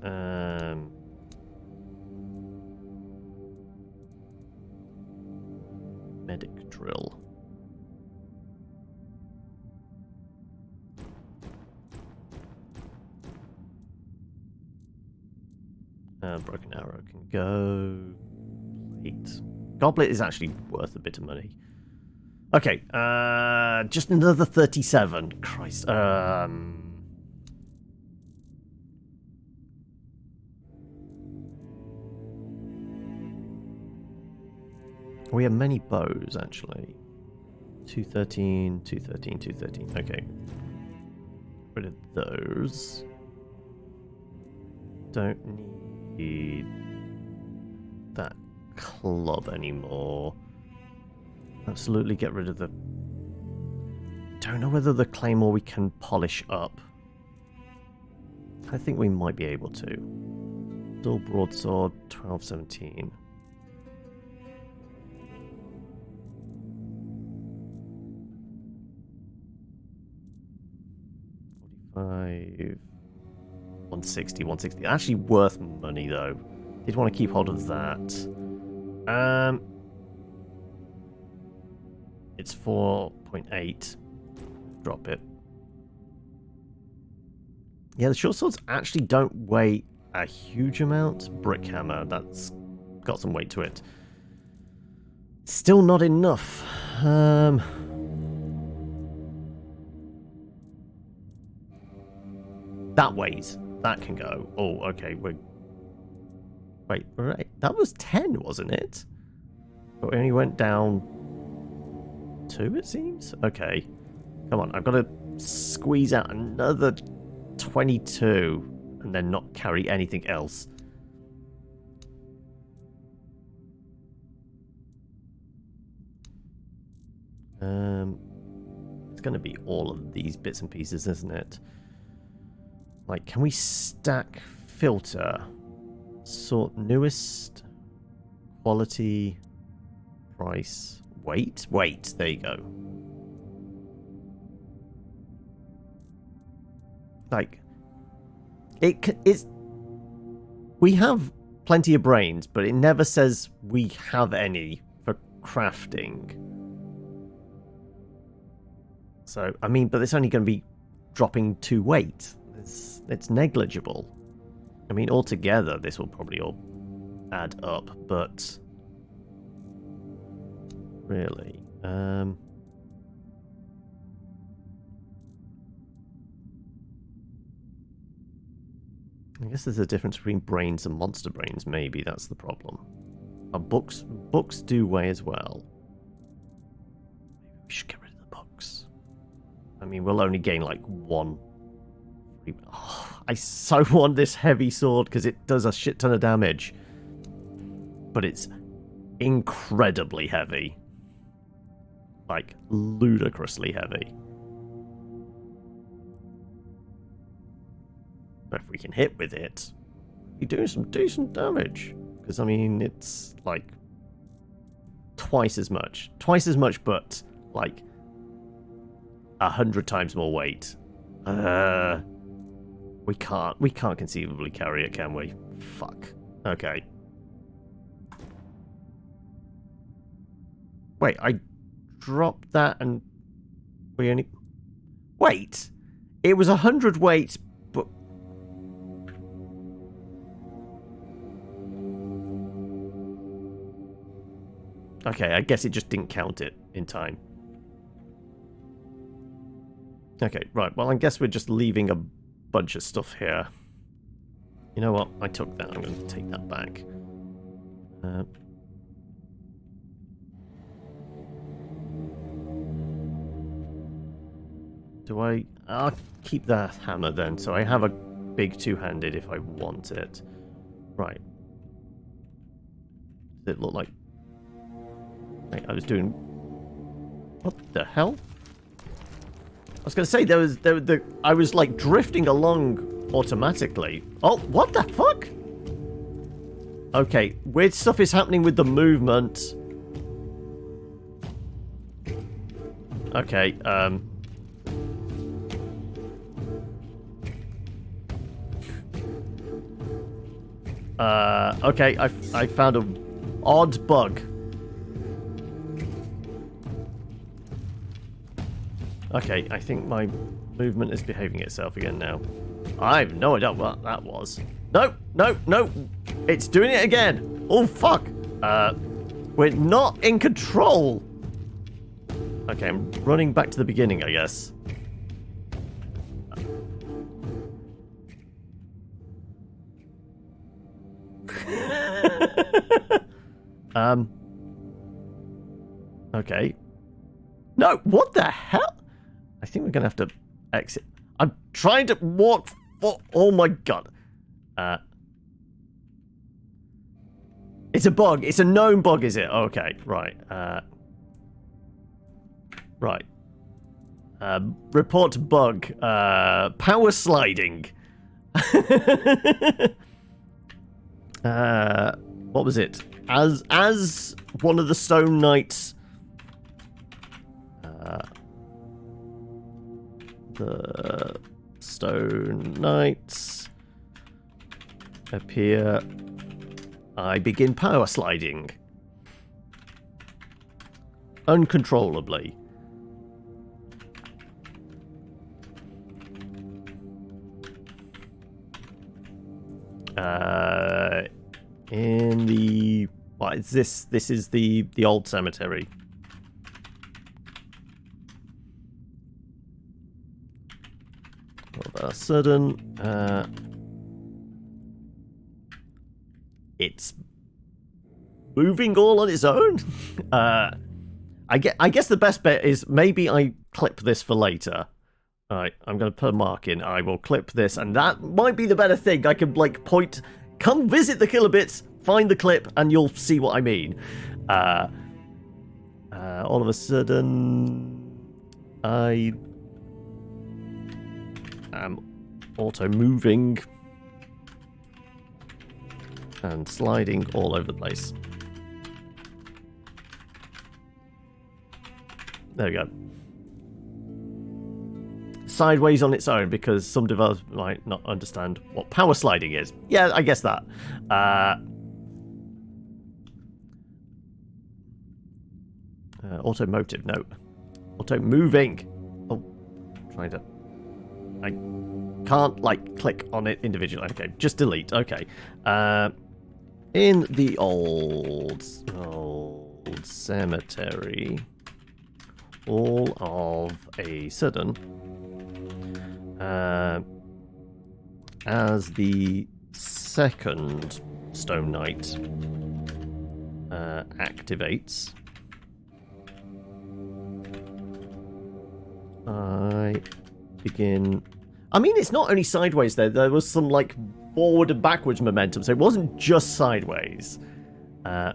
Medic drill. Broken arrow can go. Plate. Goblet is actually worth a bit of money. Okay, just another 37. Christ. We have many bows, actually. 213, 213, 213. Okay. Rid of those. Don't need that club anymore. Absolutely get rid of the... Don't know whether the claymore we can polish up. I think we might be able to. Dual broadsword, 1217. 160, 160. Actually worth money though. Did want to keep hold of that. It's 4.8. Drop it. Yeah, the short swords actually don't weigh a huge amount. Brick hammer, that's got some weight to it. Still not enough. That weighs. That can go. Oh, okay. Wait, right. That was 10, wasn't it? But we only went down 2, it seems? Okay. Come on, I've got to squeeze out another 22 and then not carry anything else. It's going to be all of these bits and pieces, isn't it? Like, can we stack filter? Sort newest, quality, price, weight? Weight, there you go. like, it's... We have plenty of brains, but it never says we have any for crafting. So, I mean, but it's only going to be dropping 2 weight. It's negligible. I mean, altogether, this will probably all add up, but... Really? I guess there's a difference between brains and monster brains, maybe. That's the problem. Books do weigh as well. Maybe we should get rid of the books. I mean, we'll only gain, like, 1. Oh, I so want this heavy sword, because it does a shit ton of damage. But it's incredibly heavy. Like, ludicrously heavy. But if we can hit with it, you're doing some decent damage. Because, I mean, it's, like, twice as much. Twice as much, but, like, 100 times more weight. We can't conceivably carry it, can we? Fuck. Okay. Wait, I dropped that and we only... Wait! It was 100 weight, but... Okay, I guess it just didn't count it in time. Okay, right, well, I guess we're just leaving a bunch of stuff here. You know what? I took that. I'm going to take that back. I'll keep that hammer then, so I have a big two-handed if I want it. Right. Does it look like... Wait, I was doing... What the hell? I was going to say, I was, like, drifting along automatically. Oh, what the fuck? Okay, weird stuff is happening with the movement. Okay, okay, I found an odd bug. Okay, I think my movement is behaving itself again now. I have no idea what that was. No, no, no! It's doing it again! Oh, fuck! We're not in control! Okay, I'm running back to the beginning, I guess. Okay. No, what the hell? I think we're gonna have to exit. I'm trying to walk for... Oh my god. It's a bug. It's a known bug, is it? Okay, right. Right. Report bug. Power sliding. What was it? As one of the Stone Knights... the Stone Knights appear, I begin power sliding uncontrollably. In the... What is this? This is the old cemetery. All of a sudden, it's moving all on its own. I guess the best bet is maybe I clip this for later. Alright, I'm going to put a mark in. I will clip this, and that might be the better thing. I could, like, point... Come visit the killer bits, find the clip, and you'll see what I mean. All of a sudden... I am auto-moving and sliding all over the place. There we go. sideways on its own because some developers might not understand what power sliding is. Yeah, I guess that. Automotive, no. Auto moving. Oh, trying to. I can't like click on it individually. Okay, just delete. Okay. In the old cemetery, all of a sudden, as the second Stone Knight activates, I begin. I mean, it's not only sideways there. There was some like forward and backwards momentum, so it wasn't just sideways. I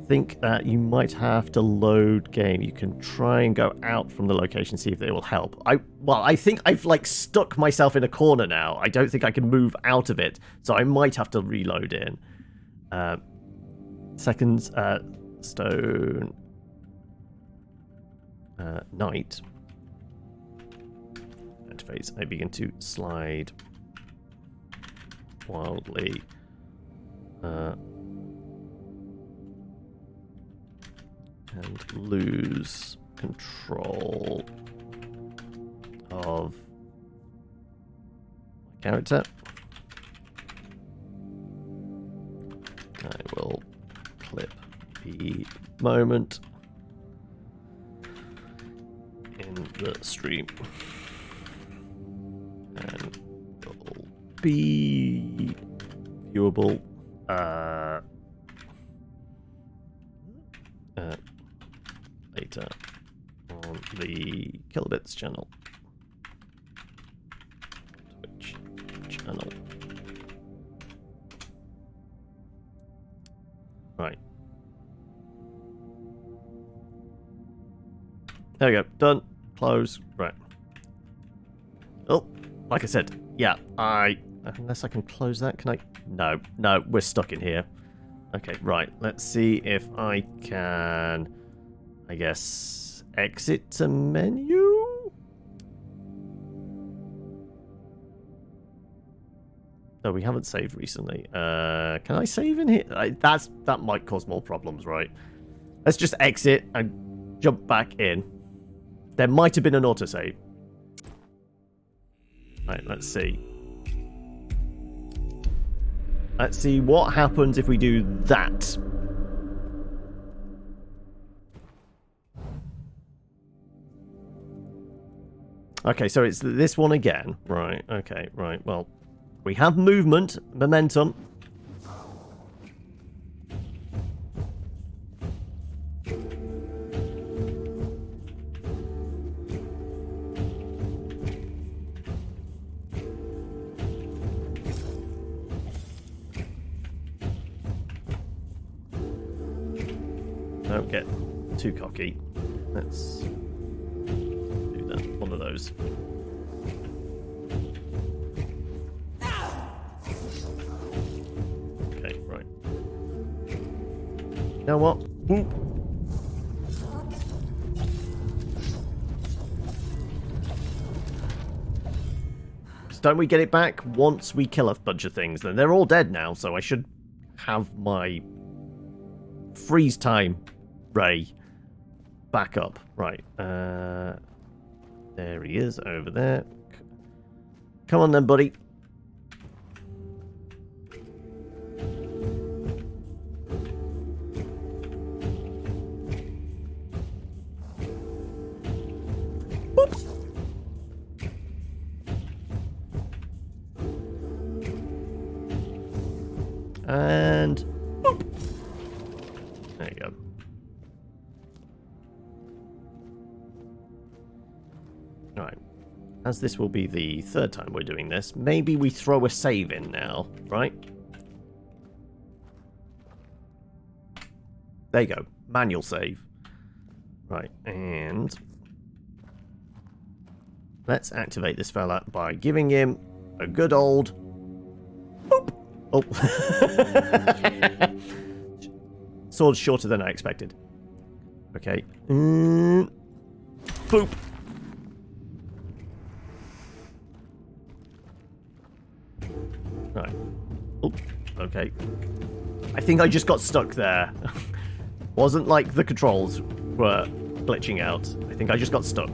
think that you might have to load game. You can try and go out from the location, see if it will help. I think I've like stuck myself in a corner now. I don't think I can move out of it, so I might have to reload in. Second Stone Knight. Phase. I begin to slide wildly and lose control of my character. I will clip the moment in the stream. And will be viewable later on the Kilobits channel. Twitch channel. Right. There we go. Done. Close. Right. Oh. Like I said, yeah, unless I can close that, can I? No, we're stuck in here. Okay, right, let's see if I can, I guess, exit to menu? No, we haven't saved recently. Can I save in here? That might cause more problems, right? Let's just exit and jump back in. There might have been an autosave. Right, let's see. Let's see what happens if we do that. Okay, so it's this one again. Right, okay, right. Well, we have movement, momentum. Don't get too cocky. Let's do that. One of those. Okay, right. You know what? Boop. Don't we get it back once we kill a bunch of things? Then they're all dead now, so I should have my freeze time ray back up. Right. There he is over there. Come on then, buddy. Boop. And boop. There you go. Alright. As this will be the third time we're doing this, maybe we throw a save in now, right? There you go. Manual save. Right, and let's activate this fella by giving him a good old boop. Oh. Sword's shorter than I expected. Okay. Boop. Right. Oh, okay. I think I just got stuck there. Wasn't like the controls were glitching out. I think I just got stuck.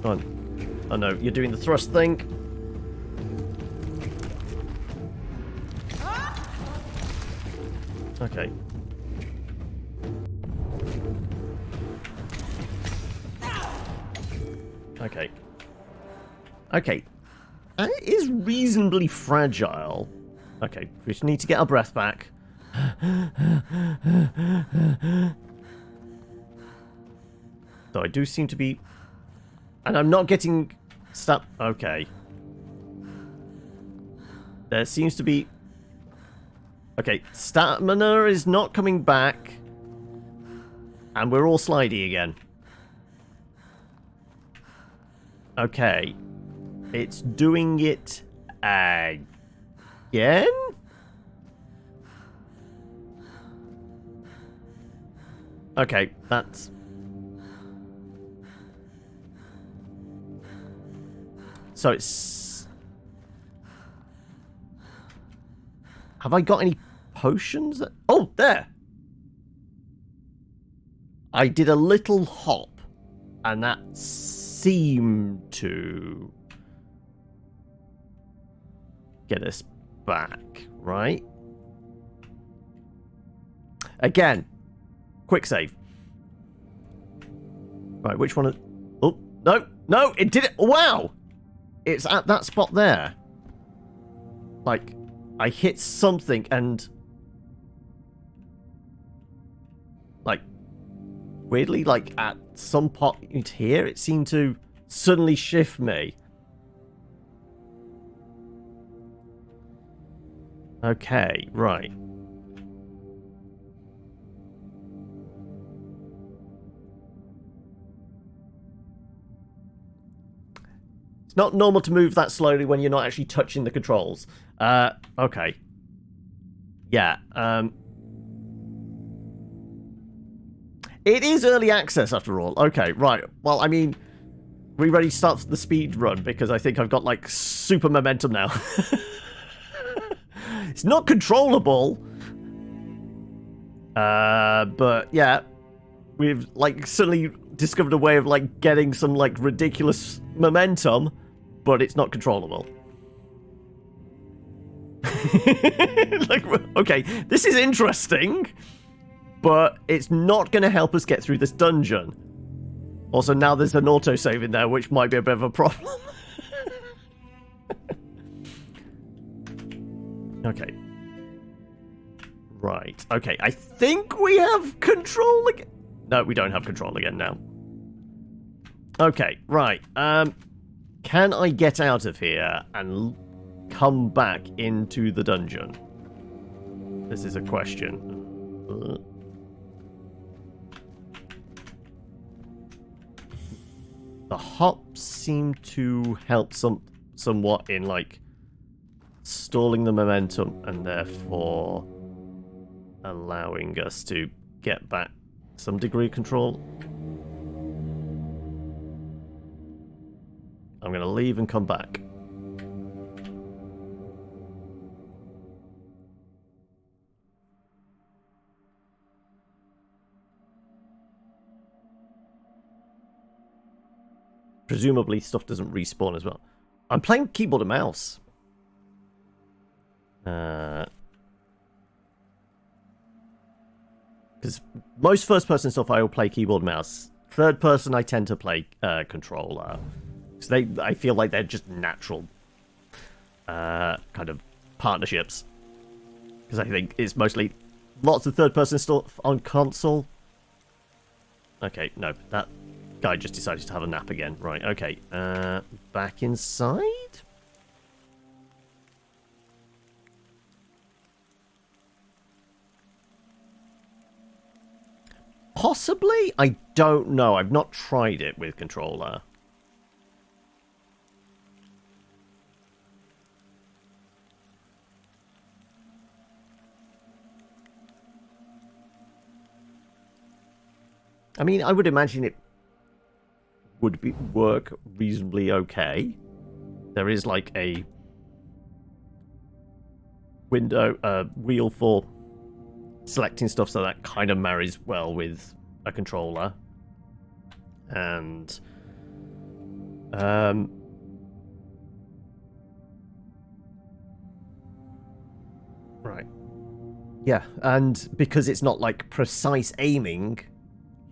Come on. Oh no, you're doing the thrust thing. Okay. Okay. Okay. It is reasonably fragile. Okay, we just need to get our breath back. So I do seem to be... And I'm not getting... Stop. Okay. There seems to be... Okay, stamina is not coming back. And we're all slidey again. Okay. It's doing it again? Okay, that's... So it's... Have I got any potions? Oh, there! I did a little hop, and that seemed to get us back, right? Again, quick save. Right, which one? Oh, no, no, it did it. Wow! It's at that spot there. Like, I hit something and... Like, weirdly, like, at some point here, it seemed to suddenly shift me. Okay, right. It's not normal to move that slowly when you're not actually touching the controls. Okay. Yeah, it is early access after all. Okay, right. Well, I mean, we ready to start the speed run because I think I've got, like, super momentum now. It's not controllable. But, yeah. We've, like, suddenly discovered a way of, like, getting some, like, ridiculous momentum, but it's not controllable. Like, okay, this is interesting, but it's not going to help us get through this dungeon. Also, now there's an autosave in there, which might be a bit of a problem. Okay. Right. Okay, I think we have control again. No, we don't have control again now. Okay, right. Can I get out of here and come back into the dungeon? This is a question. The hops seem to help somewhat in, like, stalling the momentum and therefore allowing us to get back some degree of control. I'm going to leave and come back. Presumably stuff doesn't respawn as well. I'm playing keyboard and mouse. Because most first-person stuff I will play keyboard and mouse. Third person I tend to play controller. Because I feel like they're just natural kind of partnerships. Because I think it's mostly lots of third-person stuff on console. Okay, no, that guy just decided to have a nap again. Right, okay. Back inside? Possibly? I don't know. I've not tried it with controller. I mean, I would imagine it would work reasonably okay. There is like a wheel for selecting stuff, so that kind of marries well with a controller. And right. Yeah, and because it's not like precise aiming,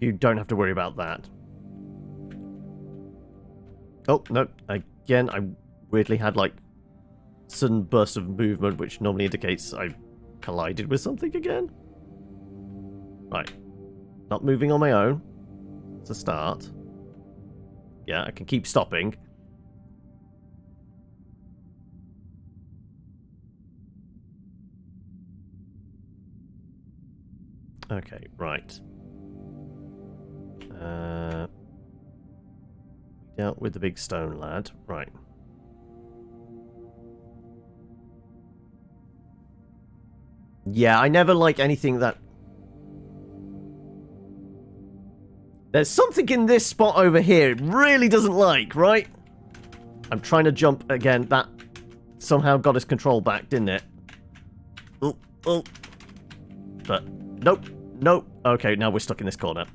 you don't have to worry about that. Oh, no. Again, I weirdly had like sudden burst of movement, which normally indicates I collided with something again. Right. Not moving on my own. It's a start. Yeah, I can keep stopping. Okay, right. Dealt with the big stone lad. Right. Yeah, I never like anything that... There's something in this spot over here it really doesn't like, right? I'm trying to jump again. That somehow got his control back, didn't it? Oh, oh. But, nope. Nope. Okay, now we're stuck in this corner.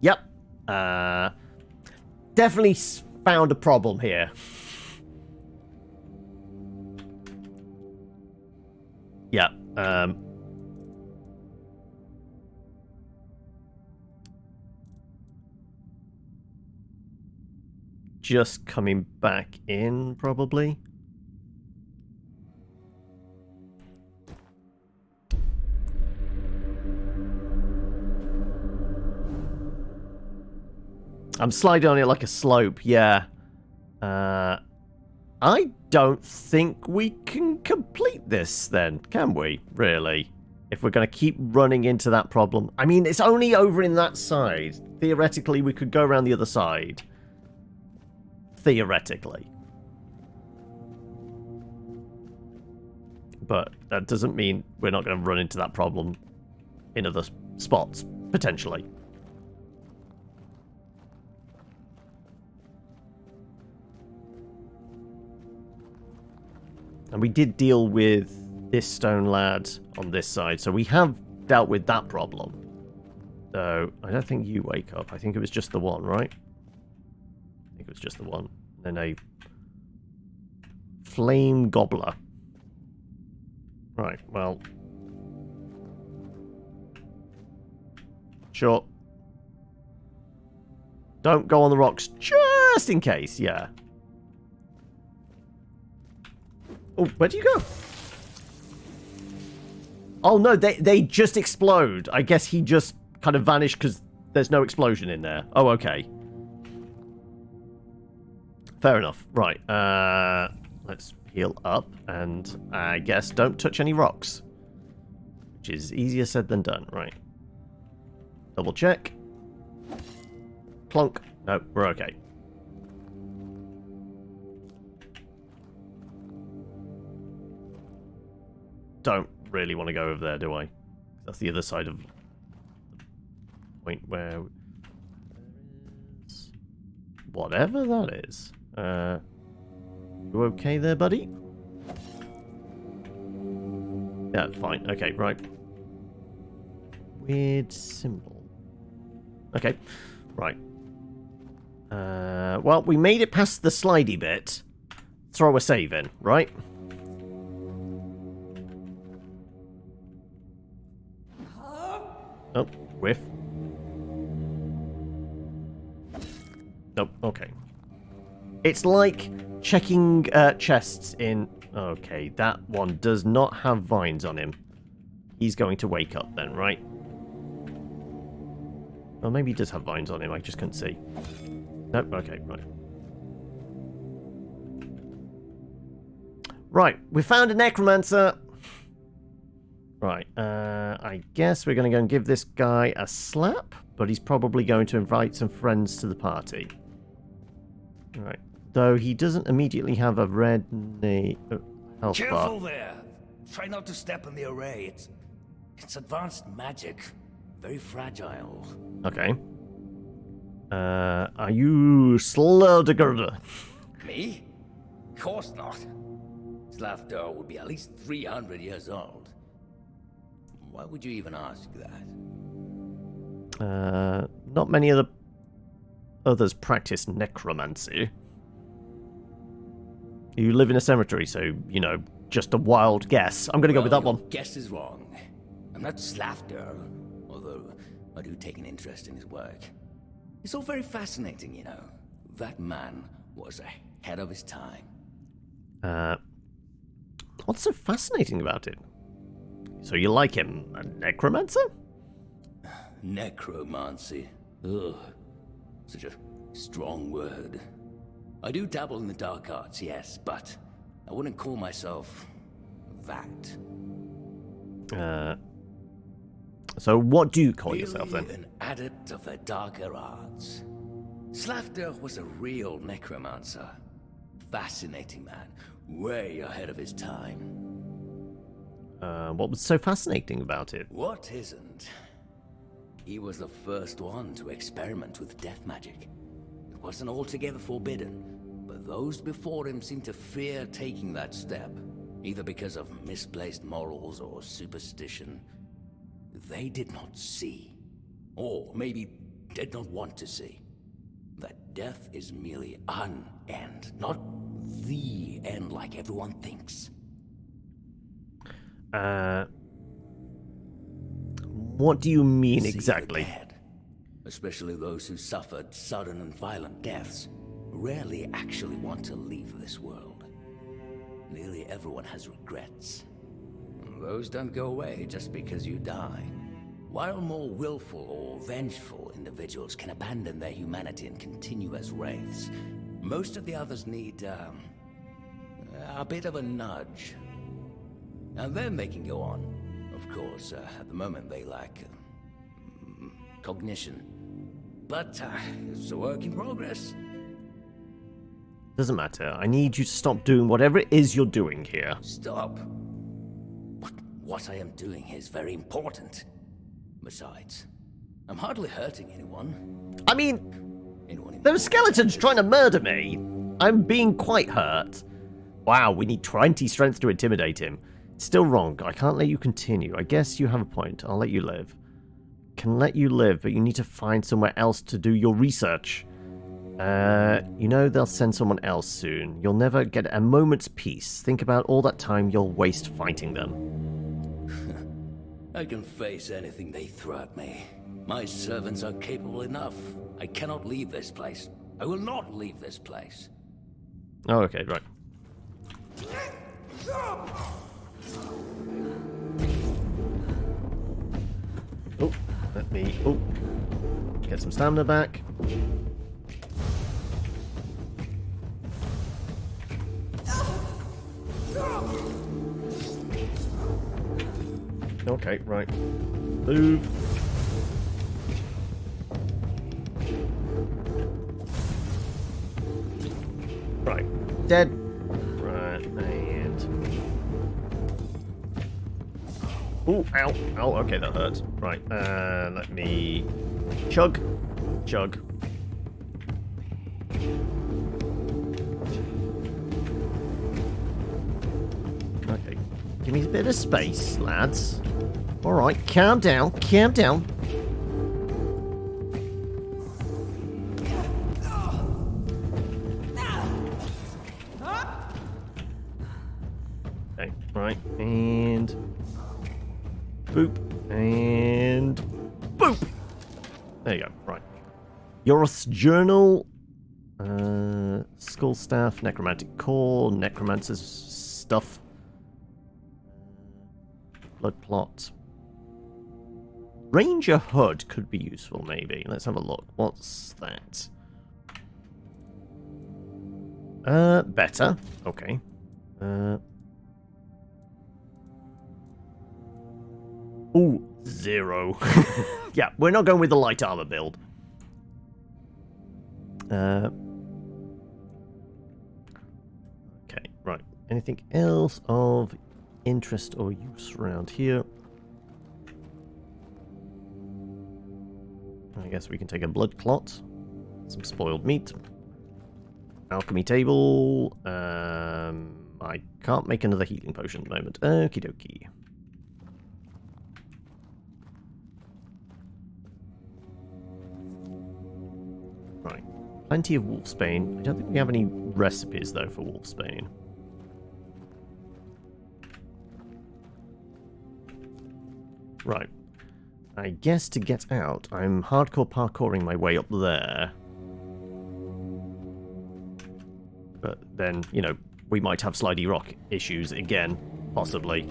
Yep. Definitely found a problem here. Yeah. Just coming back in, probably. I'm sliding on it like a slope, yeah. I don't think we can complete this then, can we, really? If we're going to keep running into that problem. I mean, it's only over in that side. Theoretically, we could go around the other side. Theoretically. But that doesn't mean we're not going to run into that problem in other spots, potentially. And we did deal with this stone lad on this side, so we have dealt with that problem. So, I don't think you wake up. I think it was just the one, right? I think it was just the one. Then a flame gobbler. Right, well. Sure. Don't go on the rocks, just in case, yeah. Oh, where do you go? Oh no, they just explode. I guess he just kind of vanished because there's no explosion in there. Oh, okay. Fair enough. Right, let's heal up, and I guess don't touch any rocks. Which is easier said than done. Right. Double check. Clunk. No, we're okay. Don't really want to go over there, do I? That's the other side of the point where is whatever that is. You okay there, buddy? Yeah, fine. Okay, right. Weird symbol. Okay, right. Well, we made it past the slidey bit. Throw a save in, right? Oh, whiff. Nope, okay. It's like checking chests in... Okay, that one does not have vines on him. He's going to wake up then, right? Well, maybe he does have vines on him, I just couldn't see. Nope, okay, right. Right, we found a necromancer. Right, I guess we're going to go and give this guy a slap, but he's probably going to invite some friends to the party. Right, though he doesn't immediately have a red health Careful bar. there! Try not to step in the array. It's advanced magic. Very fragile. Okay. Are you Slaughtergirder? Me? Of course not. Slafter would be at least 300 years old. Why would you even ask that? Not many of the others practice necromancy. You live in a cemetery, so, you know, just a wild guess. I'm going to go with that one. Guess is wrong. I'm not Slafter, although I do take an interest in his work. It's all very fascinating, you know. That man was ahead of his time. What's so fascinating about it? So you like him, a necromancer? Necromancy. Ugh. Such a strong word. I do dabble in the dark arts, yes, but I wouldn't call myself that. So what do you call yourself then? An adept of the darker arts. Slafter was a real necromancer. Fascinating man. Way ahead of his time. What was so fascinating about it? What isn't? He was the first one to experiment with death magic. It wasn't altogether forbidden, but those before him seemed to fear taking that step, either because of misplaced morals or superstition. They did not see, or maybe did not want to see, that death is merely an end, not the end like everyone thinks. What do you mean exactly? The dead, especially those who suffered sudden and violent deaths, rarely actually want to leave this world. Nearly everyone has regrets. Those don't go away just because you die. While more willful or vengeful individuals can abandon their humanity and continue as wraiths, most of the others need a bit of a nudge. And then they can go on. Of course, at the moment they lack cognition. But it's a work in progress. Doesn't matter. I need you to stop doing whatever it is you're doing here. Stop. But what I am doing is very important. Besides, I'm hardly hurting anyone. I mean, there were skeletons trying to murder me. I'm being quite hurt. Wow, we need 20 strength to intimidate him. Still wrong. I can't let you continue. I guess you have a point. I'll let you live. Can let you live, but you need to find somewhere else to do your research. You know they'll send someone else soon. You'll never get a moment's peace. Think about all that time you'll waste fighting them. I can face anything they throw at me. My servants are capable enough. I cannot leave this place. I will not leave this place. Oh, okay, right. Oh, let me... Oh, get some stamina back. Okay, right. Move. Right. Dead. Right, and... Ooh, ow. Ow, okay, that hurts. Right, let me... Chug. Chug. Okay. Give me a bit of space, lads. Alright, calm down, calm down. Okay, right, and... Boop, and... Boop! There you go, right. Yoros Journal, Skull Staff, Necromantic Core, Necromancer's stuff. Blood Plot. Ranger Hood could be useful, maybe. Let's have a look. What's that? Better. Okay. Ooh, 0. Yeah, we're not going with the light armor build. Okay, right. Anything else of interest or use around here? I guess we can take a blood clot. Some spoiled meat. Alchemy table. I can't make another healing potion at the moment. Okie dokie. Right. Plenty of wolfsbane. I don't think we have any recipes, though, for wolfsbane. Right. I guess to get out, I'm hardcore parkouring my way up there. But then, you know, we might have slidey rock issues again, possibly.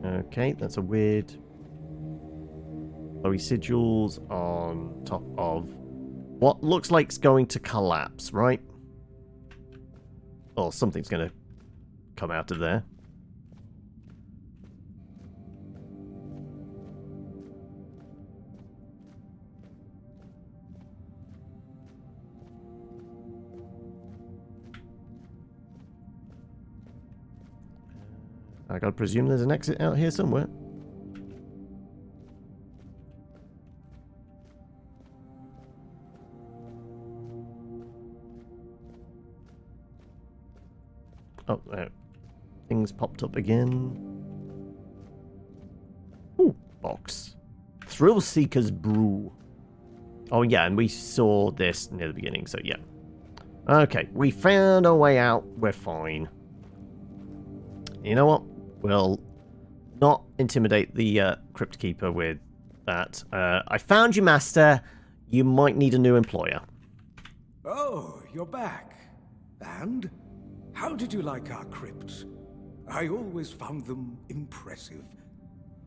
Okay, that's a weird... Glowy sigils on top of what looks like it's going to collapse, right? Or something's going to come out of there. I gotta presume there's an exit out here somewhere. Oh, things popped up again. Ooh, box. Thrill Seeker's Brew. Oh yeah, and we saw this near the beginning, so yeah. Okay, we found our way out. We're fine. You know what? We'll not intimidate the Crypt Keeper with that. I found you, Master. You might need a new employer. Oh, you're back. And? How did you like our crypts? I always found them impressive.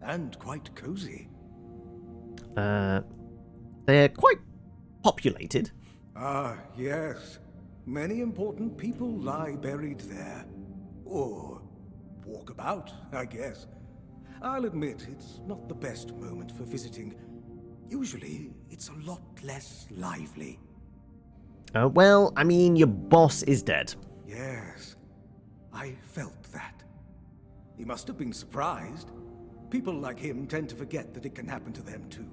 And quite cozy. They're quite populated. Ah, yes. Many important people lie buried there. Or walk about, I guess. I'll admit, it's not the best moment for visiting. Usually, it's a lot less lively. Well, I mean, your boss is dead. Yes, I felt that. He must have been surprised. People like him tend to forget that it can happen to them too.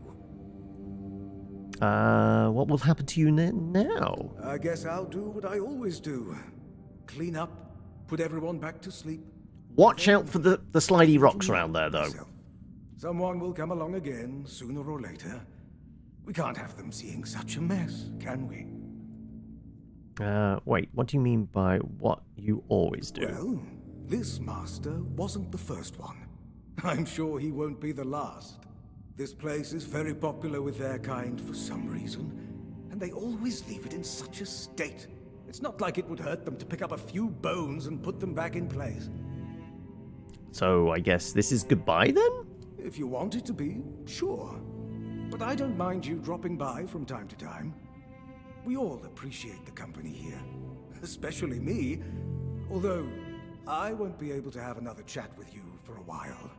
What will happen to you now? I guess I'll do what I always do. Clean up, put everyone back to sleep. Watch out for the slidey rocks around there, though. Someone will come along again, sooner or later. We can't have them seeing such a mess, can we? Wait, what do you mean by what you always do? Well, this master wasn't the first one. I'm sure he won't be the last. This place is very popular with their kind for some reason, and they always leave it in such a state. It's not like it would hurt them to pick up a few bones and put them back in place. So I guess this is goodbye then? If you want it to be, sure. But I don't mind you dropping by from time to time. We all appreciate the company here. Especially me. Although, I won't be able to have another chat with you for a while.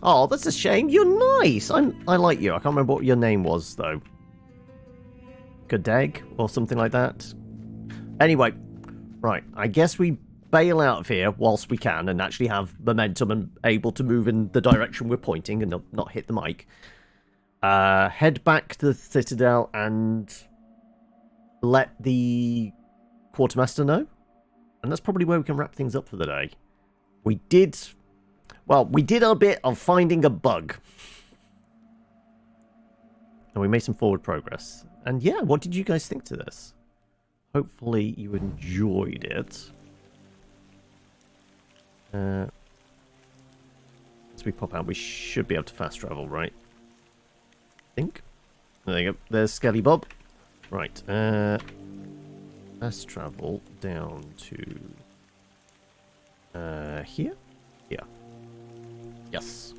Oh, that's a shame. You're nice. I like you. I can't remember what your name was, though. Godeg or something like that. Anyway, right. I guess we bail out of here whilst we can and actually have momentum and able to move in the direction we're pointing and not hit the mic. Head back to the Citadel and let the Quartermaster know. And that's probably where we can wrap things up for the day. We did a bit of finding a bug. And we made some forward progress. And yeah, what did you guys think to this? Hopefully you enjoyed it. As we pop out, we should be able to fast travel, right? I think. There you go. There's Skelly Bob. Right. Fast travel down to... here? Yeah. Yes.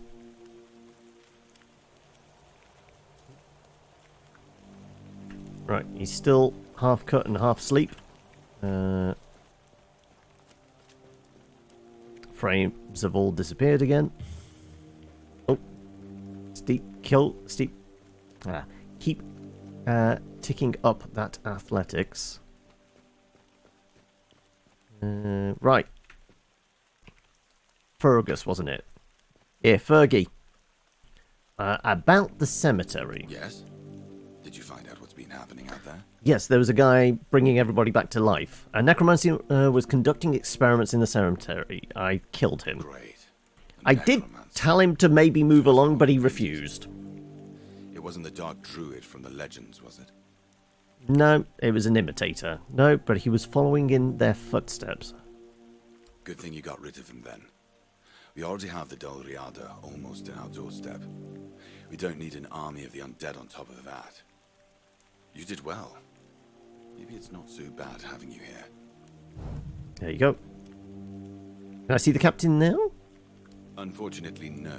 Right, he's still half cut and half asleep. Frames have all disappeared again. Oh. Keep ticking up that athletics. Right. Fergus, wasn't it? Here, Fergie. About the cemetery. Yes? Did you find out what's been happening out there? Yes, there was a guy bringing everybody back to life. Necromancy was conducting experiments in the cemetery. I killed him. Great. I did tell him to maybe move along, but he refused. It wasn't the dark druid from the legends, was it? No, it was an imitator. No, but he was following in their footsteps. Good thing you got rid of him then. We already have the Dol Riada almost at our doorstep. We don't need an army of the undead on top of that. You did well. Maybe it's not so bad having you here. There you go. Can I see the captain now? Unfortunately, no.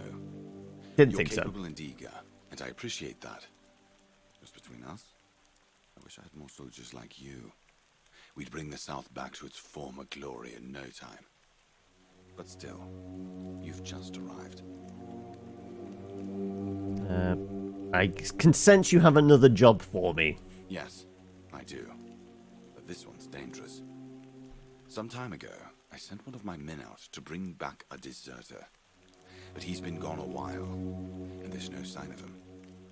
Didn't You're think so. capable and eager, and I appreciate that. Just between us, I wish I had more soldiers like you. We'd bring the South back to its former glory in no time. But still, you've just arrived. I can sense you have another job for me. Yes, I do. But this one's dangerous. Some time ago, I sent one of my men out to bring back a deserter. But he's been gone a while, and there's no sign of him.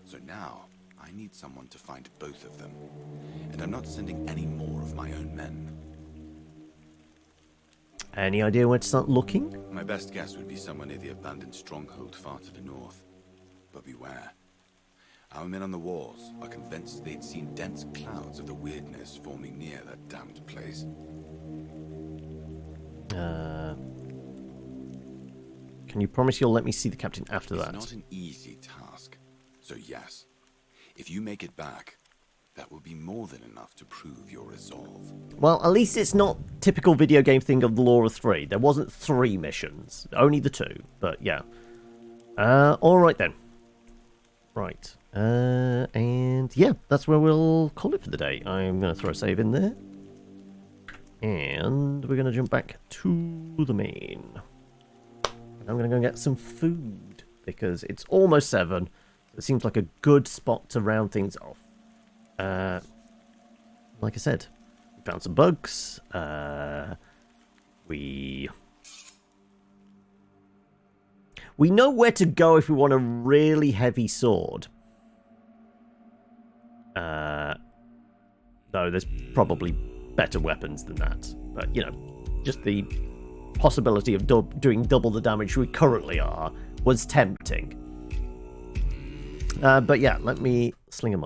So now, I need someone to find both of them. And I'm not sending any more of my own men. Any idea where to start looking? My best guess would be somewhere near the abandoned stronghold far to the north. But beware. Our men on the walls are convinced they'd seen dense clouds of the weirdness forming near that damned place. Can you promise you'll let me see the captain after that? It's not an easy task. So yes, if you make it back, that will be more than enough to prove your resolve. Well, at least it's not typical video game thing of the Law of Three. There wasn't 3 missions, only the 2. But yeah. All right then. Right. And yeah, that's where we'll call it for the day. I'm going to throw a save in there. And we're going to jump back to the main. And I'm going to go and get some food, because it's almost 7. It seems like a good spot to round things off. Like I said, we found some bugs. We know where to go if we want a really heavy sword. Though there's probably better weapons than that. But, you know, just the possibility of doing double the damage we currently are was tempting. But yeah, let me sling a mark